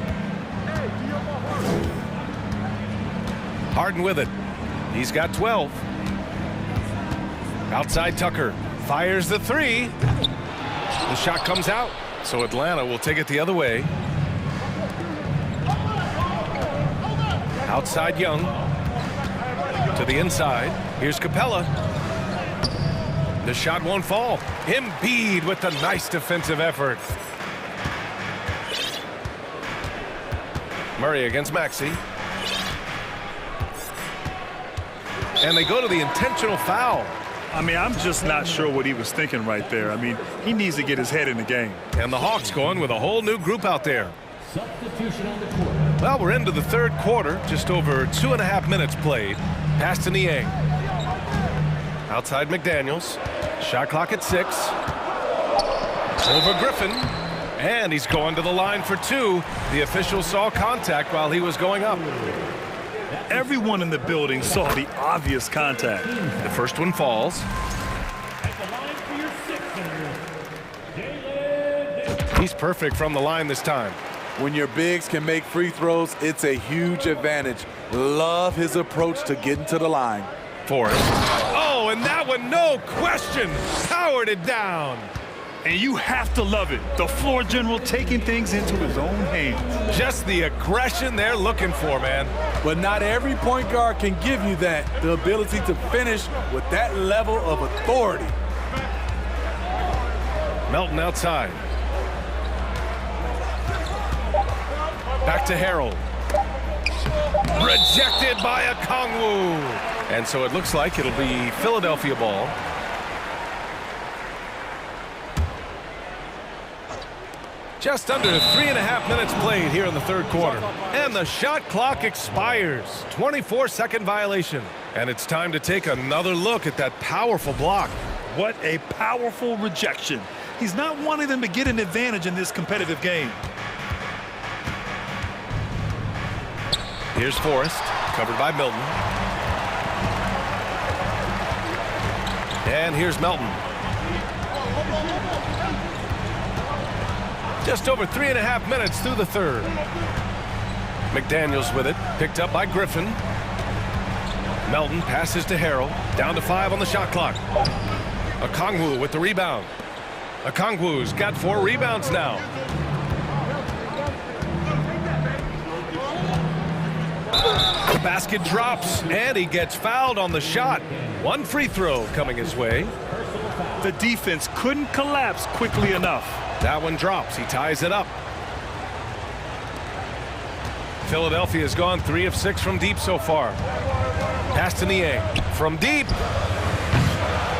Harden with it. He's got 12. Outside Tucker. Fires the three. The shot comes out. So Atlanta will take it the other way. Outside Young. To the inside. Here's Capella. The shot won't fall. Embiid with the nice defensive effort. Murray against Maxey. And they go to the intentional foul. I mean, I'm just not sure what he was thinking right there. I mean, he needs to get his head in the game. And the Hawks going with a whole new group out there. Substitution on the court. Well, we're into the third quarter. Just over 2.5 minutes played. Pass to Niang. Outside McDaniels. Shot clock at 6. Over Griffin. And he's going to the line for 2. The official saw contact while he was going up. Everyone in the building saw the obvious contact. The first one falls. He's perfect from the line this time. When your bigs can make free throws, it's a huge advantage. Love his approach to getting to the line. Forrest. Oh, and that one, no question, powered it down. And you have to love it. The floor general taking things into his own hands. Just the aggression they're looking for, man. But not every point guard can give you that. The ability to finish with that level of authority. Melton outside. Back to Harrell. Rejected by Okongwu. And so it looks like it'll be Philadelphia ball. Just under 3.5 minutes played here in the third quarter. And the shot clock expires. 24-second violation. And it's time to take another look at that powerful block. What a powerful rejection. He's not wanting them to get an advantage in this competitive game. Here's Forrest, covered by Milton. And here's Melton. Just over 3.5 minutes through the third. McDaniels with it, picked up by Griffin. Melton passes to Harrell, down to 5 on the shot clock. Okongwu with the rebound. Okongwu's got 4 rebounds now. The basket drops, and he gets fouled on the shot. 1 free throw coming his way. The defense couldn't collapse quickly enough. That one drops. He ties it up. Philadelphia has gone 3 of 6 from deep so far. Pass to Niang from deep.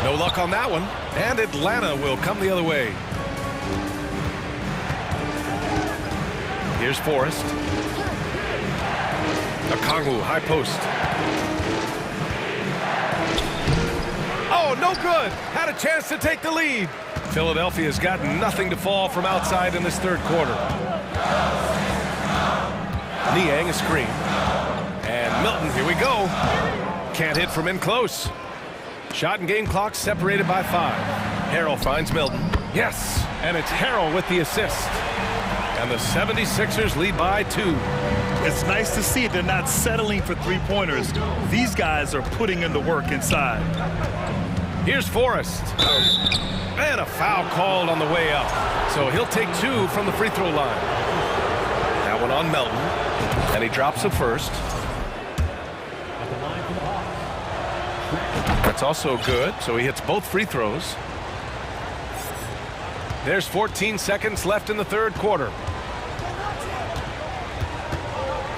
No luck on that one. And Atlanta will come the other way. Here's Forrest. Okongwu, high post. Oh, no good. Had a chance to take the lead. Philadelphia's got nothing to fall from outside in this third quarter. Niang a screen. And Milton, here we go. Can't hit from in close. Shot and game clock separated by 5. Harrell finds Milton. Yes, and it's Harrell with the assist. And the 76ers lead by 2. It's nice to see they're not settling for three-pointers. These guys are putting in the work inside. Here's Forrest. And a foul called on the way up. So he'll take 2 from the free throw line. That one on Melton. And he drops the first. That's also good. So he hits both free throws. There's 14 seconds left in the third quarter.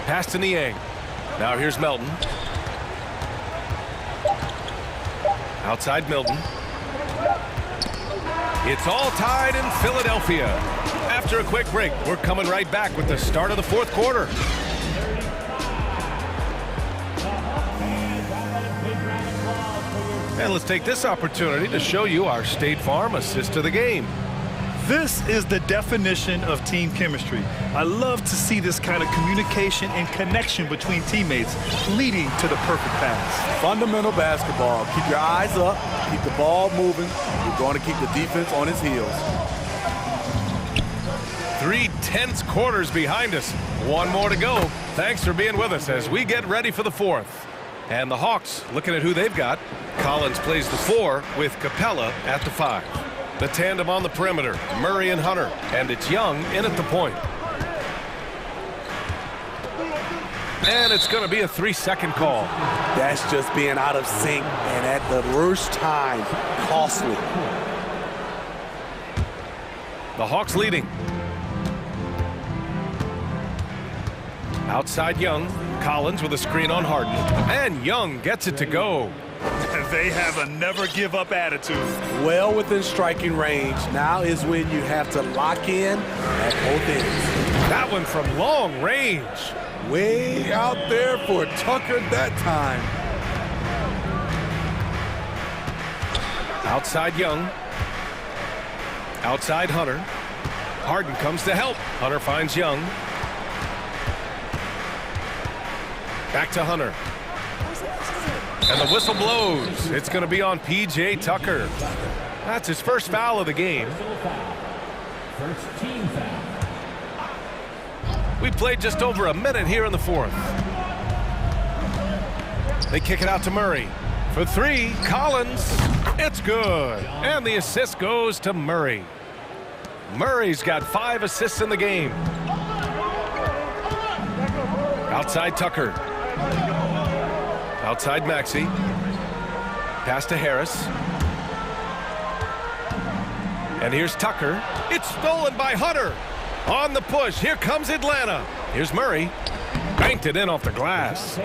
Pass to Niang. Now here's Melton. Outside Milton. It's all tied in Philadelphia. After a quick break, we're coming right back with the start of the fourth quarter. And let's take this opportunity to show you our State Farm assist to the game. This is the definition of team chemistry. I love to see this kind of communication and connection between teammates leading to the perfect pass. Fundamental basketball. Keep your eyes up. Keep the ball moving. You're going to keep the defense on its heels. 3 tense quarters behind us. 1 more to go. Thanks for being with us as we get ready for the fourth. And the Hawks looking at who they've got. Collins plays the 4 with Capella at the 5. The tandem on the perimeter, Murray and Hunter. And it's Young in at the point. And it's going to be a 3-second call. That's just being out of sync and at the worst time, costly. The Hawks leading. Outside Young. Collins with a screen on Harden. And Young gets it to go. They have a never-give-up attitude. Well within striking range. Now is when you have to lock in at both ends. That one from long range. Way out there for Tucker that time. Outside Young. Outside Hunter. Harden comes to help. Hunter finds Young. Back to Hunter. And the whistle blows. It's going to be on P.J. Tucker. That's his first foul of the game. First team foul. We played just over a minute here in the 4th. They kick it out to Murray. For 3, Collins. It's good. And the assist goes to Murray. Murray's got 5 assists in the game. Outside Tucker. Outside Maxey. Pass to Harris. And here's Tucker. It's stolen by Hunter. On the push. Here comes Atlanta. Here's Murray. Banked it in off the glass.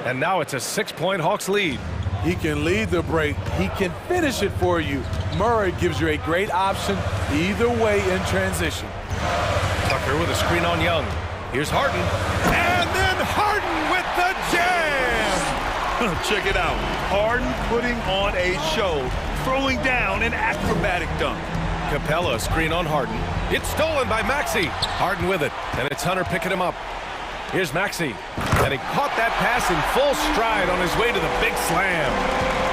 And now it's a 6-point Hawks lead. He can lead the break. He can finish it for you. Murray gives you a great option either way in transition. Tucker with a screen on Young. Here's Harden. And then Harden with the jam. Check it out. Harden putting on a show, throwing down an acrobatic dunk. Capella screen on Harden. It's stolen by Maxey. Harden with it, and it's Hunter picking him up. Here's Maxey, and he caught that pass in full stride on his way to the big slam.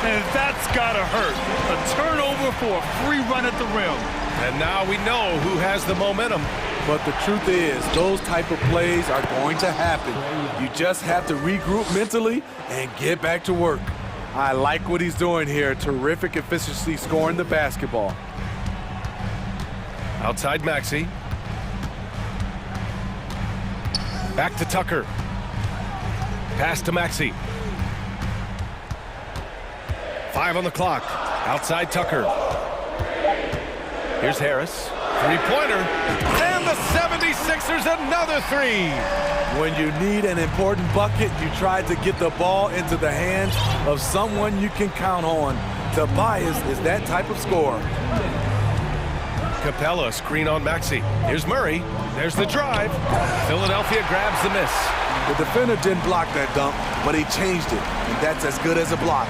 And that's gotta hurt. A turnover for a free run at the rim. And now we know who has the momentum. But the truth is, those type of plays are going to happen. You just have to regroup mentally and get back to work. I like what he's doing here. Terrific efficiency scoring the basketball. Outside Maxey. Back to Tucker. Pass to Maxey. 5 on the clock. Outside Tucker. Here's Harris. Three-pointer. And the 76ers another 3. When you need an important bucket, you try to get the ball into the hands of someone you can count on. Tobias is that type of scorer. Capella screen on Maxey. Here's Murray. There's the drive. Philadelphia grabs the miss. The defender didn't block that dunk, but he changed it, and that's as good as a block.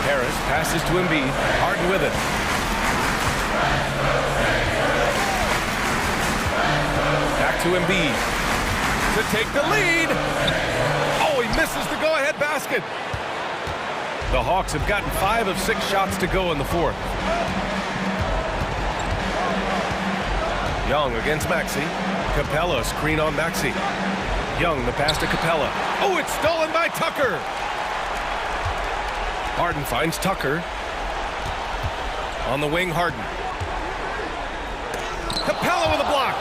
Harris passes to Embiid. Harden with it. Back to Embiid to take the lead. Oh, he misses the go-ahead basket. The Hawks have gotten 5 of 6 shots to go in the 4th. Young against Maxey. Capella screen on Maxey. Young, the pass to Capella. Oh, it's stolen by Tucker. Harden finds Tucker. On the wing, Harden. Capella with a block.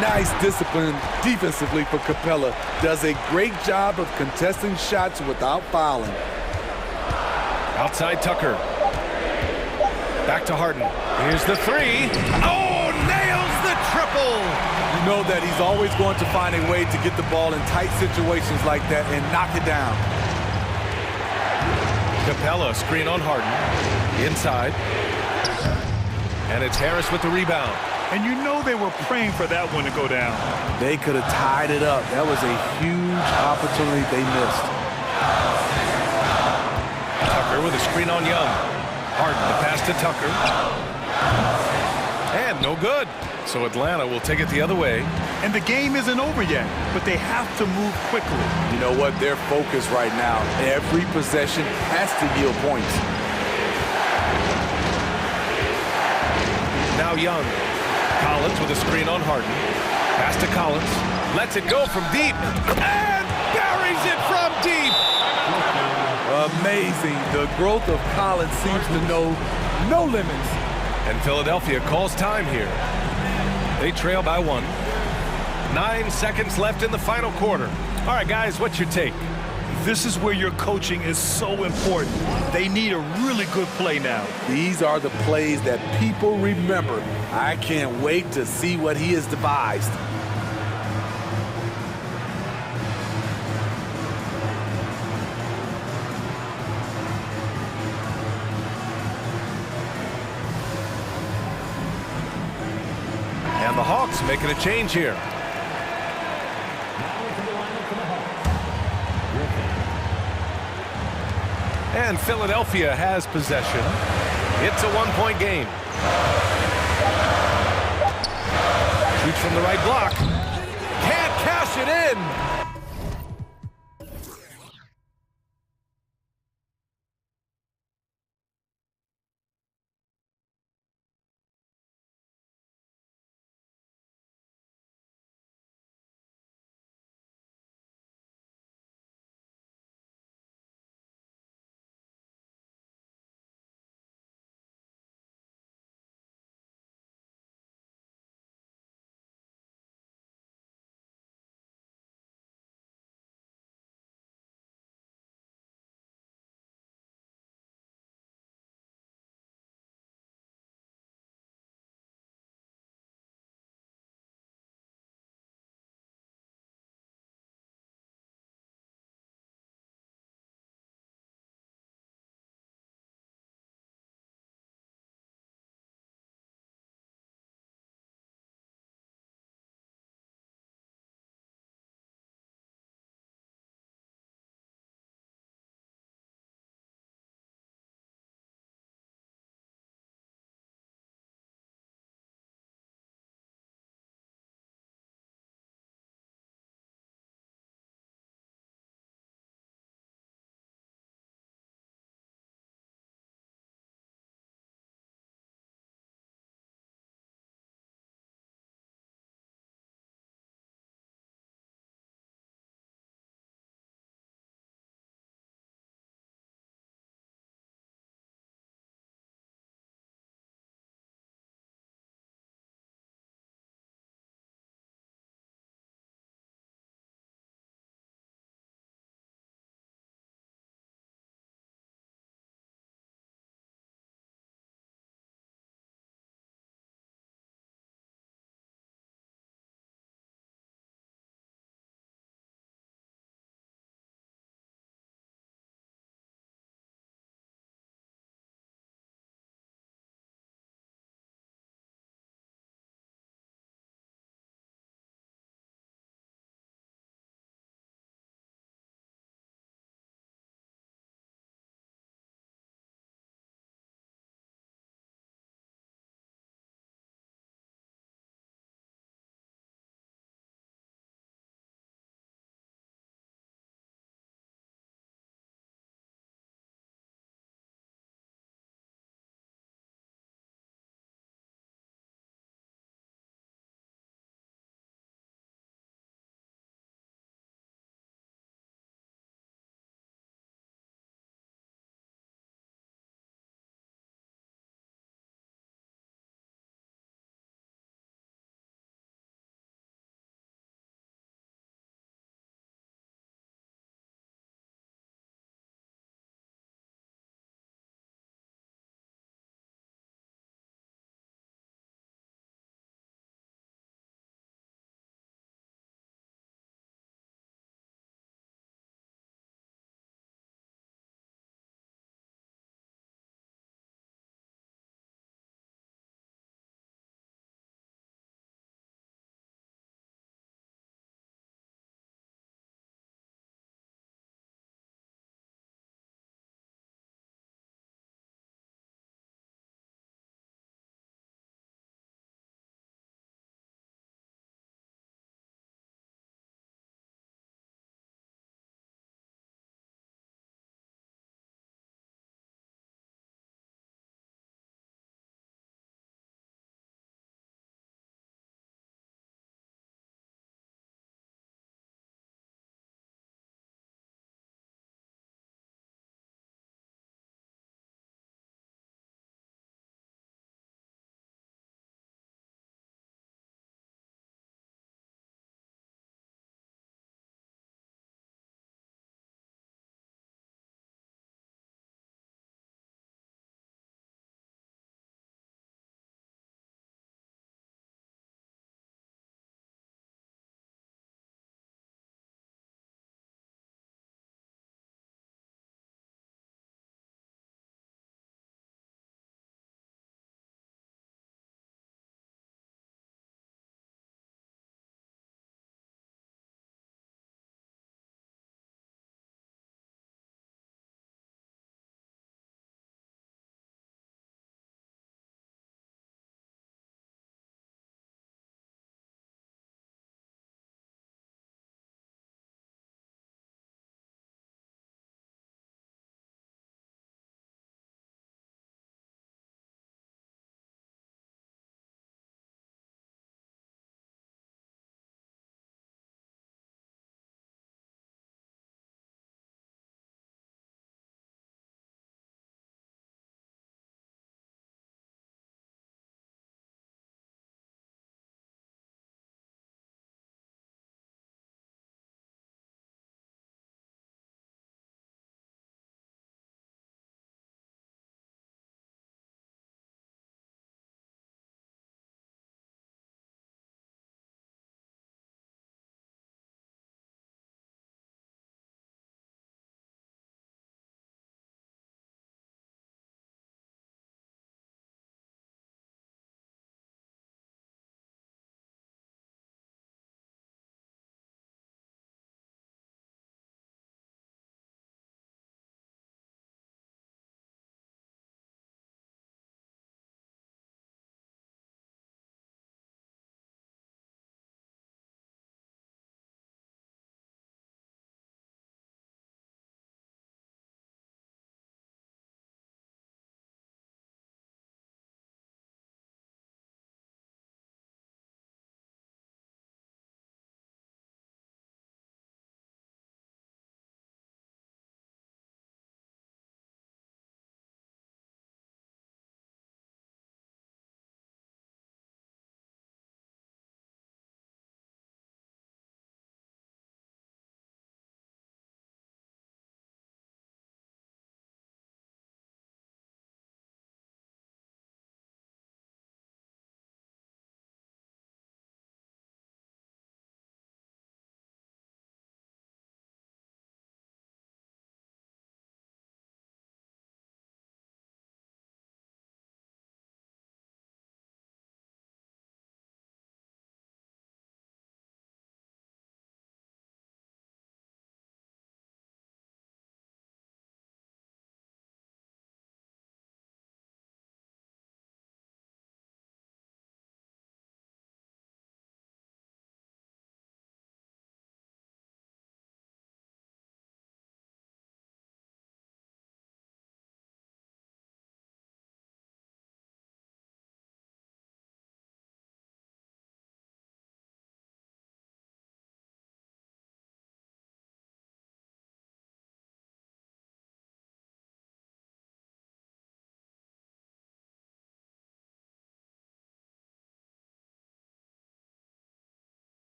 Nice discipline defensively for Capella. Does a great job of contesting shots without fouling. Outside Tucker. Back to Harden. Here's the 3. Oh, nails the triple. You know that he's always going to find a way to get the ball in tight situations like that and knock it down. Capella screen on Harden. Inside. And it's Harris with the rebound. And you know they were praying for that one to go down. They could have tied it up. That was a huge opportunity they missed. Tucker with a screen on Young. Harden, the pass to Tucker. And no good. So Atlanta will take it the other way. And the game isn't over yet, but they have to move quickly. You know what? They're focused right now. Every possession has to yield points. Now Young. Collins with a screen on Harden. Pass to Collins. Lets it go from deep. And buries it from deep. amazing. The growth of Collins seems to know no limits. And Philadelphia calls time here. They trail by 1. 9 seconds left in the final quarter. All right, guys, what's your take? This is where your coaching is so important. They need a really good play now. These are the plays that people remember. I can't wait to see what he has devised. And the Hawks making a change here. And Philadelphia has possession. It's a 1-point game. Shoots from the right block. Can't cash it in.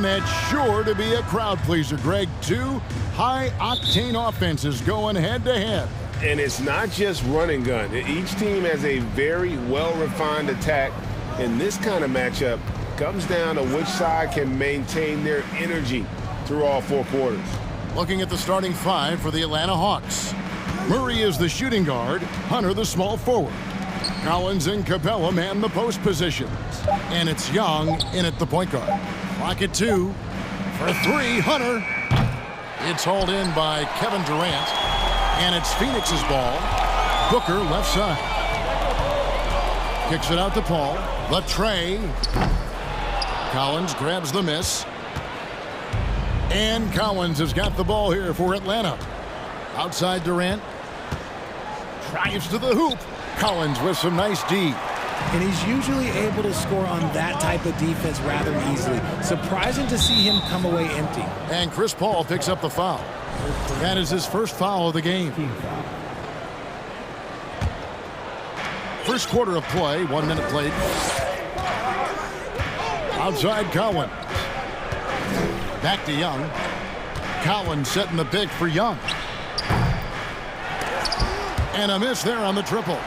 And that's sure to be a crowd pleaser, Greg. Two high-octane offenses going head-to-head. And it's not just run and gun. Each team has a very well-refined attack. And this kind of matchup comes down to which side can maintain their energy through all 4 quarters. Looking at the starting 5 for the Atlanta Hawks. Murray is the shooting guard, Hunter the small forward. Collins and Capella man the post positions. And it's Young in at the point guard. Clock at 2. For 3, Hunter. It's hauled in by Kevin Durant. And it's Phoenix's ball. Booker left side. Kicks it out to Paul. The tray. Collins grabs the miss. And Collins has got the ball here for Atlanta. Outside Durant. Drives to the hoop. Collins with some nice D. And he's usually able to score on that type of defense rather easily. Surprising to see him come away empty. And Chris Paul picks up the foul. That is his first foul of the game. First quarter of play, 1 minute played. Outside Collins. Back to Young. Collins setting the pick for Young. And a miss there on the triple.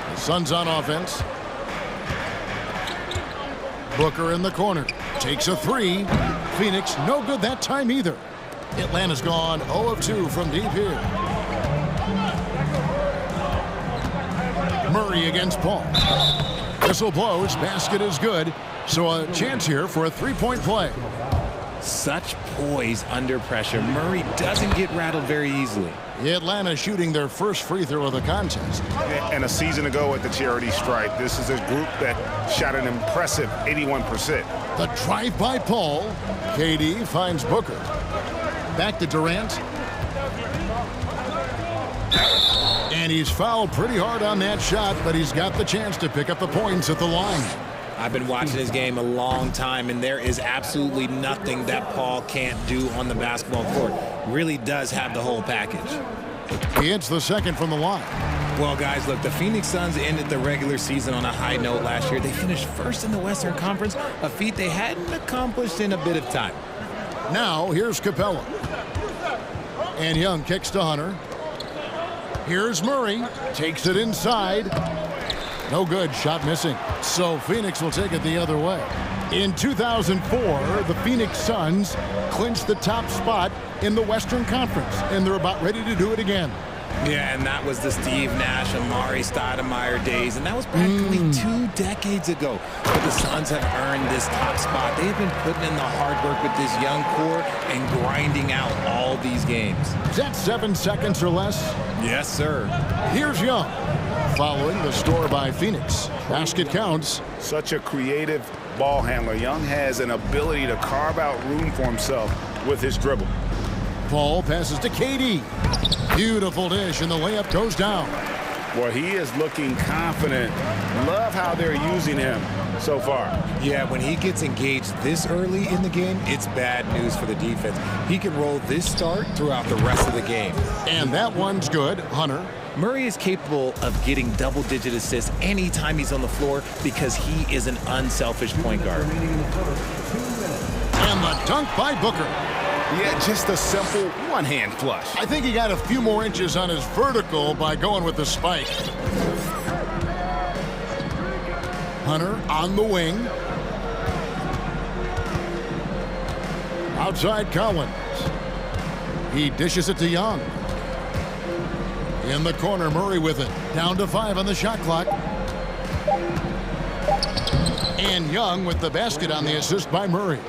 The Suns on offense. Booker in the corner. Takes a 3. Phoenix no good that time either. Atlanta's gone 0 of 2 from deep here. Murray against Paul. Whistle blows. Basket is good. So a chance here for a 3-point play. Such poise under pressure. Murray doesn't get rattled very easily. Atlanta shooting their first free throw of the contest. And a season ago at the charity stripe, this is a group that shot an impressive 81%. The drive by Paul. KD finds Booker. Back to Durant. And he's fouled pretty hard on that shot, but he's got the chance to pick up the points at the line. I've been watching this game a long time, and there is absolutely nothing that Paul can't do on the basketball court. Really does have the whole package. He hits the second from the line. Well, guys, look, the Phoenix Suns ended the regular season on a high note last year. They finished first in the Western Conference, a feat they hadn't accomplished in a bit of time. Now, here's Capella. And Young kicks to Hunter. Here's Murray. Takes it inside. No good. Shot missing. So Phoenix will take it the other way. In 2004, the Phoenix Suns clinched the top spot in the Western Conference, and they're about ready to do it again. Yeah, and that was the Steve Nash, Amari Stoudemire days, and that was practically 2 decades ago. But the Suns have earned this top spot. They've been putting in the hard work with this young core and grinding out all these games. Is that 7 seconds or less? Yes, sir. Here's Young, following the score by Phoenix. Basket counts. Such a creative ball handler. Young has an ability to carve out room for himself with his dribble. Paul passes to KD. Beautiful dish, and the layup goes down. Well, he is looking confident. Love how they're using him so far. Yeah, when he gets engaged this early in the game, it's bad news for the defense. He can roll this start throughout the rest of the game. And that one's good. Hunter. Murray is capable of getting double-digit assists anytime he's on the floor because he is an unselfish point guard. And the dunk by Booker. Yeah, just a simple one-hand flush. I think he got a few more inches on his vertical by going with the spike. Hunter on the wing. Outside Collins. He dishes it to Young. In the corner, Murray with it. Down to 5 on the shot clock. And Young with the basket on the assist by Murray.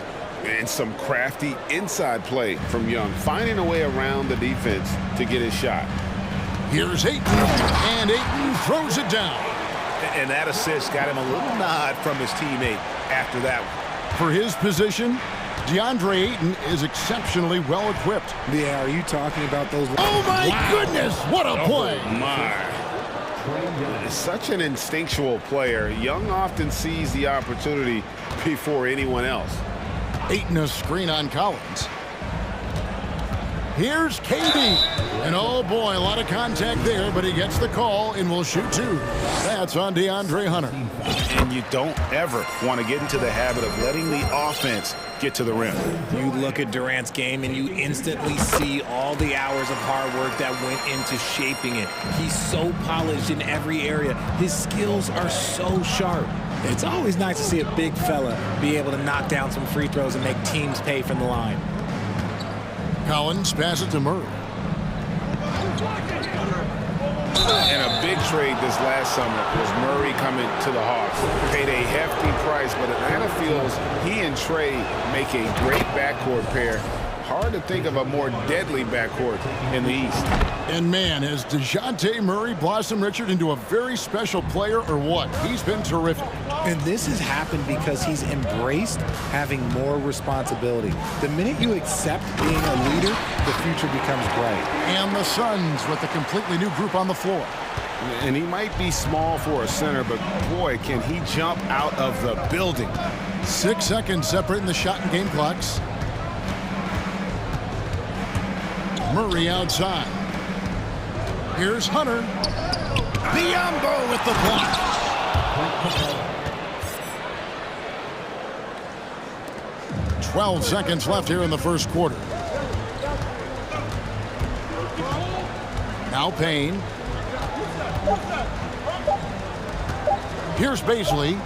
And some crafty inside play from Young, finding a way around the defense to get his shot. Here's Ayton, and Ayton throws it down. And that assist got him a little nod from his teammate after that one. For his position, DeAndre Ayton is exceptionally well equipped. Yeah, are you talking about those? Oh my goodness, what a play! Oh my. Such an instinctual player. Young often sees the opportunity before anyone else. Ayton a screen on Collins. Here's KD. And oh boy, a lot of contact there, but he gets the call and will shoot two. That's on DeAndre Hunter. And you don't ever want to get into the habit of letting the offense get to the rim. You look at Durant's game and you instantly see all the hours of hard work that went into shaping it. He's so polished in every area. His skills are so sharp. It's always nice to see a big fella be able to knock down some free throws and make teams pay from the line. Collins passes to Murray. And a big trade this last summer was Murray coming to the Hawks. Paid a hefty price, but Atlanta feels he and Trey make a great backcourt pair. Hard to think of a more deadly backcourt in the East. And man, has DeJounte Murray blossomed Richard into a very special player or what? He's been terrific. And this has happened because he's embraced having more responsibility. The minute you accept being a leader, the future becomes bright. And the Suns with a completely new group on the floor. And he might be small for a center, but boy, can he jump out of the building. 6 seconds separating the shot and game clocks. Murray outside. Here's Hunter. Biyombo with the block. – 12 seconds left here in the first quarter. Now Payne. Here's Baisley.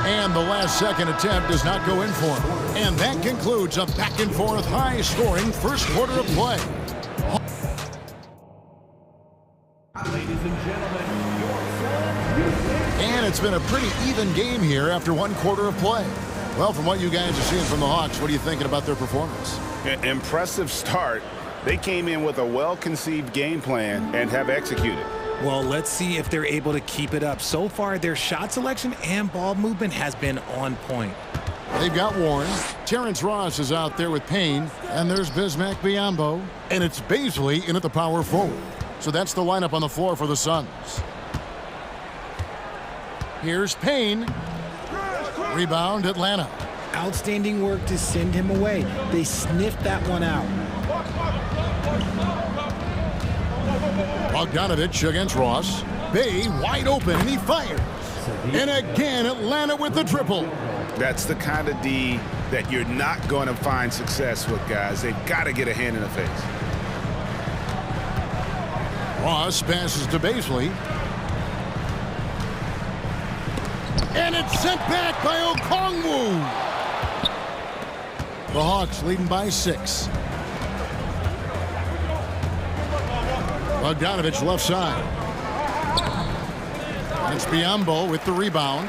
And the last second attempt does not go in for him. And that concludes a back-and-forth, high-scoring first quarter of play. And it's been a pretty even game here after one quarter of play. Well, from what you guys are seeing from the Hawks, what are you thinking about their performance? Impressive start. They came in with a well-conceived game plan and have executed. Well, let's see if they're able to keep it up. So far, their shot selection and ball movement has been on point. They've got Warren. Terrence Ross is out there with Payne. And there's Bismack Biyombo. And it's Baisley in at the power forward. So that's the lineup on the floor for the Suns. Here's Payne. Rebound, Atlanta. Outstanding work to send him away. They sniffed that one out. Bogdanovich against Ross. Bay wide open, and he fires. And again, Atlanta with the triple. That's the kind of D that you're not going to find success with, guys. They've got to get a hand in the face. Ross passes to Baisley. And it's sent back by Okongwu. The Hawks leading by 6. Bogdanovich left side. And it's Biyombo with the rebound.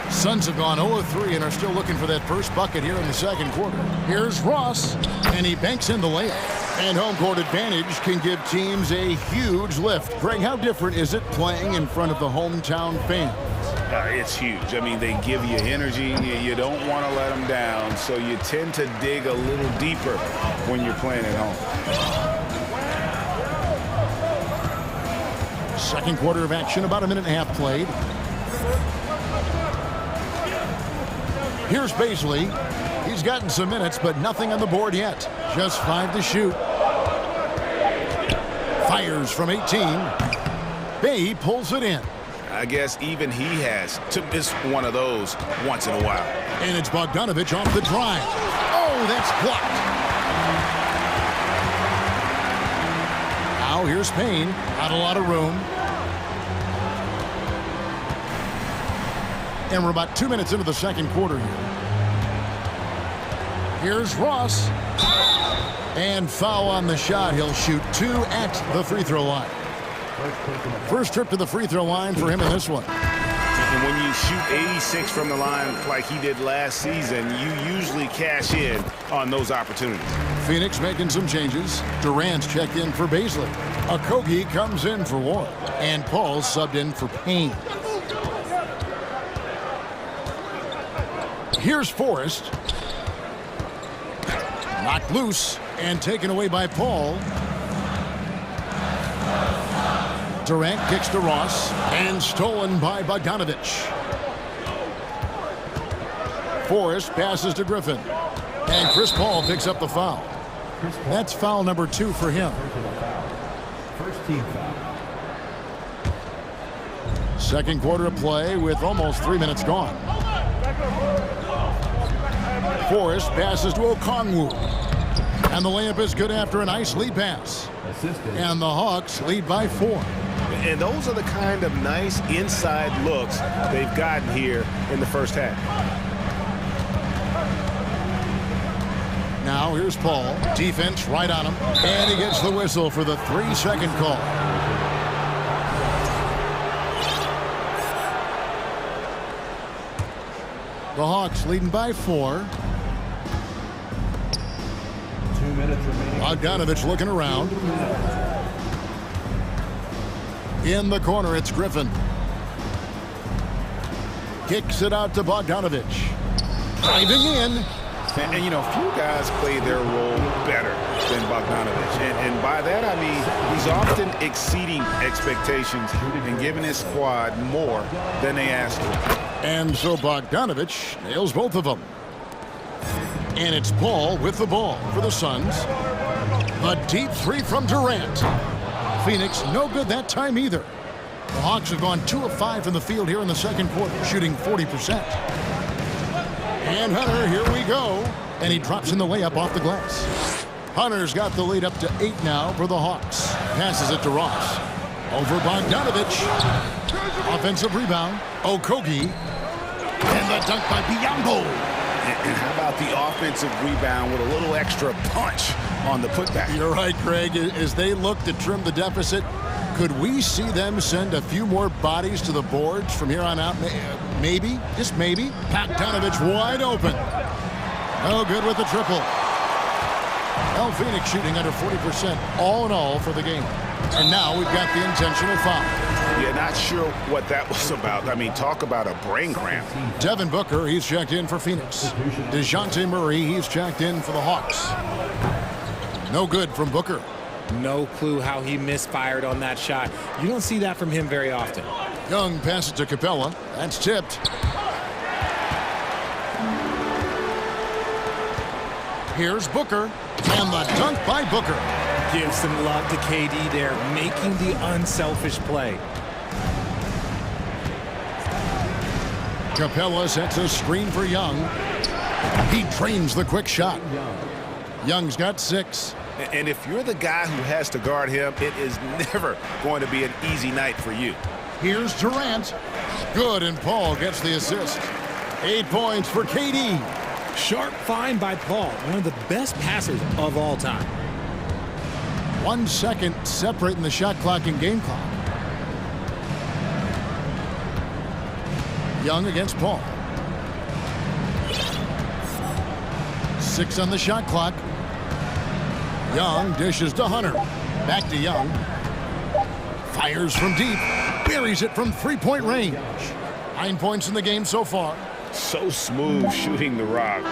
Suns have gone 0-3 and are still looking for that first bucket here in the second quarter. Here's Ross, and he banks in the layup. And home court advantage can give teams a huge lift. Greg, how different is it playing in front of the hometown fans? It's huge. I mean, they give you energy. You don't want to let them down, so you tend to dig a little deeper when you're playing at home. Second quarter of action, about a minute and a half played. Here's Baisley. He's gotten some minutes, but nothing on the board yet. Just 5 to shoot. Fires from 18. Bay pulls it in. I guess even he has to miss one of those once in a while. And it's Bogdanovich off the drive. Oh, that's blocked. Now here's Payne. Not a lot of room. And we're about 2 minutes into the second quarter here. Here's Ross. And foul on the shot. He'll shoot 2 at the free throw line. First trip to the free throw line for him in this one. And when you shoot 86 from the line like he did last season, you usually cash in on those opportunities. Phoenix making some changes. Durant's checked in for Baisley. Okogie comes in for Warren. And Paul subbed in for Payne. Here's Forrest. Knocked loose and taken away by Paul. Durant kicks to Ross and stolen by Bogdanovich. Forrest passes to Griffin. And Chris Paul picks up the foul. That's foul number 2 for him. First team foul. Second quarter of play with almost 3 minutes gone. Forrest passes to Okongwu. And the layup is good after a nice lead pass. And the Hawks lead by 4. And those are the kind of nice inside looks they've gotten here in the first half. Now here's Paul. Defense right on him. And he gets the whistle for the 3-second call. The Hawks leading by 4. 2 minutes remaining. Bogdanovich looking around. In the corner, it's Griffin. Kicks it out to Bogdanovich. Driving in. And, you know, few guys play their role better than Bogdanovich. And by that, I mean he's often exceeding expectations and giving his squad more than they asked for. And so Bogdanovich nails both of them. And it's Paul with the ball for the Suns. A deep 3 from Durant. Phoenix no good that time either. The Hawks have gone 2 of 5 from the field here in the second quarter, shooting 40%. And Hunter, here we go. And he drops in the layup off the glass. Hunter's got the lead up to 8 now for the Hawks. Passes it to Ross. Over Bogdanovich. Offensive rebound. Okogie. And the dunk by Biyombo. And how about the offensive rebound with a little extra punch on the putback? You're right, Greg. As they look to trim the deficit, could we see them send a few more bodies to the boards from here on out? Maybe, just maybe. Bogdanovich wide open. No good with the triple. Well, Phoenix shooting under 40% all in all for the game. And now we've got the intentional foul. Yeah, not sure what that was about. I mean, talk about a brain cramp. Devin Booker, he's checked in for Phoenix. DeJounte Murray, he's checked in for the Hawks. No good from Booker. No clue how he misfired on that shot. You don't see that from him very often. Young passes to Capella. That's tipped. Here's Booker. And the dunk by Booker. Give some love to KD there, making the unselfish play. Capella sets a screen for Young. He trains the quick shot. Young's got 6. And if you're the guy who has to guard him, it is never going to be an easy night for you. Here's Durant. Good, and Paul gets the assist. 8 points for KD. Sharp find by Paul, one of the best passers of all time. 1 second separating the shot clock and game clock. Young against Paul. 6 on the shot clock. Young dishes to Hunter. Back to Young. Fires from deep. Buries it from 3-point range. 9 points in the game so far. So smooth shooting the rock.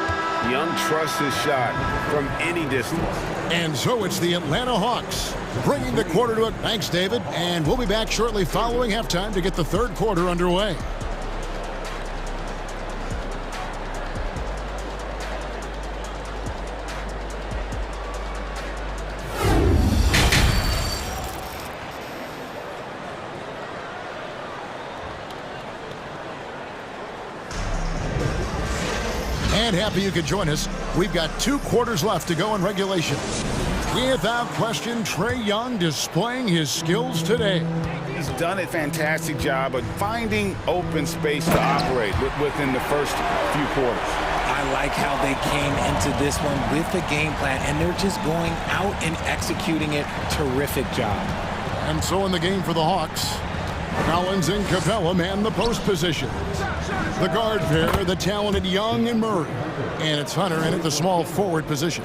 Young trusts his shot from any distance. And so it's the Atlanta Hawks bringing the quarter to it. Thanks, David. And we'll be back shortly following halftime to get the third quarter underway. And happy you could join us. We've got 2 quarters left to go in regulation. Without question, Trae Young displaying his skills today. He's done a fantastic job of finding open space to operate within the first few quarters. I like how they came into this one with the game plan, and they're just going out and executing it. Terrific job. And so in the game for the Hawks, Collins and Capella man the post position. The guard pair, the talented Young and Murray. And it's Hunter in at the small forward position.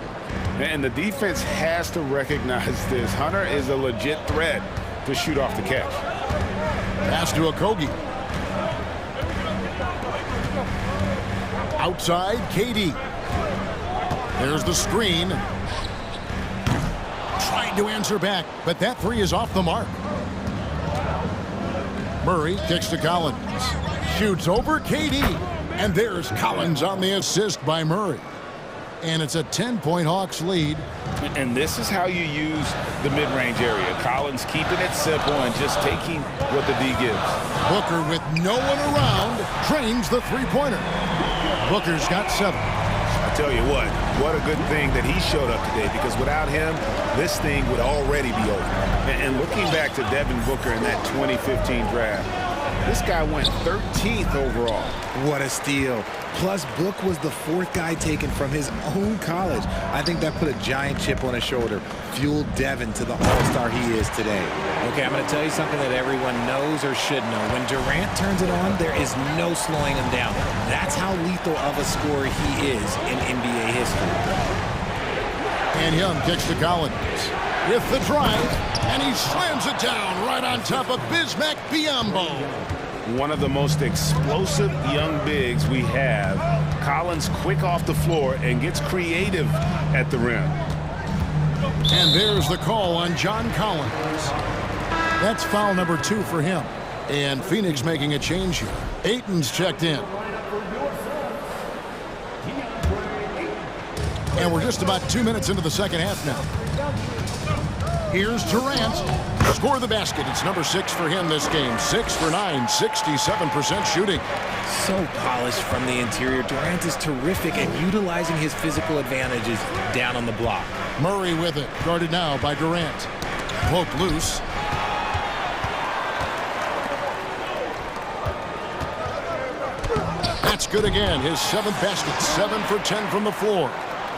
And the defense has to recognize this. Hunter is a legit threat to shoot off the catch. Pass to Okogie. Outside, KD. There's the screen. Trying to answer back, but that 3 is off the mark. Murray kicks to Collins. Shoots over KD. And there's Collins on the assist by Murray. And it's a 10-point Hawks lead. And this is how you use the mid-range area. Collins keeping it simple and just taking what the D gives. Booker with no one around drains the three-pointer. Booker's got 7. I tell you what a good thing that he showed up today, because without him, this thing would already be over. And looking back to Devin Booker in that 2015 draft, this guy went 13th overall. What a steal. Plus, Book was the 4th guy taken from his own college. I think that put a giant chip on his shoulder, fueled Devin to the all-star he is today. Okay, I'm going to tell you something that everyone knows or should know. When Durant turns it on, there is no slowing him down. That's how lethal of a scorer he is in NBA history. And Young kicks to Collins with the drive, and he slams it down right on top of Bismack Biyombo. One of the most explosive young bigs we have. Collins quick off the floor and gets creative at the rim. And there's the call on John Collins. That's foul number 2 for him. And Phoenix making a change here. Ayton's checked in. And we're just about 2 minutes into the second half now. Here's Durant. Score the basket. It's number 6 for him this game. 6 for 9, 67% shooting. So polished from the interior. Durant is terrific at utilizing his physical advantages down on the block. Murray with it. Guarded now by Durant. Pope loose. That's good again. His 7th basket. 7 for 10 from the floor.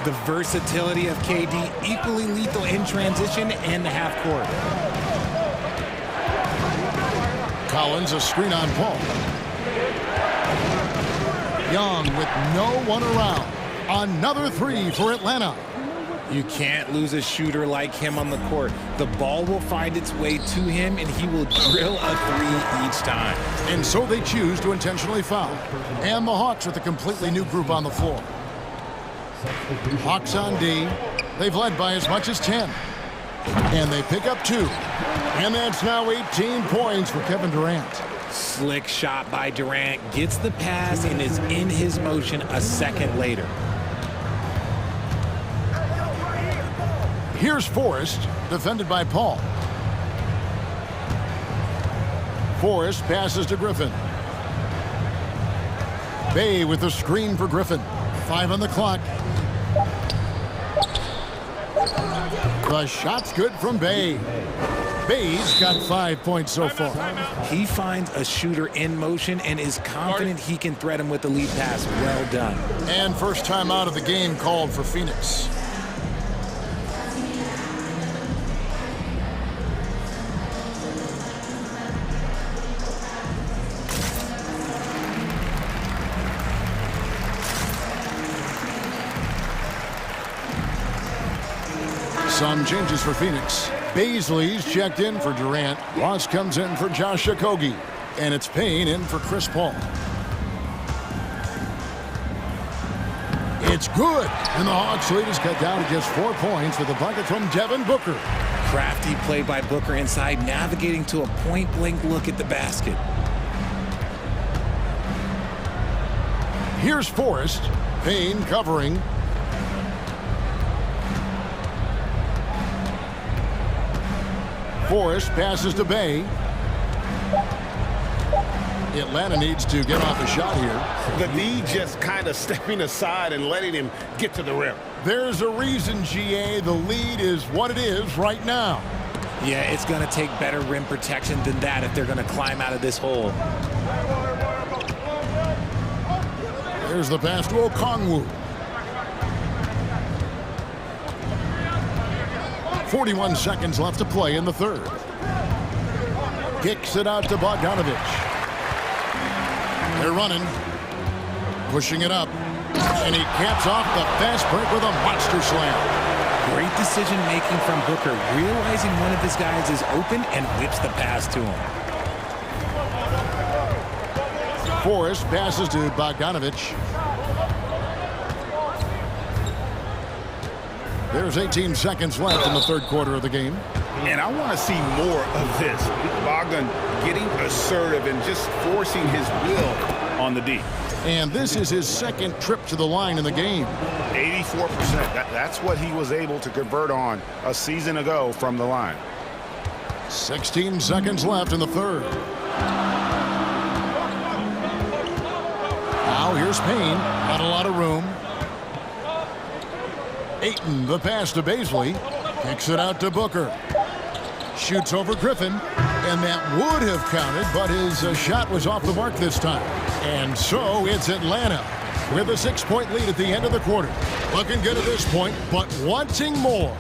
The versatility of KD, equally lethal in transition and the half court. Collins, a screen on Paul. Young with no one around. Another 3 for Atlanta. You can't lose a shooter like him on the court. The ball will find its way to him, and he will drill a 3 each time. And so they choose to intentionally foul. And the Hawks with a completely new group on the floor. Hawks on D. They've led by as much as 10. And they pick up 2. And that's now 18 points for Kevin Durant. Slick shot by Durant. Gets the pass and is in his motion a second later. Here's Forrest, defended by Paul. Forrest passes to Griffin. Bay with the screen for Griffin. 5 on the clock. The shot's good from Bay. Bay's got 5 points so far. He finds a shooter in motion and is confident he can thread him with the lead pass. Well done. And first time out of the game called for Phoenix. Some changes for Phoenix. Baisley's checked in for Durant. Ross comes in for Josh Okogie. And it's Payne in for Chris Paul. It's good. And the Hawks lead is cut down to just 4 points with a bucket from Devin Booker. Crafty play by Booker inside, navigating to a point-blank look at the basket. Here's Forrest. Payne covering. Forrest passes to Bay. Atlanta needs to get off a shot here. The D just kind of stepping aside and letting him get to the rim. There's a reason, GA. The lead is what it is right now. Yeah, it's going to take better rim protection than that if they're going to climb out of this hole. There's the pass to Okongwu. 41 seconds left to play in the third. Kicks it out to Bogdanovich. They're running. Pushing it up. And he caps off the fast break with a monster slam. Great decision making from Booker, realizing one of his guys is open and whips the pass to him. Forrest passes to Bogdanovich. There's 18 seconds left in the third quarter of the game. And I want to see more of this. Bogdan getting assertive and just forcing his will on the D. And this is his second trip to the line in the game. 84%. That's what he was able to convert on a season ago from the line. 16 seconds left in the third. Now here's Payne. Not a lot of room. Ayton, the pass to Baisley. Kicks it out to Booker. Shoots over Griffin. And that would have counted, but his shot was off the mark this time. And so it's Atlanta with a 6-point lead at the end of the quarter. Looking good at this point, but wanting more.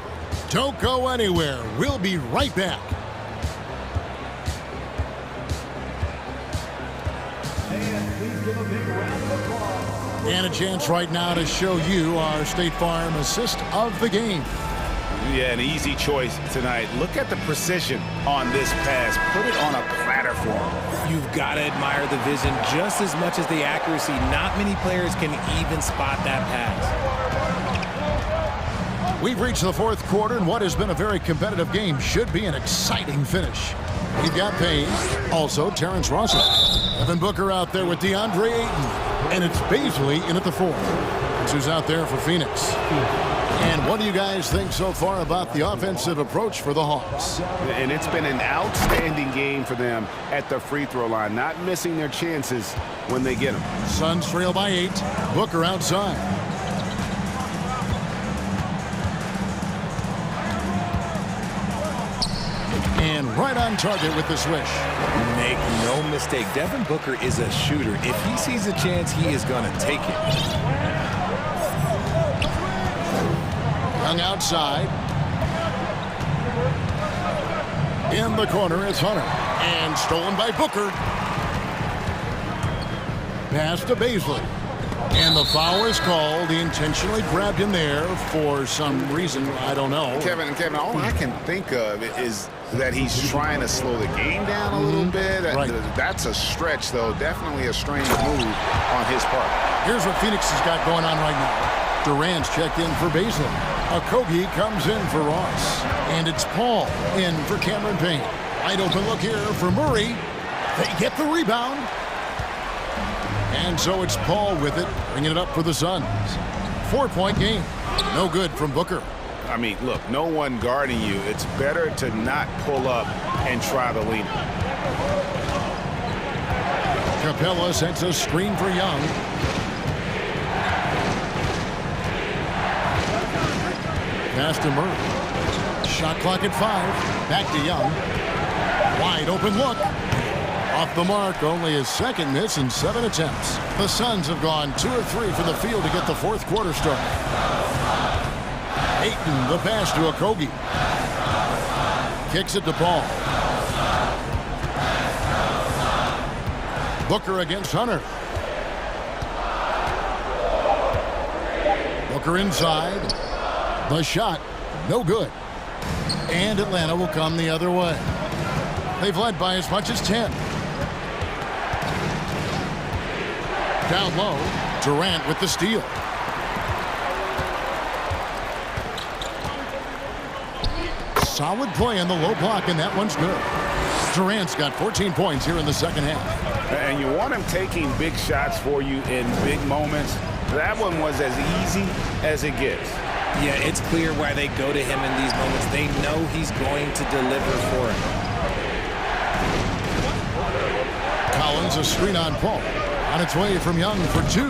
Don't go anywhere. We'll be right back. And a chance right now to show you our State Farm assist of the game. Yeah, an easy choice tonight. Look at the precision on this pass. Put it on a platter for him. You've got to admire the vision just as much as the accuracy. Not many players can even spot that pass. We've reached the fourth quarter, and what has been a very competitive game should be an exciting finish. We've got Payne, also Terrence Russell. Devin Booker out there with DeAndre Ayton, and it's Baisley in at the fourth. That's who's out there for Phoenix. And what do you guys think so far about the offensive approach for the Hawks? And it's been an outstanding game for them at the free throw line, not missing their chances when they get them. Suns trail by 8. Booker outside. And right on target with the swish. Make no mistake, Devin Booker is a shooter. If he sees a chance, he is going to take it. Young outside. In the corner, it's Hunter. And stolen by Booker. Pass to Baisley. And the foul is called. He intentionally grabbed him there for some reason. I don't know. Kevin, all I can think of is that he's trying to slow the game down a little bit. Right. That's a stretch, though. Definitely a strange move on his part. Here's what Phoenix has got going on right now. Durant's checked in for Baisley. Okogie comes in for Ross. And it's Paul in for Cameron Payne. Wide open look here for Murray. They get the rebound. And so it's Paul with it, bringing it up for the Suns. 4-point game. No good from Booker. I mean, look, no one guarding you. It's better to not pull up and try the lean. Capella sets a screen for Young. Pass to Murray. Shot clock at 5. Back to Young. Wide open look. Off the mark, only his second miss in 7 attempts. The Suns have gone 2 of 3 from the field to get the fourth quarter started. Ayton, the pass to Okogie. Kicks it to Paul. Booker against Hunter. Booker inside. The shot, no good. And Atlanta will come the other way. They've led by as much as 10. Down low, Durant with the steal. Solid play on the low block, and that one's good. Durant's got 14 points here in the second half. And you want him taking big shots for you in big moments. That one was as easy as it gets. Yeah, it's clear why they go to him in these moments. They know he's going to deliver for him. Collins, a screen on Paul. On its way from Young for 2,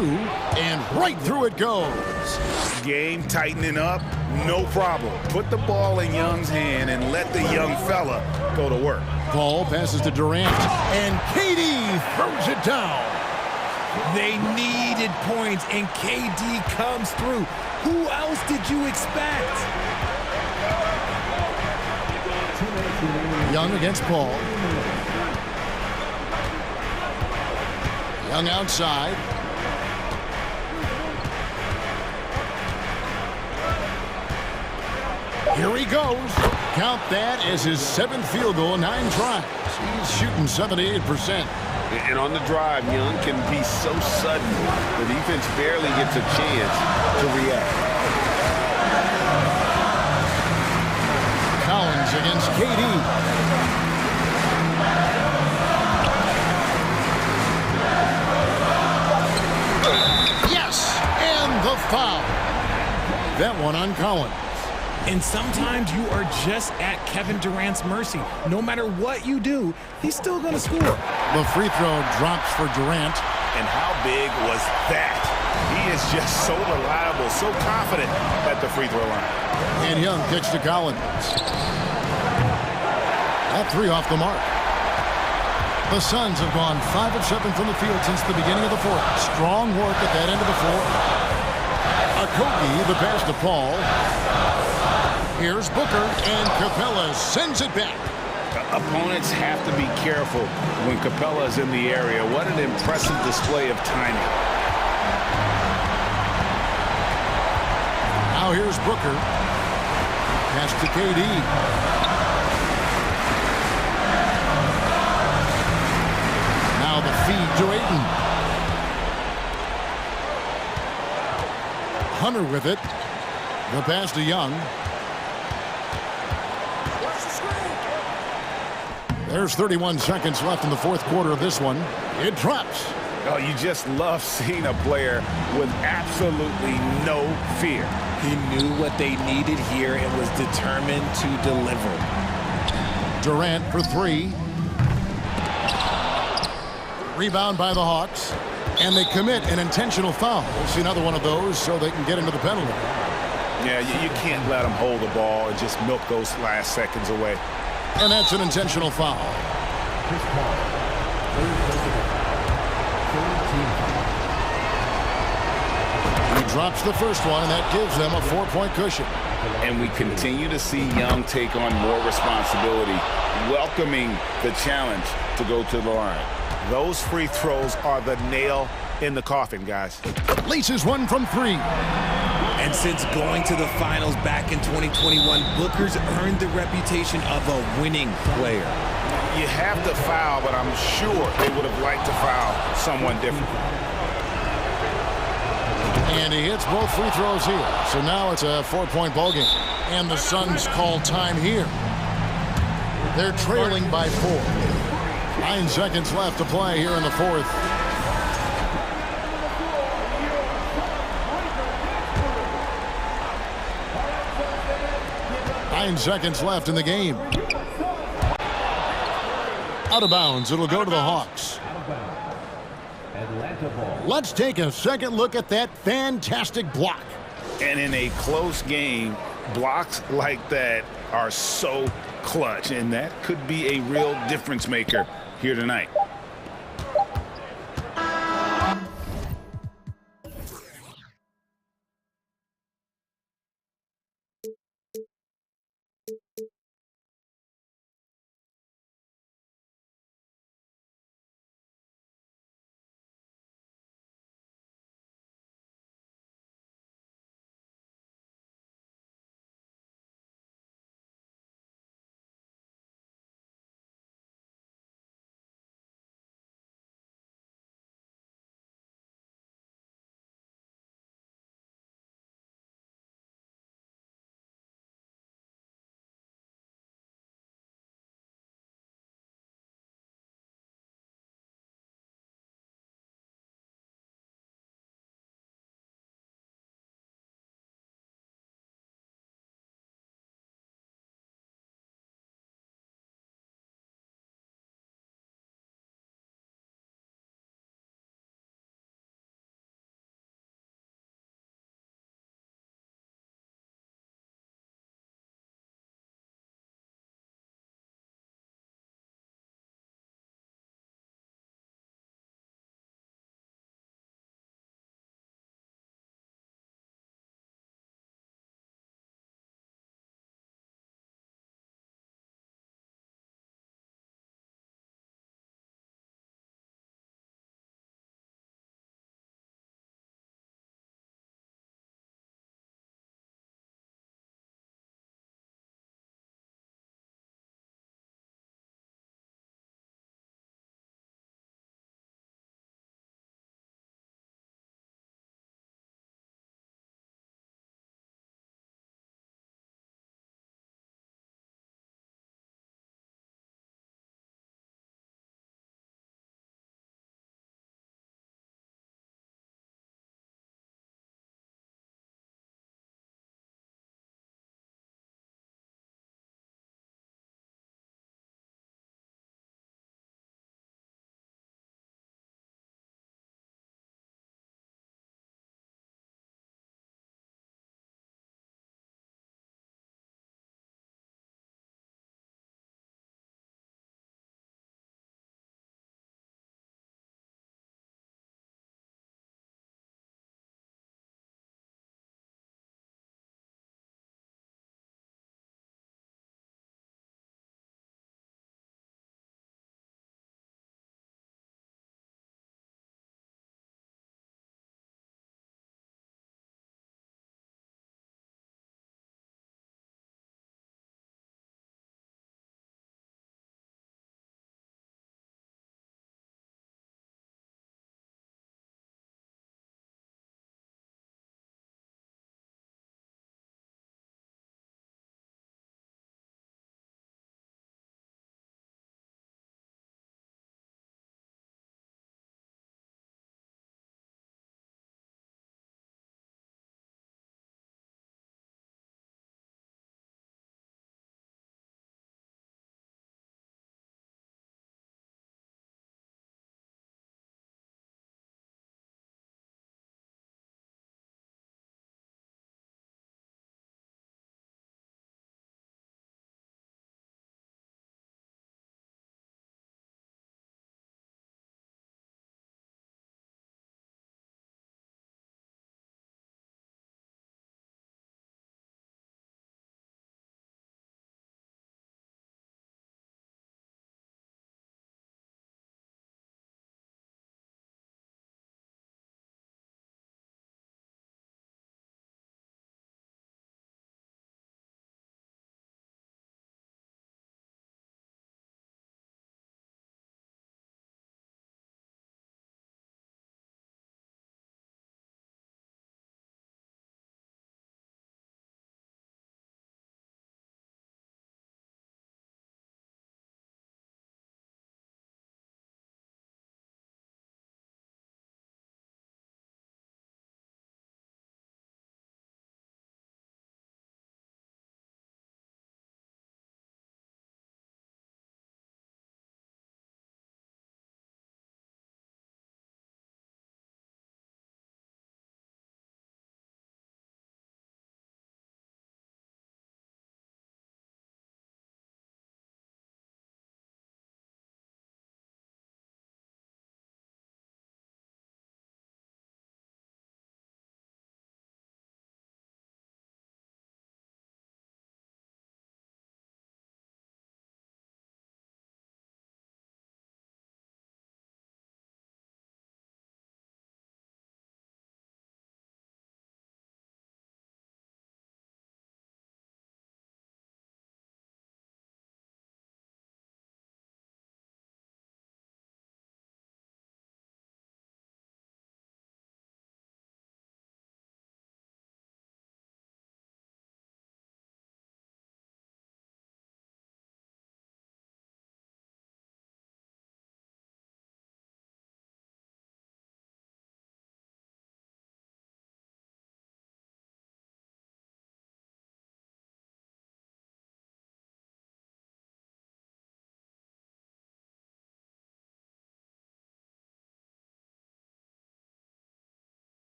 and right through it goes. Game tightening up, no problem. Put the ball in Young's hand and let the young fella go to work. Paul passes to Durant, and KD throws it down. They needed points, and KD comes through. Who else did you expect? Young against Paul. Young outside. Here he goes. Count that as his 7th field goal in 9 tries. He's shooting 78%. And on the drive, Young can be so sudden. The defense barely gets a chance to react. Collins against KD. Foul. That one on Collins. And sometimes you are just at Kevin Durant's mercy. No matter what you do, he's still going to score. The free throw drops for Durant. And how big was that? He is just so reliable, so confident at the free throw line. And Young kicks to Collins. That three off the mark. The Suns have gone 5 of 7 from the field since the beginning of the fourth. Strong work at that end of the floor. Okogie, the pass to Paul. Here's Booker, and Capella sends it back. Opponents have to be careful when Capella is in the area. What an impressive display of timing. Now here's Booker. Pass to KD. Now the feed to Ayton. Hunter with it. The pass to Young. There's 31 seconds left in the fourth quarter of this one. It drops. Oh, you just love seeing a player with absolutely no fear. He knew what they needed here and was determined to deliver. Durant for three. Rebound by the Hawks. And they commit an intentional foul. We'll see another one of those so they can get into the penalty. Yeah, you can't let them hold the ball and just milk those last seconds away. And that's an intentional foul. He drops the first one, and that gives them a 4-point cushion. And we continue to see Young take on more responsibility, welcoming the challenge to go to the line. Those free throws are the nail in the coffin, guys. Laces one from three. And since going to the finals back in 2021, Booker's earned the reputation of a winning player. You have to foul, but I'm sure they would have liked to foul someone different. And he hits both free throws here. So now it's a 4-point ball game. And the Suns call time here. They're trailing by 4. 9 seconds left to play here in the fourth. Nine seconds left in the game. Out of bounds. It'll go to the Hawks. Let's take a second look at that fantastic block. And in a close game, blocks like that are so clutch, and that could be a real difference maker here tonight.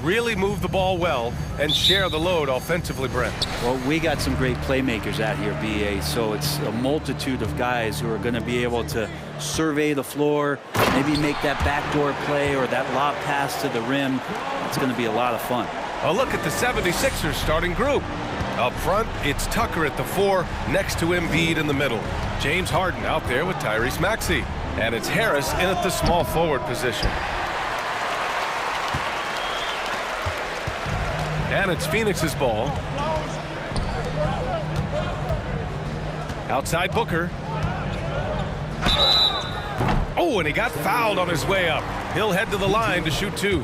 Really move the ball well and share the load offensively, Brent. Well, we got some great playmakers out here, BA, so it's a multitude of guys who are going to be able to survey the floor, maybe make that backdoor play or that lob pass to the rim. It's going to be a lot of fun. A look at the 76ers starting group. Up front, it's Tucker at the 4, next to Embiid in the middle. James Harden out there with Tyrese Maxey. And it's Harris in at the small forward position. And it's Phoenix's ball. Outside Booker. Oh, and he got fouled on his way up. He'll head to the line to shoot 2.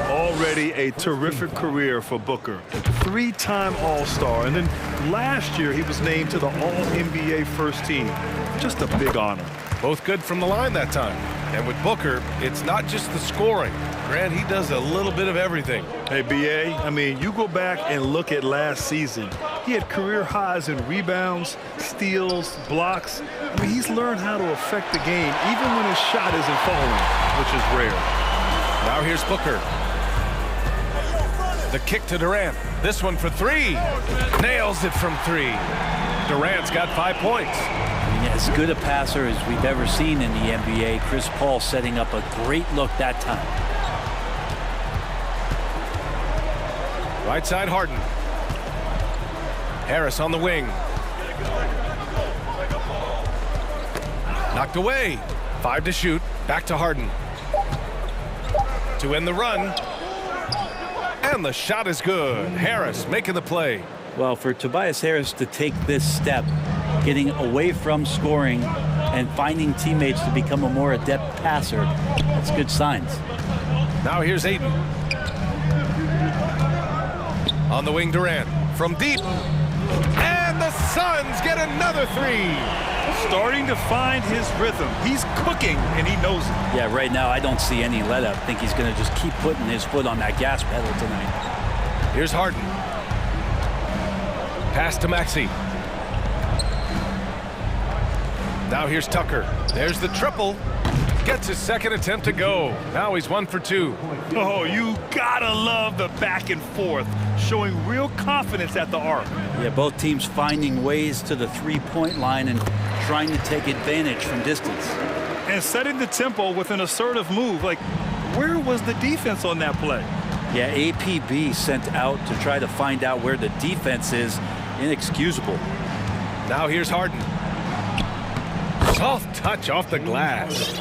Already a terrific career for Booker. 3-time All-Star, and then last year he was named to the All-NBA first team. Just a big honor. Both good from the line that time. And with Booker, it's not just the scoring. Grant, he does a little bit of everything. Hey, BA, I mean, you go back and look at last season. He had career highs in rebounds, steals, blocks. I mean, he's learned how to affect the game, even when his shot isn't falling, which is rare. Now here's Booker. The kick to Durant. This one for 3. Nails it from 3. Durant's got 5 points. I mean, as good a passer as we've ever seen in the NBA. Chris Paul setting up a great look that time. Right side Harden. Harris on the wing. Knocked away. 5 to shoot. Back to Harden. To end the run. And the shot is good. Harris making the play. Well, for Tobias Harris to take this step, getting away from scoring and finding teammates to become a more adept passer, that's good signs. Now here's Ayton. On the wing, Durant. From deep. And the Suns get another 3. Starting to find his rhythm. He's cooking, and he knows it. Yeah, right now I don't see any let up. I think he's going to just keep putting his foot on that gas pedal tonight. Here's Harden. Pass to Maxey. Now here's Tucker. There's the triple. Gets his second attempt to go. Now he's 1 for 2. Oh, you gotta love the back and forth, showing real confidence at the arc. Yeah, both teams finding ways to the three-point line and trying to take advantage from distance. And setting the tempo with an assertive move. Like, where was the defense on that play? Yeah, APB sent out to try to find out where the defense is. Inexcusable. Now here's Harden. Soft touch off the glass.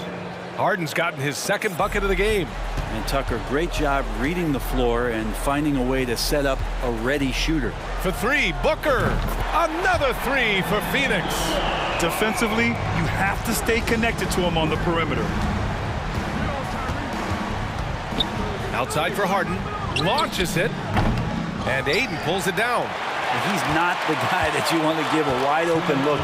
Harden's gotten his second bucket of the game. And Tucker, great job reading the floor and finding a way to set up a ready shooter. For 3, Booker. Another 3 for Phoenix. Defensively, you have to stay connected to him on the perimeter. Outside for Harden. Launches it. And Ayton pulls it down. He's not the guy that you want to give a wide open look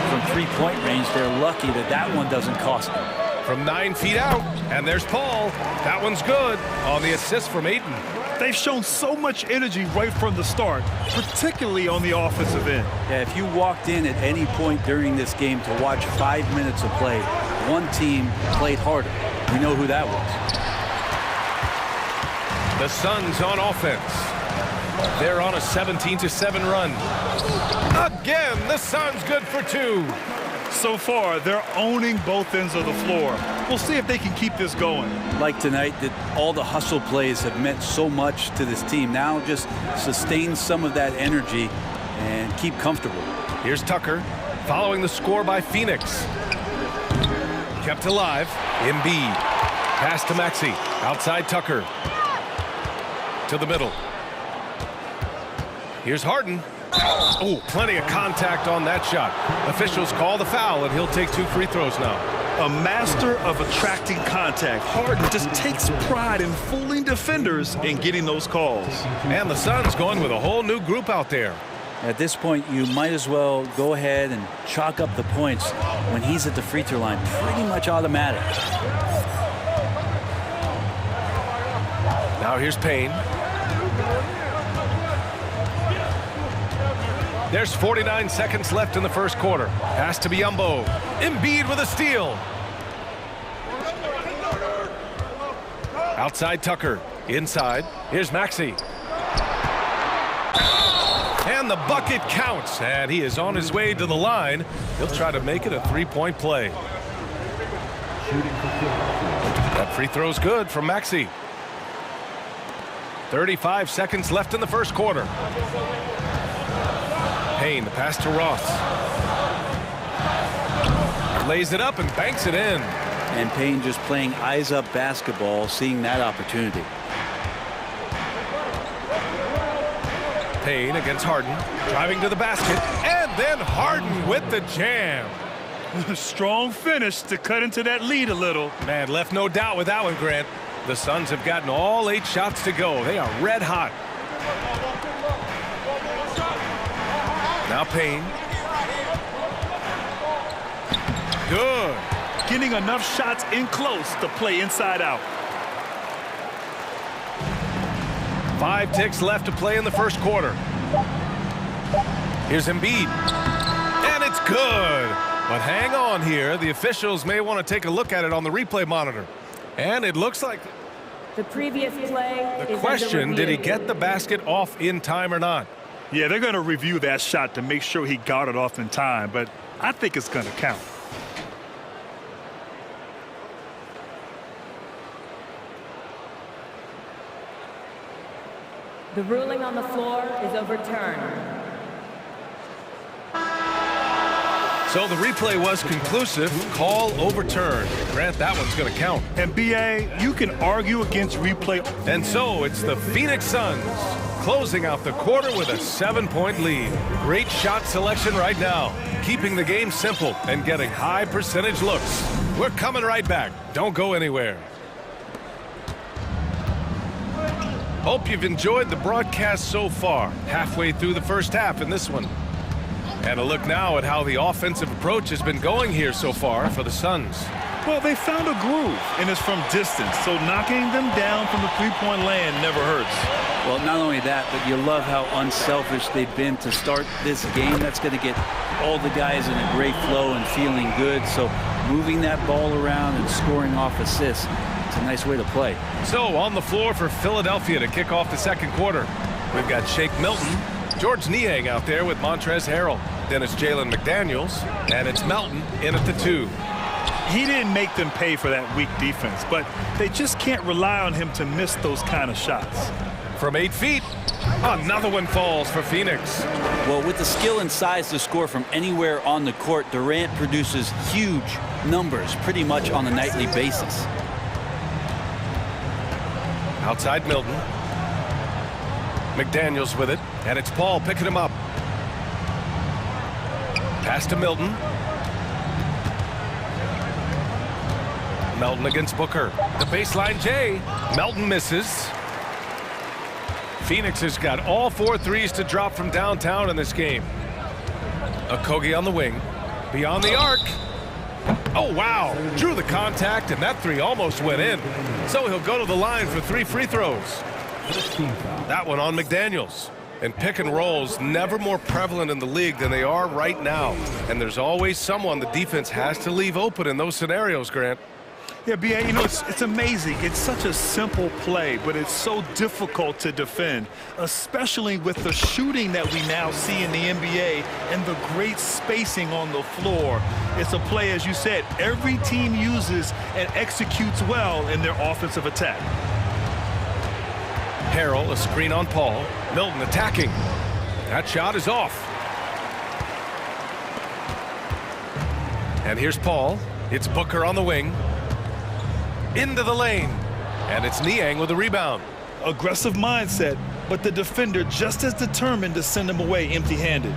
from three-point range. They're lucky that that one doesn't cost them. From 9 feet out, and there's Paul. That one's good on the assist from Ayton. They've shown so much energy right from the start, particularly on the offensive end. Yeah, if you walked in at any point during this game to watch 5 minutes of play, one team played harder. We know who that was. The Suns on offense. They're on a 17-7 run. Again, the Suns good for 2. So far, they're owning both ends of the floor. We'll see if they can keep this going. Like tonight, that all the hustle plays have meant so much to this team. Now just sustain some of that energy and keep comfortable. Here's Tucker, following the score by Phoenix. Kept alive. Embiid. Pass to Maxey. Outside Tucker. To the middle. Here's Harden. Oh, plenty of contact on that shot. Officials call the foul, and he'll take 2 free throws now. A master of attracting contact. Harden just takes pride in fooling defenders and getting those calls. And the Suns going with a whole new group out there. At this point, you might as well go ahead and chalk up the points when he's at the free throw line. Pretty much automatic. Now here's Payne. There's 49 seconds left in the first quarter. Pass to Biyombo. Embiid with a steal. Outside Tucker. Inside, here's Maxey. And the bucket counts, and he is on his way to the line. He'll try to make it a three-point play. That free throw's good from Maxey. 35 seconds left in the first quarter. Payne, the pass to Ross. Lays it up and banks it in. And Payne just playing eyes-up basketball, seeing that opportunity. Payne against Harden, driving to the basket, and then Harden with the jam. Strong finish to cut into that lead a little. Man, left no doubt with that one, Grant. The Suns have gotten all 8 shots to go. They are red hot. Now Payne. Good. Getting enough shots in close to play inside out. 5 ticks left to play in the first quarter. Here's Embiid. And it's good. But hang on here. The officials may want to take a look at it on the replay monitor. And it looks like the previous play. The question, did he get the basket off in time or not? Yeah, they're going to review that shot to make sure he got it off in time, but I think it's going to count. The ruling on the floor is overturned. So the replay was conclusive. Call overturned. Grant, that one's going to count. And BA, you can argue against replay. And so it's the Phoenix Suns closing out the quarter with a 7-point lead. Great shot selection right now, keeping the game simple and getting high percentage looks. We're coming right back. Don't go anywhere. Hope you've enjoyed the broadcast so far. Halfway through the first half in this one. And a look now at how the offensive approach has been going here so far for the Suns. Well, they found a groove, and it's from distance, so knocking them down from the three-point land never hurts. Well, not only that, but you love how unselfish they've been to start this game. That's going to get all the guys in a great flow and feeling good. So moving that ball around and scoring off assists, it's a nice way to play. So on the floor for Philadelphia to kick off the second quarter, we've got Shake Milton, George Niang out there with Montrezl Harrell. Then it's Jalen McDaniels, and it's Melton in at the 2. He didn't make them pay for that weak defense, but they just can't rely on him to miss those kind of shots. From 8 feet, another one falls for Phoenix. Well, with the skill and size to score from anywhere on the court, Durant produces huge numbers pretty much on a nightly basis. Outside Milton. McDaniels with it, and it's Paul picking him up. Pass to Milton. Melton against Booker. The baseline J. Melton misses. Phoenix has got all 4 threes to drop from downtown in this game. Okogie on the wing. Beyond the arc. Oh, wow. Drew the contact, and that 3 almost went in. So he'll go to the line for 3 free throws. That one on McDaniels. And pick and rolls never more prevalent in the league than they are right now. And there's always someone the defense has to leave open in those scenarios, Grant. Yeah, BA, you know, it's amazing. It's such a simple play, but it's so difficult to defend, especially with the shooting that we now see in the NBA and the great spacing on the floor. It's a play, as you said, every team uses and executes well in their offensive attack. Harrell, a screen on Paul. Milton attacking. That shot is off. And here's Paul. It's Booker on the wing. Into the lane. And it's Niang with the rebound. Aggressive mindset, but the defender just as determined to send him away empty-handed.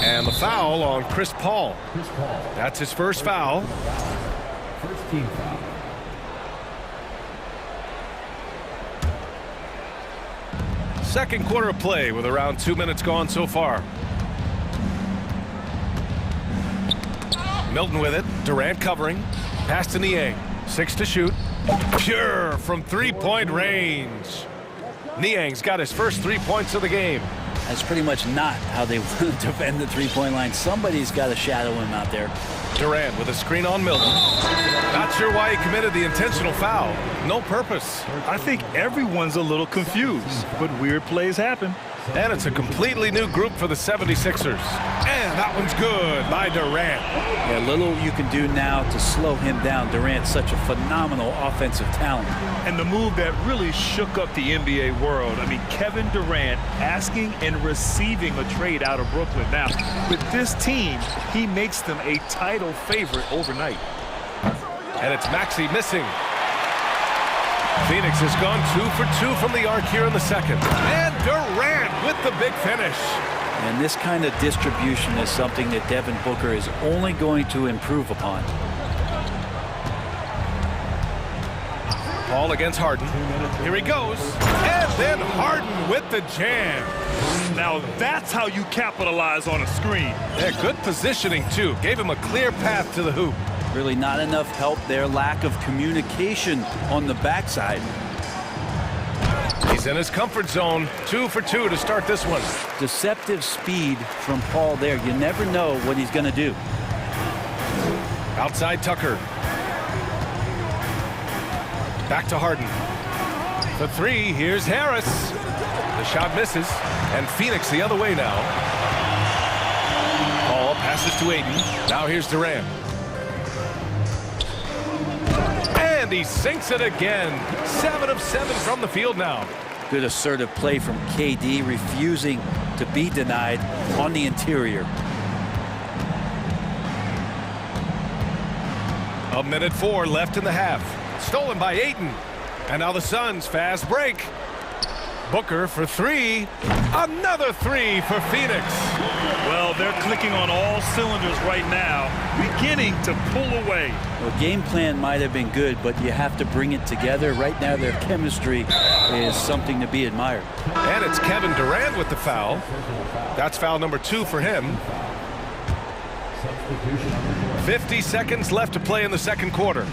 And the foul on Chris Paul. That's his first foul. First team foul. Second quarter of play with around 2 minutes gone so far. Milton with it. Durant covering. Pass to Niang. 6 to shoot. Pure from 3-point range. Niang's got his first 3 points of the game. That's pretty much not how they want to defend the three-point line. Somebody's got to shadow him out there. Durant with a screen on Milton. Not sure why he committed the intentional foul. No purpose. I think everyone's a little confused, but weird plays happen. And it's a completely new group for the 76ers. And that one's good by Durant. Yeah, little you can do now to slow him down. Durant's such a phenomenal offensive talent. And the move that really shook up the NBA world, I mean, Kevin Durant asking and receiving a trade out of Brooklyn. Now, with this team, he makes them a title favorite overnight. And it's Maxey missing. Phoenix has gone 2 for 2 from the arc here in the second. And Durant with the big finish. And this kind of distribution is something that Devin Booker is only going to improve upon. Paul against Harden. Here he goes. And then Harden with the jam. Now that's how you capitalize on a screen. Yeah, good positioning, too. Gave him a clear path to the hoop. Really not enough help there. Lack of communication on the backside. He's in his comfort zone. 2 for 2 to start this one. Deceptive speed from Paul there. You never know what he's going to do. Outside Tucker. Back to Harden. The three. Here's Harris. The shot misses. And Phoenix the other way now. Paul passes to Ayton. Now here's Durant. And he sinks it again. 7 of 7 from the field now. Good assertive play from KD, refusing to be denied on the interior. A minute 4 left in the half. Stolen by Ayton. And now the Suns fast break. Booker for 3. Another 3 for Phoenix. Well, they're clicking on all cylinders right now, beginning to pull away. Well, game plan might have been good, but you have to bring it together. Right now, their chemistry is something to be admired. And it's Kevin Durant with the foul. That's foul number 2 for him. 50 seconds left to play in the second quarter.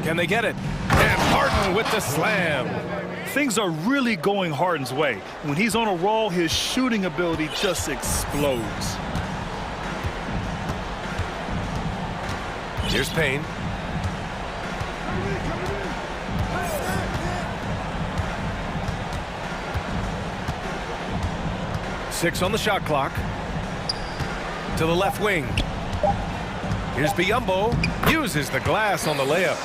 Can they get it? And Harden with the slam. Things are really going Harden's way. When he's on a roll, his shooting ability just explodes. Here's Payne. Six on the shot clock. To the left wing. Here's Biyombo. Uses the glass on the layup.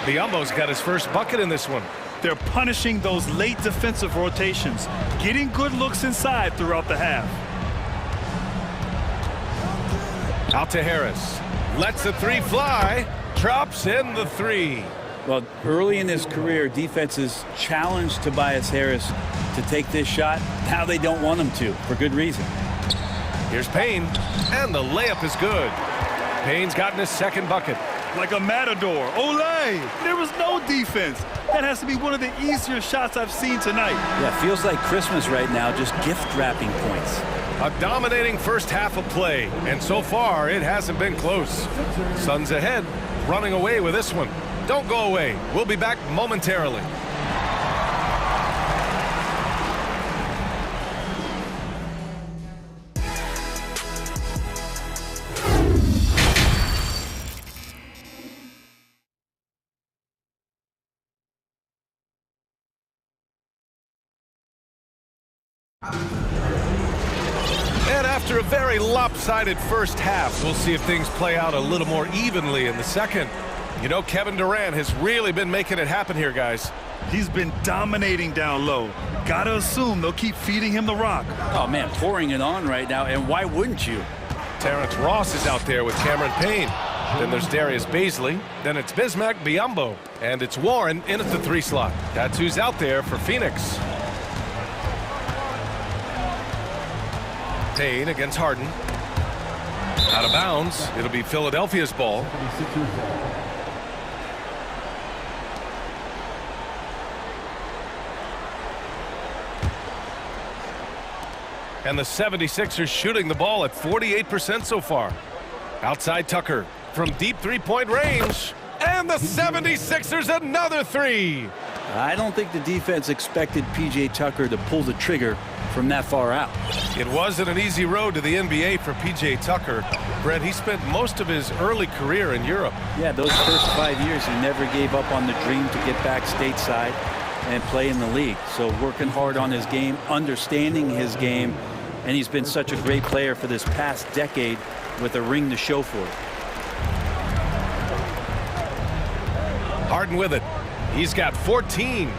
Biyombo's got his first bucket in this one. They're punishing those late defensive rotations, getting good looks inside throughout the half. Out to Harris. Lets the 3 fly. Drops in the 3. Well, early in his career, defenses challenged Tobias Harris to take this shot. Now they don't want him to, for good reason. Here's Payne. And the layup is good. Payne's gotten his second bucket. Like a matador. Olay! There was no defense. That has to be one of the easier shots I've seen tonight. Yeah, feels like Christmas right now, just gift wrapping points. A dominating first half of play, and so far it hasn't been close. Suns ahead, running away with this one. Don't go away. We'll be back momentarily. And after a very lopsided first half, we'll see if things play out a little more evenly in the second. You know, Kevin Durant has really been making it happen here, guys. He's been dominating down low. Gotta assume they'll keep feeding him the rock. Oh, man, pouring it on right now, and why wouldn't you? Terrence Ross is out there with Cameron Payne. Then there's Darius Baisley. Then it's Bismack Biyombo. And it's Warren in at the 3 slot. That's who's out there for Phoenix. Payne against Harden. Out of bounds. It'll be Philadelphia's ball. And the 76ers shooting the ball at 48% so far. Outside Tucker from deep 3-point range. And the 76ers another 3. I don't think the defense expected P.J. Tucker to pull the trigger from that far out. It wasn't an easy road to the NBA for P.J. Tucker. Brett, he spent most of his early career in Europe. Yeah, those first 5 years, he never gave up on the dream to get back stateside and play in the league. So working hard on his game, understanding his game, and he's been such a great player for this past decade with a ring to show for it. Harden with it. He's got 14.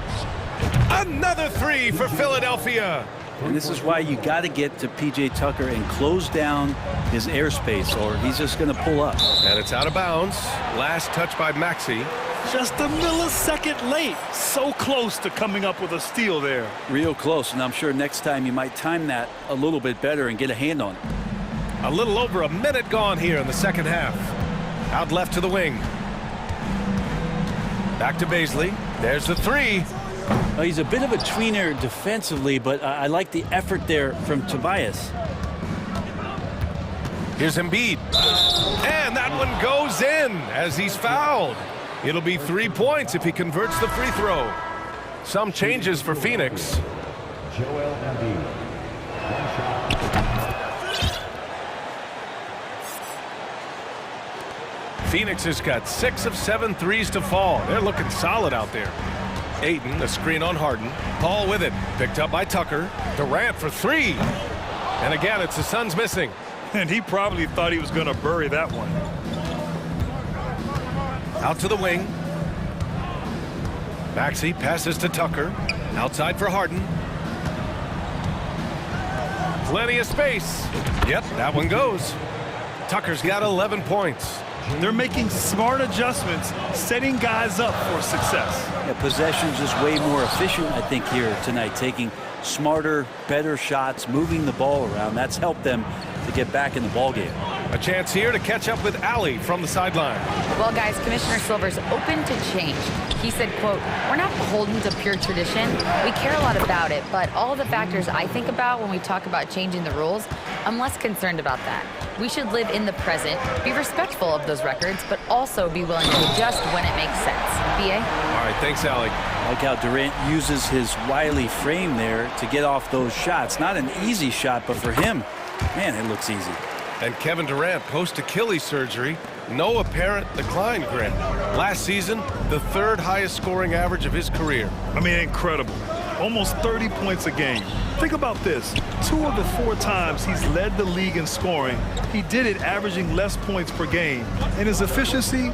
Another three for Philadelphia. And this is why you got to get to P.J. Tucker and close down his airspace, or he's just going to pull up. And it's out of bounds. Last touch by Maxey. Just a millisecond late. So close to coming up with a steal there. Real close, and I'm sure next time you might time that a little bit better and get a hand on it. A little over a minute gone here in the second half. Out left to the wing. Back to Baisley. There's the three. He's a bit of a tweener defensively, but I like the effort there from Tobias. Here's Embiid. And that one goes in as he's fouled. It'll be 3 points if he converts the free throw. Some changes for Phoenix. Joel Embiid. One shot. Phoenix has got 6 of 7 threes to fall. They're looking solid out there. Ayton, a screen on Harden. Paul with it. Picked up by Tucker. Durant for three. And again, it's the Suns missing. And he probably thought he was going to bury that one. Out to the wing. Maxey passes to Tucker. Outside for Harden. Plenty of space. Yep, that one goes. Tucker's got 11 points. They're making smart adjustments, setting guys up for success. Yeah, possession's just way more efficient, I think, here tonight. Taking smarter, better shots, moving the ball around. That's helped them to get back in the ballgame. A chance here to catch up with Allie from the sideline. Well, guys, Commissioner Silver's open to change. He said, quote, "We're not beholden to pure tradition. We care a lot about it, but all the factors I think about when we talk about changing the rules, I'm less concerned about that. We should live in the present, be respectful of those records, but also be willing to adjust when it makes sense." B.A.? All right, thanks, Allie. I like how Durant uses his wily frame there to get off those shots. Not an easy shot, but for him, man, it looks easy. And Kevin Durant, post-Achilles surgery, no apparent decline, Grant. Last season, the 3rd highest scoring average of his career. I mean, incredible. Almost 30 points a game. Think about this. 2 of the 4 times he's led the league in scoring, he did it averaging less points per game. And his efficiency,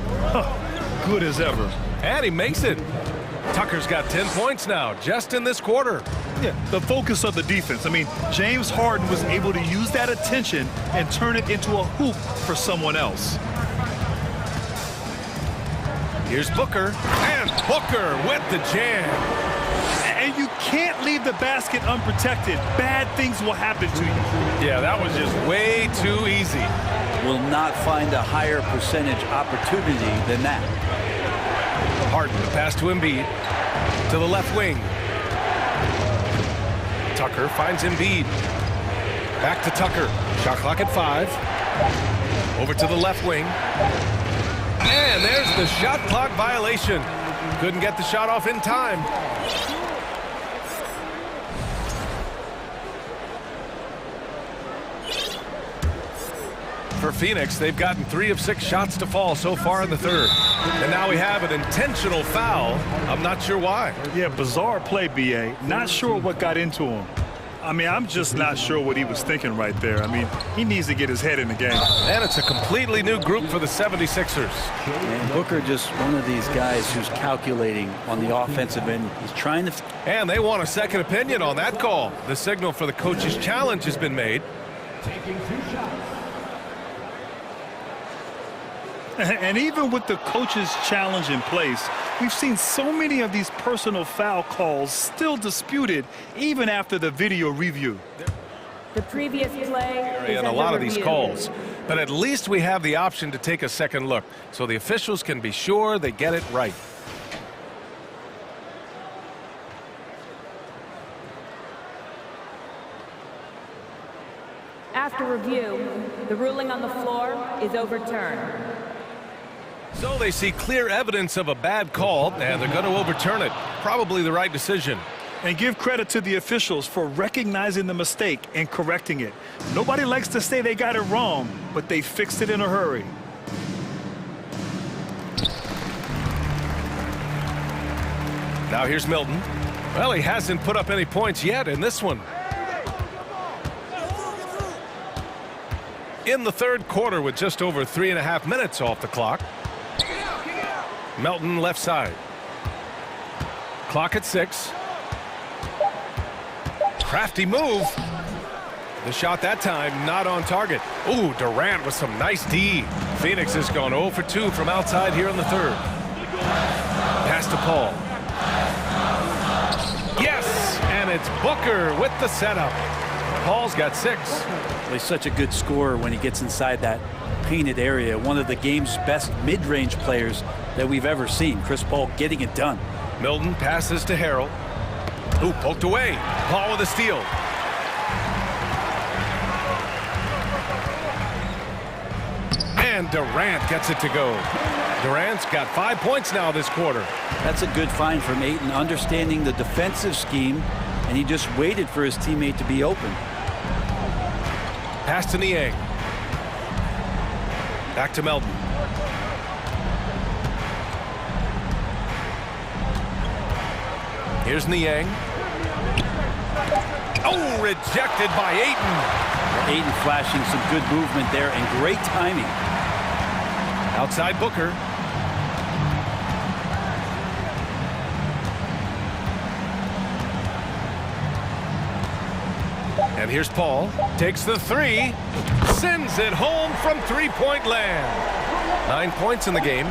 good as ever. And he makes it. Tucker's got 10 points now, just in this quarter. Yeah, the focus of the defense. I mean, James Harden was able to use that attention and turn it into a hoop for someone else. Here's Booker, and Booker with the jam. And you can't leave the basket unprotected. Bad things will happen to you. Yeah, that was just way too easy. Will not find a higher percentage opportunity than that. Harden, the pass to Embiid. To the left wing. Tucker finds Embiid. Back to Tucker. Shot clock at 5. Over to the left wing. And there's the shot clock violation. Couldn't get the shot off in time. For Phoenix, they've gotten 3 of 6 shots to fall so far in the 3rd. And now we have an intentional foul. I'm not sure why. Yeah, bizarre play, B.A. Not sure what got into him. I mean, I'm just not sure what he was thinking right there. I mean, he needs to get his head in the game. And it's a completely new group for the 76ers. And Booker just one of these guys who's calculating on the offensive end. He's trying to... And they want a second opinion on that call. The signal for the coach's challenge has been made. Taking 2 shots. And even with the coach's challenge in place, we've seen so many of these personal foul calls still disputed even after the video review. The previous play is and a lot of these review. calls. But at least we have the option to take a second look, so the officials can be sure they get it right. After review, the ruling on the floor is overturned. So they see clear evidence of a bad call, and they're going to overturn it. Probably the right decision. And give credit to the officials for recognizing the mistake and correcting it. Nobody likes to say they got it wrong, but they fixed it in a hurry. Now here's Milton. Well, he hasn't put up any points yet in this one. In the third quarter with just over 3.5 minutes off the clock. Melton left side. Clock at 6. Crafty move. The shot that time not on target. Ooh, Durant with some nice D. Phoenix has gone 0 for 2 from outside here in the third. Pass to Paul. Yes, and it's Booker with the setup. Paul's got 6. Well, he's such a good scorer when he gets inside that painted area. One of the game's best mid-range players that we've ever seen. Chris Paul getting it done. Milton passes to Harrell. Ooh, poked away. Paul with a steal. And Durant gets it to go. Durant's got 5 points now this quarter. That's a good find from Ayton, understanding the defensive scheme, and he just waited for his teammate to be open. Pass to Niang. Back to Melton. Here's Niang. Oh, rejected by Ayton. Ayton flashing some good movement there and great timing. Outside Booker. And here's Paul. Takes the 3. Sends it home from three-point land. 9 points in the game.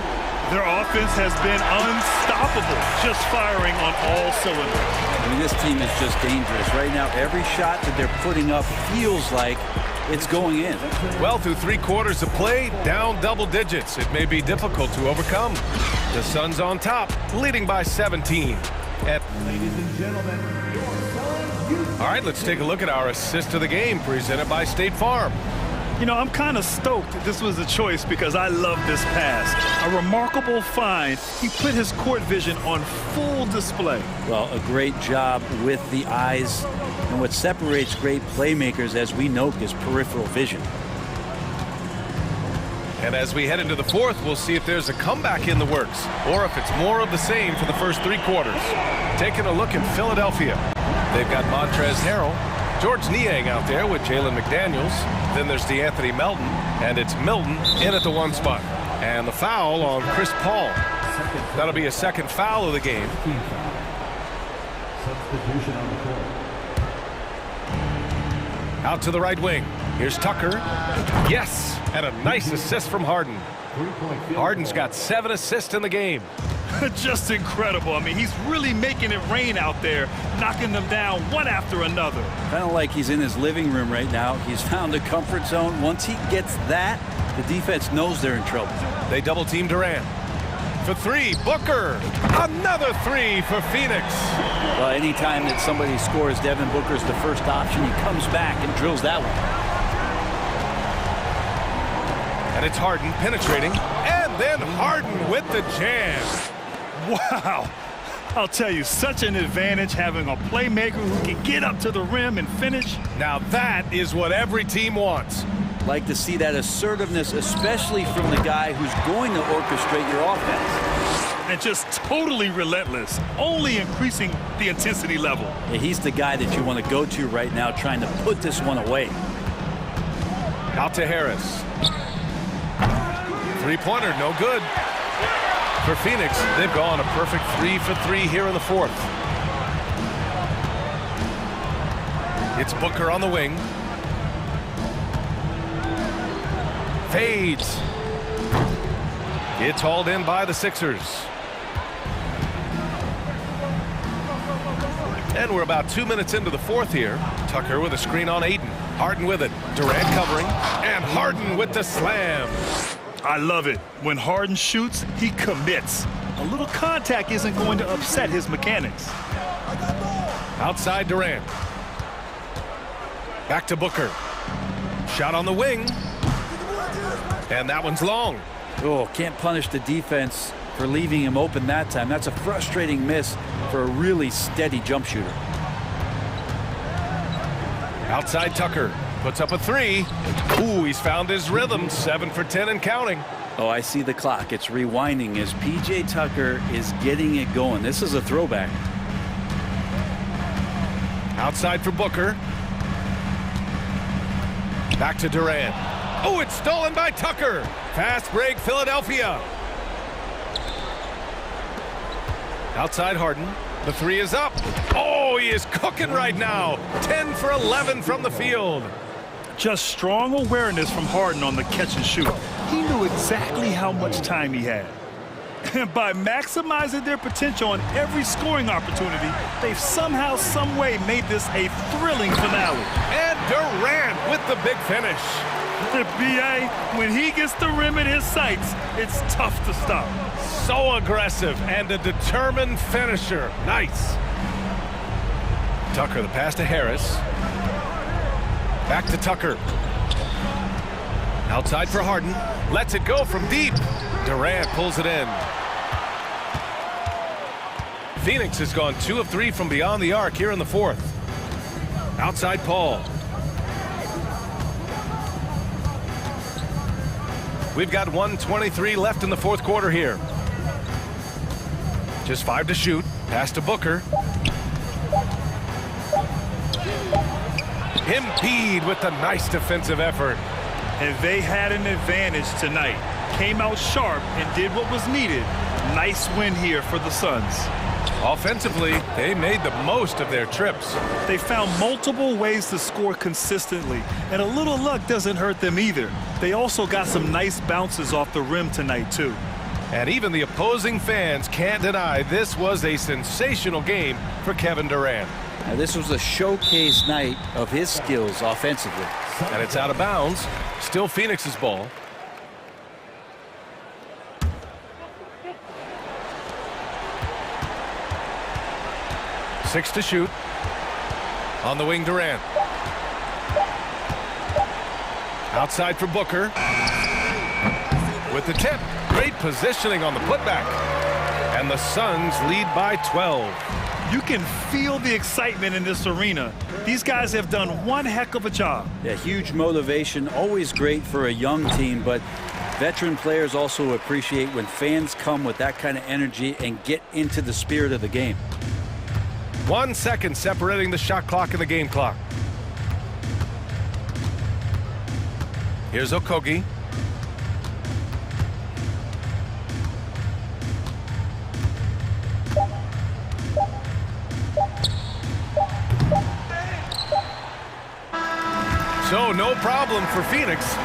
Their offense has been unstoppable, just firing on all cylinders. I mean, this team is just dangerous. Right now, every shot that they're putting up feels like it's going in. Well, through 3 quarters of play, down double digits. It may be difficult to overcome. The Suns on top, leading by 17. Ladies and gentlemen, all right, let's take a look at our assist of the game presented by State Farm. You know, I'm kind of stoked this was a choice because I love this pass. A remarkable find. He put his court vision on full display. Well, a great job with the eyes. And what separates great playmakers, as we note, is peripheral vision. And as we head into the fourth, we'll see if there's a comeback in the works or if it's more of the same for the first 3 quarters. Taking a look at Philadelphia. They've got Montrezl Harrell, George Niang out there with Jalen McDaniels. Then there's DeAnthony Melton, and it's Milton in at the 1 spot. And the foul on Chris Paul. That'll be a second foul of the game. substitution on the court. Out to the right wing. Here's Tucker. Yes, and a nice assist from Harden. Harden's got 7 assists in the game. Just incredible. I mean, he's really making it rain out there, knocking them down one after another. Kind of like he's in his living room right now. He's found a comfort zone. Once he gets that, the defense knows they're in trouble. They double team Durant. For 3, Booker. Another 3 for Phoenix. Well, anytime that somebody scores, Devin Booker's the first option. He comes back and drills that one. And it's Harden penetrating. And then Harden with the jam. Wow. I'll tell you, such an advantage having a playmaker who can get up to the rim and finish. Now that is what every team wants. Like to see that assertiveness, especially from the guy who's going to orchestrate your offense. And just totally relentless, only increasing the intensity level. Yeah, he's the guy that you want to go to right now, trying to put this one away. Out to Harris. Three-pointer, no good. For Phoenix, they've gone a perfect 3 for 3 here in the fourth. It's Booker on the wing. Fades. It's hauled in by the Sixers. And we're about 2 minutes into the fourth here. Tucker with a screen on Ayton. Harden with it. Durant covering. And Harden with the slam. I love it. When Harden shoots, he commits. A little contact isn't going to upset his mechanics. Outside Durant. Back to Booker. Shot on the wing. And that one's long. Oh, can't punish the defense for leaving him open that time. That's a frustrating miss for a really steady jump shooter. Outside Tucker puts up a three. Ooh, he's found his rhythm. 7 for 10 and counting. Oh, I see the clock. It's rewinding as P.J. Tucker is getting it going. This is a throwback. Outside for Booker. Back to Durant. Oh, it's stolen by Tucker. Fast break, Philadelphia. Outside Harden. The three is up. Oh, he is cooking right now. 10 for 11 from the field. Just strong awareness from Harden on the catch and shoot. He knew exactly how much time he had. And by maximizing their potential on every scoring opportunity, they've somehow, some way made this a thrilling finale. And Durant with the big finish. The BA, when he gets the rim in his sights, it's tough to stop. So aggressive and a determined finisher. Nice. Tucker, the pass to Harris. Back to Tucker. Outside for Harden. Lets it go from deep. Durant pulls it in. Phoenix has gone 2 of 3 from beyond the arc here in the fourth. Outside Paul. We've got 1:23 left in the fourth quarter here. Just 5 to shoot. Pass to Booker. Embiid with the nice defensive effort. And they had an advantage tonight. Came out sharp and did what was needed. Nice win here for the Suns. Offensively, they made the most of their trips. They found multiple ways to score consistently, and a little luck doesn't hurt them either. They also got some nice bounces off the rim tonight, too. And even the opposing fans can't deny this was a sensational game for Kevin Durant. Now, this was a showcase night of his skills offensively. And it's out of bounds. Still Phoenix's ball. Six to shoot. On the wing, Durant. Outside for Booker. With the tip. Great positioning on the putback. And the Suns lead by 12. You can feel the excitement in this arena. These guys have done one heck of a job. Yeah, huge motivation. Always great for a young team, but veteran players also appreciate when fans come with that kind of energy and get into the spirit of the game. 1 second separating the shot clock and the game clock. Here's Okogie. So no problem for Phoenix.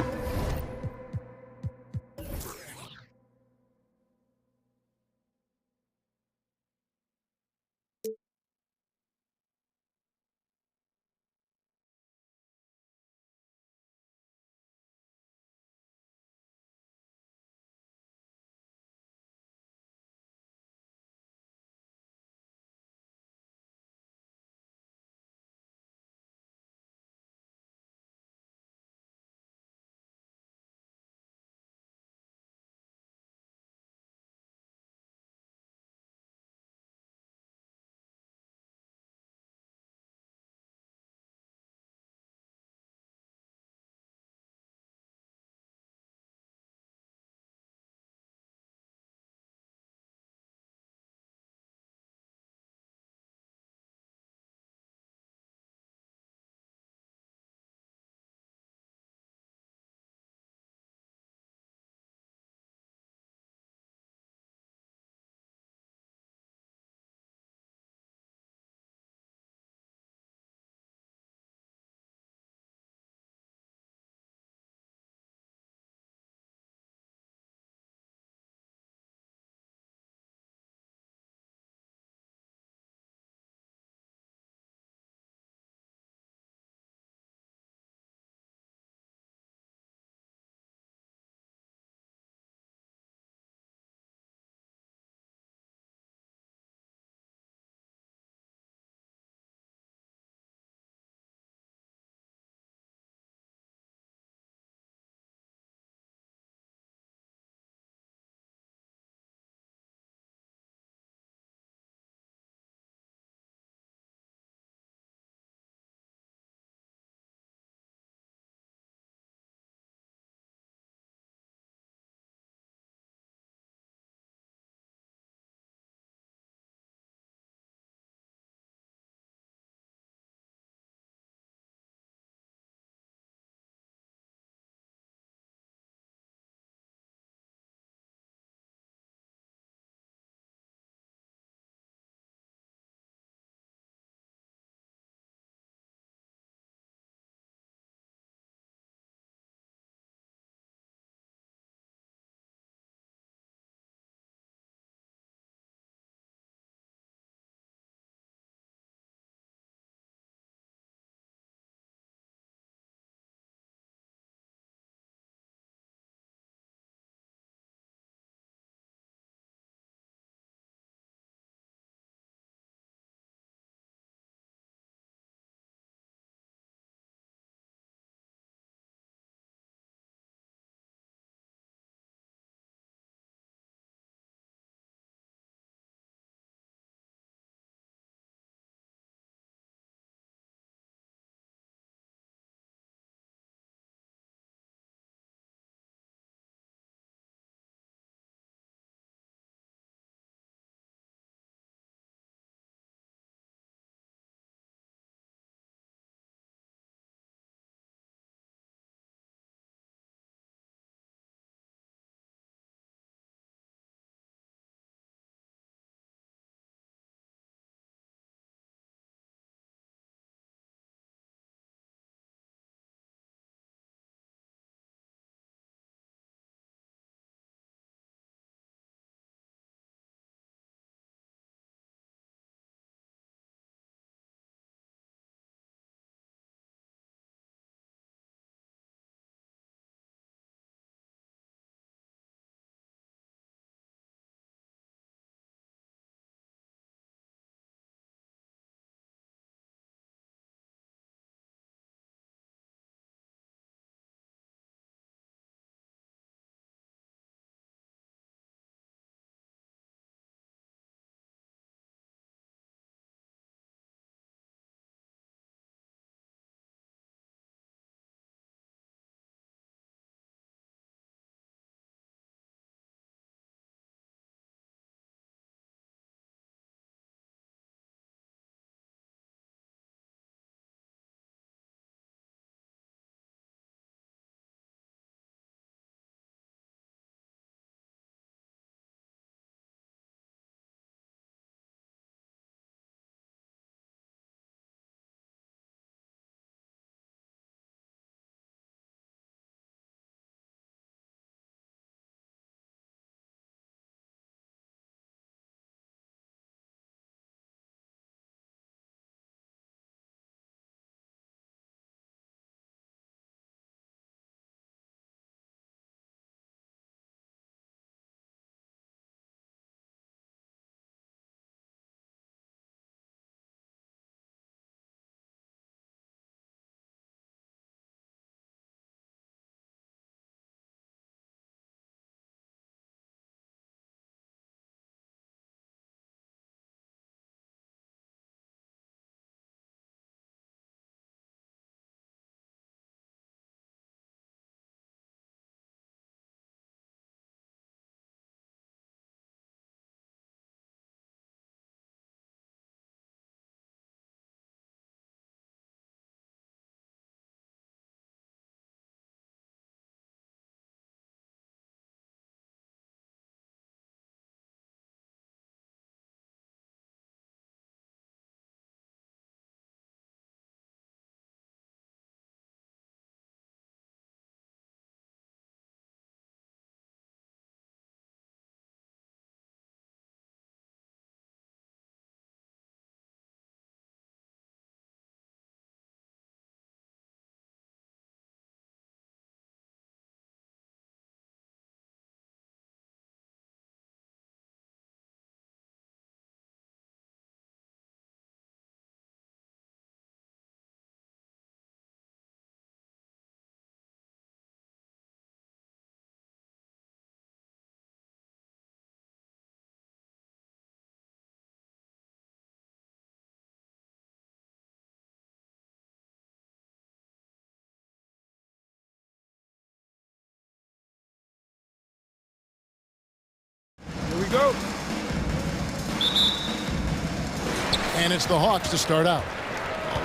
And it's the Hawks to start out.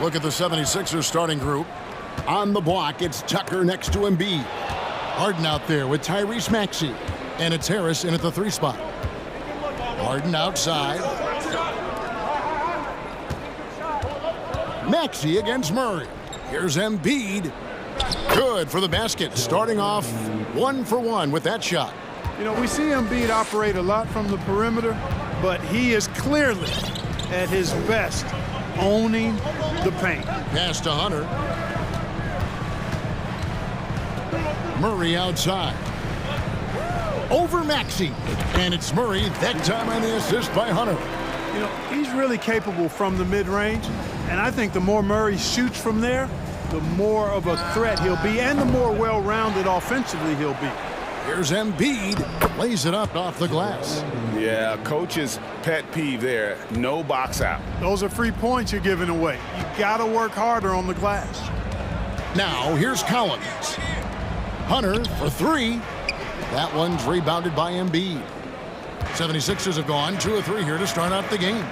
Look at the 76ers starting group. On the block, it's Tucker next to Embiid. Harden out there with Tyrese Maxey. And it's Harris in at the 3 spot. Harden outside. Maxey against Murray. Here's Embiid. Good for the basket. Starting off 1 for 1 with that shot. You know, we see Embiid operate a lot from the perimeter, but he is clearly at his best owning the paint. Pass to Hunter. Murray outside. Over Maxey. And it's Murray, that time on the assist by Hunter. You know, he's really capable from the mid-range, and I think the more Murray shoots from there, the more of a threat he'll be, and the more well-rounded offensively he'll be. Here's Embiid. Lays it up off the glass. Yeah, coach's pet peeve there. No box out. Those are free points you're giving away. You got to work harder on the glass. Now, here's Collins. Hunter for 3. That one's rebounded by Embiid. 76ers have gone 2 of 3 here to start out the game.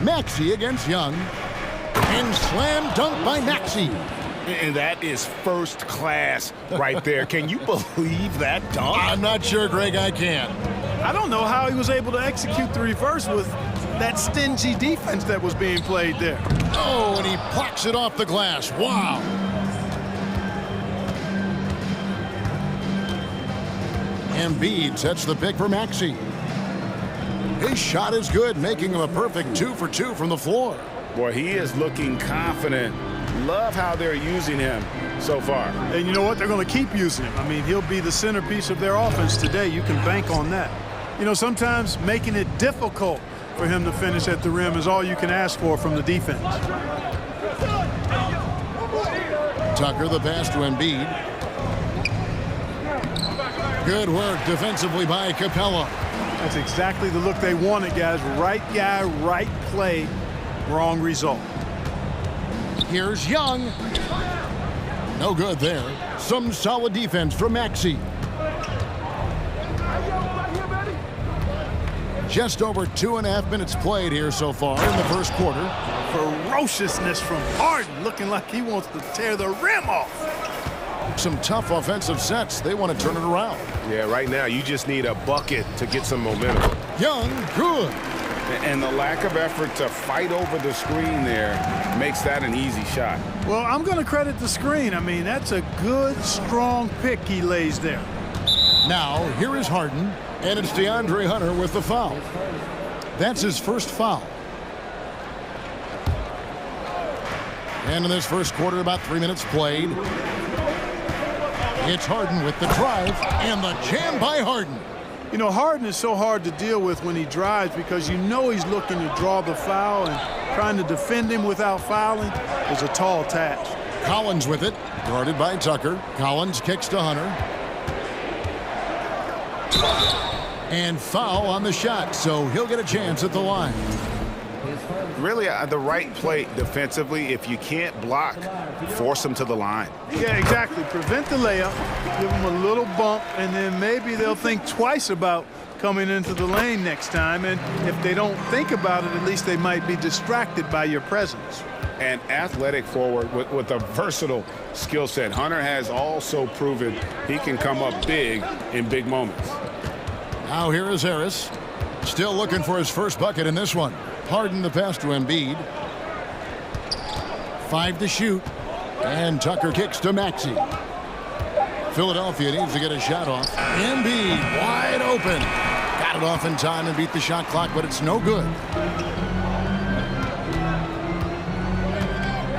Maxey against Young. And slam dunk by Maxey. And that is first class right there. Can you believe that dunk? I'm not sure, Greg, I can. I don't know how he was able to execute the reverse with that stingy defense that was being played there. Oh, and he blocks it off the glass. Wow. Embiid sets the pick for Maxey. His shot is good, making him a perfect 2 for 2 from the floor. Boy, he is looking confident. Love how they're using him so far. And you know what? They're going to keep using him. I mean, he'll be the centerpiece of their offense today. You can bank on that. You know, sometimes making it difficult for him to finish at the rim is all you can ask for from the defense. Tucker, the pass to Embiid. Good work defensively by Capella. That's exactly the look they wanted, guys. Right guy, right play, wrong result. Here's Young. No good there. Some solid defense from Maxey. Just over 2.5 minutes played here so far in the first quarter. Ferociousness from Harden, looking like he wants to tear the rim off. Some tough offensive sets. They want to turn it around. Yeah, right now you just need a bucket to get some momentum. Young, good. And the lack of effort to fight over the screen there makes that an easy shot. Well, I'm going to credit the screen. I mean, that's a good, strong pick he lays there. Now, here is Harden, and it's DeAndre Hunter with the foul. That's his first foul. And in this first quarter, about 3 minutes played. It's Harden with the drive, and the jam by Harden. You know, Harden is so hard to deal with when he drives because you know he's looking to draw the foul, and trying to defend him without fouling is a tall task. Collins with it, guarded by Tucker. Collins kicks to Hunter. And foul on the shot, so he'll get a chance at the line. Really, the right play defensively. If you can't block, force them to the line. Yeah, exactly. Prevent the layup, give them a little bump, and then maybe they'll think twice about coming into the lane next time. And if they don't think about it, at least they might be distracted by your presence. An athletic forward with a versatile skill set. Hunter has also proven he can come up big in big moments. Now here is Harris. Still looking for his first bucket in this one. Harden the pass to Embiid. 5 to shoot. And Tucker kicks to Maxey. Philadelphia needs to get a shot off. Embiid wide open. Got it off in time and beat the shot clock, but it's no good.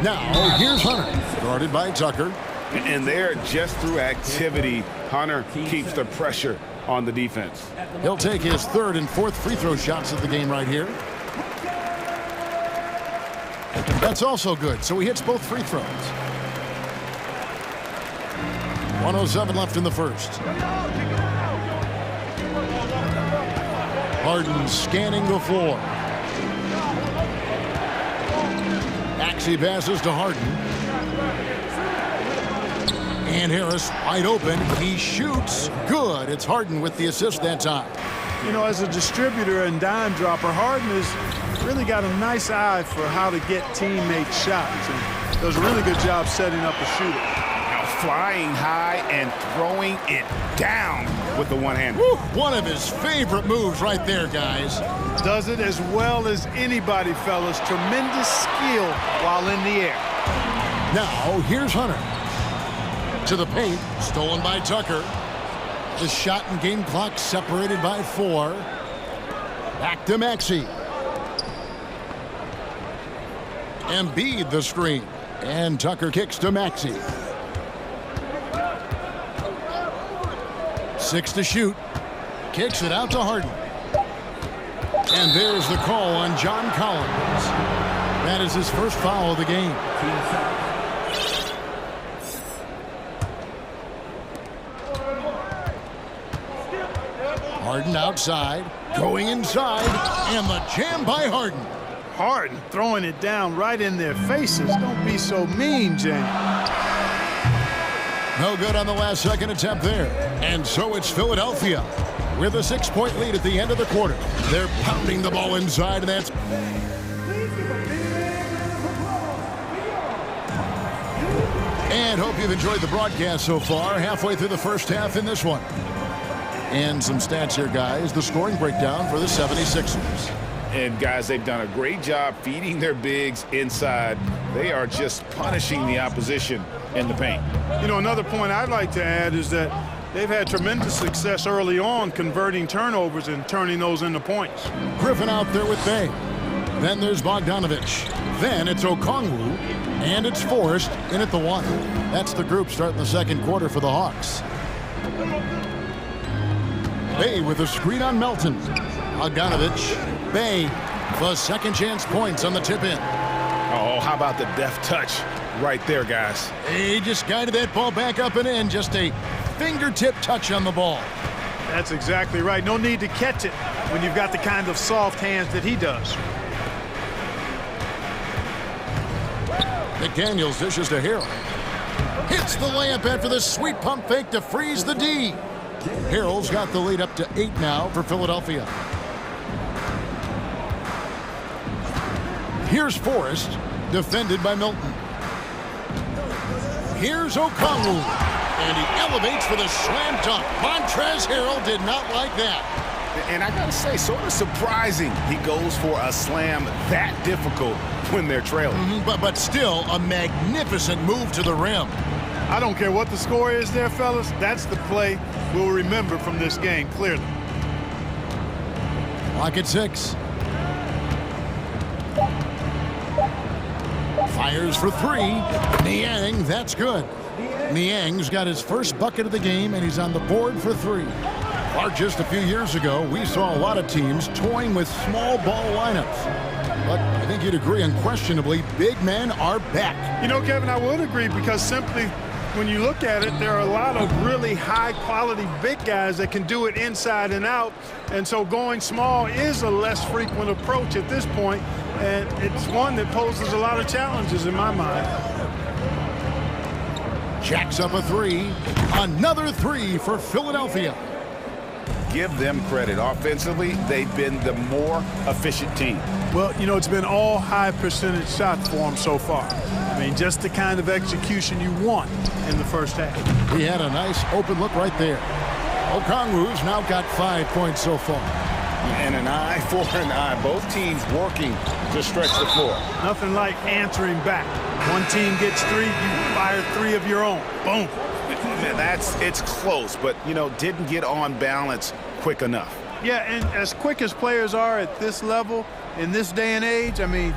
Now here's Hunter, guarded by Tucker. And there, just through activity, Hunter keeps the pressure on the defense. He'll take his 3rd and 4th free throw shots of the game right here. That's also good, so he hits both free throws. 1:07 left in the first. Harden scanning the floor. Maxey passes to Harden. And Harris wide open. He shoots. Good. It's Harden with the assist that time. You know, as a distributor and dime dropper, Harden has really got a nice eye for how to get teammates shots and does a really good job setting up a shooter. Now flying high and throwing it down with the one-hander. One of his favorite moves right there, guys. Does it as well as anybody, fellas. Tremendous skill while in the air. Now, here's Hunter. To the paint, stolen by Tucker. The shot and game clock separated by 4. Back to Maxey. Embiid the screen. And Tucker kicks to Maxey. 6 to shoot. Kicks it out to Harden. And there's the call on John Collins. That is his first foul of the game. Harden outside, going inside, and the jam by Harden. Harden throwing it down right in their faces. Don't be so mean, James. No good on the last second attempt there. And so it's Philadelphia with a 6-point lead at the end of the quarter. They're pounding the ball inside, and that's... And hope you've enjoyed the broadcast so far. Halfway through the first half in this one. And some stats here, guys. The scoring breakdown for the 76ers. And, guys, they've done a great job feeding their bigs inside. They are just punishing the opposition in the paint. You know, another point I'd like to add is that they've had tremendous success early on converting turnovers and turning those into points. Griffin out there with Bay. Then there's Bogdanovich. Then it's Okongwu. And it's Forrest in at the 1. That's the group starting the second quarter for the Hawks. Bay with a screen on Melton. Bogdanovich. Bay. The second chance points on the tip-in. Oh, how about the deft touch right there, guys? He just guided that ball back up and in. Just a fingertip touch on the ball. That's exactly right. No need to catch it when you've got the kind of soft hands that he does. McDaniels dishes to Harrell. Hits the layup after the sweet pump fake to freeze the D. Harrell's got the lead up to 8 now for Philadelphia. Here's Forrest, defended by Milton. Here's Okongwu, and he elevates for the slam dunk. Montrezl Harrell did not like that. And I gotta say, sort of surprising he goes for a slam that difficult when they're trailing. But still a magnificent move to the rim. I don't care what the score is there, fellas. That's the play we'll remember from this game, clearly. Clock at 6. Fires for 3. Niang, that's good. Niang's got his first bucket of the game, and he's on the board for 3. Or just a few years ago, we saw a lot of teams toying with small ball lineups. But I think you'd agree unquestionably, big men are back. You know, Kevin, I would agree because simply when you look at it, there are a lot of really high-quality big guys that can do it inside and out. And so going small is a less frequent approach at this point, and it's one that poses a lot of challenges in my mind. Jacks up a 3. Another 3 for Philadelphia. Give them credit. Offensively, they've been the more efficient team. Well, you know, it's been all high-percentage shots for them so far. I mean, just the kind of execution you want in the first half. He had a nice open look right there. Okongwu's now got 5 points so far. And an eye for an eye. Both teams working to stretch the floor. Nothing like answering back. One team gets 3, you fire 3 of your own. Boom. It's close, but, you know, didn't get on balance quick enough. Yeah, and as quick as players are at this level, in this day and age, I mean,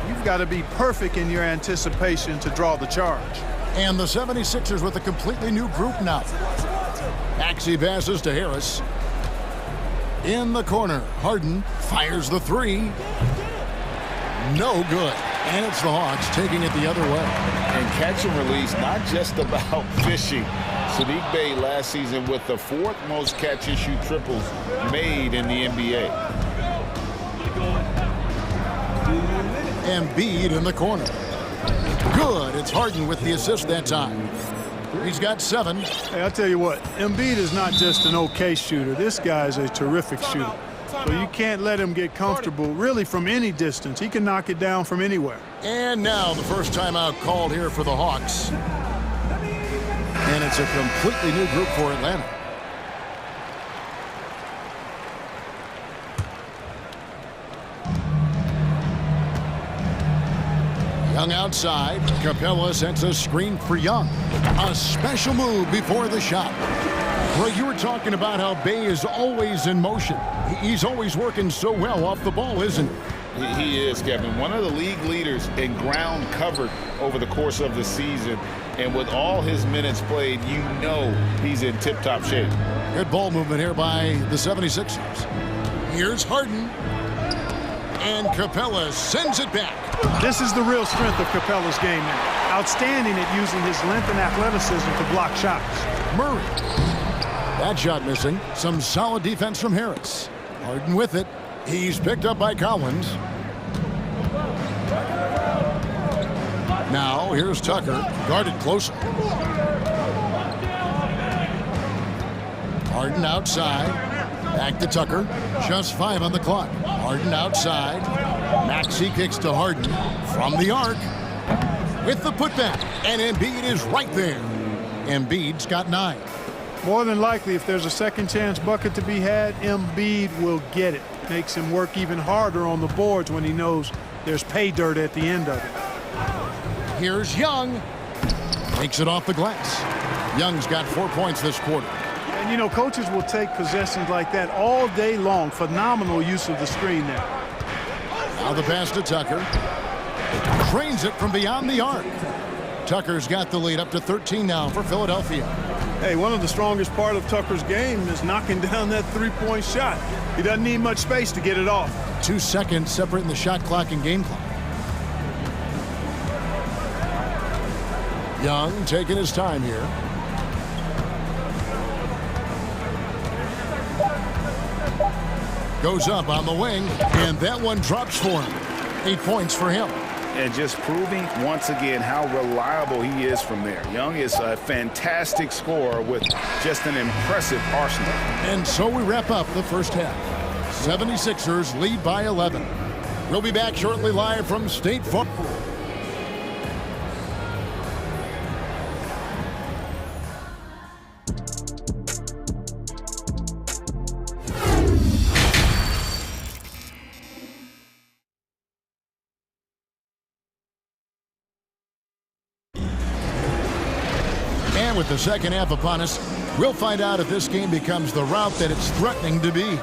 you've got to be perfect in your anticipation to draw the charge. And the 76ers with a completely new group now. Maxey passes to Harris. In the corner, Harden fires the 3. No good. And it's the Hawks taking it the other way. And catch and release, not just about fishing. Saddiq Bey last season with the 4th most catch and shoot triples made in the NBA. Embiid in the corner. Good. It's Harden with the assist that time. He's got 7. Hey, I'll tell you what, Embiid is not just an okay shooter. This guy is a terrific shooter. So you can't let him get comfortable really from any distance. He can knock it down from anywhere. And now the first timeout called here for the Hawks. And it's a completely new group for Atlanta. Young outside. Capella sends a screen for Young. A special move before the shot. Well, you were talking about how Bay is always in motion. He's always working so well off the ball, isn't he? He is, Kevin. One of the league leaders in ground covered over the course of the season. And with all his minutes played, you know he's in tip-top shape. Good ball movement here by the 76ers. Here's Harden. And Capella sends it back. This is the real strength of Capella's game now. Outstanding at using his length and athleticism to block shots. Murray. That shot missing. Some solid defense from Harris. Harden with it. He's picked up by Collins. Now here's Tucker. Guarded closely. Harden outside. Back to Tucker. Just 5 on the clock. Harden outside. Maxey kicks to Harden from the arc with the putback. And Embiid is right there. Embiid's got 9. More than likely, if there's a second chance bucket to be had, Embiid will get it. Makes him work even harder on the boards when he knows there's pay dirt at the end of it. Here's Young. Takes it off the glass. Young's got 4 points this quarter. And, you know, coaches will take possessions like that all day long. Phenomenal use of the screen there. Now the pass to Tucker. Trains it from beyond the arc. Tucker's got the lead up to 13 now for Philadelphia. Hey, one of the strongest part of Tucker's game is knocking down that three-point shot. He doesn't need much space to get it off. 2 seconds separating the shot clock and game clock. Young taking his time here. Goes up on the wing, and that one drops for him. 8 points for him. And just proving once again how reliable he is from there. Young is a fantastic scorer with just an impressive arsenal. And so we wrap up the first half. 76ers lead by 11. We'll be back shortly live from State Farm. With the second half upon us, we'll find out if this game becomes the route that it's threatening to be.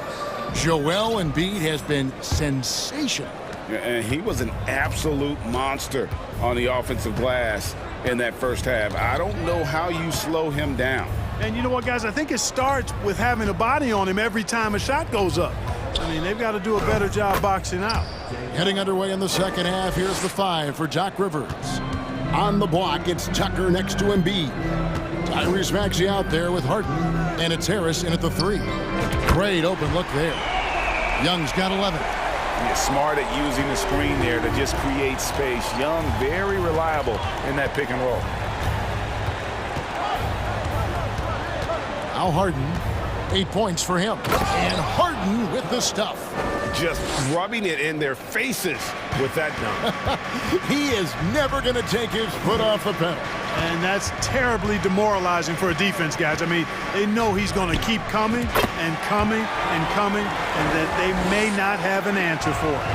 Joel Embiid has been sensational. And he was an absolute monster on the offensive glass in that first half. I don't know how you slow him down. And you know what, guys? I think it starts with having a body on him every time a shot goes up. I mean, they've got to do a better job boxing out. Heading underway in the second half, here's the 5 for Doc Rivers. On the block, it's Tucker next to Embiid. Tyrese Maxey out there with Harden, and it's Harris in at the 3. Great open look there. Young's got 11. He's smart at using the screen there to just create space. Young, very reliable in that pick and roll. Now Harden, 8 points for him. And Harden with the stuff. Just rubbing it in their faces with that dunk. He is never going to take his foot off the pedal. And that's terribly demoralizing for a defense, guys. I mean, they know he's going to keep coming and coming and coming, and that they may not have an answer for it.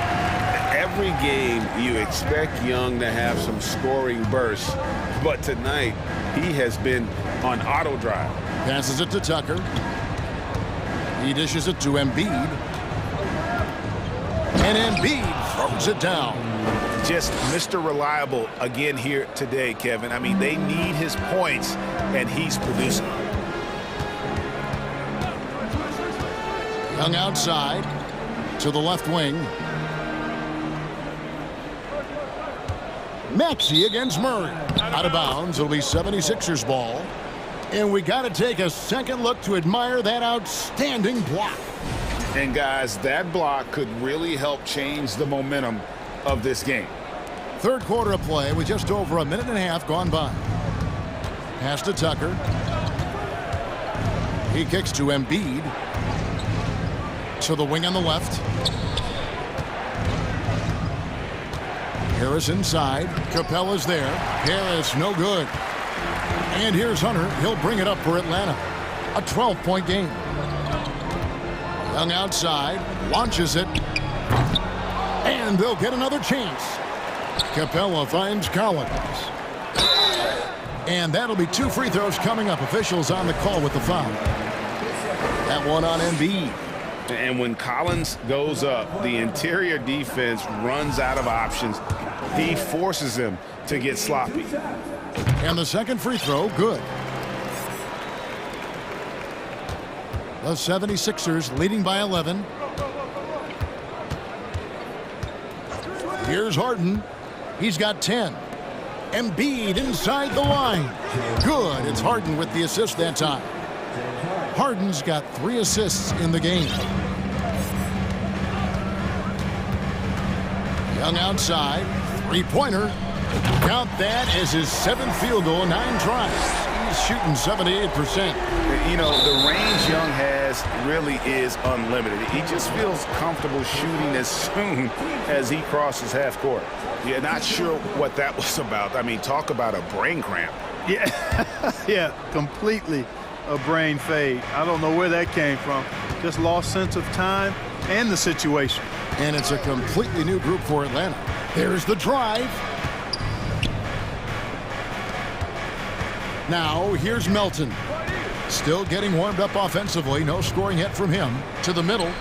Every game you expect Young to have some scoring bursts, but tonight he has been on auto drive. Passes it to Tucker. He dishes it to Embiid. And Embiid throws it down. Just Mr. Reliable again here today, Kevin. I mean, they need his points, and he's producing. Young outside to the left wing. Maxey against Murray. Out of bounds. It'll be 76ers ball. And we got to take a second look to admire that outstanding block. And guys, that block could really help change the momentum of this game. Third quarter of play with just over a minute and a half gone by. Pass to Tucker. He kicks to Embiid. To the wing on the left. Harris inside. Capella's there. Harris, no good. And here's Hunter. He'll bring it up for Atlanta. A 12-point game. Young outside. Launches it. And they'll get another chance. Capella finds Collins. And that'll be 2 free throws coming up. Officials on the call with the foul. That one on Embiid. And when Collins goes up, the interior defense runs out of options. He forces them to get sloppy. And the second free throw, good. The 76ers leading by 11. Here's Harden. He's got 10. Embiid inside the line. Good. It's Harden with the assist that time. Harden's got 3 assists in the game. Young outside. 3-pointer. Count that as his 7th field goal, 9 tries. He's shooting 78%. You know, the range Young has really is unlimited. He just feels comfortable shooting as soon as he crosses half court. Yeah, not sure what that was about. I mean, talk about a brain cramp. Yeah, yeah, completely a brain fade. I don't know where that came from. Just lost sense of time and the situation. And it's a completely new group for Atlanta. There's the drive. Now, here's Melton. Still getting warmed up offensively. No scoring yet from him. To the middle.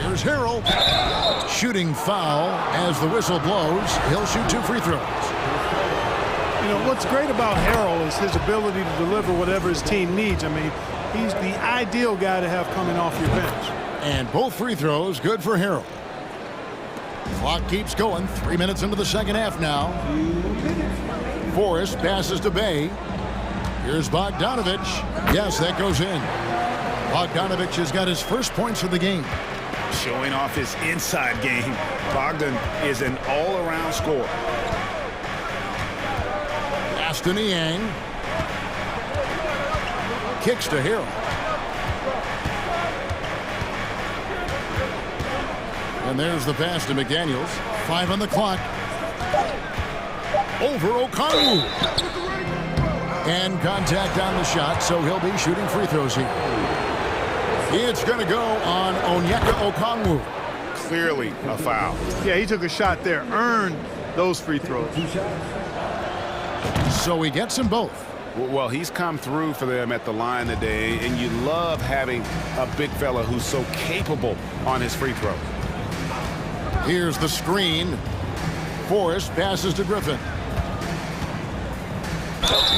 Here's Harrell. Shooting foul as the whistle blows. He'll shoot 2 free throws. You know, what's great about Harrell is his ability to deliver whatever his team needs. I mean, he's the ideal guy to have coming off your bench. And both free throws good for Harrell. Clock keeps going. 3 minutes into the second half now. Forrest passes to Bay. Here's Bogdanovich. Yes, that goes in. Bogdanovich has got his first points of the game. Showing off his inside game. Bogdan is an all-around scorer. Aston Yang. Kicks to Harrell. And there's the pass to McDaniels. 5 on the clock. Over Okongwu. And contact on the shot, so he'll be shooting free throws here. It's going to go on Onyeka Okongwu. Clearly a foul. Yeah, he took a shot there, earned those free throws. So he gets them both. Well, he's come through for them at the line today, and you love having a big fella who's so capable on his free throw. Here's the screen. Forrest passes to Griffin.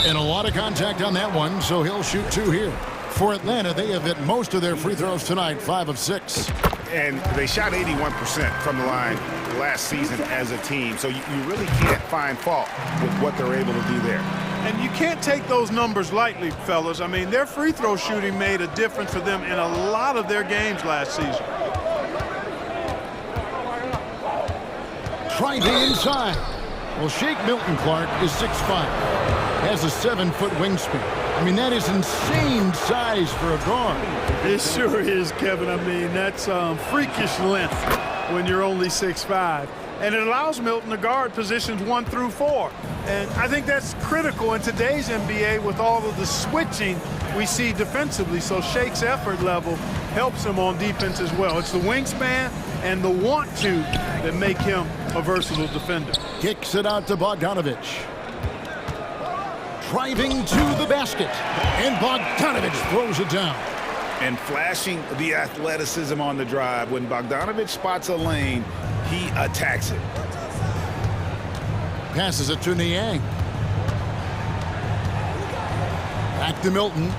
And a lot of contact on that one, so he'll shoot 2 here. For Atlanta, they have hit most of their free throws tonight, 5 of 6. And they shot 81% from the line last season as a team, so you really can't find fault with what they're able to do there. And you can't take those numbers lightly, fellas. I mean, their free throw shooting made a difference for them in a lot of their games last season. Driving inside. Well, Shake Milton Clark is 6'5". Has a 7-foot wingspan. I mean, that is insane size for a guard. It sure is, Kevin. I mean, that's freakish length when you're only 6'5". And it allows Milton to guard positions 1 through 4. And I think that's critical in today's NBA with all of the switching we see defensively. So Shake's effort level helps him on defense as well. It's the wingspan and the want to that make him a versatile defender. Kicks it out to Bogdanovich. Driving to the basket. And Bogdanovich throws it down. And flashing the athleticism on the drive. When Bogdanovich spots a lane, he attacks it. Passes it to Niang. Back to Milton.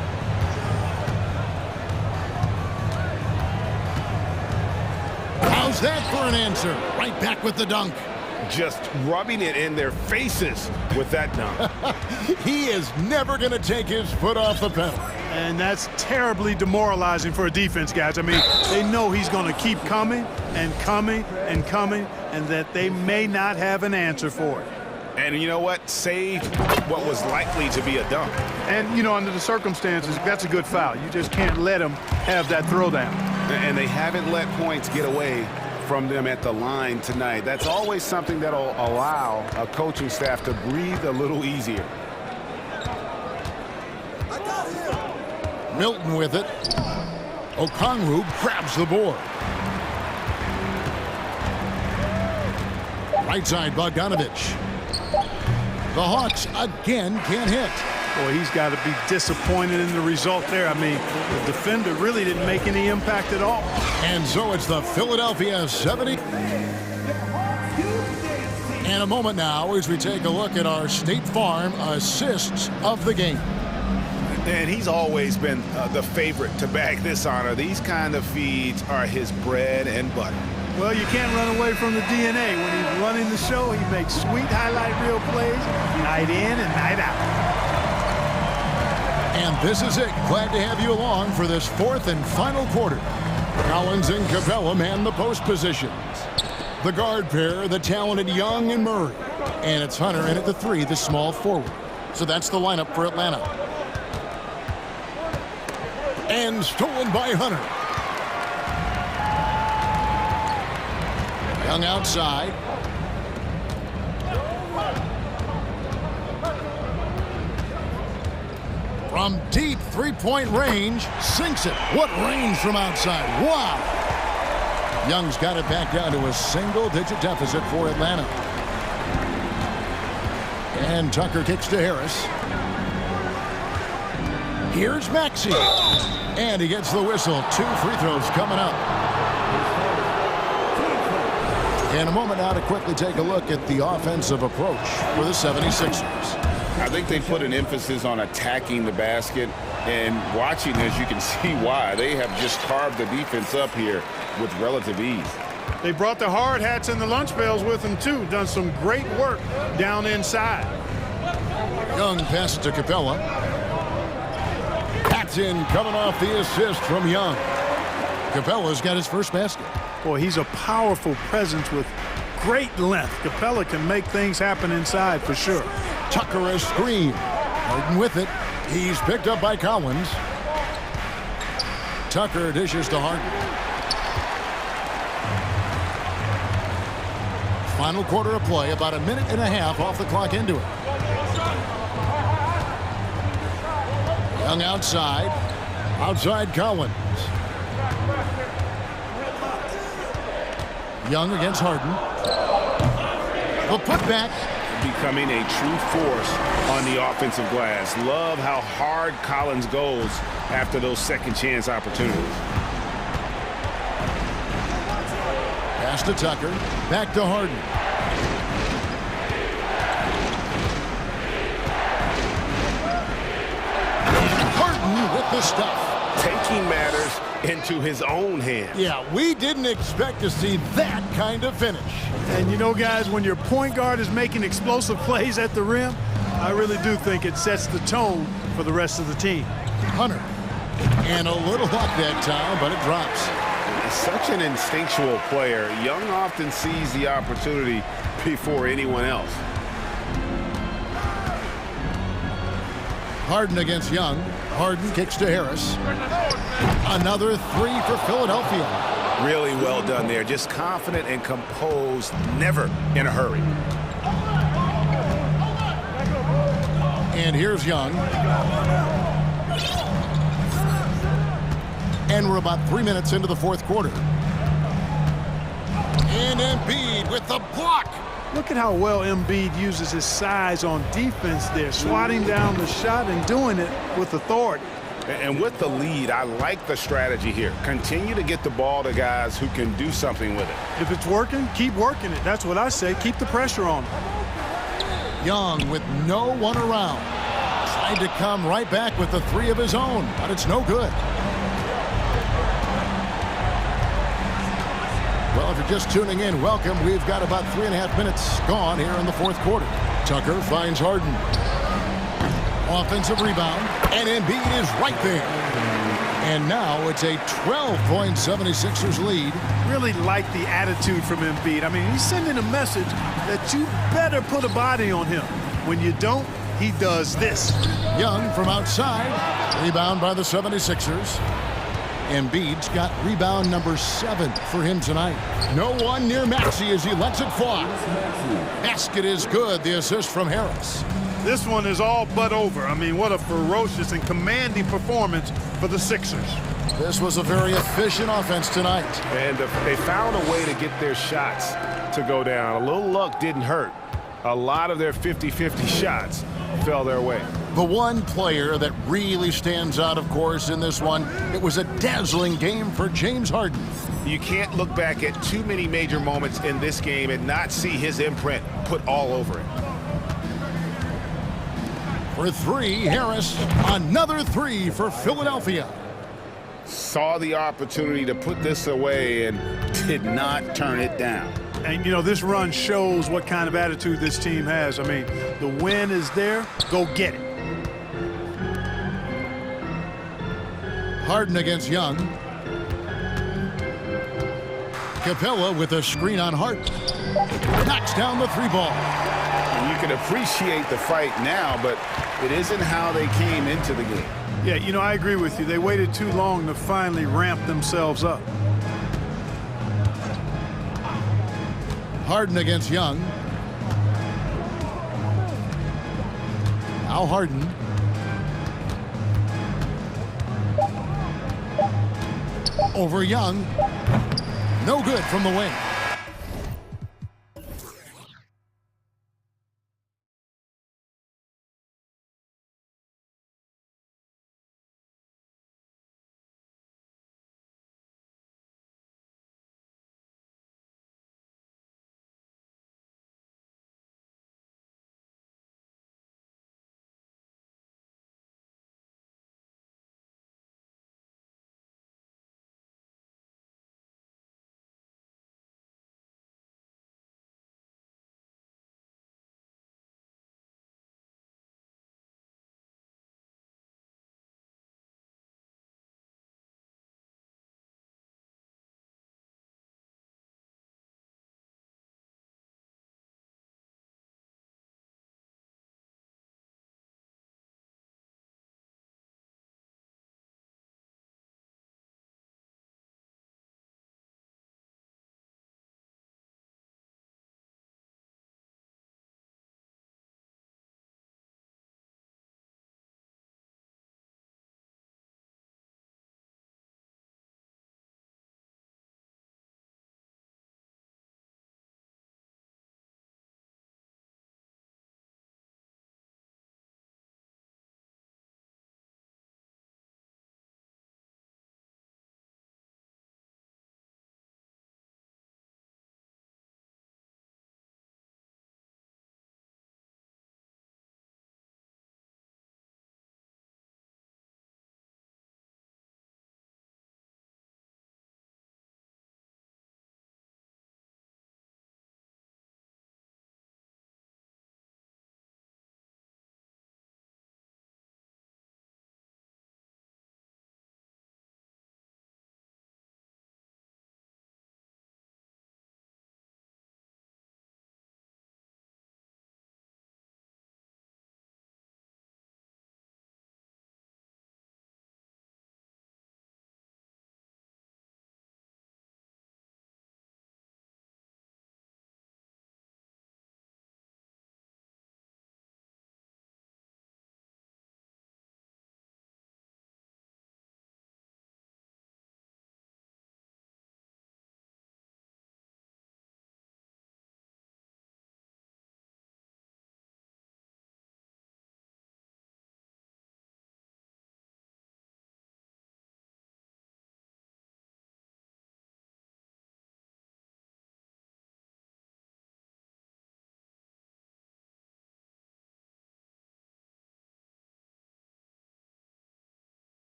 How's that for an answer? Right back with the dunk. Just rubbing it in their faces with that dunk. He is never going to take his foot off the pedal. And that's terribly demoralizing for a defense, guys. I mean, they know he's going to keep coming and coming and coming, and that they may not have an answer for it. And you know what? Saved what was likely to be a dunk. And, you know, under the circumstances, that's a good foul. You just can't let him have that throwdown. And they haven't let points get away from them at the line tonight. That's always something that'll allow a coaching staff to breathe a little easier. Milton with it. Okongwu grabs the board. Right side, Bogdanovich. The Hawks again can't hit. Boy, he's got to be disappointed in the result there. I mean, the defender really didn't make any impact at all. And so it's the Philadelphia 70. And a moment now as we take a look at our State Farm assists of the game. And he's always been the favorite to bag this honor. These kind of feeds are his bread and butter. Well, you can't run away from the DNA. When he's running the show, he makes sweet highlight reel plays night in and night out. And this is it. Glad to have you along for this fourth and final quarter. Collins and Capella man the post positions. The guard pair, the talented Young and Murray. And it's Hunter in at the 3, the small forward. So that's the lineup for Atlanta. And stolen by Hunter. Young outside. From deep three-point range, sinks it. What range from outside? Wow! Young's got it back down to a single-digit deficit for Atlanta. And Tucker kicks to Harris. Here's Maxey. And he gets the whistle. 2 free throws coming up. In a moment now to quickly take a look at the offensive approach for the 76ers. I think they put an emphasis on attacking the basket, and watching this, you can see why. They have just carved the defense up here with relative ease. They brought the hard hats and the lunch pails with them, too. Done some great work down inside. Young passes to Capella. That's in, coming off the assist from Young. Capella's got his first basket. Boy, he's a powerful presence with great length. Capella can make things happen inside for sure. Tucker a screen. Harden with it. He's picked up by Collins. Tucker dishes to Harden. Final quarter of play, about a minute and a half off the clock into it. Young outside. Outside Collins. Young against Harden. The putback. Becoming a true force on the offensive glass. Love how hard Collins goes after those second chance opportunities. Pass to Tucker. Back to Harden. Harden with the stuff. Taking matters into his own hands. Yeah, we didn't expect to see that kind of finish. And you know, guys, when your point guard is making explosive plays at the rim, I really do think it sets the tone for the rest of the team. Hunter. And a little luck that time, but it drops. Such an instinctual player. Young often sees the opportunity before anyone else. Harden against Young. Harden kicks to Harris. Another 3 for Philadelphia. Really well done there. Just confident and composed, never in a hurry. And here's Young. And we're about 3 minutes into the fourth quarter. And Embiid with the block. Look at how well Embiid uses his size on defense there, swatting down the shot and doing it with authority. And with the lead, I like the strategy here. Continue to get the ball to guys who can do something with it. If it's working, keep working it. That's what I say. Keep the pressure on him. Young with no one around. Tried to come right back with the 3 of his own, but it's no good. Well, if you're just tuning in, welcome. We've got about 3.5 minutes gone here in the fourth quarter. Tucker finds Harden. Offensive rebound, and Embiid is right there. And now it's a 12-point 76ers lead. Really like the attitude from Embiid. I mean, he's sending a message that you better put a body on him. When you don't, he does this. Young from outside. Rebound by the 76ers. Embiid's got rebound number 7 for him tonight. No one near Maxey as he lets it fly. Basket is good. The assist from Harris. This one is all but over. I mean, what a ferocious and commanding performance for the Sixers. This was a very efficient offense tonight. And they found a way to get their shots to go down. A little luck didn't hurt. A lot of their 50-50 shots fell their way. The one player that really stands out, of course, in this one, it was a dazzling game for James Harden. You can't look back at too many major moments in this game and not see his imprint put all over it. For 3, Harris. Another 3 for Philadelphia. Saw the opportunity to put this away and did not turn it down. And, you know, this run shows what kind of attitude this team has. I mean, the win is there. Go get it. Harden against Young. Capella with a screen on Harden. Knocks down the 3 ball. And you can appreciate the fight now, but it isn't how they came into the game. Yeah, you know, I agree with you. They waited too long to finally ramp themselves up. Harden against Young. Now Harden. Over Young. No good from the wing.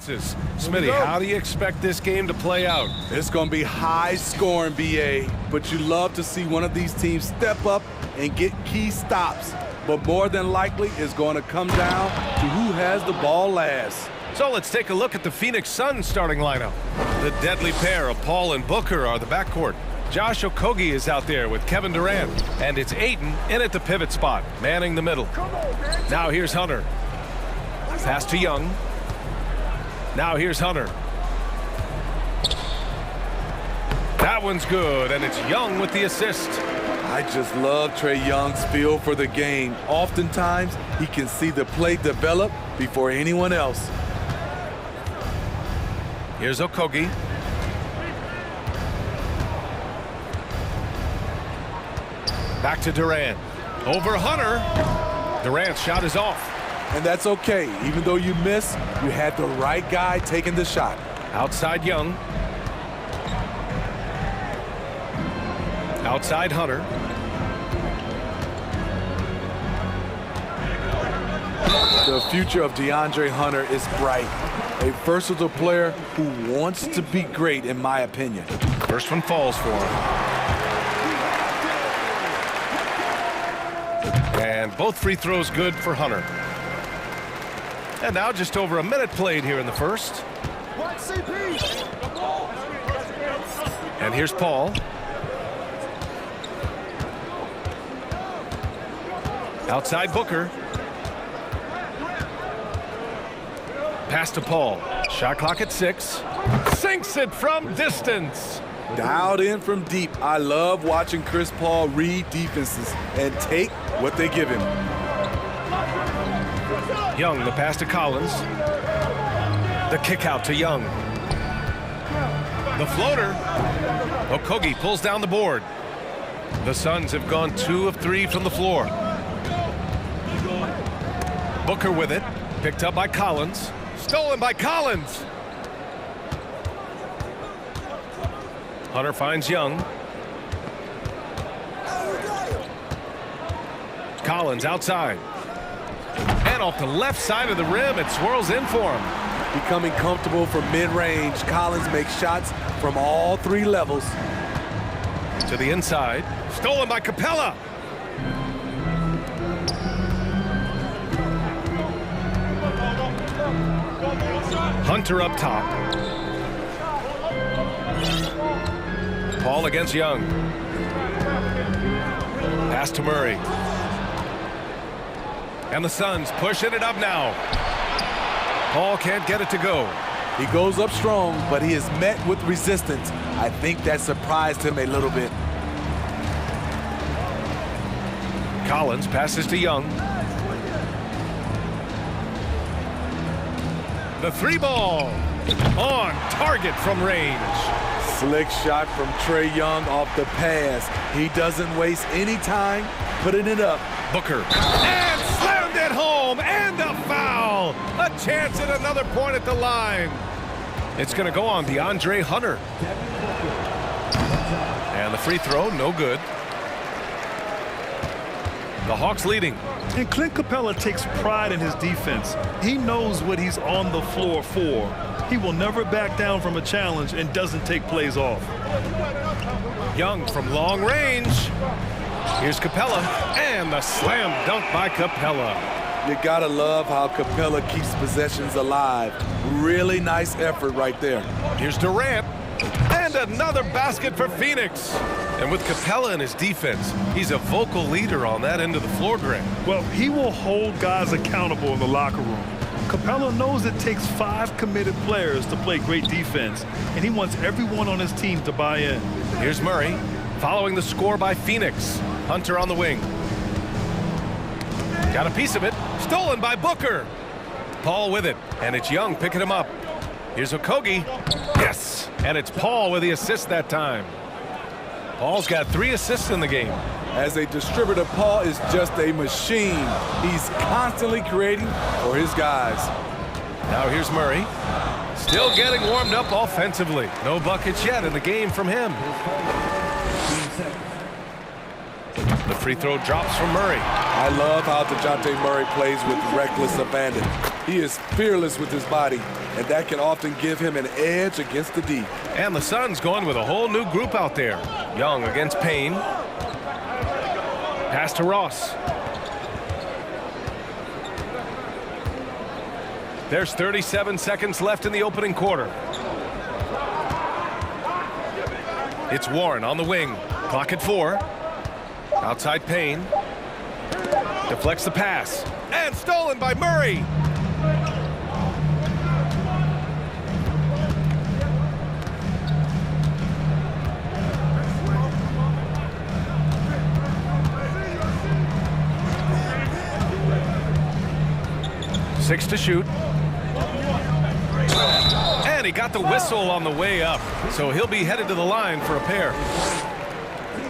passes. Smitty, how do you expect this game to play out? It's going to be high scoring, BA, but you love to see one of these teams step up and get key stops. But more than likely, it's going to come down to who has the ball last. So let's take a look at the Phoenix Suns starting lineup. The deadly pair of Paul and Booker are the backcourt. Josh Okogie is out there with Kevin Durant. And it's Ayton in at the pivot spot, manning the middle. Now here's Hunter. Pass to Young. Now here's Hunter. That one's good, and it's Young with the assist. I just love Trae Young's feel for the game. Oftentimes, he can see the play develop before anyone else. Here's Okogie. Back to Durant. Over Hunter. Durant's shot is off. And that's okay. Even though you miss, you had the right guy taking the shot. Outside Young. Outside Hunter. The future of DeAndre Hunter is bright. A versatile player who wants to be great, in my opinion. First one falls for him. And both free throws good for Hunter. And now just over a minute played here in the first. And here's Paul. Outside Booker. Pass to Paul. Shot clock at 6. Sinks it from distance. Dialed in from deep. I love watching Chris Paul read defenses and take what they give him. Young, the pass to Collins. The kick out to Young. The floater. Okogie pulls down the board. The Suns have gone 2 of 3 from the floor. Booker with it. Picked up by Collins. Stolen by Collins. Hunter finds Young. Collins outside. And off the left side of the rim, it swirls in for him. Becoming comfortable from mid-range, Collins makes shots from all 3 levels. To the inside. Stolen by Capella. Hunter up top. Paul against Young. Pass to Murray. And the Suns pushing it up now. Paul can't get it to go. He goes up strong, but he is met with resistance. I think that surprised him a little bit. Collins passes to Young. The 3-ball on target from range. Slick shot from Trae Young off the pass. He doesn't waste any time putting it up. Booker. And slammed it home. And a foul. A chance at another point at the line. It's going to go on DeAndre Hunter. And the free throw, no good. The Hawks leading. And Clint Capella takes pride in his defense. He knows what he's on the floor for. He will never back down from a challenge and doesn't take plays off. Young from long range. Here's Capella. And the slam dunk by Capella. You gotta love how Capella keeps possessions alive. Really nice effort right there. Here's Durant. And another basket for Phoenix. And with Capella in his defense, he's a vocal leader on that end of the floor, Grant. Well, he will hold guys accountable in the locker room. Capella knows it takes 5 committed players to play great defense, and he wants everyone on his team to buy in. Here's Murray, following the score by Phoenix. Hunter on the wing. Got a piece of it. Stolen by Booker. Paul with it, and it's Young picking him up. Here's Okogie. Yes, and it's Paul with the assist that time. Paul's got 3 assists in the game. As a distributor, Paul is just a machine. He's constantly creating for his guys. Now here's Murray. Still getting warmed up offensively. No buckets yet in the game from him. The free throw drops from Murray. I love how DeJounte Murray plays with reckless abandon. He is fearless with his body and that can often give him an edge against the D. And the Suns going with a whole new group out there. Young against Payne. Pass to Ross. There's 37 seconds left in the opening quarter. It's Warren on the wing. Clock at 4. Outside Payne. Deflects the pass. And stolen by Murray. Six to shoot. And he got the whistle on the way up, so he'll be headed to the line for a pair.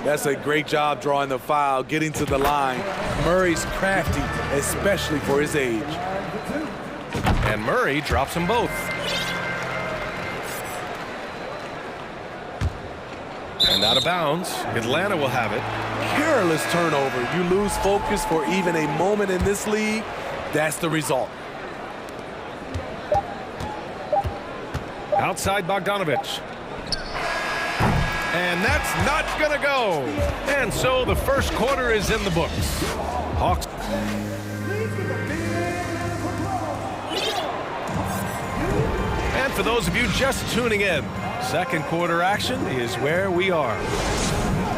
That's a great job drawing the foul, getting to the line. Murray's crafty, especially for his age. And Murray drops them both. And out of bounds, Atlanta will have it. Careless turnover. You lose focus for even a moment in this league. That's the result. Outside Bogdanovich. And that's not going to go. And so the first quarter is in the books. Hawks. And for those of you just tuning in, second quarter action is where we are.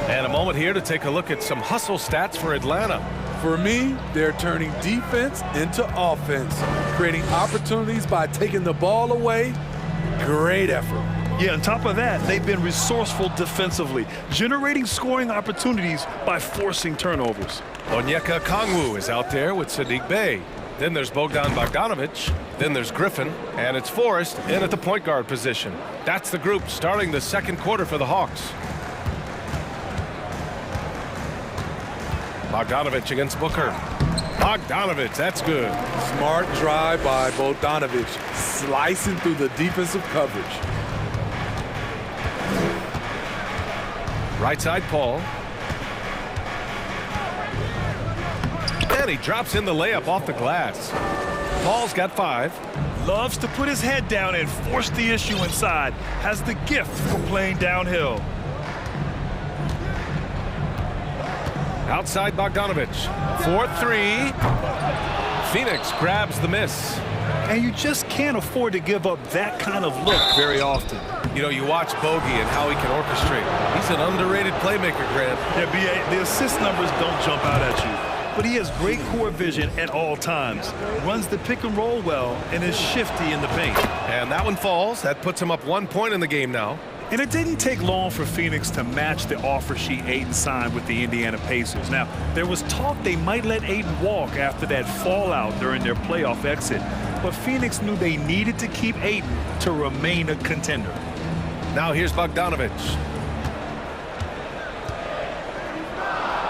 And a moment here to take a look at some hustle stats for Atlanta. For me, they're turning defense into offense, creating opportunities by taking the ball away. Great effort. Yeah, on top of that, they've been resourceful defensively, generating scoring opportunities by forcing turnovers. Onyeka Okongwu is out there with Sadiq Bey. Then there's Bogdan Bogdanovich. Then there's Griffin. And it's Forrest in at the point guard position. That's the group starting the second quarter for the Hawks. Bogdanovich against Booker. Bogdanovich, that's good. Smart drive by Bogdanovich, slicing through the defensive coverage. Right side, Paul. And he drops in the layup off the glass. Paul's got 5. Loves to put his head down and force the issue inside. Has the gift for playing downhill. Outside Bogdanovich. 4-3. Phoenix grabs the miss. And you just can't afford to give up that kind of look very often. You know, you watch Bogey and how he can orchestrate. He's an underrated playmaker, Grant. Yeah, B.A., the assist numbers don't jump out at you. But he has great core vision at all times. Runs the pick and roll well and is shifty in the paint. And that one falls. That puts him up 1 point in the game now. And it didn't take long for Phoenix to match the offer sheet Ayton signed with the Indiana Pacers. Now, there was talk they might let Ayton walk after that fallout during their playoff exit. But Phoenix knew they needed to keep Ayton to remain a contender. Now here's Bogdanovich.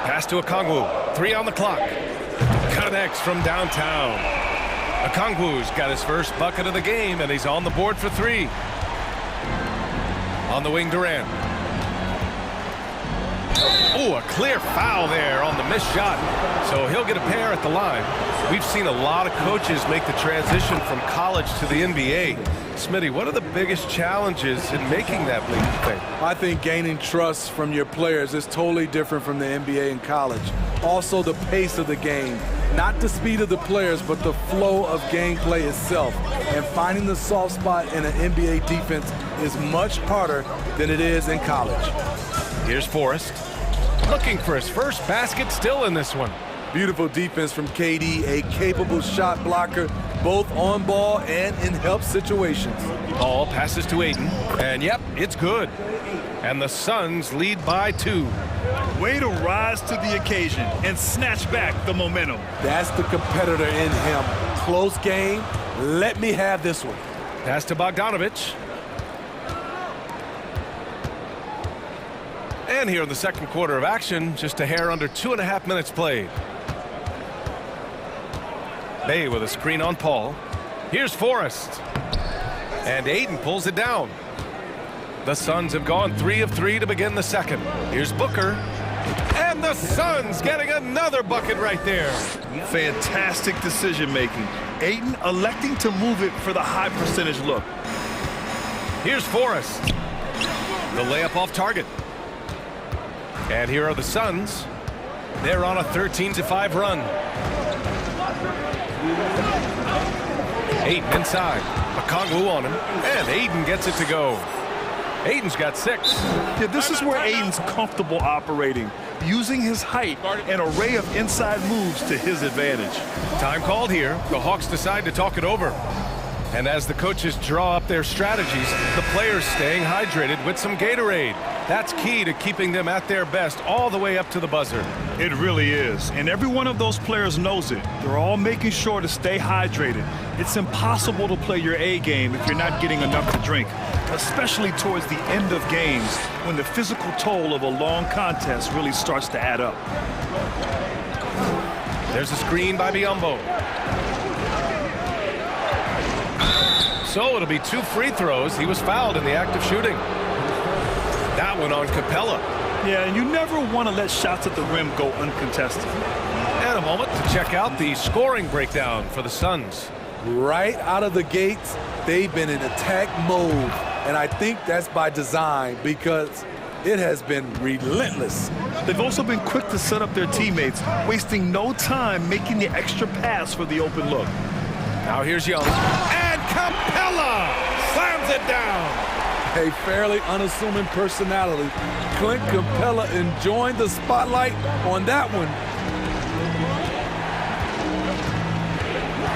Pass to Okongwu. 3 on the clock. Connects from downtown. Okongwu's got his first bucket of the game, and he's on the board for 3. On the wing, Durant. Oh, a clear foul there on the missed shot. So he'll get a pair at the line. We've seen a lot of coaches make the transition from college to the NBA. Smitty, what are the biggest challenges in making that leap thing? I think gaining trust from your players is totally different from the NBA and college. Also, the pace of the game. Not the speed of the players, but the flow of gameplay itself. And finding the soft spot in an NBA defense is much harder than it is in college. Here's Forrest. Looking for his first basket still in this one. Beautiful defense from KD, a capable shot blocker, both on ball and in help situations. Ball passes to Ayton, and yep, it's good. And the Suns lead by 2. Way to rise to the occasion and snatch back the momentum. That's the competitor in him. Close game. Let me have this one. Pass to Bogdanovich. And here in the second quarter of action, just a hair under 2.5 minutes played. Bay with a screen on Paul. Here's Forrest. And Ayton pulls it down. The Suns have gone 3 of 3 to begin the second. Here's Booker. And the Suns getting another bucket right there. Fantastic decision-making. Ayton electing to move it for the high percentage look. Here's Forrest. The layup off target. And here are the Suns. They're on a 13-5 run. Ayton inside. Okongwu on him. And Ayton gets it to go. Ayton's got 6. Yeah, this is where Ayton's comfortable operating, using his height and array of inside moves to his advantage. Time called here. The Hawks decide to talk it over. And as the coaches draw up their strategies, the players staying hydrated with some Gatorade. That's key to keeping them at their best all the way up to the buzzer. It really is. And every one of those players knows it. They're all making sure to stay hydrated. It's impossible to play your A game if you're not getting enough to drink, especially towards the end of games when the physical toll of a long contest really starts to add up. There's a screen by Biyombo. So it'll be 2 free throws. He was fouled in the act of shooting. That one on Capella. Yeah, and you never want to let shots at the rim go uncontested. And a moment to check out the scoring breakdown for the Suns. Right out of the gates, they've been in attack mode. And I think that's by design because it has been relentless. They've also been quick to set up their teammates, wasting no time making the extra pass for the open look. Now here's Young. And Capella slams it down. A fairly unassuming personality. Clint Capella enjoying the spotlight on that one.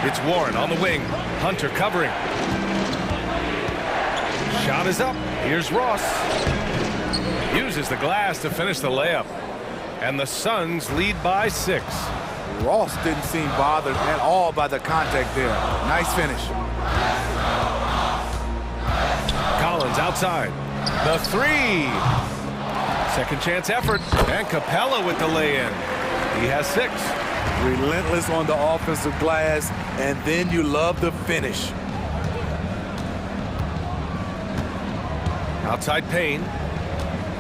It's Warren on the wing. Hunter covering. Shot is up. Here's Ross. Uses the glass to finish the layup. And the Suns lead by 6. Ross didn't seem bothered at all by the contact there. Nice finish. Collins outside. The 3. Second chance effort. And Capella with the lay-in. He has 6. Relentless on the offensive glass, and then you love the finish. Outside Payne.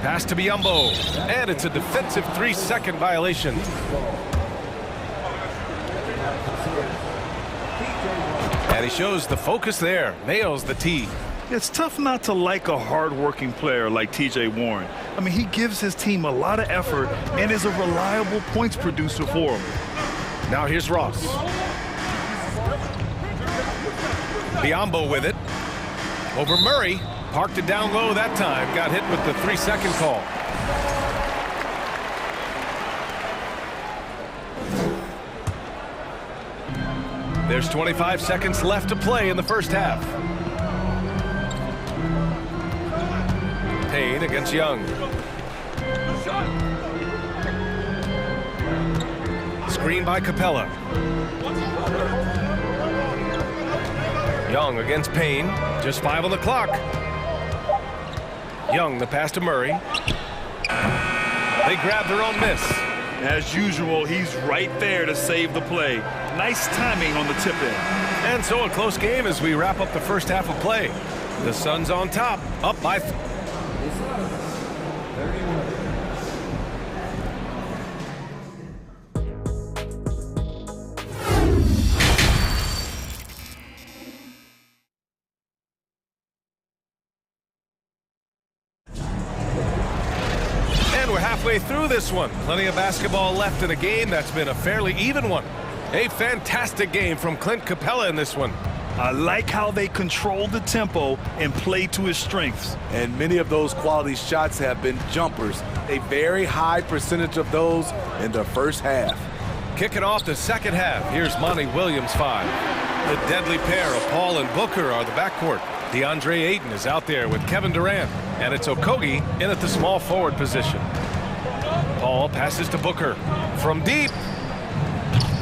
Pass to Biyombo. And it's a defensive 3-second violation. And he shows the focus there. Nails the tee. It's tough not to like a hard-working player like T.J. Warren. I mean, he gives his team a lot of effort and is a reliable points producer for them. Now here's Ross. Biyombo with it. Over Murray. Parked it down low that time. Got hit with the 3-second call. There's 25 seconds left to play in the first half. Payne against Young. Screen by Capella. Young against Payne. Just 5 on the clock. Young, the pass to Murray. They grab their own miss. As usual, he's right there to save the play. Nice timing on the tip in. And so a close game as we wrap up the first half of play. The Suns on top, up by... And we're halfway through this one. Plenty of basketball left in a game that's been a fairly even one. A fantastic game from Clint Capella in this one. I like how they control the tempo and play to his strengths. And many of those quality shots have been jumpers. A very high percentage of those in the first half. Kicking off the second half, here's Monty Williams 5. The deadly pair of Paul and Booker are the backcourt. DeAndre Ayton is out there with Kevin Durant, and it's Okogie in at the small forward position. Paul passes to Booker from deep.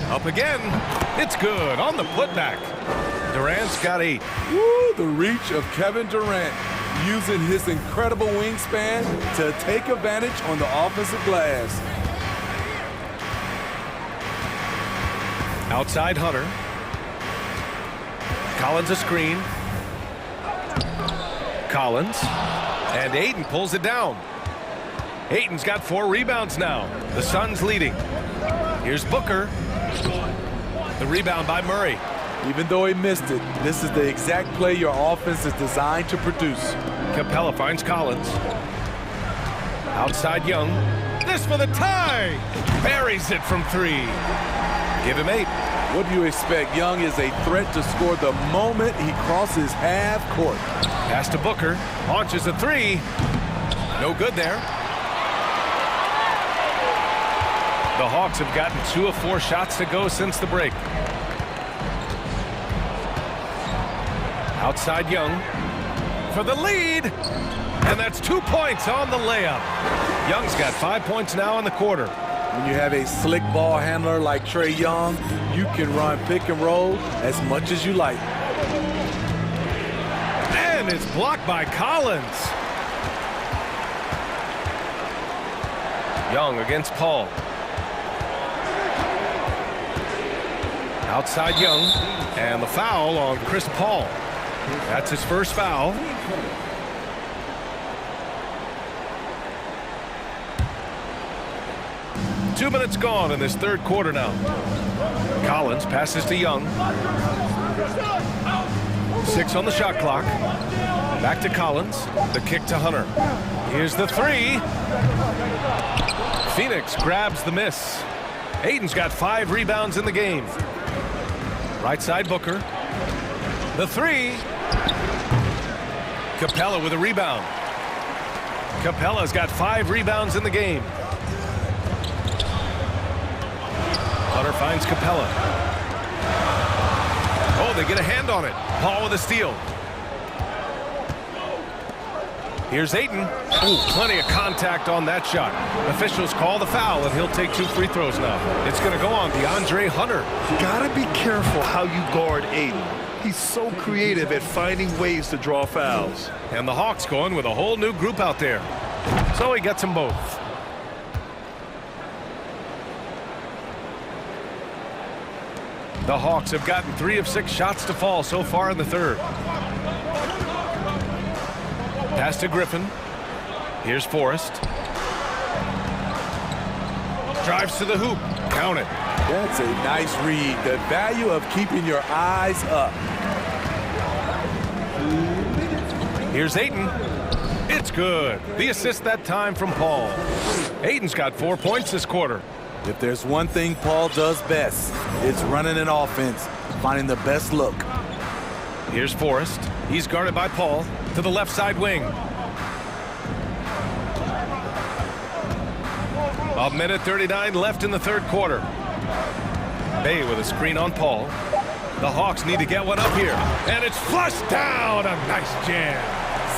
Up again. It's good on the putback. Durant's got 8. Woo, the reach of Kevin Durant using his incredible wingspan to take advantage on the offensive glass. Outside Hunter. Collins a screen. Collins. And Ayton pulls it down. Ayton's got 4 rebounds now. The Suns leading. Here's Booker. The rebound by Murray. Even though he missed it, this is the exact play your offense is designed to produce. Capella finds Collins. Outside Young. This for the tie. Buries it from 3. Give him 8. What do you expect? Young is a threat to score the moment he crosses half court. Pass to Booker. Launches a 3. No good there. The Hawks have gotten 2 of 4 shots to go since the break. Outside Young for the lead. And that's 2 points on the layup. Young's got 5 points now in the quarter. When you have a slick ball handler like Trae Young, you can run pick and roll as much as you like. And it's blocked by Collins. Young against Paul. Outside Young, and the foul on Chris Paul. That's his first foul. Two minutes gone in this third quarter now. Collins passes to Young. 6 on the shot clock. Back to Collins. The kick to Hunter. Here's the 3. Phoenix grabs the miss. Ayton's got 5 rebounds in the game. Right side Booker. The 3. Capella with a rebound. Capella's got 5 rebounds in the game. Hunter finds Capella. Oh, they get a hand on it. Paul with a steal. Here's Ayton. Ooh, plenty of contact on that shot. Officials call the foul, and he'll take 2 free throws now. It's going to go on DeAndre Hunter. Gotta be careful how you guard Ayton. He's so creative at finding ways to draw fouls. And the Hawks going with a whole new group out there. So he gets them both. The Hawks have gotten 3 of 6 shots to fall so far in the third. Pass to Griffin. Here's Forrest. Drives to the hoop. Count it. That's a nice read. The value of keeping your eyes up. Here's Ayton. It's good. The assist that time from Paul. Ayton's got 4 points this quarter. If there's one thing Paul does best, it's running an offense, finding the best look. Here's Forrest. He's guarded by Paul to the left side wing. A minute 39 left in the third quarter. Bay with a screen on Paul. The Hawks need to get one up here. And it's flushed down. A nice jam.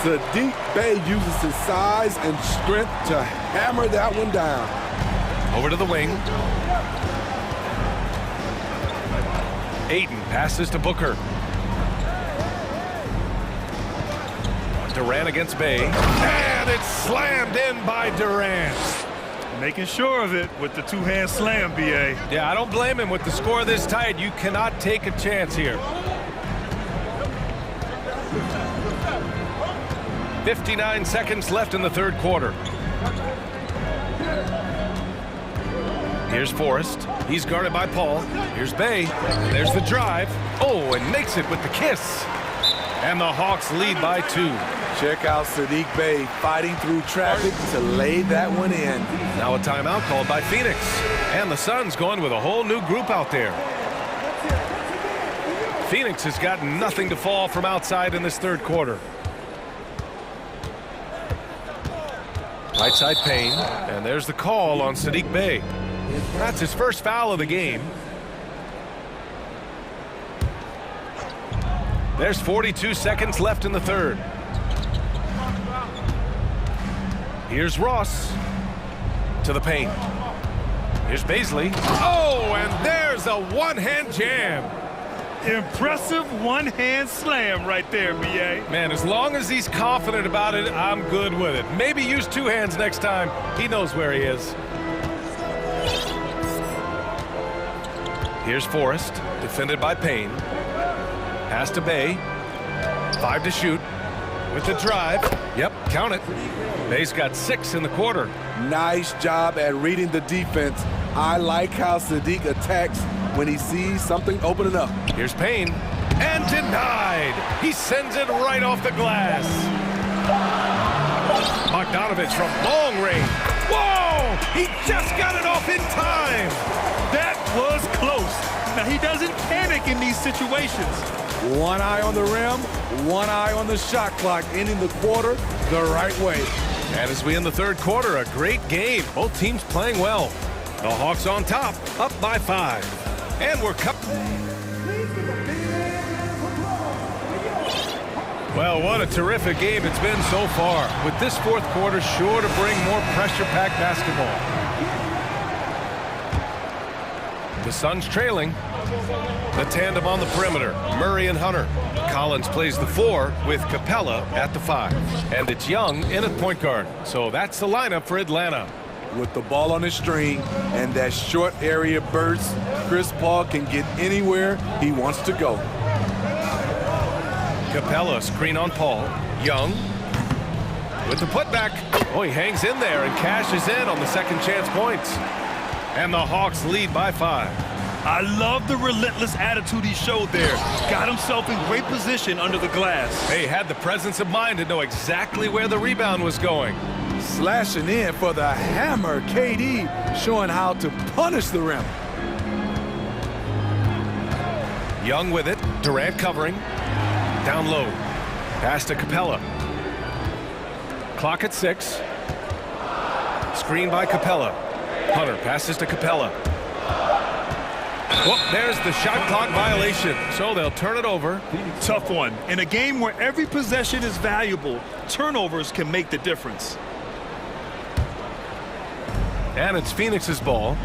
Saddiq Bey uses his size and strength to hammer that one down. Over to the wing. Ayton passes to Booker. Durant against Bay. And it's slammed in by Durant. Making sure of it with the 2-hand slam, B.A. Yeah, I don't blame him. With the score this tight, you cannot take a chance here. 59 seconds left in the third quarter. Here's Forrest. He's guarded by Paul. Here's Bay. There's the drive. Oh, and makes it with the kiss. And the Hawks lead by 2. Check out Saddiq Bey fighting through traffic to lay that one in. Now a timeout called by Phoenix. And the Suns going with a whole new group out there. Phoenix has got nothing to fall from outside in this third quarter. Right side Payne. And there's the call on Saddiq Bey. That's his first foul of the game. There's 42 seconds left in the third. Here's Ross to the paint. Here's Baisley. Oh, and there's a one-hand jam. Impressive one-hand slam right there, B.A. Man, as long as he's confident about it, I'm good with it. Maybe use 2 hands next time. He knows where he is. Here's Forrest, defended by Payne. Pass to Bay. 5 to shoot. With the drive. Yep, count it. Bay's got 6 in the quarter. Nice job at reading the defense. I like how Sadiq attacks when he sees something opening up. Here's Payne. And denied. He sends it right off the glass. Bogdanovich from long range. Whoa! He just got it off in time. That was close. Now, he doesn't panic in these situations. One eye on the rim, one eye on the shot clock, ending the quarter the right way. And as we end the third quarter, a great game. Both teams playing well. The Hawks on top, up by 5. And we're Well, what a terrific game it's been so far. With this fourth quarter sure to bring more pressure-packed basketball. The Suns trailing. The tandem on the perimeter, Murray and Hunter. Collins plays the 4 with Capella at the 5. And it's Young in at point guard. So that's the lineup for Atlanta. With the ball on his string and that short area burst, Chris Paul can get anywhere he wants to go. Capella screen on Paul. Young with the putback. Oh, he hangs in there and cashes in on the second chance points. And the Hawks lead by 5. I love the relentless attitude he showed there. Got himself in great position under the glass. He had the presence of mind to know exactly where the rebound was going. Slashing in for the hammer, KD, showing how to punish the rim. Young with it, Durant covering. Down low, pass to Capella. Clock at 6. Screen by Capella. Hunter passes to Capella. Well, there's the shot clock violation, so they'll turn it over. Tough one. In a game where every possession is valuable, turnovers can make the difference. And it's Phoenix's ball.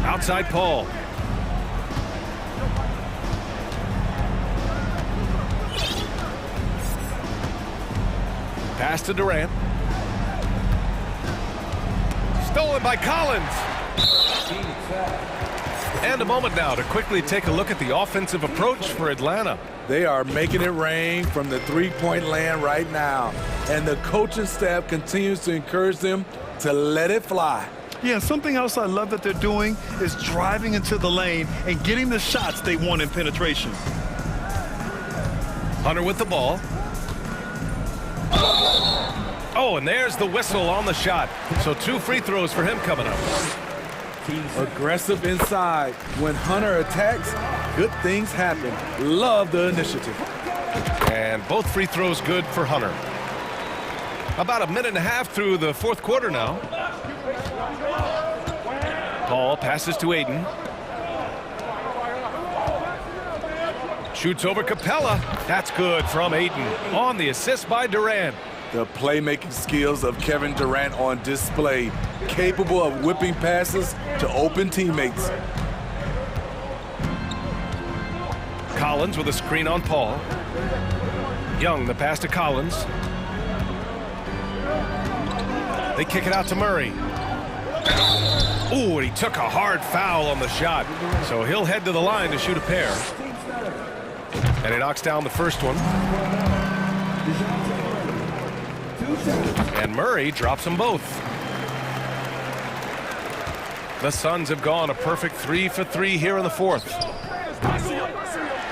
Outside Paul. Pass to Durant. Stolen by Collins. And a moment now to quickly take a look at the offensive approach for Atlanta. They are making it rain from the three-point land right now. And the coaching staff continues to encourage them to let it fly. Yeah, something else I love that they're doing is driving into the lane and getting the shots they want in penetration. Hunter with the ball. Oh, and there's the whistle on the shot. So 2 free throws for him coming up. Aggressive inside. When Hunter attacks, good things happen. Love the initiative. And both free throws good for Hunter. About a minute and a half through the fourth quarter now. Paul passes to Aiden. Shoots over Capella. That's good from Aiden. On the assist by Durant. The playmaking skills of Kevin Durant on display. Capable of whipping passes to open teammates. Collins with a screen on Paul. Young, the pass to Collins. They kick it out to Murray. Ooh, and he took a hard foul on the shot. So he'll head to the line to shoot a pair. And he knocks down the first one. And Murray drops them both. The Suns have gone a perfect 3 for 3 here in the fourth.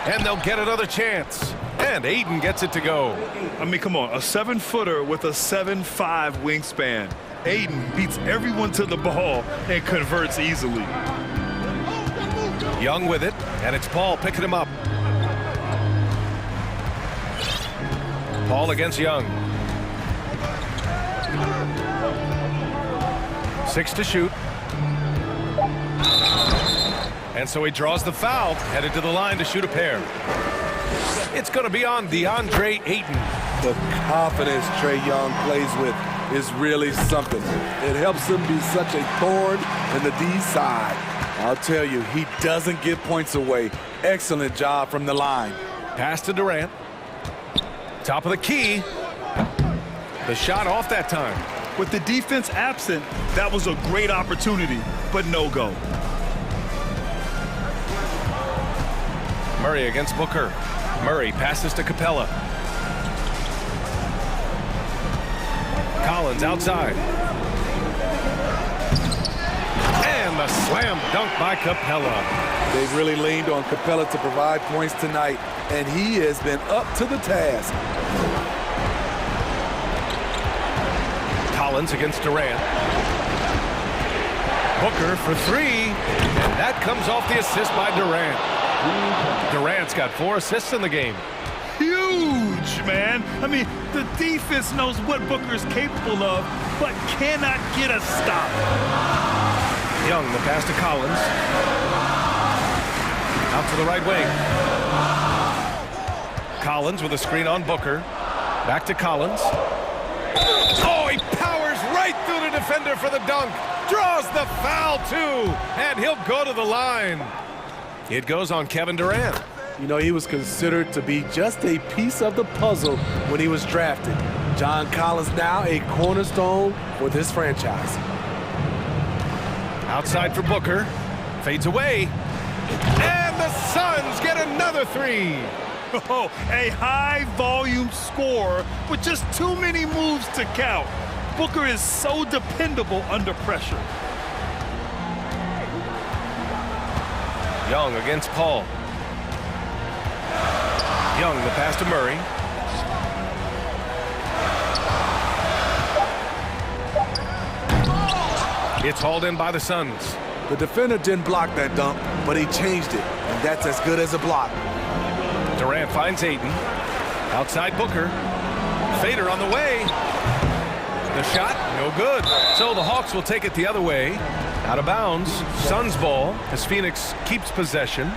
And they'll get another chance. And Aiden gets it to go. I mean, come on, a 7-footer with a 7'5" wingspan. Aiden beats everyone to the ball and converts easily. Young with it, and it's Paul picking him up. Paul against Young. 6 to shoot. And so he draws the foul, headed to the line to shoot a pair. It's going to be on DeAndre Ayton. The confidence Trae Young plays with is really something. It helps him be such a thorn in the D side. I'll tell you, he doesn't give points away. Excellent job from the line. Pass to Durant. Top of the key. The shot off that time. With the defense absent, that was a great opportunity, but no go. Murray against Booker. Murray passes to Capella. Collins outside. And the slam dunk by Capella. They've really leaned on Capella to provide points tonight, and he has been up to the task. Collins against Durant. Booker for three, and that comes off the assist by Durant. Durant's got 4 assists in the game. Huge, man. I mean, the defense knows what Booker's capable of, but cannot get a stop. Young, the pass to Collins. Out to the right wing. Collins with a screen on Booker. Back to Collins. Oh, he powers right through the defender for the dunk. Draws the foul, too. And he'll go to the line. It goes on Kevin Durant. You know, he was considered to be just a piece of the puzzle when he was drafted. John Collins now a cornerstone for this franchise. Outside for Booker. Fades away. And the Suns get another 3. Oh, a high-volume score with just too many moves to count. Booker is so dependable under pressure. Young against Paul. Young, the pass to Murray. It's hauled in by the Suns. The defender didn't block that dunk, but he changed it, and that's as good as a block. Durant finds Ayton. Outside Booker. Fader on the way. The shot, no good. So the Hawks will take it the other way. Out of bounds. Suns ball as Phoenix keeps possession.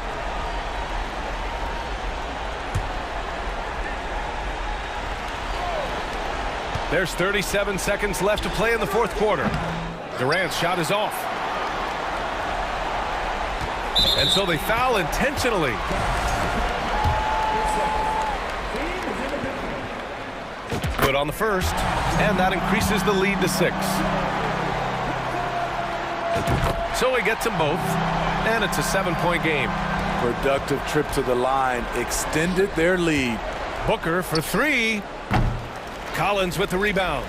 There's 37 seconds left to play in the 4th quarter. Durant's shot is off. And so they foul intentionally. Good on the first, and that increases the lead to 6. So he gets them both, and it's a 7-point game. Productive trip to the line extended their lead. Booker for 3. Collins with the rebound.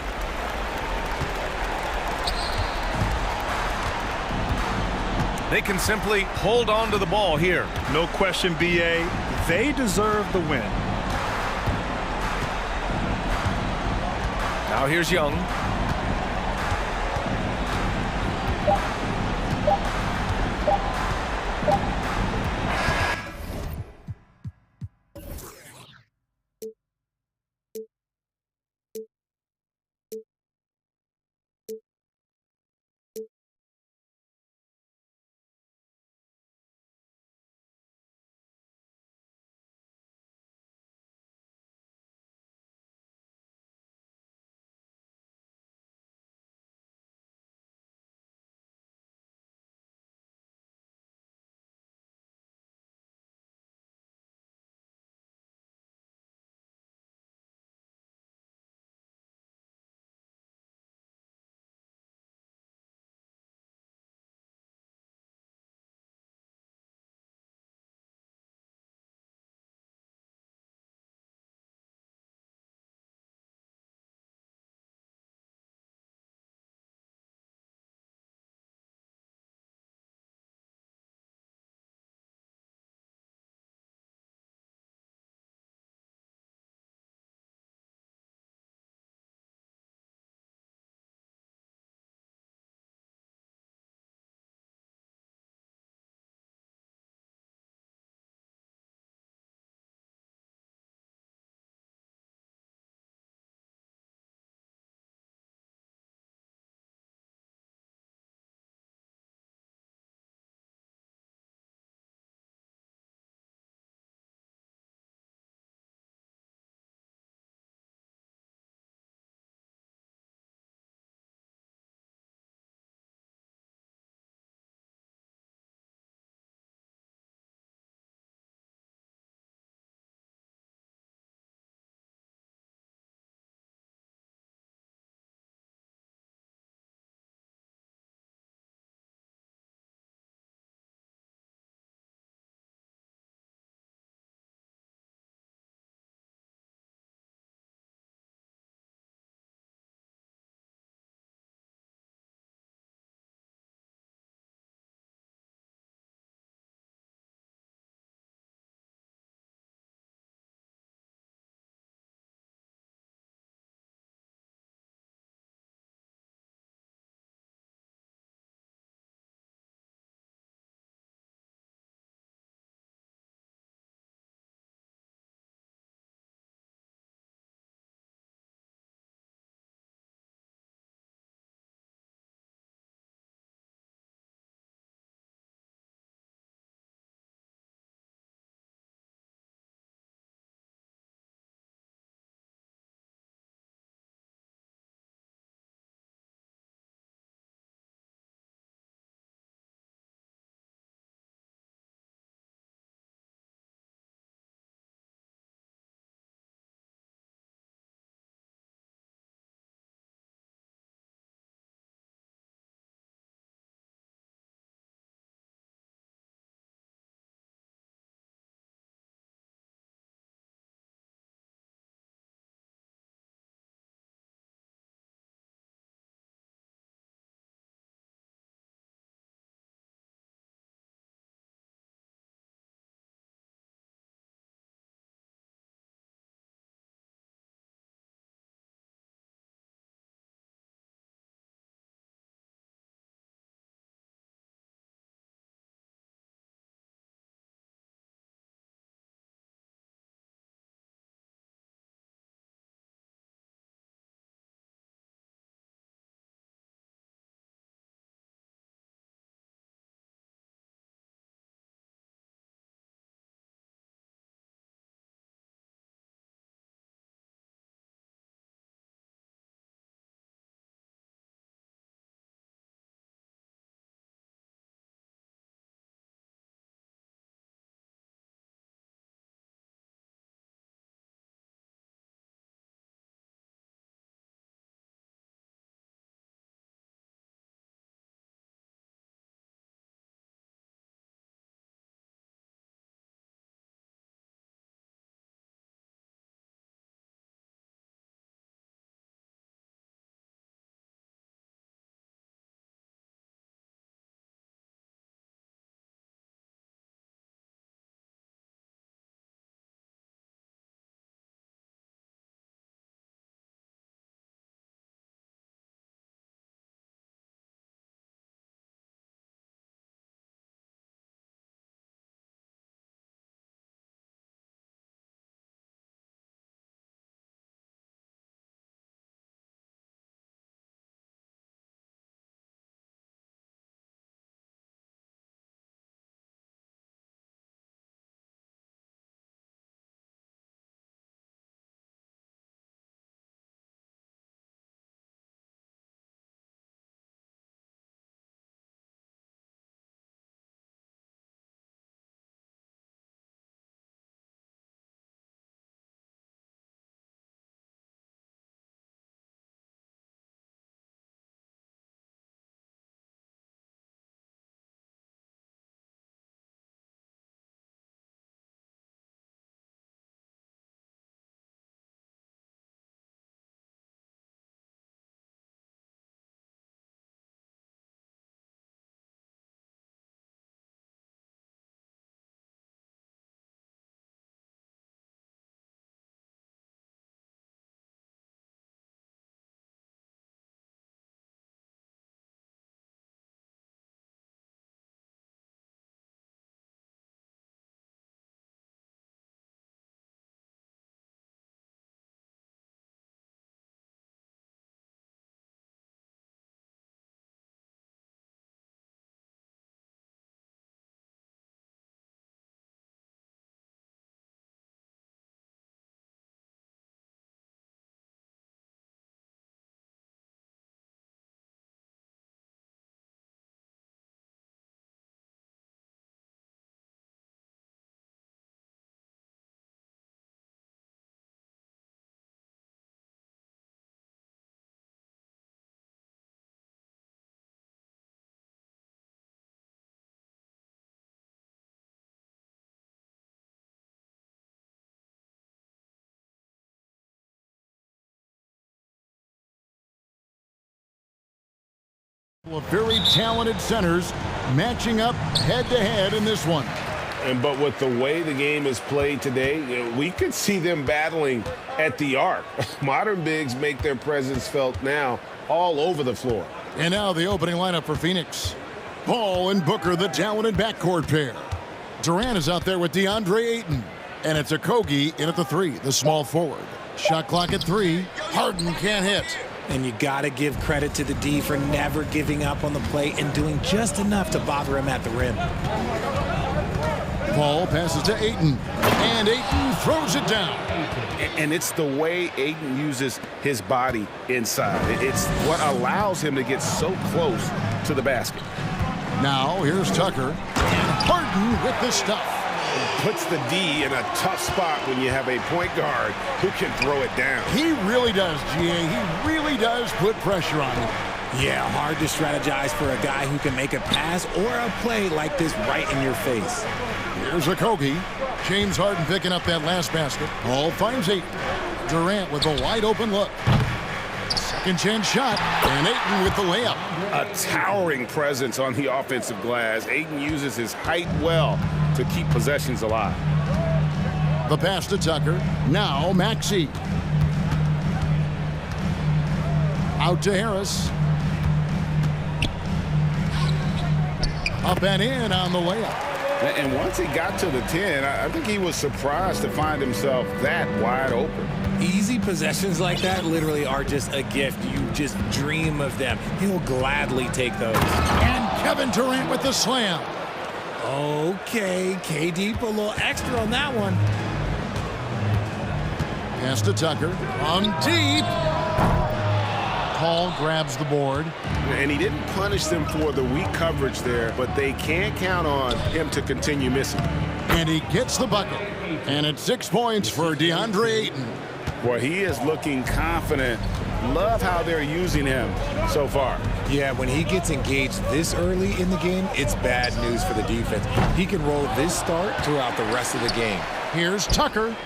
They can simply hold on to the ball here. No question, B.A. They deserve the win. Now here's Young. Well, very talented centers matching up head-to-head in this one. But with the way the game is played today, we could see them battling at the arc. Modern bigs make their presence felt now all over the floor. And now the opening lineup for Phoenix. Ball and Booker, the talented backcourt pair. Durant is out there with DeAndre Ayton. And it's Okogie in at the 3, the small forward. Shot clock at 3. Harden can't hit. And you got to give credit to the D for never giving up on the play and doing just enough to bother him at the rim. Ball passes to Ayton, and Ayton throws it down. And it's the way Ayton uses his body inside. It's what allows him to get so close to the basket. Now here's Tucker, and Harden with the stuff. Puts the D in a tough spot when you have a point guard who can throw it down. He really does, GA. He really does put pressure on him. Yeah, hard to strategize for a guy who can make a pass or a play like this right in your face. Here's Okogie. James Harden picking up that last basket. Ball finds Ayton. Durant with a wide open look. Second chance shot, and Ayton with the layup. A towering presence on the offensive glass. Ayton uses his height well to keep possessions alive. The pass to Tucker. Now Maxey. Out to Harris. Up and in on the layup. And once he got to the 10, I think he was surprised to find himself that wide open. Easy possessions like that literally are just a gift. You just dream of them. He'll gladly take those. And Kevin Durant with the slam. Okay, KD put a little extra on that one. Pass to Tucker. From deep. Paul grabs the board. And he didn't punish them for the weak coverage there, but they can't count on him to continue missing. And he gets the bucket. And it's 6 points for DeAndre Ayton. Boy, he is looking confident. Love how they're using him so far. Yeah, when he gets engaged this early in the game, it's bad news for the defense. He can roll this start throughout the rest of the game. Here's Tucker.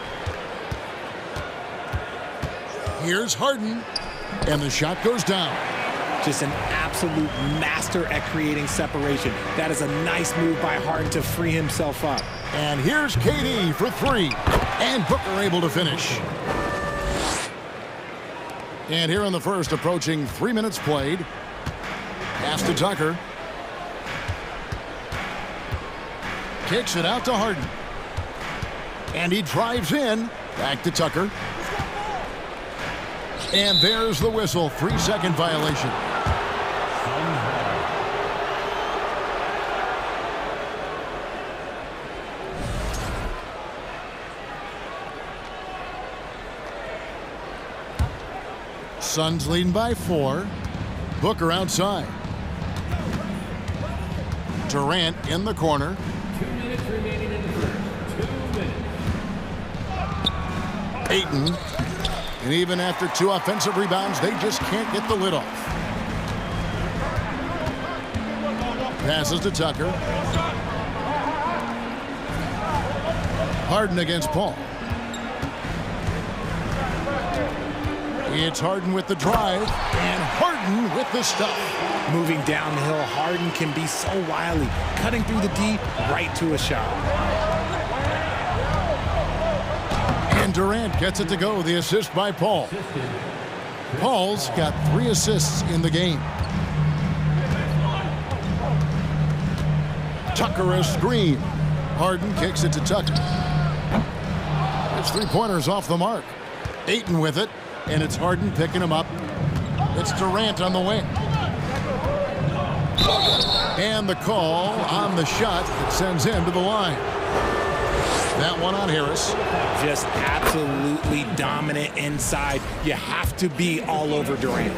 Here's Harden. And the shot goes down. Just an absolute master at creating separation. That is a nice move by Harden to free himself up. And here's KD for 3. And Booker able to finish. And here in the first, approaching 3 minutes played. Pass to Tucker. Kicks it out to Harden. And he drives in. Back to Tucker. And there's the whistle. 3-second violation. Suns leading by 4. Booker outside. Durant in the corner. 2 minutes remaining in the first. 2 minutes. Ayton. And even after 2 offensive rebounds, they just can't get the lid off. Passes to Tucker. Harden against Paul. It's Harden with the drive, and Harden with the stuff. Moving downhill, Harden can be so wily, cutting through the D right to a shot. And Durant gets it to go, the assist by Paul. Paul's got 3 assists in the game. Tucker a screen. Harden kicks it to Tucker. It's 3-pointers off the mark. Ayton with it, and it's Harden picking him up. It's Durant on the wing. And the call on the shot that sends him to the line. That one on Harris. Just absolutely dominant inside. You have to be all over Durant.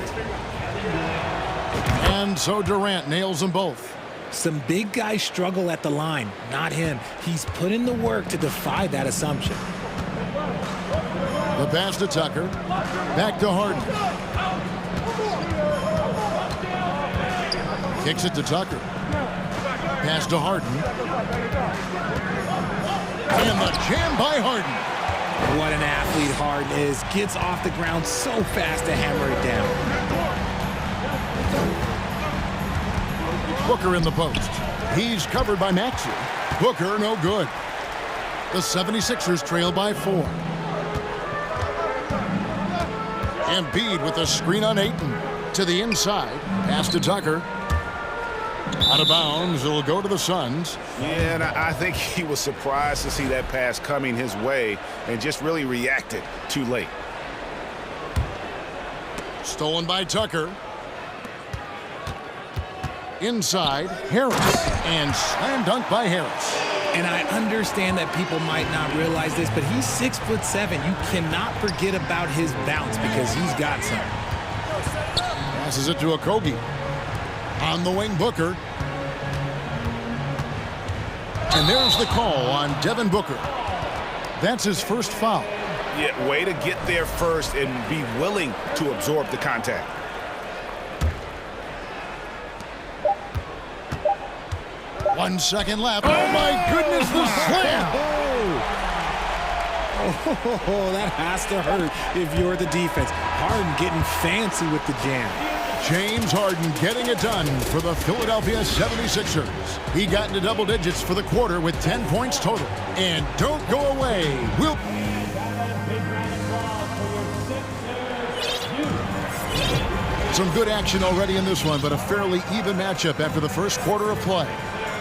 And so Durant nails them both. Some big guys struggle at the line, not him. He's put in the work to defy that assumption. The pass to Tucker. Back to Harden. Kicks it to Tucker. Pass to Harden. And the jam by Harden. What an athlete Harden is. Gets off the ground so fast to hammer it down. Booker in the post. He's covered by Maxey. Booker, no good. The 76ers trail by 4. Embiid with a screen on Ayton. To the inside. Pass to Tucker. Out of bounds. It'll go to the Suns. Yeah, and I think he was surprised to see that pass coming his way and just really reacted too late. Stolen by Tucker. Inside, Harris. And slam dunk by Harris. And I understand that people might not realize this, but he's 6'7". You cannot forget about his bounce because he's got some. Passes it to Okogie. On the wing, Booker. And there's the call on Devin Booker. That's his first foul. Yeah, way to get there first and be willing to absorb the contact. One second left. Oh, my goodness, the slam. Oh, that has to hurt if you're the defense. Harden getting fancy with the jam. James Harden getting it done for the Philadelphia 76ers. He got into double digits for the quarter with 10 points total. And don't go away. We'll... Some good action already in this one, but a fairly even matchup after the first quarter of play.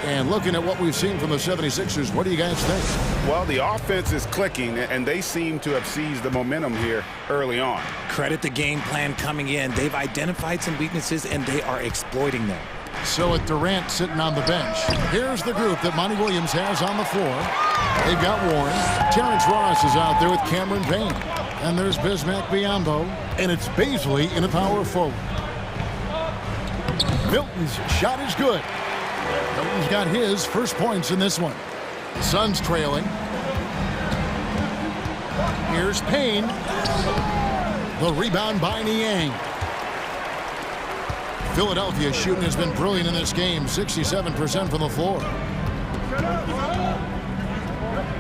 And looking at what we've seen from the 76ers, what do you guys think? Well, the offense is clicking, and they seem to have seized the momentum here early on. Credit the game plan coming in. They've identified some weaknesses, and they are exploiting them. So with Durant sitting on the bench, here's the group that Monty Williams has on the floor. They've got Warren. Terrence Ross is out there with Cameron Payne. And there's Bismack Biyombo. And it's Bazley in a power forward. Milton's shot is good. Milton's got his first points in this one. The Suns trailing. Here's Payne. The rebound by Niang. Philadelphia shooting has been brilliant in this game. 67% from the floor.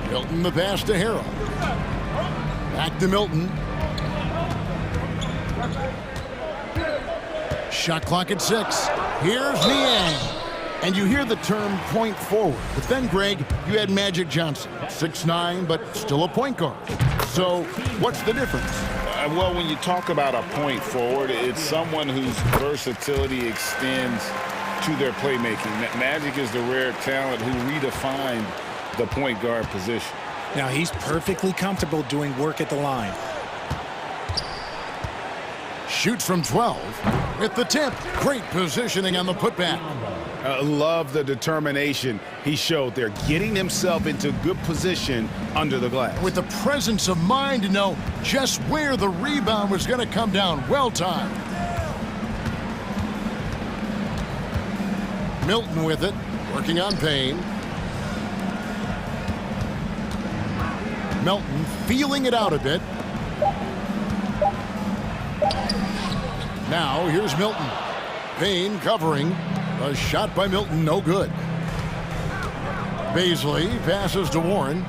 Milton the pass to Harrell. Back to Milton. Shot clock at 6. Here's Niang. And you hear the term point forward. But then, Greg, you had Magic Johnson. 6'9", but still a point guard. So what's the difference? Well, when you talk about a point forward, it's someone whose versatility extends to their playmaking. Magic is the rare talent who redefined the point guard position. Now, he's perfectly comfortable doing work at the line. Shoots from 12 at the tip. Great positioning on the putback. Love the determination he showed there, getting himself into good position under the glass. With the presence of mind to know just where the rebound was going to come down. Well timed. Milton with it, working on Payne. Milton feeling it out a bit. Now here's Milton. Payne covering. A shot by Milton, no good. Bazley passes to Warren.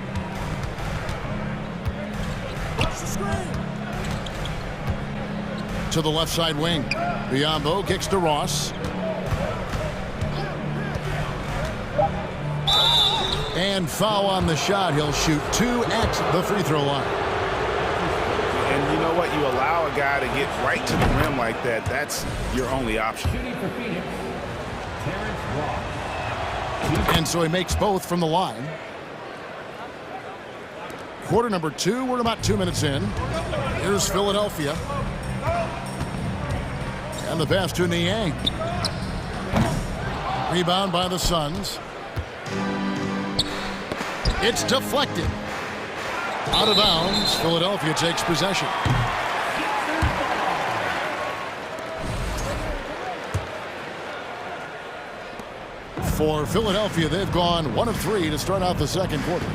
To the left side wing. Biyombo kicks to Ross. And foul on the shot. He'll shoot 2 at the free throw line. And you know what? You allow a guy to get right to the rim like that. That's your only option. And so he makes both from the line. Quarter number 2. We're about 2 minutes in. Here's Philadelphia. And the pass to Niang. Rebound by the Suns. It's deflected. Out of bounds. Philadelphia takes possession. For Philadelphia, they've gone 1 of 3 to start out the second quarter.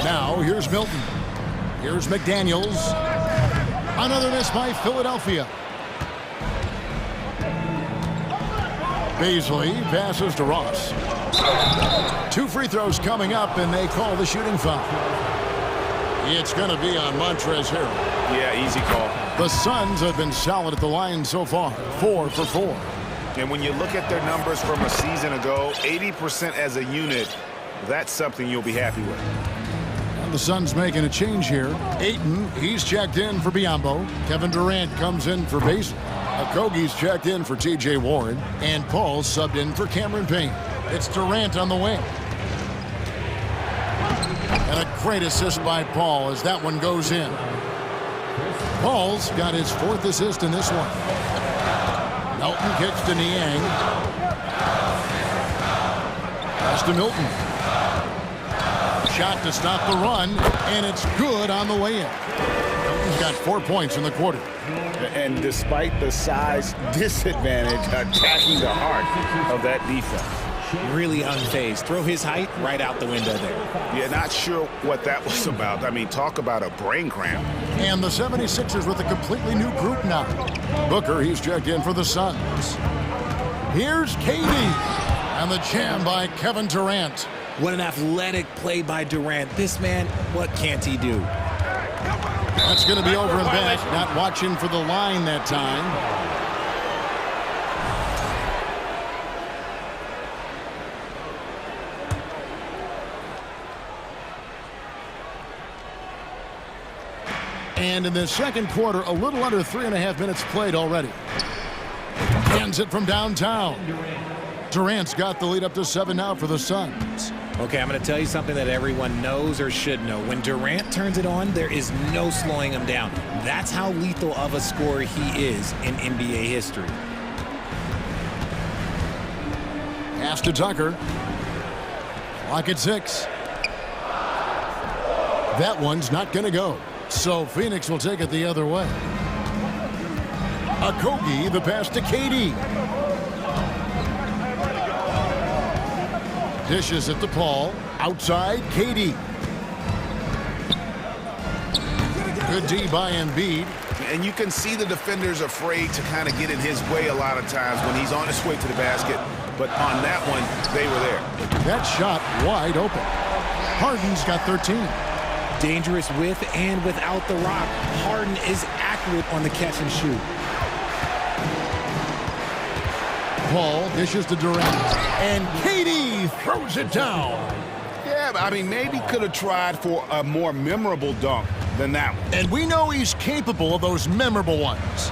Now, here's Milton. Here's McDaniels. Another miss by Philadelphia. Bazley passes to Ross. 2 free throws coming up, and they call the shooting foul. It's going to be on Montrezl Harrell. Yeah, easy call. The Suns have been solid at the line so far, 4 for 4. And when you look at their numbers from a season ago, 80% as a unit, that's something you'll be happy with. And the Suns making a change here. Ayton, he's checked in for Biyombo. Kevin Durant comes in for Basin. Okogie's checked in for T.J. Warren. And Paul subbed in for Cameron Payne. It's Durant on the wing. And a great assist by Paul as that one goes in. Paul's got his 4th assist in this one. Melton kicks to Niang. Pass to Milton. Shot to stop the run, and it's good on the way in. Milton's got 4 points in the quarter. And despite the size disadvantage, attacking the heart of that defense. Really unfazed. Throw his height right out the window there. Yeah, not sure what that was about. I mean, talk about a brain cramp. And the 76ers with a completely new group now. Booker, he's checked in for the Suns. Here's KD. And the jam by Kevin Durant. What an athletic play by Durant. This man, what can't he do? That's going to be over and back. Not watching for the line that time. And in the second quarter, a little under 3.5 minutes played already. Hands it from downtown. Durant's got the lead up to 7 now for the Suns. Okay, I'm going to tell you something that everyone knows or should know. When Durant turns it on, there is no slowing him down. That's how lethal of a scorer he is in NBA history. Pass to Tucker. Clock at 6. That one's not going to go. So Phoenix will take it the other way. Okogie, the pass to KD. Dishes it to Paul. Outside, KD. Good D by Embiid. And you can see the defenders afraid to kind of get in his way a lot of times when he's on his way to the basket. But on that one, they were there. That shot wide open. Harden's got 13. Dangerous with and without the rock. Harden is accurate on the catch and shoot. Paul dishes to Durant. And KD throws it down. Yeah, I mean, maybe could have tried for a more memorable dunk than that one. And we know he's capable of those memorable ones.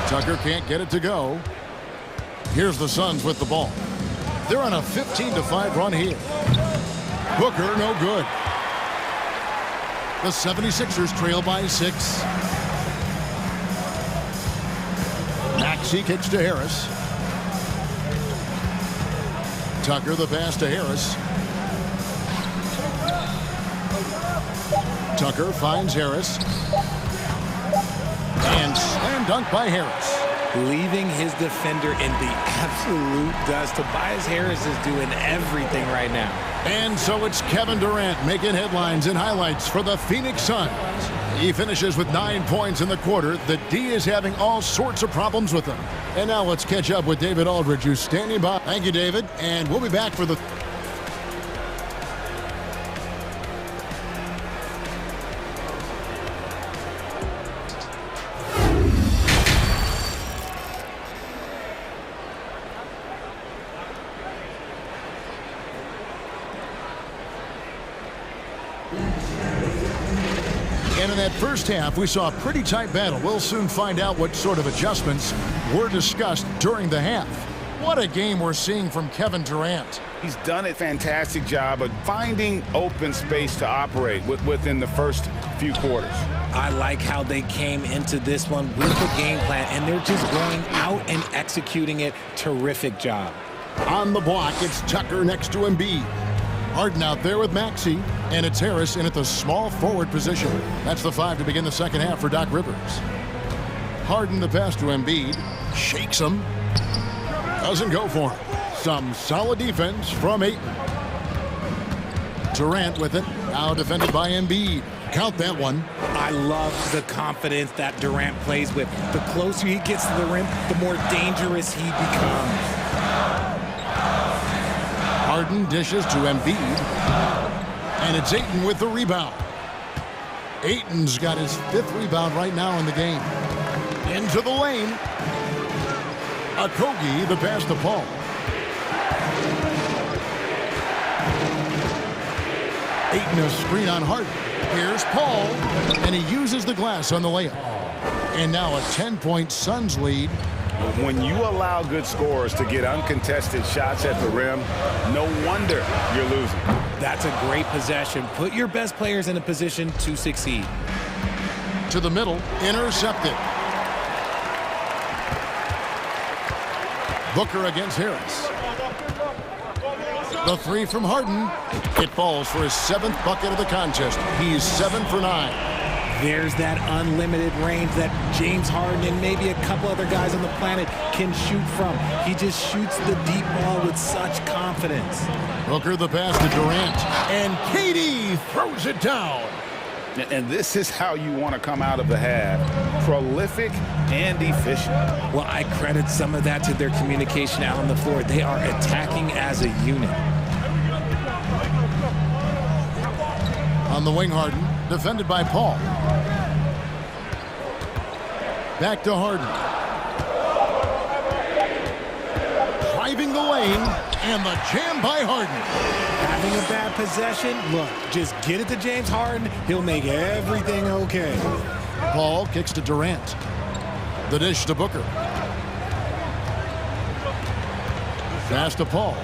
Tucker can't get it to go. Here's the Suns with the ball. They're on a 15-5 run here. Booker, no good. The 76ers trail by 6. Maxey kicks to Harris. Tucker, the pass to Harris. Tucker finds Harris. And slam dunk by Harris. Leaving his defender in the absolute dust. Tobias Harris is doing everything right now. And so it's Kevin Durant making headlines and highlights for the Phoenix Suns. He finishes with 9 points in the quarter. The D is having all sorts of problems with him. And now let's catch up with David Aldridge, who's standing by. Thank you, David. And we'll be back for the... And in that first half, we saw a pretty tight battle. We'll soon find out what sort of adjustments were discussed during the half. What a game we're seeing from Kevin Durant. He's done a fantastic job of finding open space to operate within the first few quarters. I like how they came into this one with the game plan, and they're just going out and executing it. Terrific job. On the block, it's Tucker next to Embiid. Harden out there with Maxey, and it's Harris in at the small forward position. That's the 5 to begin the second half for Doc Rivers. Harden the pass to Embiid, shakes him, doesn't go for him. Some solid defense from Ayton. Durant with it, now defended by Embiid. Count that one. I love the confidence that Durant plays with. The closer he gets to the rim, the more dangerous he becomes. Harden dishes to Embiid. And it's Ayton with the rebound. Ayton's got his 5th rebound right now in the game. Into the lane. Okogie, the pass to Paul. Ayton a screen on Harden. Here's Paul, and he uses the glass on the layup. And now a 10-point Suns lead. When you allow good scorers to get uncontested shots at the rim, no wonder you're losing. That's a great possession. Put your best players in a position to succeed. To the middle, intercepted. Booker against Harris. The 3 from Harden. It falls for his 7th bucket of the contest. He's 7 for 9. There's that unlimited range that James Harden and maybe a couple other guys on the planet can shoot from. He just shoots the deep ball with such confidence. Booker the pass to Durant. And KD throws it down. And this is how you want to come out of the half. Prolific and efficient. Well, I credit some of that to their communication out on the floor. They are attacking as a unit. On the wing, Harden, defended by Paul. Back to Harden. Driving the lane, and the jam by Harden. Having a bad possession, look, just get it to James Harden. He'll make everything okay. Paul kicks to Durant. The dish to Booker. Pass to Paul.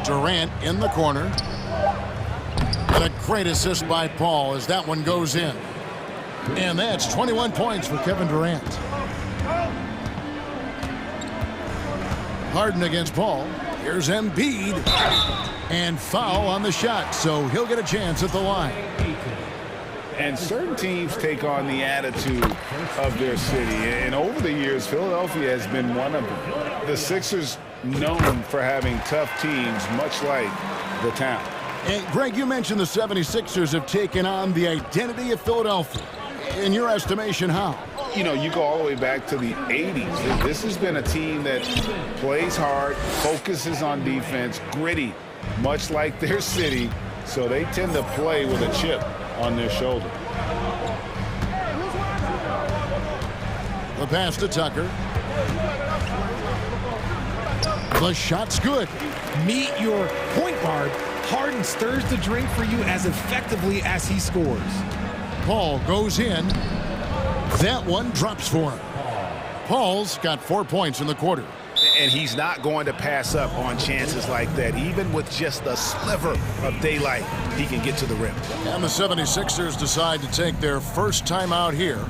Durant in the corner. And a great assist by Paul as that one goes in. And that's 21 points for Kevin Durant. Harden against Paul. Here's Embiid. And foul on the shot, so he'll get a chance at the line. And certain teams take on the attitude of their city. And over the years, Philadelphia has been one of them. The Sixers known for having tough teams, much like the town. And Greg, you mentioned the 76ers have taken on the identity of Philadelphia. In your estimation, how? You know, you go all the way back to the 80s. This has been a team that plays hard, focuses on defense, gritty, much like their city, so they tend to play with a chip on their shoulder. The pass to Tucker. The shot's good. Meet your point guard. Harden stirs the drink for you as effectively as he scores. Paul goes in. That one drops for him. Paul's got 4 points in the quarter. And he's not going to pass up on chances like that. Even with just a sliver of daylight, he can get to the rim. And the 76ers decide to take their first time out here.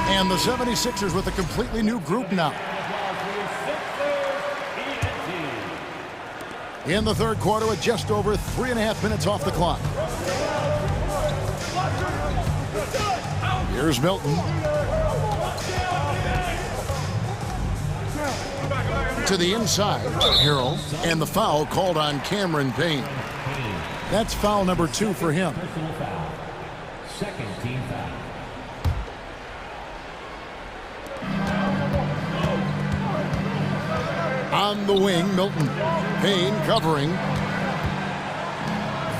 And the 76ers with a completely new group now. In the third quarter with just over 3.5 minutes off the clock. Here's Milton. To the inside, Harrell, and the foul called on Cameron Payne. That's foul number 2 for him. Second team foul. On the wing, Milton. Payne covering.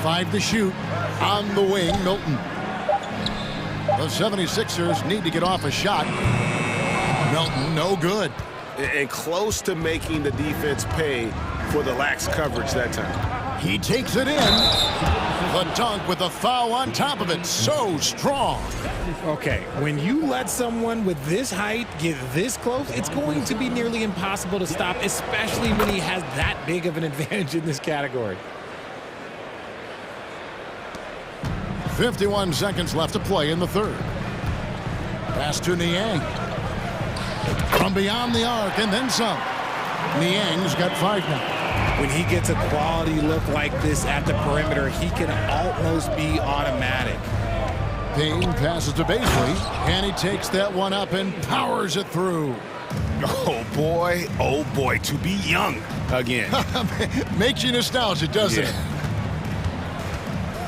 5 to shoot. On the wing, Milton. The 76ers need to get off a shot. Milton, no good. And close to making the defense pay for the lax coverage that time. He takes it in. The dunk with a foul on top of it. So strong. Okay, when you let someone with this height get this close, it's going to be nearly impossible to stop, especially when he has that big of an advantage in this category. 51 seconds left to play in the third. Pass to Niang. From beyond the arc and then some. Niang's got 5 now. When he gets a quality look like this at the perimeter, he can almost be automatic. Payne passes to Baisley, and he takes that one up and powers it through. Oh boy, to be young again. Makes you nostalgic, doesn't it?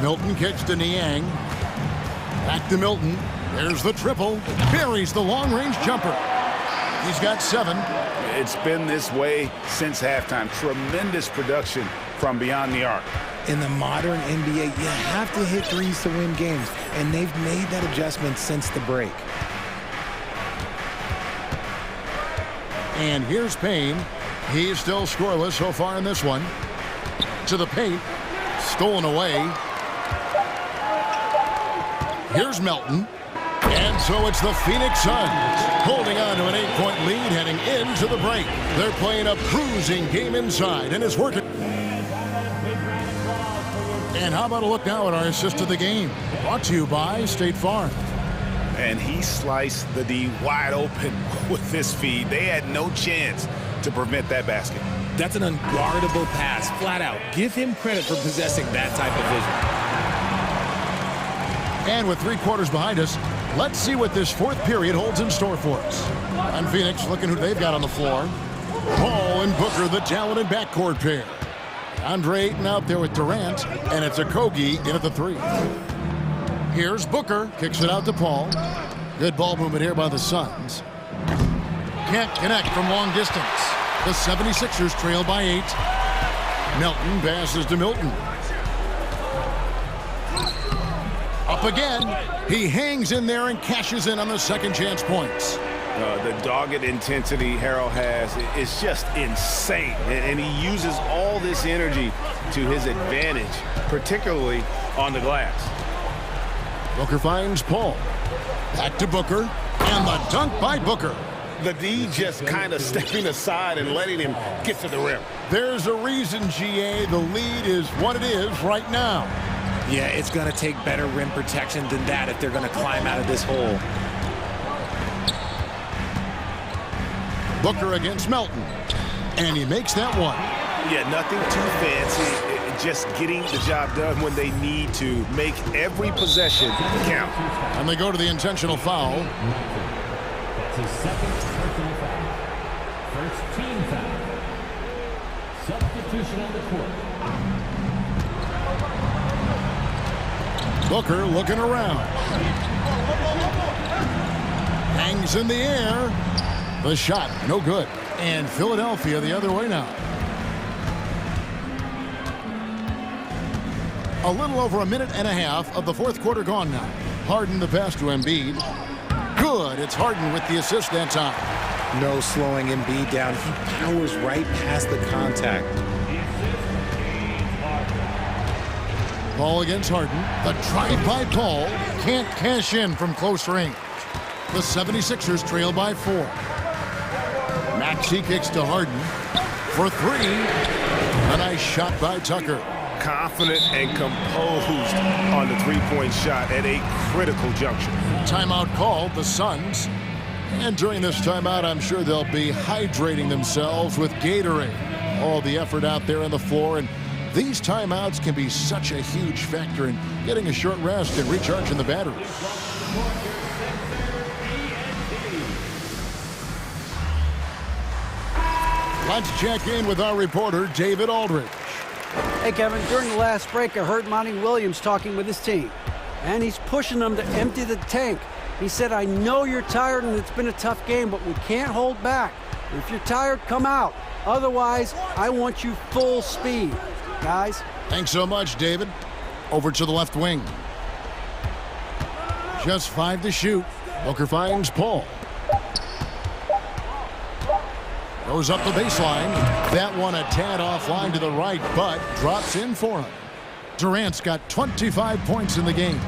Milton kicks to Niang. Back to Milton. There's the triple. Buries the long-range jumper. He's got 7. It's been this way since halftime. Tremendous production from beyond the arc. In the modern NBA, you have to hit threes to win games, and they've made that adjustment since the break. And here's Payne. He's still scoreless so far in this one. To the paint. Stolen away. Here's Melton. And so it's the Phoenix Suns holding on to an 8-point lead heading into the break. They're playing a cruising game inside, and it's working. And how about a look now at our assist of the game? Brought to you by State Farm. And he sliced the D wide open with this feed. They had no chance to prevent that basket. That's an unguardable pass, flat out. Give him credit for possessing that type of vision. And with 3 quarters behind us, let's see what this 4th period holds in store for us. And Phoenix looking who they've got on the floor. Paul and Booker, the talented backcourt pair. Andre Ayton out there with Durant, and it's Okogie in at the 3. Here's Booker, kicks it out to Paul. Good ball movement here by the Suns. Can't connect from long distance. The 76ers trail by 8. Melton passes to Milton. Up again. He hangs in there and cashes in on the second chance points. The dogged intensity Harrell has is just insane. And he uses all this energy to his advantage, particularly on the glass. Booker finds Paul. Back to Booker. And the dunk by Booker. The D just kind of stepping aside and letting him get to the rim. There's a reason, GA, the lead is what it is right now. Yeah, it's going to take better rim protection than that if they're going to climb out of this hole. Booker against Melton. And he makes that one. Yeah, nothing too fancy. Just getting the job done when they need to. Make every possession count. And they go to the intentional foul. That's his 2nd personal foul. First team foul. Substitution on the court. Booker looking around. Hangs in the air. The shot, no good. And Philadelphia the other way now. A little over a minute and a half of the 4th quarter gone now. Harden the pass to Embiid. Good, it's Harden with the assist that time. No slowing Embiid down. He powers right past the contact. Ball against Harden. The drive by Paul. Can't cash in from close range. The 76ers trail by 4. Maxey kicks to Harden for 3. A nice shot by Tucker. Confident and composed on the 3-point shot at a critical juncture. Timeout called, the Suns. And during this timeout, I'm sure they'll be hydrating themselves with Gatorade. All the effort out there on the floor, and these timeouts can be such a huge factor in getting a short rest and recharging the battery. Let's check in with our reporter, David Aldridge. Hey, Kevin, during the last break, I heard Monty Williams talking with his team, and he's pushing them to empty the tank. He said, I know you're tired and it's been a tough game, but we can't hold back. If you're tired, come out. Otherwise, I want you full speed. Guys. Thanks so much, David. Over to the left wing. Just 5 to shoot. Booker finds Paul. Goes up the baseline. That one a tad offline to the right, but drops in for him. Durant's got 25 points in the game.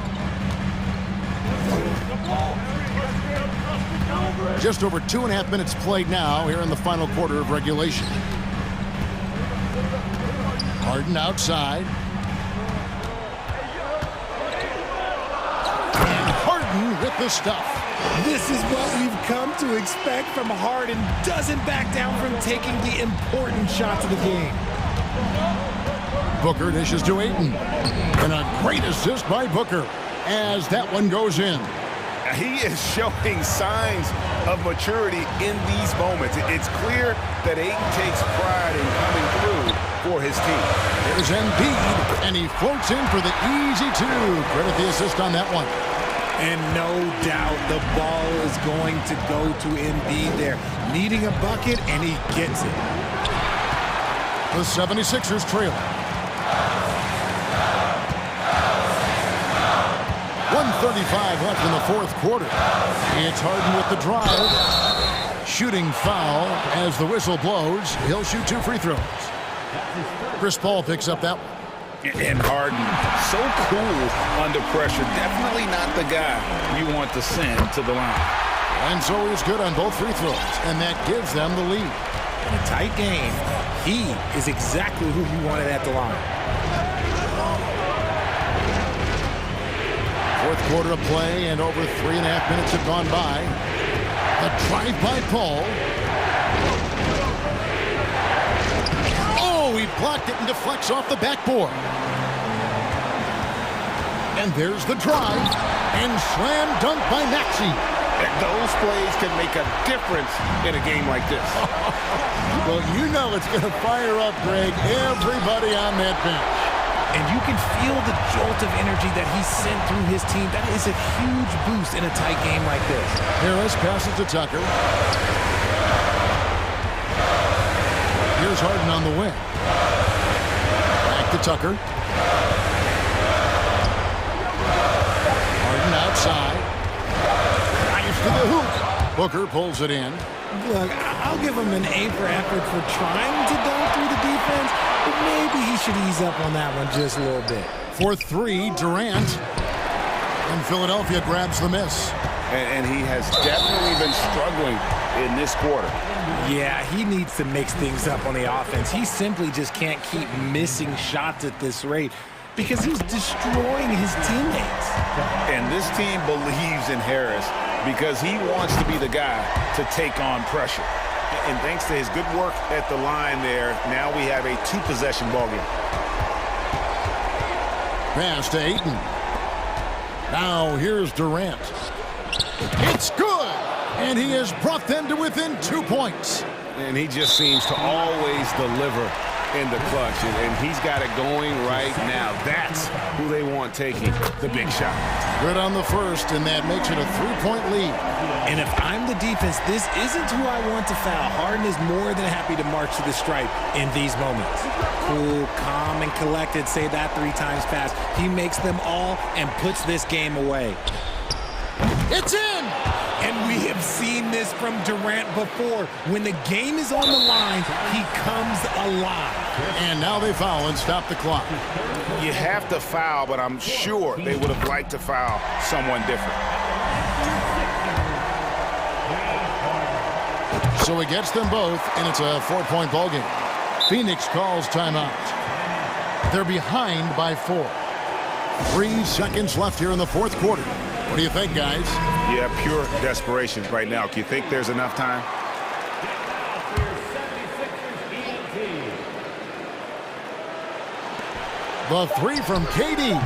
Just over 2.5 minutes played now here in the final quarter of regulation. Harden outside. And Harden with the stuff. This is what we've come to expect from Harden. Doesn't back down from taking the important shots of the game. Booker dishes to Ayton. And a great assist by Booker as that one goes in. He is showing signs of maturity in these moments. It's clear that Ayton takes pride in coming through for his team. There's Embiid, and he floats in for the easy two. Credit the assist on that one. And no doubt the ball is going to go to Embiid there. Needing a bucket, and he gets it. The 76ers trail. 1:35 left in the fourth quarter. It's Harden with the drive. Shooting foul as the whistle blows. He'll shoot 2 free throws. Chris Paul picks up that one. And Harden, so cool under pressure. Definitely not the guy you want to send to the line. And so he's good on both free throws, and that gives them the lead. In a tight game, he is exactly who you wanted at the line. Fourth quarter of play, and over 3.5 minutes have gone by. A drive by Paul. Oh, he blocked it and deflects off the backboard. And there's the drive, and slam dunk by Maxey. Those plays can make a difference in a game like this. Well, you know it's going to fire up, Greg, everybody on that bench. And you can feel the jolt of energy that he sent through his team. That is a huge boost in a tight game like this. Harris passes to Tucker. Here's Harden on the wing. Back to Tucker. Harden outside. Drives to the hoop. Booker pulls it in. Look, I'll give him an A for effort for trying to dunk through the defense, but maybe he should ease up on that one just a little bit. For 3, Durant. And Philadelphia grabs the miss. And he has definitely been struggling in this quarter. Yeah, he needs to mix things up on the offense. He simply just can't keep missing shots at this rate because he's destroying his teammates. And this team believes in Harris because he wants to be the guy to take on pressure. And thanks to his good work at the line there, now we have a 2-possession ball game. Pass to Ayton. Now here's Durant. It's good! And he has brought them to within 2 points. And he just seems to always deliver in the clutch. And he's got it going right now. That's who they want taking the big shot. Good on the first, and that makes it a 3-point lead. And if I'm the defense, this isn't who I want to foul. Harden is more than happy to march to the stripe in these moments. Cool, calm, and collected. Say that 3 times fast. He makes them all and puts this game away. It's in! And we have seen this from Durant before. When the game is on the line, he comes alive. And now they foul and stop the clock. You have to foul, but I'm sure they would have liked to foul someone different. So he gets them both, and it's a 4-point ball game. Phoenix calls timeout. They're behind by 4. 3 seconds left here in the fourth quarter. What do you think, guys? Yeah, pure desperation right now. Do you think there's enough time? The 3 from KD.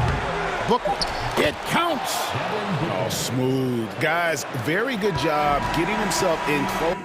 Booker. It counts. Oh, smooth. Guys, very good job getting himself in close.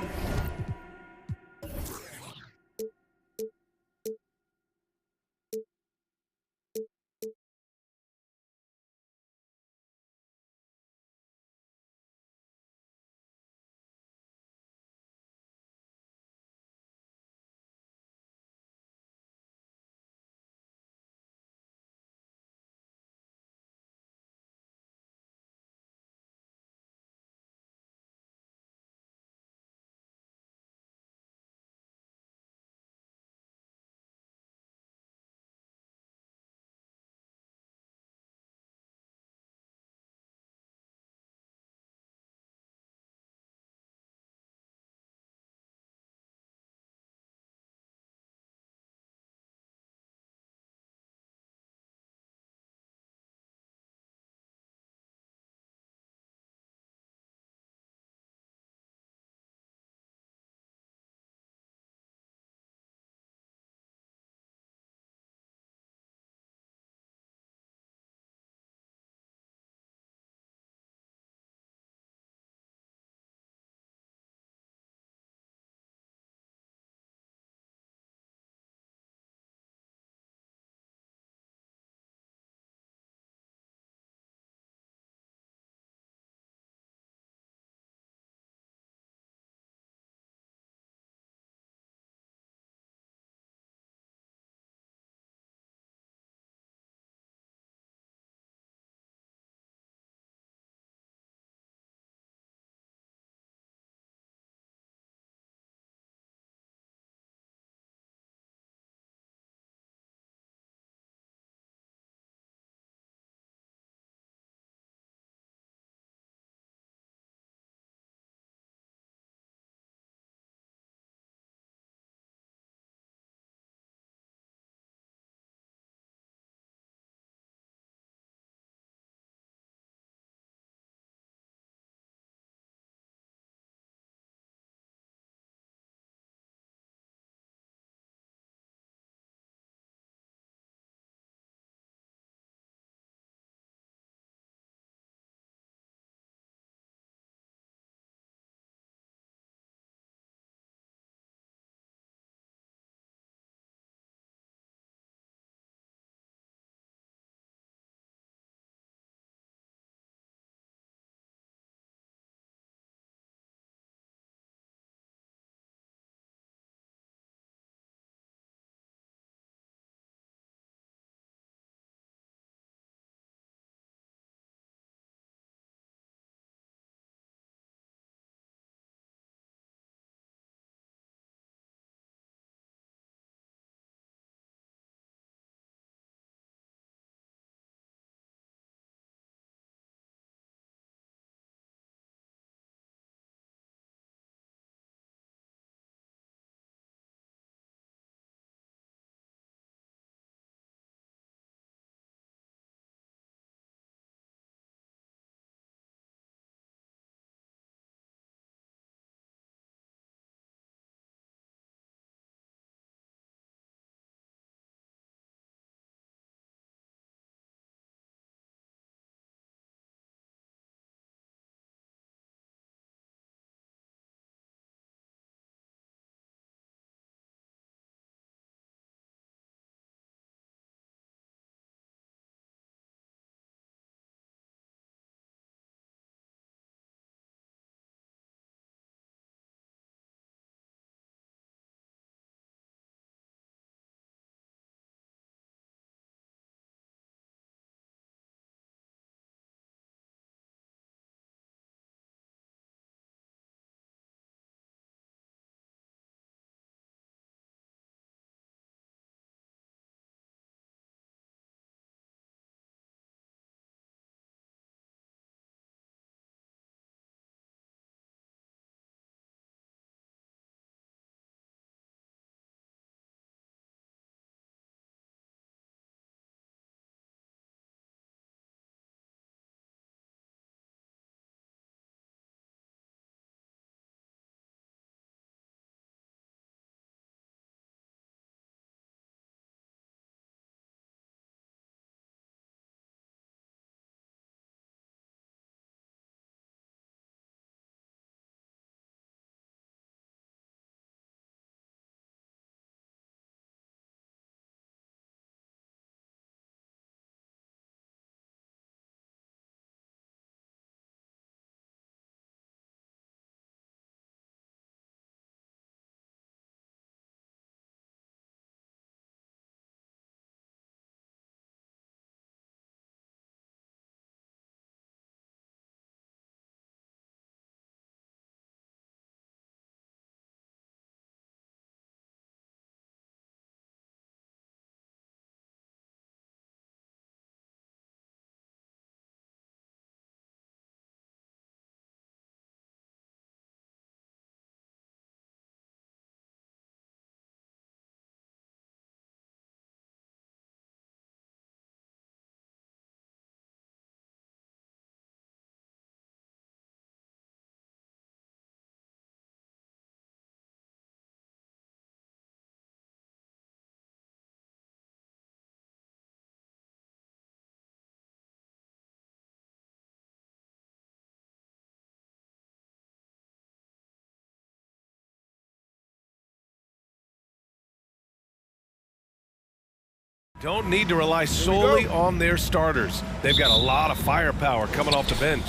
Don't need to rely solely on their starters. They've got a lot of firepower coming off the bench.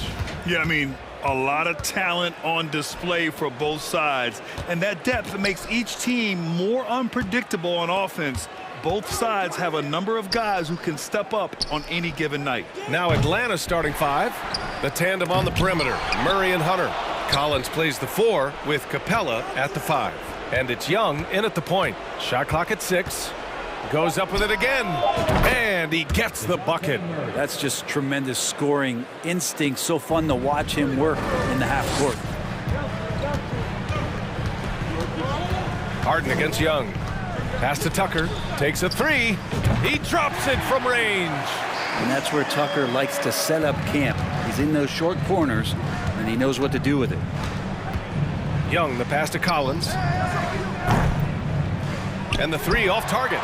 Yeah, I mean, a lot of talent on display for both sides. And that depth makes each team more unpredictable on offense. Both sides have a number of guys who can step up on any given night. Now Atlanta's starting five. The tandem on the perimeter, Murray and Hunter. Collins plays the 4 with Capella at the 5. And it's Young in at the point. Shot clock at 6. Goes up with it again. And he gets the bucket. That's just tremendous scoring instinct. So fun to watch him work in the half court. Harden against Young. Pass to Tucker. Takes a 3. He drops it from range. And that's where Tucker likes to set up camp. He's in those short corners, and he knows what to do with it. Young, the pass to Collins. And the 3 off target.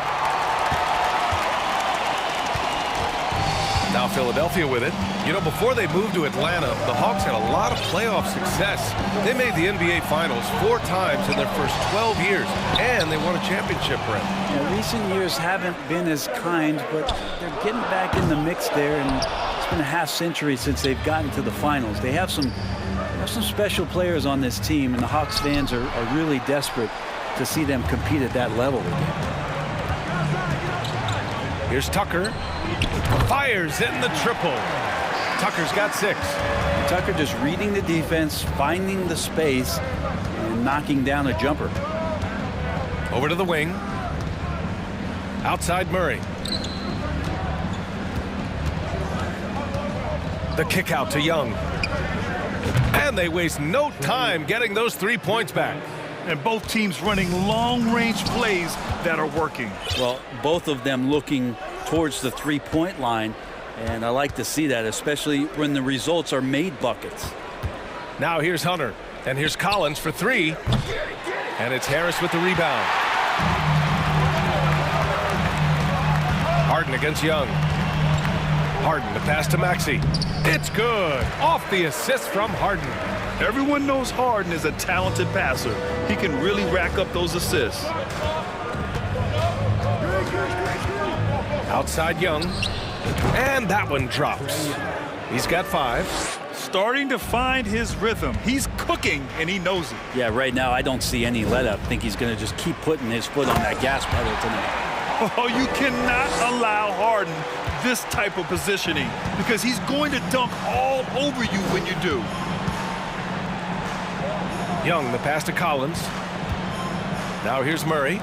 Now Philadelphia with it. You know, before they moved to Atlanta, the Hawks had a lot of playoff success. They made the NBA Finals 4 times in their first 12 years, and they won a championship, Brent. Yeah, recent years haven't been as kind, but they're getting back in the mix there, and it's been a half-century since they've gotten to the finals. They have some special players on this team, and the Hawks fans are really desperate to see them compete at that level again. Here's Tucker. Fires in the triple. Tucker's got 6. Tucker just reading the defense, finding the space, and knocking down a jumper. Over to the wing. Outside Murray. The kick out to Young. And they waste no time getting those 3 points back. And both teams running long-range plays that are working. Well, both of them looking towards the three-point line, and I like to see that, especially when the results are made buckets. Now here's Hunter, and here's Collins for 3, and it's Harris with the rebound. Harden against Young. Harden, the pass to Maxey. It's good. Off the assist from Harden. Everyone knows Harden is a talented passer. He can really rack up those assists. Outside Young. And that one drops. He's got 5. Starting to find his rhythm. He's cooking, and he knows it. Yeah, right now I don't see any let up. I think he's going to just keep putting his foot on that gas pedal tonight. Oh, you cannot allow Harden this type of positioning because he's going to dunk all over you when you do. Young, the pass to Collins. Now here's Murray.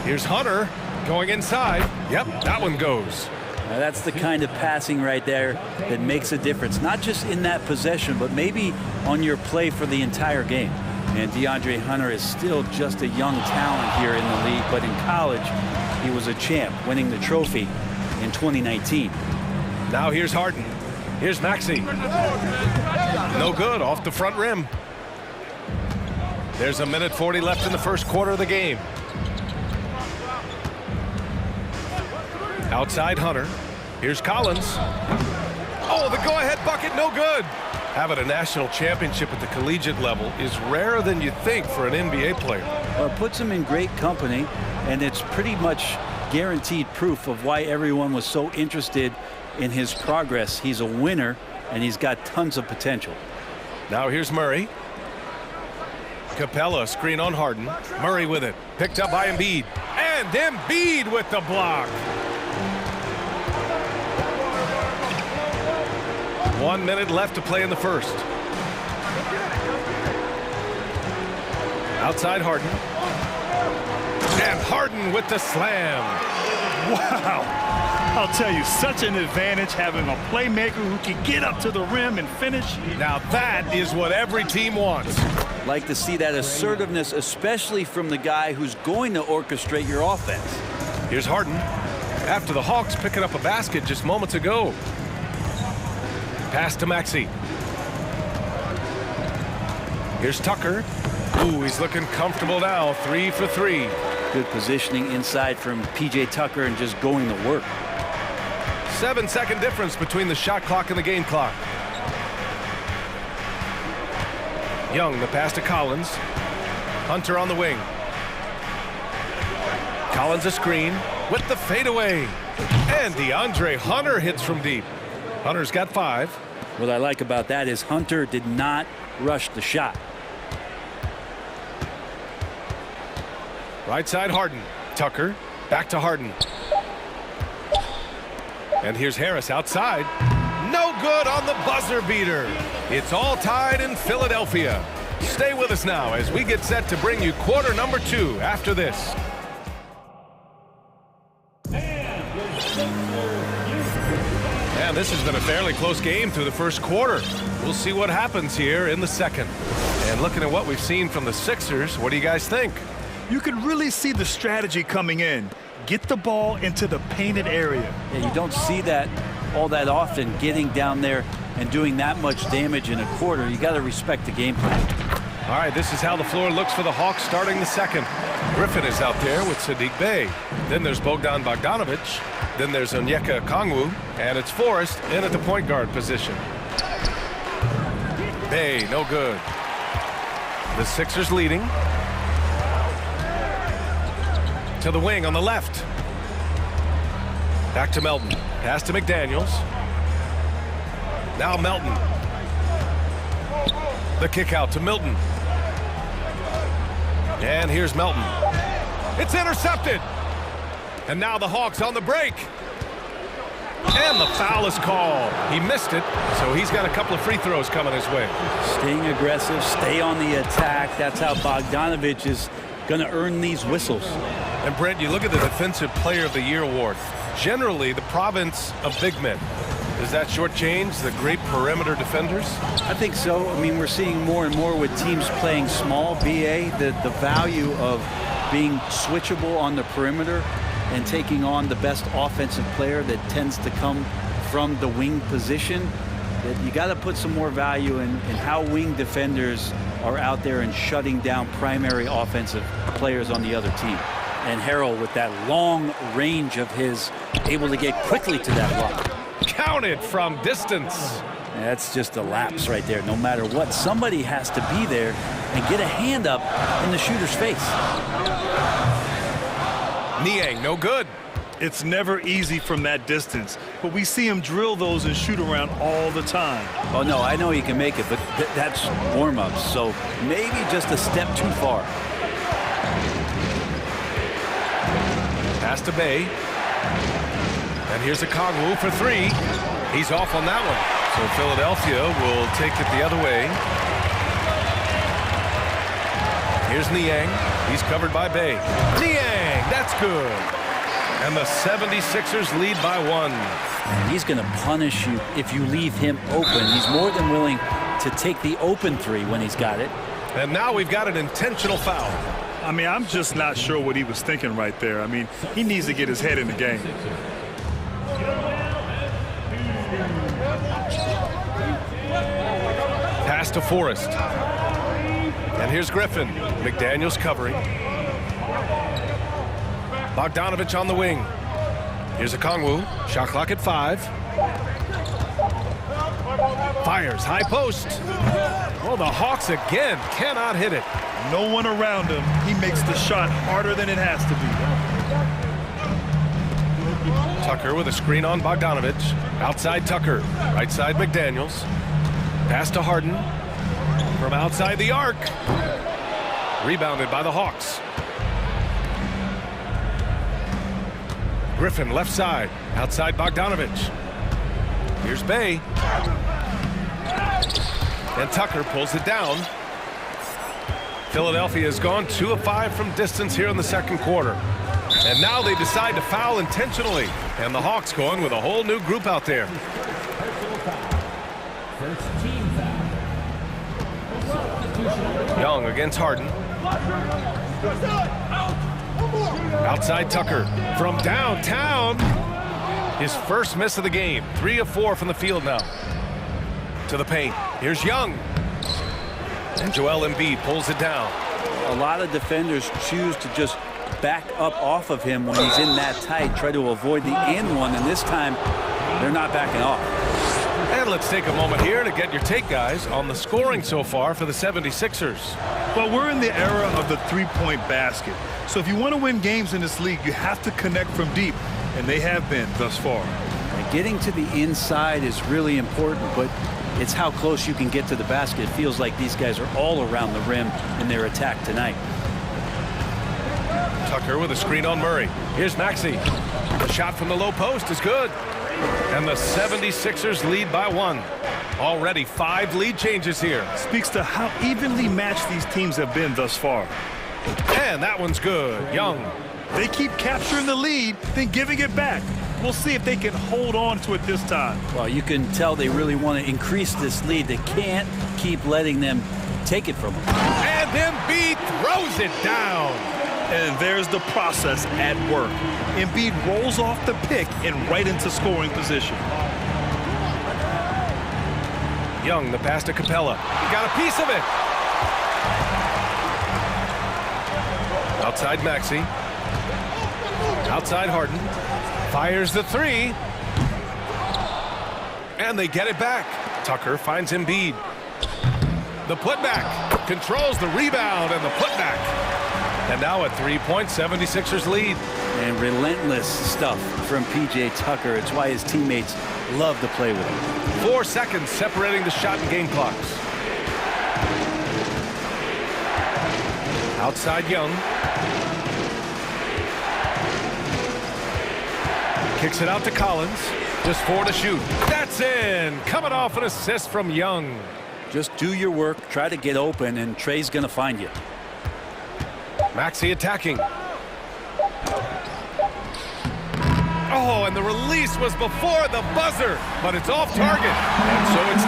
Here's Hunter going inside. Yep, that one goes. Now that's the kind of passing right there that makes a difference, not just in that possession, but maybe on your play for the entire game. And DeAndre Hunter is still just a young talent here in the league, but in college, he was a champ, winning the trophy in 2019. Now here's Harden. Here's Maxey. No good, off the front rim. There's a minute 40 left in the first quarter of the game. Outside Hunter. Here's Collins. Oh, the go-ahead bucket, no good. Having a national championship at the collegiate level is rarer than you think for an NBA player. Well, it puts him in great company, and it's pretty much guaranteed proof of why everyone was so interested in his progress. He's a winner, and he's got tons of potential. Now here's Murray. Capella, screen on Harden. Murray with it. Picked up by Embiid. And Embiid with the block. 1 minute left to play in the first. Outside Harden. And Harden with the slam. Wow. I'll tell you, such an advantage having a playmaker who can get up to the rim and finish. Now that is what every team wants. Like to see that assertiveness, especially from the guy who's going to orchestrate your offense. Here's Harden. After the Hawks picking up a basket just moments ago. Pass to Maxey. Here's Tucker. Ooh, he's looking comfortable now. 3 for 3. Good positioning inside from P.J. Tucker and just going to work. 7-second difference between the shot clock and the game clock. Young, the pass to Collins. Hunter on the wing. Collins a screen. with the fadeaway. And DeAndre Hunter hits from deep. Hunter's got 5. What I like about that is Hunter did not rush the shot. Right side Harden. Tucker back to Harden. And here's Harris outside. No good on the buzzer beater. It's all tied in Philadelphia. Stay with us now as we get set to bring you quarter number 2 after this. And this has been a fairly close game through the first quarter. We'll see what happens here in the second. And looking at what we've seen from the Sixers, what do you guys think? You can really see the strategy coming in. Get the ball into the painted area. Yeah, you don't see that all that often, getting down there and doing that much damage in a quarter. You got to respect the game plan. All right, this is how the floor looks for the Hawks starting the second. Griffin is out there with Sadiq Bey. Then there's Bogdan Bogdanovic. Then there's Onyeka Okongwu. And it's Forrest in at the point guard position. Bey, no good. The Sixers leading. To the wing on the left. Back to Melton. Pass to McDaniels. Now Melton. The kick out to Milton. And here's Melton. It's intercepted. And now the Hawks on the break. And the foul is called. He missed it, so he's got a couple of free throws coming his way. Staying aggressive, stay on the attack. That's how Bogdanovic is going to earn these whistles. And Brent, you look at the Defensive Player of the Year award. Generally, the province of big men. Does that shortchange the great perimeter defenders? I think so. I mean, we're seeing more and more with teams playing small, BA, the value of being switchable on the perimeter and taking on the best offensive player that tends to come from the wing position. That you got to put some more value in how wing defenders are out there and shutting down primary offensive players on the other team. And Harrell, with that long range of his, able to get quickly to that block. Counted from distance. That's just a lapse right there. No matter what, somebody has to be there and get a hand up in the shooter's face. Niang, no good. It's never easy from that distance, but we see him drill those and shoot around all the time. Oh, no, I know he can make it, but that's warm-ups, so maybe just a step too far. Pass to Bey. And here's Okongwu for 3. He's off on that one. So Philadelphia will take it the other way. Here's Niang. He's covered by Bey. Niang, that's good. And the 76ers lead by 1. And he's going to punish you if you leave him open. He's more than willing to take the open 3 when he's got it. And now we've got an intentional foul. I mean, I'm just not sure what he was thinking right there. I mean, he needs to get his head in the game. Pass to Forrest. And here's Griffin. McDaniels covering. Bogdanovic on the wing. Here's Okongwu. Shot clock at 5. Fires, high post. Oh, the Hawks again cannot hit it. No one around him. He makes the shot harder than it has to be. Tucker with a screen on Bogdanovic. Outside Tucker. Right side McDaniels. Pass to Harden. From outside the arc. Rebounded by the Hawks. Griffin left side. Outside Bogdanovic. Here's Bey. And Tucker pulls it down. Philadelphia has gone 2 of 5 from distance here in the second quarter. And now they decide to foul intentionally. And the Hawks going with a whole new group out there. Young against Harden. Outside Tucker from downtown. His first miss of the game. 3 of 4 from the field now. To the paint. Here's Young. And Joel Embiid pulls it down. A lot of defenders choose to just back up off of him when he's in that tight, try to avoid the and one, and this time they're not backing off. And let's take a moment here to get your take, guys, on the scoring so far for the 76ers. Well, we're in the era of the three-point basket. So if you want to win games in this league, you have to connect from deep, and they have been thus far. And getting to the inside is really important, but it's how close you can get to the basket. It feels like these guys are all around the rim in their attack tonight. Tucker with a screen on Murray. Here's Maxey. The shot from the low post is good. And the 76ers lead by 1. Already 5 lead changes here. Speaks to how evenly matched these teams have been thus far. And that one's good. Young. They keep capturing the lead, then giving it back. We'll see if they can hold on to it this time. Well, you can tell they really want to increase this lead. They can't keep letting them take it from them. And Embiid throws it down. And there's the process at work. Embiid rolls off the pick and right into scoring position. Young, the pass to Capella. He got a piece of it. Outside Maxey. Outside Harden. Fires the 3. And they get it back. Tucker finds Embiid. The putback. Controls the rebound and the putback. And now a 3-point 76ers lead. And relentless stuff from P.J. Tucker. It's why his teammates love to play with him. 4 seconds separating the shot and game clocks. Outside Young. Kicks it out to Collins. Just 4 to shoot. That's in. Coming off an assist from Young. Just do your work. Try to get open, and Trey's going to find you. Maxey attacking. Oh, and the release was before the buzzer, but it's off target. And so it's...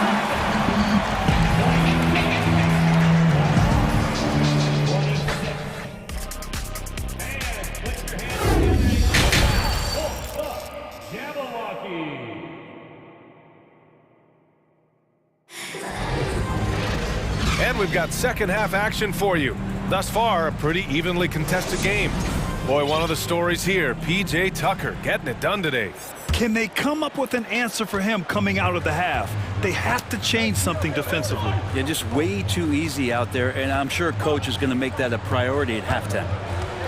And we've got second half action for you. Thus far, a pretty evenly contested game. Boy, one of the stories here, P.J. Tucker getting it done today. Can they come up with an answer for him coming out of the half? They have to change something defensively. Yeah, just way too easy out there, and I'm sure coach is going to make that a priority at halftime.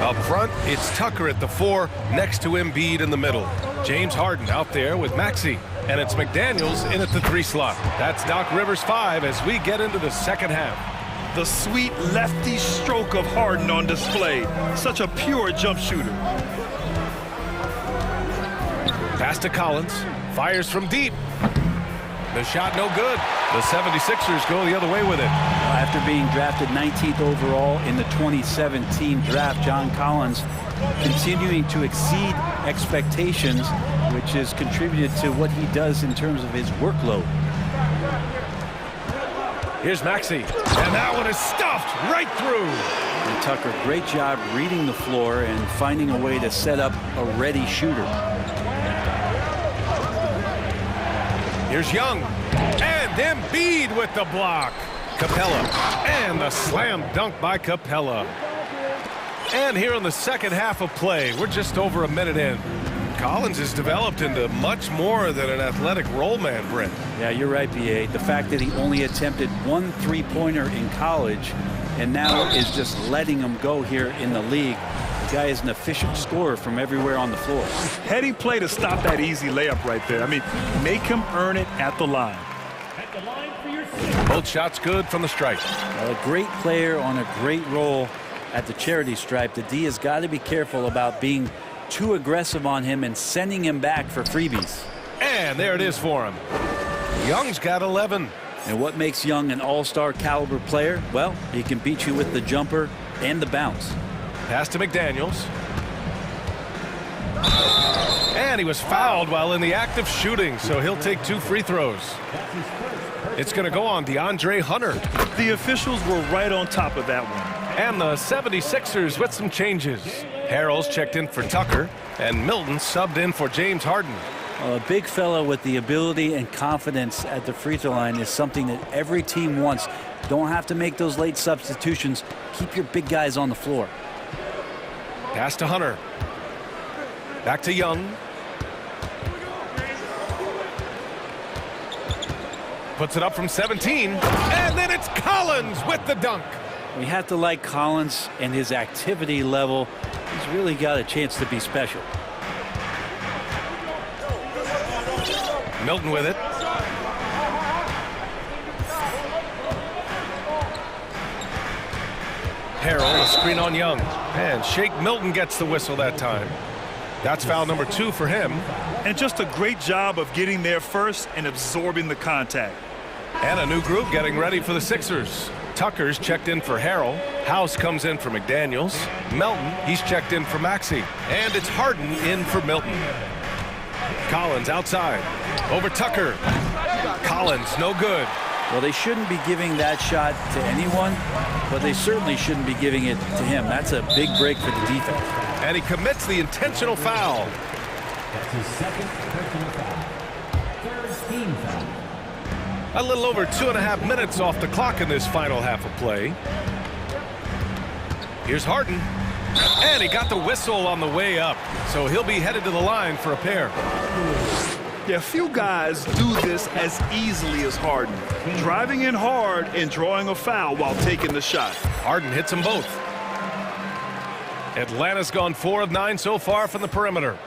Up front, it's Tucker at the 4, next to Embiid in the middle. James Harden out there with Maxey. And it's McDaniels in at the 3 slot. That's Doc Rivers' 5 as we get into the second half. The sweet lefty stroke of Harden on display. Such a pure jump shooter. Pass to Collins. Fires from deep. The shot no good. The 76ers go the other way with it. After being drafted 19th overall in the 2017 draft, John Collins continuing to exceed expectations, which has contributed to what he does in terms of his workload. Here's Maxey, and that one is stuffed right through. And Tucker, great job reading the floor and finding a way to set up a ready shooter. Here's Young, and Embiid with the block. Capella, and the slam dunk by Capella. And here in the second half of play, we're just over a minute in. Collins has developed into much more than an athletic roll man, Brent. Yeah, you're right, B.A. The fact that he only attempted 1 3-pointer in college and now is just letting him go here in the league. The guy is an efficient scorer from everywhere on the floor. Heady play to stop that easy layup right there. I mean, make him earn it at the line. Both shots good from the stripe. A great player on a great roll at the charity stripe. The D has got to be careful about being too aggressive on him and sending him back for freebies. And there it is for him. Young's got 11. And what makes Young an all-star caliber player? Well, he can beat you with the jumper and the bounce. Pass to McDaniels. And he was fouled while in the act of shooting, so he'll take 2 free throws. It's going to go on DeAndre Hunter. The officials were right on top of that one. And the 76ers with some changes. Harrell's checked in for Tucker, and Milton subbed in for James Harden. A big fella with the ability and confidence at the free throw line is something that every team wants. Don't have to make those late substitutions. Keep your big guys on the floor. Pass to Hunter. Back to Young. Puts it up from 17. And then it's Collins with the dunk. We have to like Collins and his activity level. He's really got a chance to be special. Milton with it. Harrell, a screen on Young. And Shake Milton gets the whistle that time. That's foul number 2 for him. And just a great job of getting there first and absorbing the contact. And a new group getting ready for the Sixers. Tucker's checked in for Harrell. House comes in for McDaniels. Melton, he's checked in for Maxey. And it's Harden in for Milton. Collins outside. Over Tucker. Collins, no good. Well, they shouldn't be giving that shot to anyone, but they certainly shouldn't be giving it to him. That's a big break for the defense. And he commits the intentional foul. That's his second personal foul. Third team foul. A little over 2.5 minutes off the clock in this final half of play. Here's Harden. And he got the whistle on the way up. So he'll be headed to the line for a pair. Yeah, few guys do this as easily as Harden. Driving in hard and drawing a foul while taking the shot. Harden hits them both. Atlanta's gone 4 of 9 so far from the perimeter.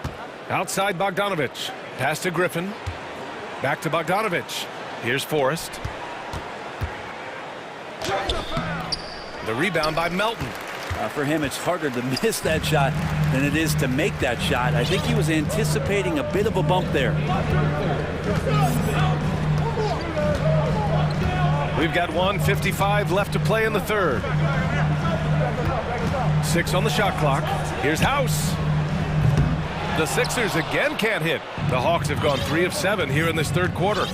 Outside Bogdanovich. Pass to Griffin. Back to Bogdanovich. Here's Forrest. The rebound by Melton. For him, it's harder to miss that shot than it is to make that shot. I think he was anticipating a bit of a bump there. We've got 1:55 left to play in the third. 6 on the shot clock. Here's House. The Sixers again can't hit. The Hawks have gone 3 of 7 here in this third quarter.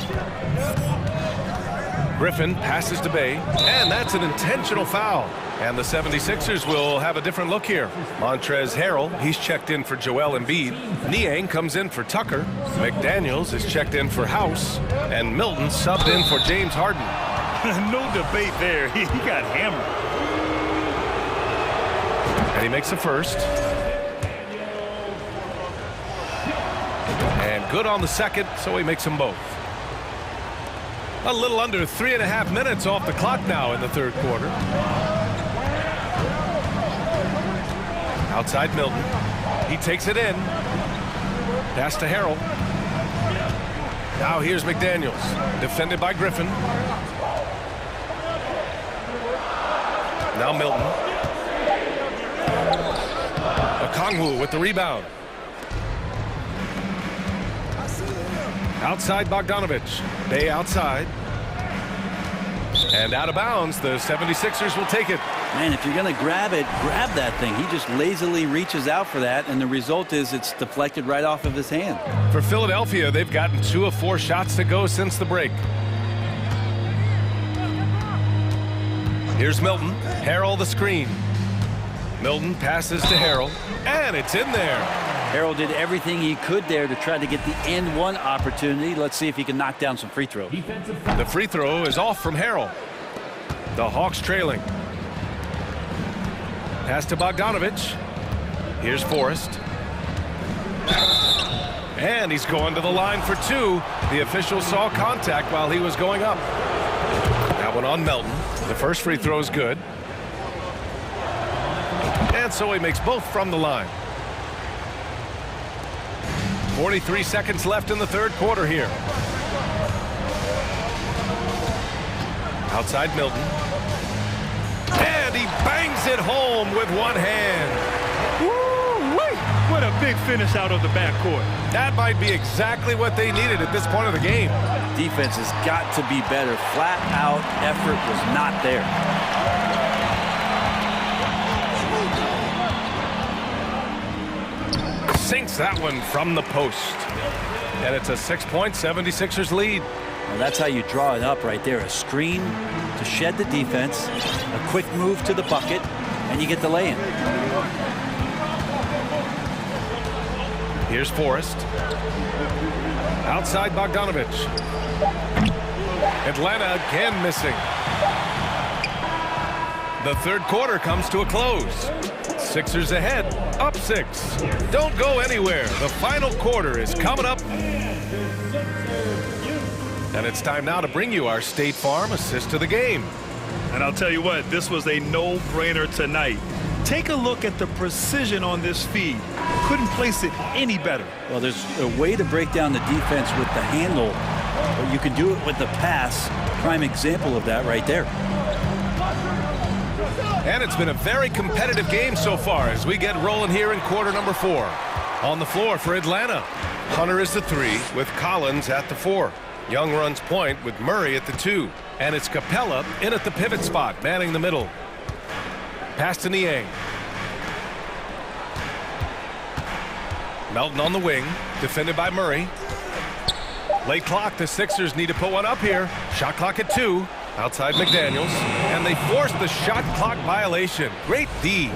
Griffin passes to Bay, and that's an intentional foul. And the 76ers will have a different look here. Montrezl Harrell, he's checked in for Joel Embiid. Niang comes in for Tucker. McDaniels is checked in for House. And Milton subbed in for James Harden. No debate there. He got hammered. And he makes the first. And good on the second, so he makes them both. A little under 3.5 minutes off the clock now in the third quarter. Outside Milton. He takes it in. Pass to Harrell. Now here's McDaniels. Defended by Griffin. Now Milton. Okongwu with the rebound. Outside Bogdanovich. Bay outside. And out of bounds, the 76ers will take it. Man, if you're going to grab it, grab that thing. He just lazily reaches out for that, and the result is it's deflected right off of his hand. For Philadelphia, they've gotten 2 of 4 shots to go since the break. Here's Milton. Harrell the screen. Milton passes to Harrell, and it's in there. Harrell did everything he could there to try to get the and one opportunity. Let's see if he can knock down some free throws. The free throw is off from Harrell. The Hawks trailing. Pass to Bogdanovich. Here's Forrest. And he's going to the line for 2. The official saw contact while he was going up. That one on Melton. The first free throw is good. And so he makes both from the line. 43 seconds left in the third quarter here. Outside Milton. And he bangs it home with one hand. Woo-wee! What a big finish out of the backcourt. That might be exactly what they needed at this point of the game. Defense has got to be better. Flat out effort was not there. Sinks that one from the post. And it's a 6-point 76ers lead. Well, that's how you draw it up right there. A screen to shed the defense, a quick move to the bucket, and you get the lay-in. Here's Forrest. Outside Bogdanovich. Atlanta again missing. The third quarter comes to a close. Sixers ahead, up 6. Don't go anywhere. The final quarter is coming up. And it's time now to bring you our State Farm assist to the game. And I'll tell you what, this was a no-brainer tonight. Take a look at the precision on this feed. Couldn't place it any better. Well, there's a way to break down the defense with the handle, but you can do it with the pass. Prime example of that right there. And it's been a very competitive game so far as we get rolling here in quarter number 4. On the floor for Atlanta, Hunter is the 3 with Collins at the 4. Young runs point with Murray at the 2. And it's Capella in at the pivot spot, manning the middle. Pass to Niang. Melton on the wing, defended by Murray. Late clock, the Sixers need to put one up here. Shot clock at 2. Outside McDaniels, and they force the shot clock violation. Great D.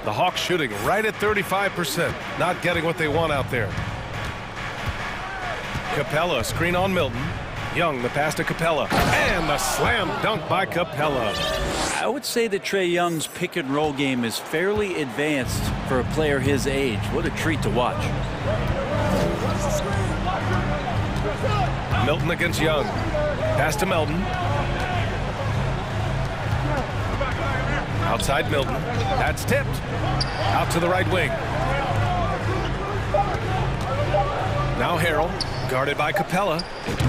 The Hawks shooting right at 35%, not getting what they want out there. Capella, screen on Milton. Young, the pass to Capella, and the slam dunk by Capella. I would say that Trae Young's pick and roll game is fairly advanced for a player his age. What a treat to watch. Milton against Young. Pass to Melton. Outside Milton. That's tipped. Out to the right wing. Now Harrell, guarded by Capella.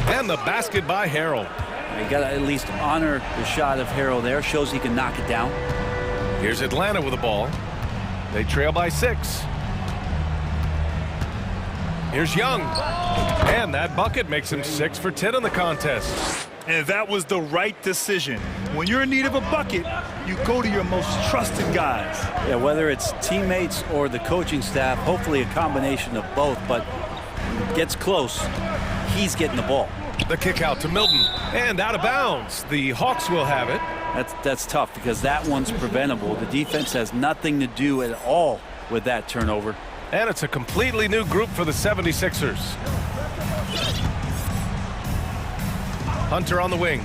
And the basket by Harrell. You got to at least honor the shot of Harrell there. Shows he can knock it down. Here's Atlanta with the ball. They trail by 6. Here's Young. And that bucket makes him 6 for 10 in the contest. And that was the right decision. When you're in need of a bucket, you go to your most trusted guys. Yeah, whether it's teammates or the coaching staff, hopefully a combination of both, but gets close, he's getting the ball. The kick out to Milton, and out of bounds. The Hawks will have it. That's tough because that one's preventable. The defense has nothing to do at all with that turnover. And it's a completely new group for the 76ers. Hunter on the wing.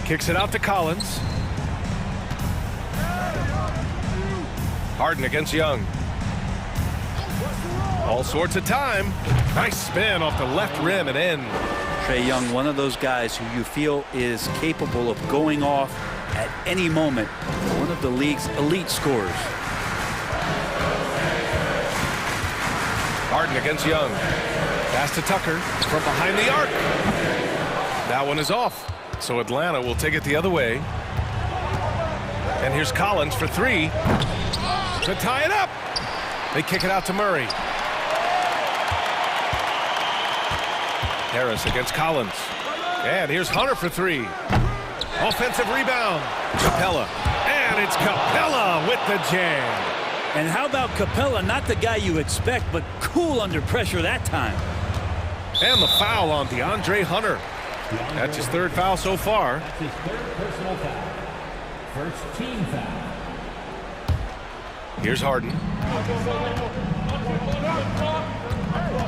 Kicks it out to Collins. Harden against Young. All sorts of time. Nice spin off the left rim and in. Trae Young, one of those guys who you feel is capable of going off at any moment. One of the league's elite scorers. Harden against Young. Pass to Tucker from behind the arc. That one is off. So Atlanta will take it the other way. And here's Collins for 3 to tie it up. They kick it out to Murray. Harris against Collins. And here's Hunter for 3. Offensive rebound. Capella. And it's Capella with the jam. And how about Capella? Not the guy you expect, but cool under pressure that time. And the foul on DeAndre Hunter. That's his 3rd foul so far. That's his 3rd personal foul. First team foul. Here's Harden.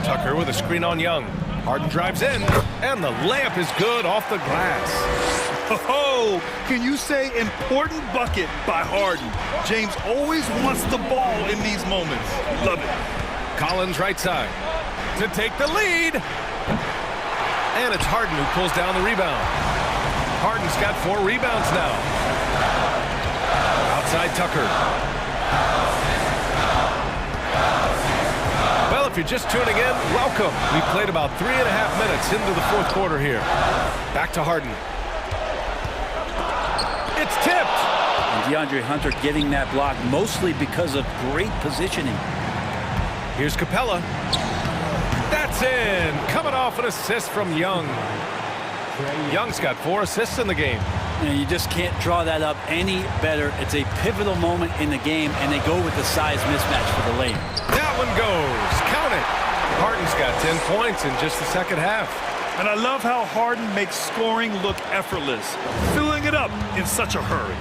Tucker with a screen on Young. Harden drives in, and the layup is good off the glass. Oh, can you say important bucket by Harden? James always wants the ball in these moments. Love it. Collins right side to take the lead. And it's Harden who pulls down the rebound. Harden's got 4 rebounds now. Outside Tucker. Well, if you're just tuning in, welcome. We played about 3.5 minutes into the 4th quarter here. Back to Harden. It's tipped. And DeAndre Hunter getting that block mostly because of great positioning. Here's Capella. That's in. Coming off an assist from Young. Young's got 4 assists in the game. And you just can't draw that up any better. It's a pivotal moment in the game, and they go with the size mismatch for the lane. That one goes. Count it. Harden's got 10 points in just the 2nd half. And I love how Harden makes scoring look effortless, filling it up in such a hurry.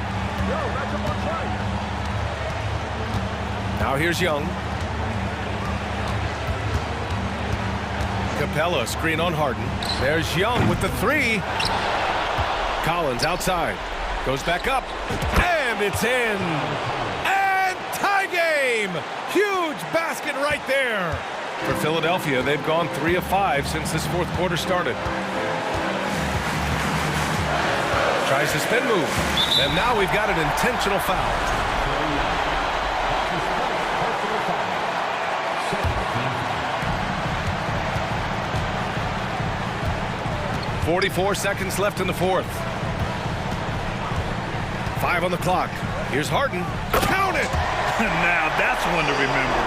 Now here's Young. Capella, screen on Harden. There's Young with the 3. Collins outside. Goes back up. And it's in. And tie game. Huge basket right there. For Philadelphia, they've gone 3 of 5 since this fourth quarter started. Tries the spin move. And now we've got an intentional foul. 44 seconds left in the fourth. 5 on the clock. Here's Harden. Count it! Now that's one to remember.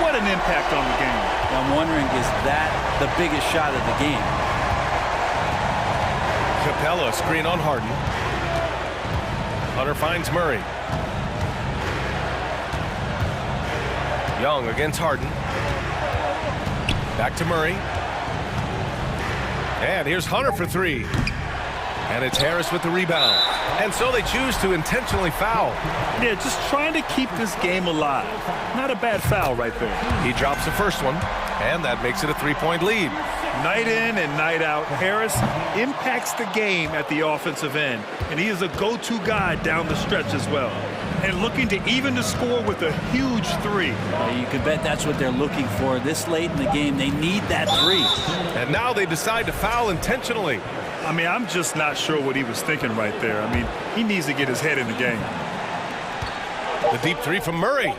What an impact on the game. I'm wondering, is that the biggest shot of the game? Capella screen on Harden. Hunter finds Murray. Young against Harden. Back to Murray. And here's Hunter for 3. And it's Harris with the rebound. And so they choose to intentionally foul. Yeah, just trying to keep this game alive. Not a bad foul right there. He drops the first one, and that makes it a 3-point lead. Night in and night out, Harris impacts the game at the offensive end, and he is a go-to guy down the stretch as well. And looking to even the score with a huge 3. You can bet that's what they're looking for. This late in the game, they need that 3. And now they decide to foul intentionally. I mean, I'm just not sure what he was thinking right there. I mean, he needs to get his head in the game. The deep 3 from Murray.